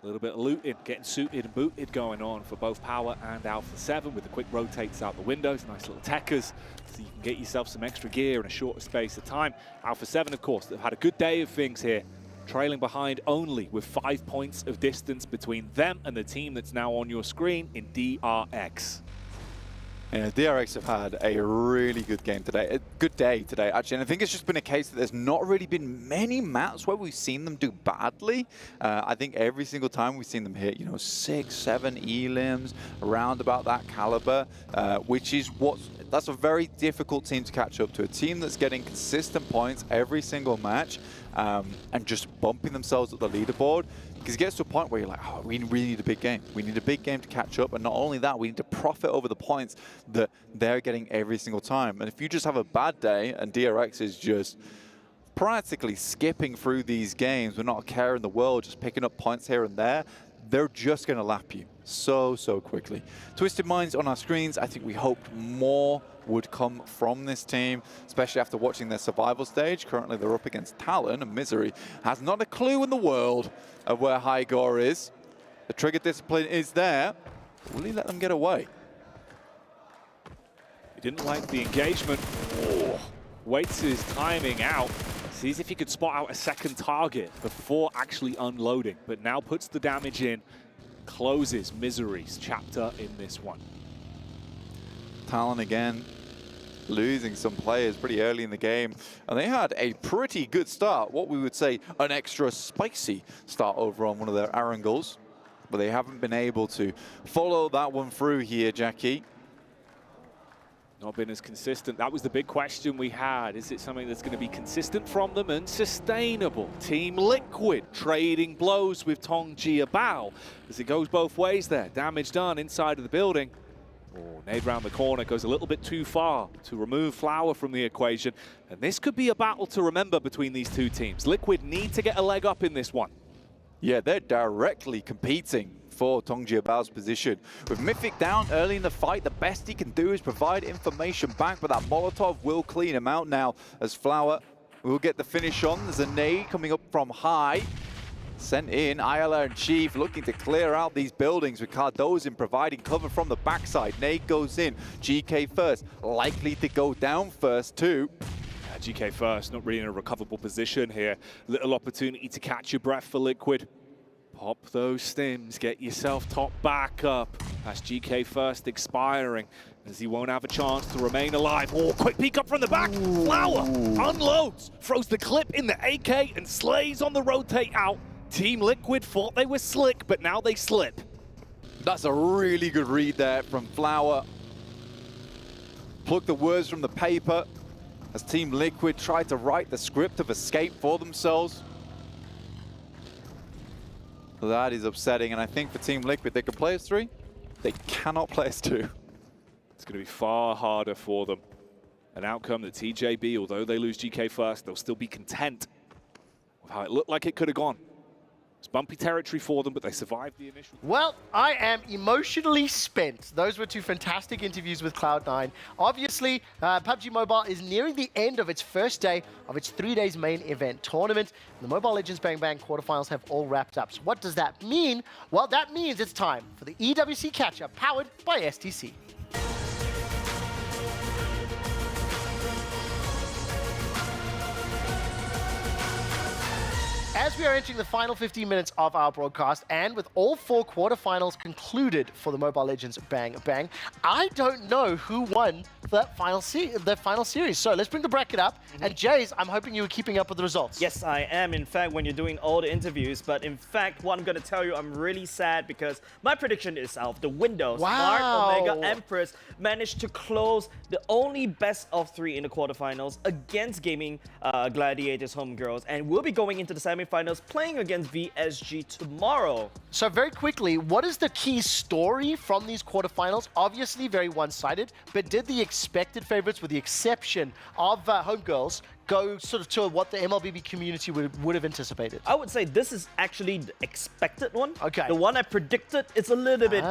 A little bit of looting, getting suited and booted going on for both Power and Alpha 7 with the quick rotates out the windows, nice little techers, so you can get yourself some extra gear in a shorter space of time. Alpha 7, of course, they've had a good day of things here, trailing behind only with 5 points of distance between them and the team that's now on your screen in DRX. Yeah, DRX have had a really good game today, a good day today, actually. And I think it's just been a case that there's not really been many maps where we've seen them do badly. I think every single time we've seen them hit, 6, 7 elims, around about that caliber, which is that's a very difficult team to catch up to. A team that's getting consistent points every single match and just bumping themselves up the leaderboard. Because it gets to a point where you're like, oh, we really need a big game. We need a big game to catch up. And not only that, we need to profit over the points that they're getting every single time. And if you just have a bad day and DRX is just practically skipping through these games with not a care in the world, just picking up points here and there, they're just going to lap you so quickly. Twisted Minds on our screens. I think we hoped more would come from this team, especially after watching their survival stage. Currently, they're up against Talon, and Misery has not a clue in the world of where Hygor is. The trigger discipline is there. Will he let them get away? He didn't like the engagement. Oh. Waits his timing out. Sees if he could spot out a second target before actually unloading, but now puts the damage in, closes Misery's chapter in this one. Talon again losing some players pretty early in the game, and they had a pretty good start, what we would say an extra spicy start over on one of their Arangles, but they haven't been able to follow that one through here, Jackie. Not been as consistent. That was the big question we had. Is it something that's going to be consistent from them and sustainable? Team Liquid trading blows with Tongji Bao as it goes both ways there. Damage done inside of the building. Oh, nade round the corner goes a little bit too far to remove Flower from the equation. And this could be a battle to remember between these two teams. Liquid need to get a leg up in this one. Yeah, they're directly competing for Tongji Bao's position. With Mythic down early in the fight, the best he can do is provide information back, but that Molotov will clean him out now as Flower will get the finish on. There's a nade coming up from high. Sent in, Ayala and Chief looking to clear out these buildings with Cardozin providing cover from the backside. Nade goes in, GK first, likely to go down first too. GK first, not really in a recoverable position here. Little opportunity to catch your breath for Liquid. Pop those stims, get yourself top back up. That's GK first expiring as he won't have a chance to remain alive. Oh, quick peek up from the back. Ooh. Flower unloads, throws the clip in the AK and slays on the rotate out. Team Liquid thought they were slick, but now they slip. That's a really good read there from Flower. Pluck the words from the paper as Team Liquid tried to write the script of escape for themselves. That is upsetting, and I think for Team Liquid, they can play as 3. They cannot play as 2. It's going to be far harder for them. An outcome that TJB, although they lose GK first, they'll still be content of how it looked like it could have gone. It's bumpy territory for them, but they survived the initial. Well, I am emotionally spent. Those were two fantastic interviews with Cloud9. Obviously, PUBG Mobile is nearing the end of its first day of its 3 days main event tournament. The Mobile Legends Bang Bang quarterfinals have all wrapped up. So what does that mean? Well, that means it's time for the EWC catch-up powered by STC. As we are entering the final 15 minutes of our broadcast, and with all 4 quarterfinals concluded for the Mobile Legends Bang Bang, I don't know who won that final series. So let's bring the bracket up. And Jays, I'm hoping you were keeping up with the results. Yes, I am, in fact, when you're doing all the interviews. But in fact, what I'm going to tell you, I'm really sad because my prediction is out of the window. Wow. Smart Omega Empress managed to close the only best of 3 in the quarterfinals against Gaming Gladiators Homegirls. And we'll be going into the semifinals playing against VSG tomorrow. So very quickly, what is the key story from these quarterfinals? Obviously very one-sided, but did the expected favorites, with the exception of Homegirls, go sort of to what the MLBB community would have anticipated? I would say this is actually the expected one. Okay. The one I predicted, it's a little bit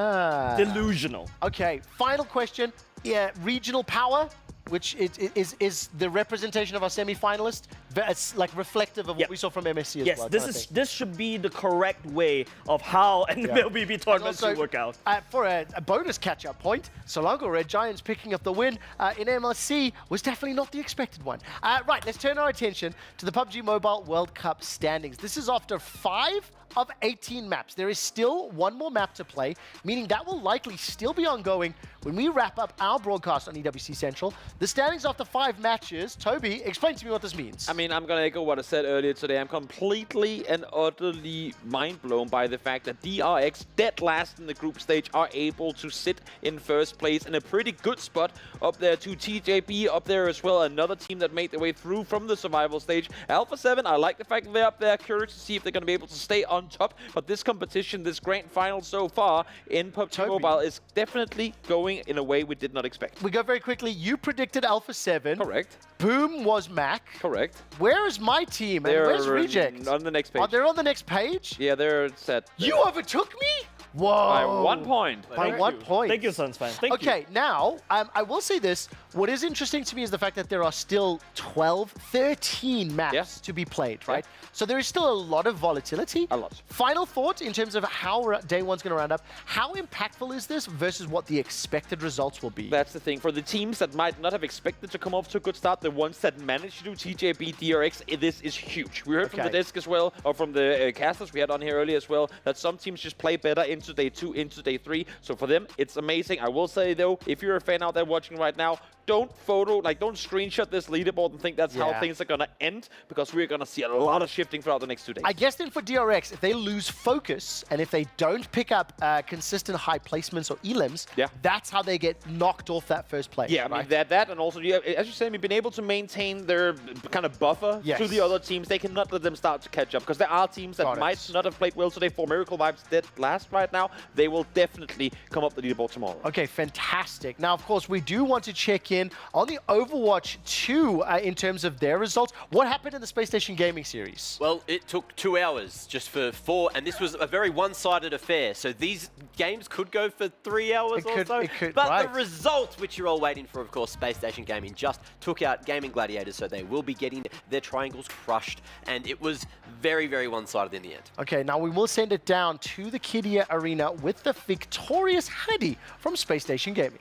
delusional. Okay, final question. Yeah, regional power, which is the representation of our semi-finalist. It's like reflective of what we saw from MSC as well. Yes, this should be the correct way of how an MLBB tournament should work out. For a bonus catch-up point, Solango Red Giants picking up the win in MSC was definitely not the expected one. Right, let's turn our attention to the PUBG Mobile World Cup standings. This is after 5 of 18 maps. There is still 1 more map to play, meaning that will likely still be ongoing when we wrap up our broadcast on EWC Central. The standings after 5 matches. Toby, explain to me what this means. I mean, I'm going to echo what I said earlier today. I'm completely and utterly mind-blown by the fact that DRX, dead last in the group stage, are able to sit in first place in a pretty good spot up there to TJB up there as well. Another team that made their way through from the survival stage. Alpha 7, I like the fact that they're up there. Curious to see if they're going to be able to stay on top. But this competition, this grand final so far in PUBG Mobile is definitely going in a way we did not expect. We go very quickly. You predicted Alpha 7. Correct. Boom was Mac. Correct. Where is my team? And where's Reject? On the next page. Are they on the next page? Yeah, they're set. You overtook me? Whoa. By 1 point. By 1 point. Thank you, Sunsfan. Thank you. Okay, now, I will say this. What is interesting to me is the fact that there are still 13 maps to be played, right? So there is still a lot of volatility. A lot. Final thought in terms of how day one's going to round up. How impactful is this versus what the expected results will be? That's the thing. For the teams that might not have expected to come off to a good start, the ones that managed to do TJB, DRX, this is huge. We heard from the desk as well, or from the casters we had on here earlier as well, that some teams just play better into day 2, into day 3. So for them, it's amazing. I will say though, if you're a fan out there watching right now, don't screenshot this leaderboard and think that's how things are going to end, because we're going to see a lot of shifting throughout the next 2 days. I guess then for DRX, if they lose focus and if they don't pick up consistent high placements or elims, that's how they get knocked off that first place. Yeah, I mean, that and also, as you said, we've been able to maintain their kind of buffer to the other teams. They cannot let them start to catch up, because there are teams that might not have played well today. For Miracle Vibes dead last right now, they will definitely come up the leaderboard tomorrow. Okay, fantastic. Now, of course, we do want to check in on the Overwatch 2 in terms of their results. What happened in the Space Station Gaming series? Well, it took 2 hours just for 4, and this was a very one-sided affair. So these games could go for 3 hours or so. But the result, which you're all waiting for, of course, Space Station Gaming just took out Gaming Gladiators, so they will be getting their triangles crushed, and it was very, very one-sided in the end. Okay, now we will send it down to the Kidia Arena with the victorious Hadi from Space Station Gaming.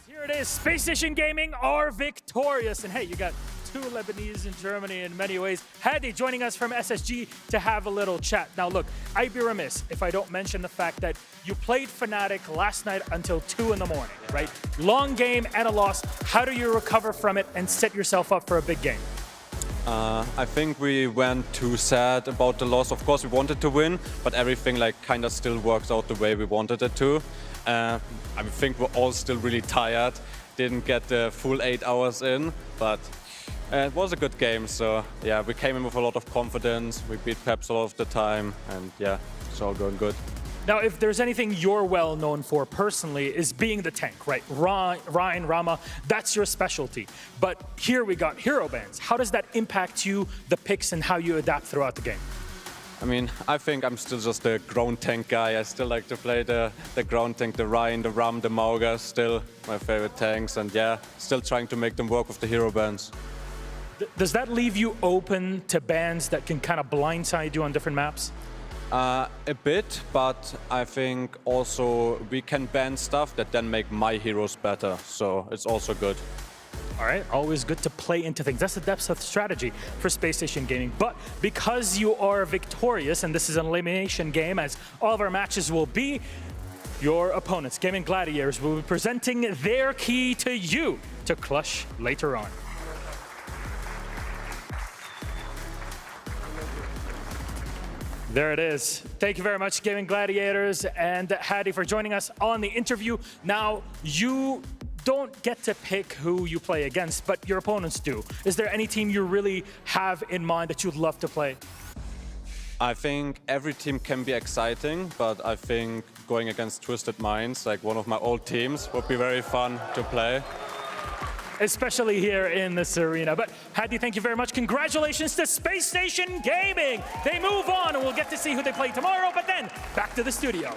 Here it is, Space Station Gaming are victorious. And hey, you got 2 Lebanese in Germany in many ways. Hadi joining us from SSG to have a little chat. Now look, I'd be remiss if I don't mention the fact that you played Fnatic last night until 2 in the morning, right? Long game and a loss. How do you recover from it and set yourself up for a big game? I think we went too sad about the loss. Of course, we wanted to win, but everything kind of still works out the way we wanted it to. I think we're all still really tired. Didn't get the full 8 hours in, but it was a good game. So yeah, we came in with a lot of confidence. We beat Peps a lot of the time, and yeah, it's all going good. Now, if there's anything you're well known for personally, is being the tank, right? Ryan, Rama, that's your specialty. But here we got hero bans. How does that impact you, the picks, and how you adapt throughout the game? I mean, I think I'm still just a ground tank guy. I still like to play the ground tank, the Ryan, the Ram, the Mauga, still my favorite tanks. And yeah, still trying to make them work with the hero bans. Does that leave you open to bans that can kind of blindside you on different maps? A bit, but I think also we can ban stuff that then make my heroes better. So it's also good. All right, always good to play into things. That's the depth of strategy for Space Station Gaming. But because you are victorious, and this is an elimination game, as all of our matches will be, your opponents, Gaming Gladiators, will be presenting their key to you to clutch later on. There it is. Thank you very much, Gaming Gladiators and Hadi, for joining us on the interview. Now, you don't get to pick who you play against, but your opponents do. Is there any team you really have in mind that you'd love to play? I think every team can be exciting, but I think going against Twisted Minds, like one of my old teams, would be very fun to play. Especially here in this arena. But Hadi, thank you very much. Congratulations to Space Station Gaming. They move on, and we'll get to see who they play tomorrow, but then back to the studio.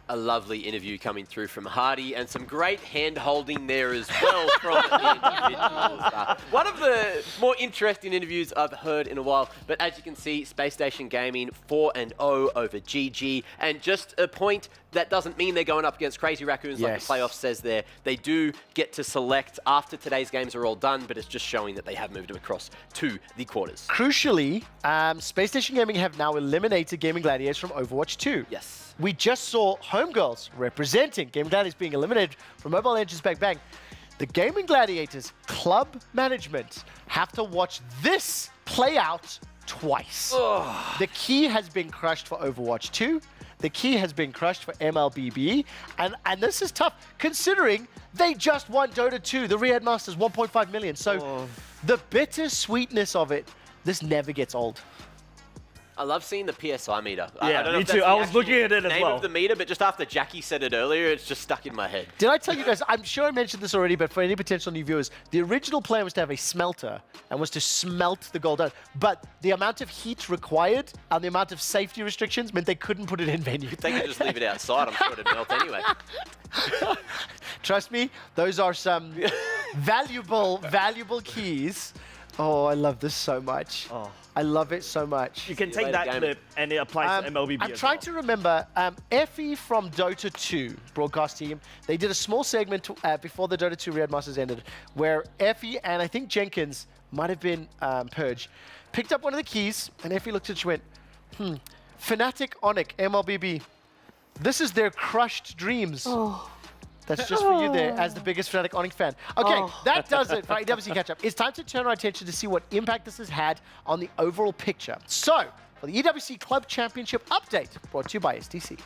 A lovely interview coming through from Hardy, and some great hand-holding there as well from the individuals. One of the more interesting interviews I've heard in a while, but as you can see, Space Station Gaming 4-0 over GG, and just a point that doesn't mean they're going up against Crazy Raccoons like the playoff says there. They do get to select after today's games are all done, but it's just showing that they have moved across to the quarters. Crucially, Space Station Gaming have now eliminated Gaming Gladiators from Overwatch 2. Yes. We just saw Homegirls representing Gaming Gladiators being eliminated from Mobile Legends Bang Bang. The Gaming Gladiators club management have to watch this play out twice. Ugh. The key has been crushed for Overwatch 2. The key has been crushed for MLBB. And this is tough considering they just won Dota 2, the Riyadh Masters, 1.5 million. So the bittersweetness of it, this never gets old. I love seeing the PSI meter. Yeah, I don't know me if that's too. I the was looking at it as name well. of the meter, but just after Jackie said it earlier, it's just stuck in my head. Did I tell you guys, I'm sure I mentioned this already, but for any potential new viewers, the original plan was to have a smelter and was to smelt the gold out. But the amount of heat required and the amount of safety restrictions meant they couldn't put it in venue. They could just leave it outside. I'm sure it'd melt anyway. Trust me, those are some valuable keys. Oh, I love this so much. Oh. I love it so much. You can take that clip and it applies to MLBB I'm as trying well. to remember, Effie from Dota 2 broadcast team, they did a small segment before the Dota 2 Riyadh Masters ended, where Effie and I think Jenkins, might have been Purge, picked up one of the keys, and Effie looked at it and she went, Fnatic Onyx, MLBB. This is their crushed dreams. Oh. That's just for you there as the biggest Fnatic Onyx fan. Okay, that does it for EWC Catch-Up. It's time to turn our attention to see what impact this has had on the overall picture. So, for the EWC Club Championship update, brought to you by STC.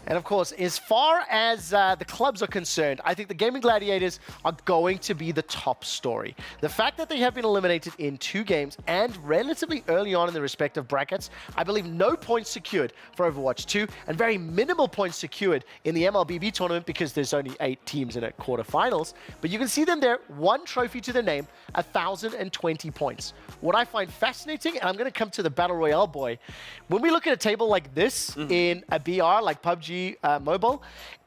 And of course, as far as the clubs are concerned, I think the Gaming Gladiators are going to be the top story. The fact that they have been eliminated in 2 games and relatively early on in the respective brackets, I believe no points secured for Overwatch 2 and very minimal points secured in the MLBB tournament because there's only 8 teams in a quarterfinals. But you can see them there, 1 trophy to their name, 1,020 points. What I find fascinating, and I'm going to come to the Battle Royale boy, when we look at a table like this in a BR, like PUBG Mobile,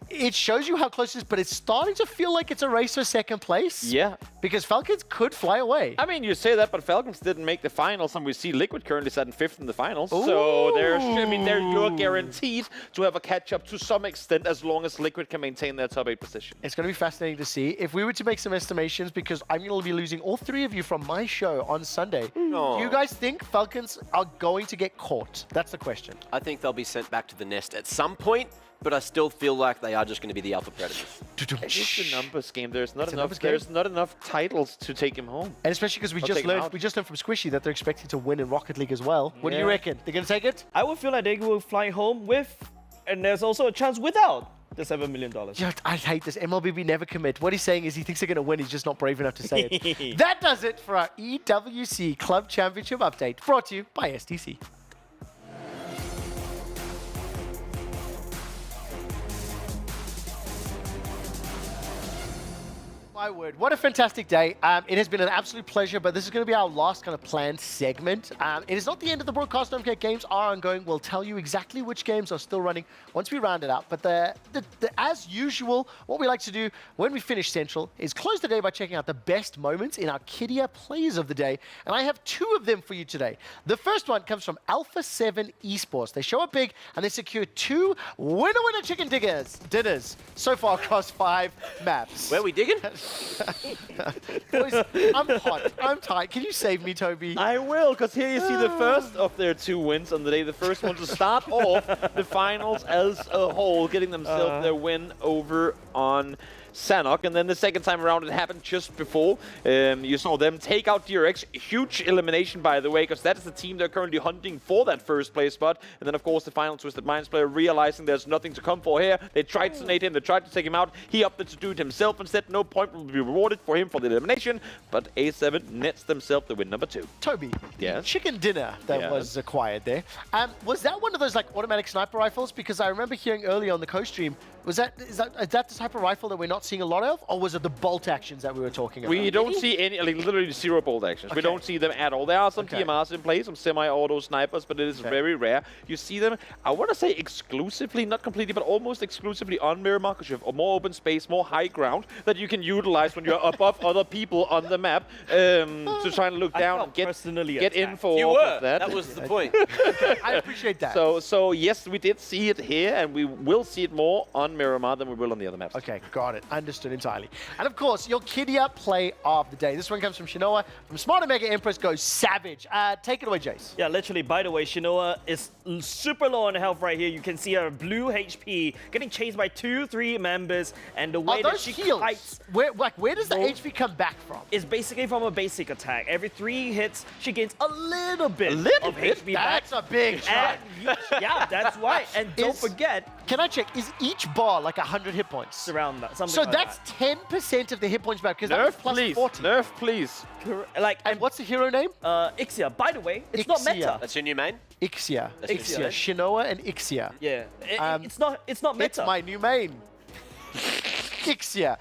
it shows you how close it is, but it's starting to feel like it's a race for second place. Yeah. Because Falcons could fly away. I mean, you say that, but Falcons didn't make the finals, and we see Liquid currently sat in 5th in the finals. Ooh. So you're guaranteed to have a catch-up to some extent as long as Liquid can maintain their top 8 position. It's going to be fascinating to see. If we were to make some estimations, because I'm going to be losing all 3 of you from my show on Sunday, do you guys think Falcons are going to get caught? That's the question. I think they'll be sent back to the nest at some point, but I still feel like they are just going to be the Alpha Predators. It's just a numbers game. There's not enough titles to take him home. And especially because we just learned from Squishy that they're expecting to win in Rocket League as well. What do you reckon? They're going to take it? I would feel like they will fly home with, and there's also a chance without the $7 million. Yeah, I hate this. MLBB never commit. What he's saying is he thinks they're going to win. He's just not brave enough to say it. That does it for our EWC Club Championship update, brought to you by STC. My word, what a fantastic day. It has been an absolute pleasure, but this is going to be our last kind of planned segment. It is not the end of the broadcast. Don't forget, games are ongoing. We'll tell you exactly which games are still running once we round it out. But as usual, what we like to do when we finish Central is close the day by checking out the best moments in our Kidia Plays of the Day. And I have 2 of them for you today. The first one comes from Alpha 7 Esports. They show up big and they secure 2 winner-winner chicken dinners so far across 5 maps. Where are we digging? Boys, I'm hot. I'm tight. Can you save me, Toby? I will, because here you see the first of their 2 wins on the day. The first one to start off the finals as a whole, getting themselves their win over on Sanok, and then the second time around it happened just before. You saw them take out DRX. Huge elimination, by the way, because that is the team they're currently hunting for that first place spot. And then, of course, the final Twisted Minds player realizing there's nothing to come for here. They tried to nade him, they tried to take him out. He opted to do it himself and said no point will be rewarded for him for the elimination. But A7 nets themselves the win number 2. Toby, yes? Chicken dinner that was acquired there. Was that one of those like automatic sniper rifles? Because I remember hearing earlier on the co-stream, is that the type of rifle that we're not seeing a lot of, or was it the bolt actions that we were talking about? We don't see any, like, literally 0 bolt actions. We don't see them at all. There are some TMRs in play, some semi-auto snipers, but it is very rare. You see them, I want to say exclusively, not completely, but almost exclusively on Miramar, because you have more open space, more high ground that you can utilize when you're above other people on the map to try and look down and get info off of that. That was the point. I appreciate that. So yes, we did see it here, and we will see it more on Miramar than we will on the other maps. Okay, got it. Understood entirely. And of course, your Kidia Play of the Day. This one comes from Shinoa. From Smart Mega Empress goes Savage. Take it away, Jace. Yeah, literally, by the way, Shinoa is super low on health right here. You can see her blue HP getting chased by 2-3 members, and the way that she kites... Where does the HP come back from? It's basically from a basic attack. Every 3 hits, she gains a little bit of HP back. That's a big shot. Yeah, that's right. And don't forget... Can I check, is each bar like 100 hit points? Around that, something so like that's 10% of the hit points back, because that's plus 40. Nerf, please. And what's the hero name? Ixia. By the way, it's not meta. That's your new main? Ixia. Shinoa and Ixia. Yeah. It's not meta. It's my new main. Ixia.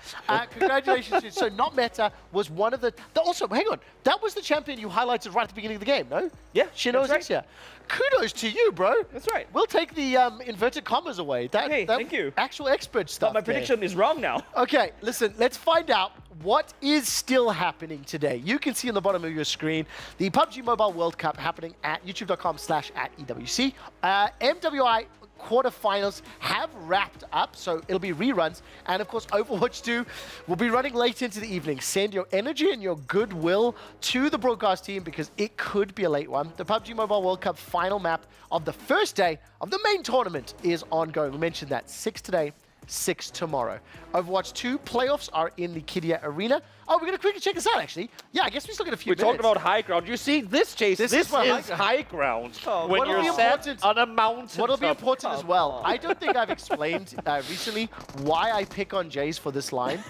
Congratulations. So not meta was one of the... Also, hang on. That was the champion you highlighted right at the beginning of the game, no? Yeah. Shinoa's Ixia. Kudos to you, bro. That's right. We'll take the inverted commas away. That thank you. Actual expert stuff. But my prediction is wrong now. Okay, listen, let's find out what is still happening today. You can see on the bottom of your screen the PUBG Mobile World Cup happening at youtube.com/@EWC. MWI quarterfinals have wrapped up, so it'll be reruns. And of course, Overwatch 2 will be running late into the evening. Send your energy and your goodwill to the broadcast team, because it could be a late one. The PUBG Mobile World Cup final map of the first day of the main tournament is ongoing. We mentioned that 6 today, 6 tomorrow. Overwatch 2 playoffs are in the Kidia Arena. Oh, we're going to quickly check this out, actually. Yeah, I guess we still got a few minutes. We talked about high ground. You see this, Chase? This is high ground. When you're set on a mountain. What'll be important as well, I don't think I've explained recently why I pick on Jace for this line.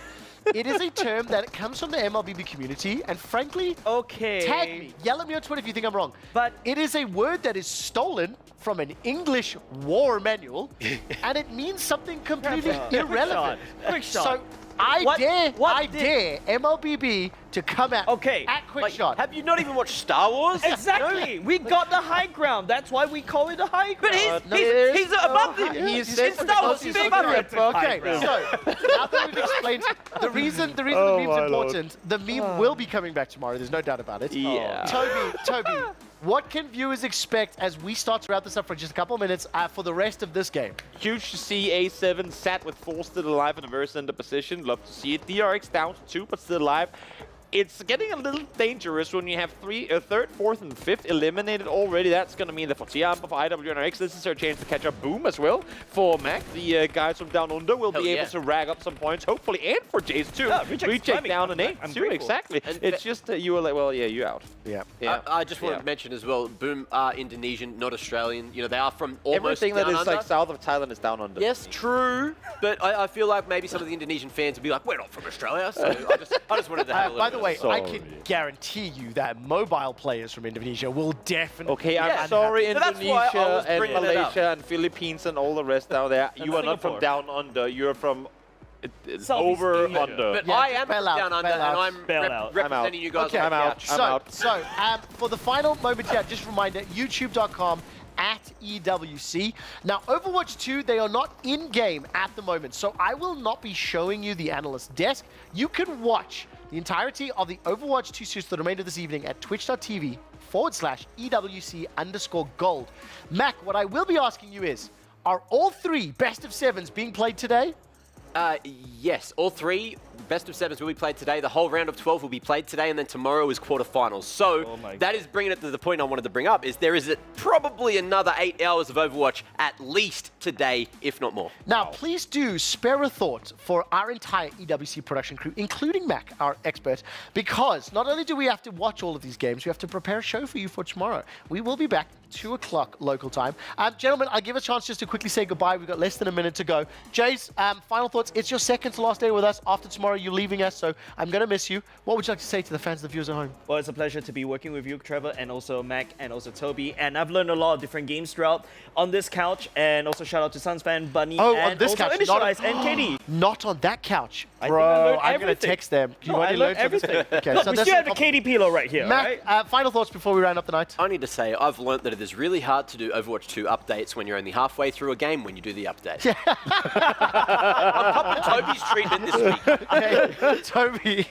It is a term that comes from the MLBB community, and frankly, tag me. Yell at me on Twitter if you think I'm wrong. But it is a word that is stolen from an English war manual, and it means something completely irrelevant. Quick shot. So I dare MLBB to come at Quick Shot. Have you not even watched Star Wars? Exactly. We got the high ground. That's why we call it a high ground. But he's above the... He's Star Wars. He's above it. Okay, so now that we've explained the reason the meme's important, the meme will be coming back tomorrow. There's no doubt about it. Yeah. Toby, what can viewers expect as we start to wrap this up for just a couple of minutes for the rest of this game? Huge to see A7 sat with 4 still alive in a very center position. Love to see it. DRX down to 2, but still alive. it's getting a little dangerous when you have third, fourth, and fifth eliminated already. That's going to mean that for Tiamba, for IWNRX, this is their chance to catch up. Boom as well. For Mac, the guys from Down Under will be able to rag up some points, hopefully, and for Jace too. Reject down an 8 too, exactly. And it's just you were like, well, yeah, you out. Yeah. I just wanted to mention as well, Boom are Indonesian, not Australian. You know, they are from almost Everything that down is under. like south of Thailand is Down Under. Yes, true. But I feel like maybe some of the Indonesian fans would be like, we're not from Australia. So I just wanted to have a By little the way, bit of- I can guarantee you that mobile players from Indonesia will definitely. Okay, I'm sorry, So that's why I Indonesia was and bringing it up. Malaysia and Philippines and all the rest down there. You are not from Down Under. You're from over under. But I am from down under, and I'm I'm representing out. you guys Okay. on the I'm out. couch. So, for the final moment here, just a reminder, youtube.com at EWC. Now, Overwatch 2, they are not in-game at the moment, so I will not be showing you the analyst desk. You can watch the entirety of the Overwatch 2 series for the remainder of this evening at twitch.tv/EWC_gold. Mac, what I will be asking you is, are all 3 best of 7s being played today? Yes, all 3 best of 7s will be played today. The whole round of 12 will be played today, and then tomorrow is quarterfinals. So that is bringing it to the point I wanted to bring up, is there is probably another 8 hours of Overwatch at least today, if not more. Now, please do spare a thought for our entire EWC production crew, including Mac, our expert, because not only do we have to watch all of these games, we have to prepare a show for you for tomorrow. We will be back 2 o'clock local time. Gentlemen, I'll give a chance just to quickly say goodbye. We've got less than a minute to go. Jace, final thoughts. It's your second to last day with us. After tomorrow, you're leaving us, so I'm going to miss you. What would you like to say to the fans and the viewers at home? Well, it's a pleasure to be working with you, Trevor, and also Mac, and also Toby. And I've learned a lot of different games throughout on this couch. And also shout out to Sunspan, Bunny, Oh, and on this also couch, Initialize and Katie. Not on that couch. I think I Bro, learned I'm going to everything. text them. You No, I only learned everything. everything. Okay, Look, so we that's still have a the KD Pilo right here, Mac, right? final thoughts before we round up the night? I need to say, I've learnt that it is really hard to do Overwatch 2 updates when you're only halfway through a game when you do the update. I'm copping Toby's treatment this week. Okay, Toby.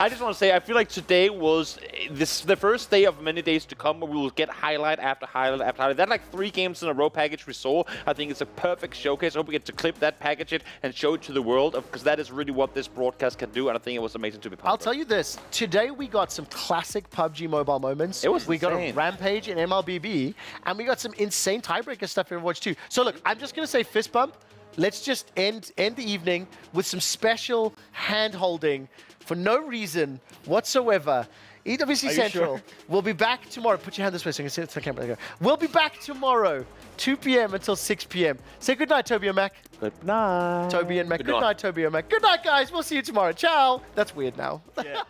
I just want to say, I feel like today was the first day of many days to come where we will get highlight after highlight after highlight. That like 3 games in a row package we saw. I think it's a perfect showcase. I hope we get to clip that, package it, and show it to the world, because that is really what this broadcast can do, and I think it was amazing to be part I'll of. tell you this. Today we got some classic PUBG Mobile moments. It was We got a insane. Rampage in MLBB, and we got some insane tiebreaker stuff in Overwatch 2. So look, I'm just going to say fist bump. Let's just end the evening with some special hand-holding for no reason whatsoever. EWC Central will be back tomorrow. Put your hand this way so I can see it on camera. There you go. We'll be back tomorrow, 2 p.m. until 6 p.m. Say good night, Toby and Mac. Good night. Toby and Mac. Good Good night. night, Toby and Mac. Good night, guys. We'll see you tomorrow. Ciao. That's weird now. Yeah.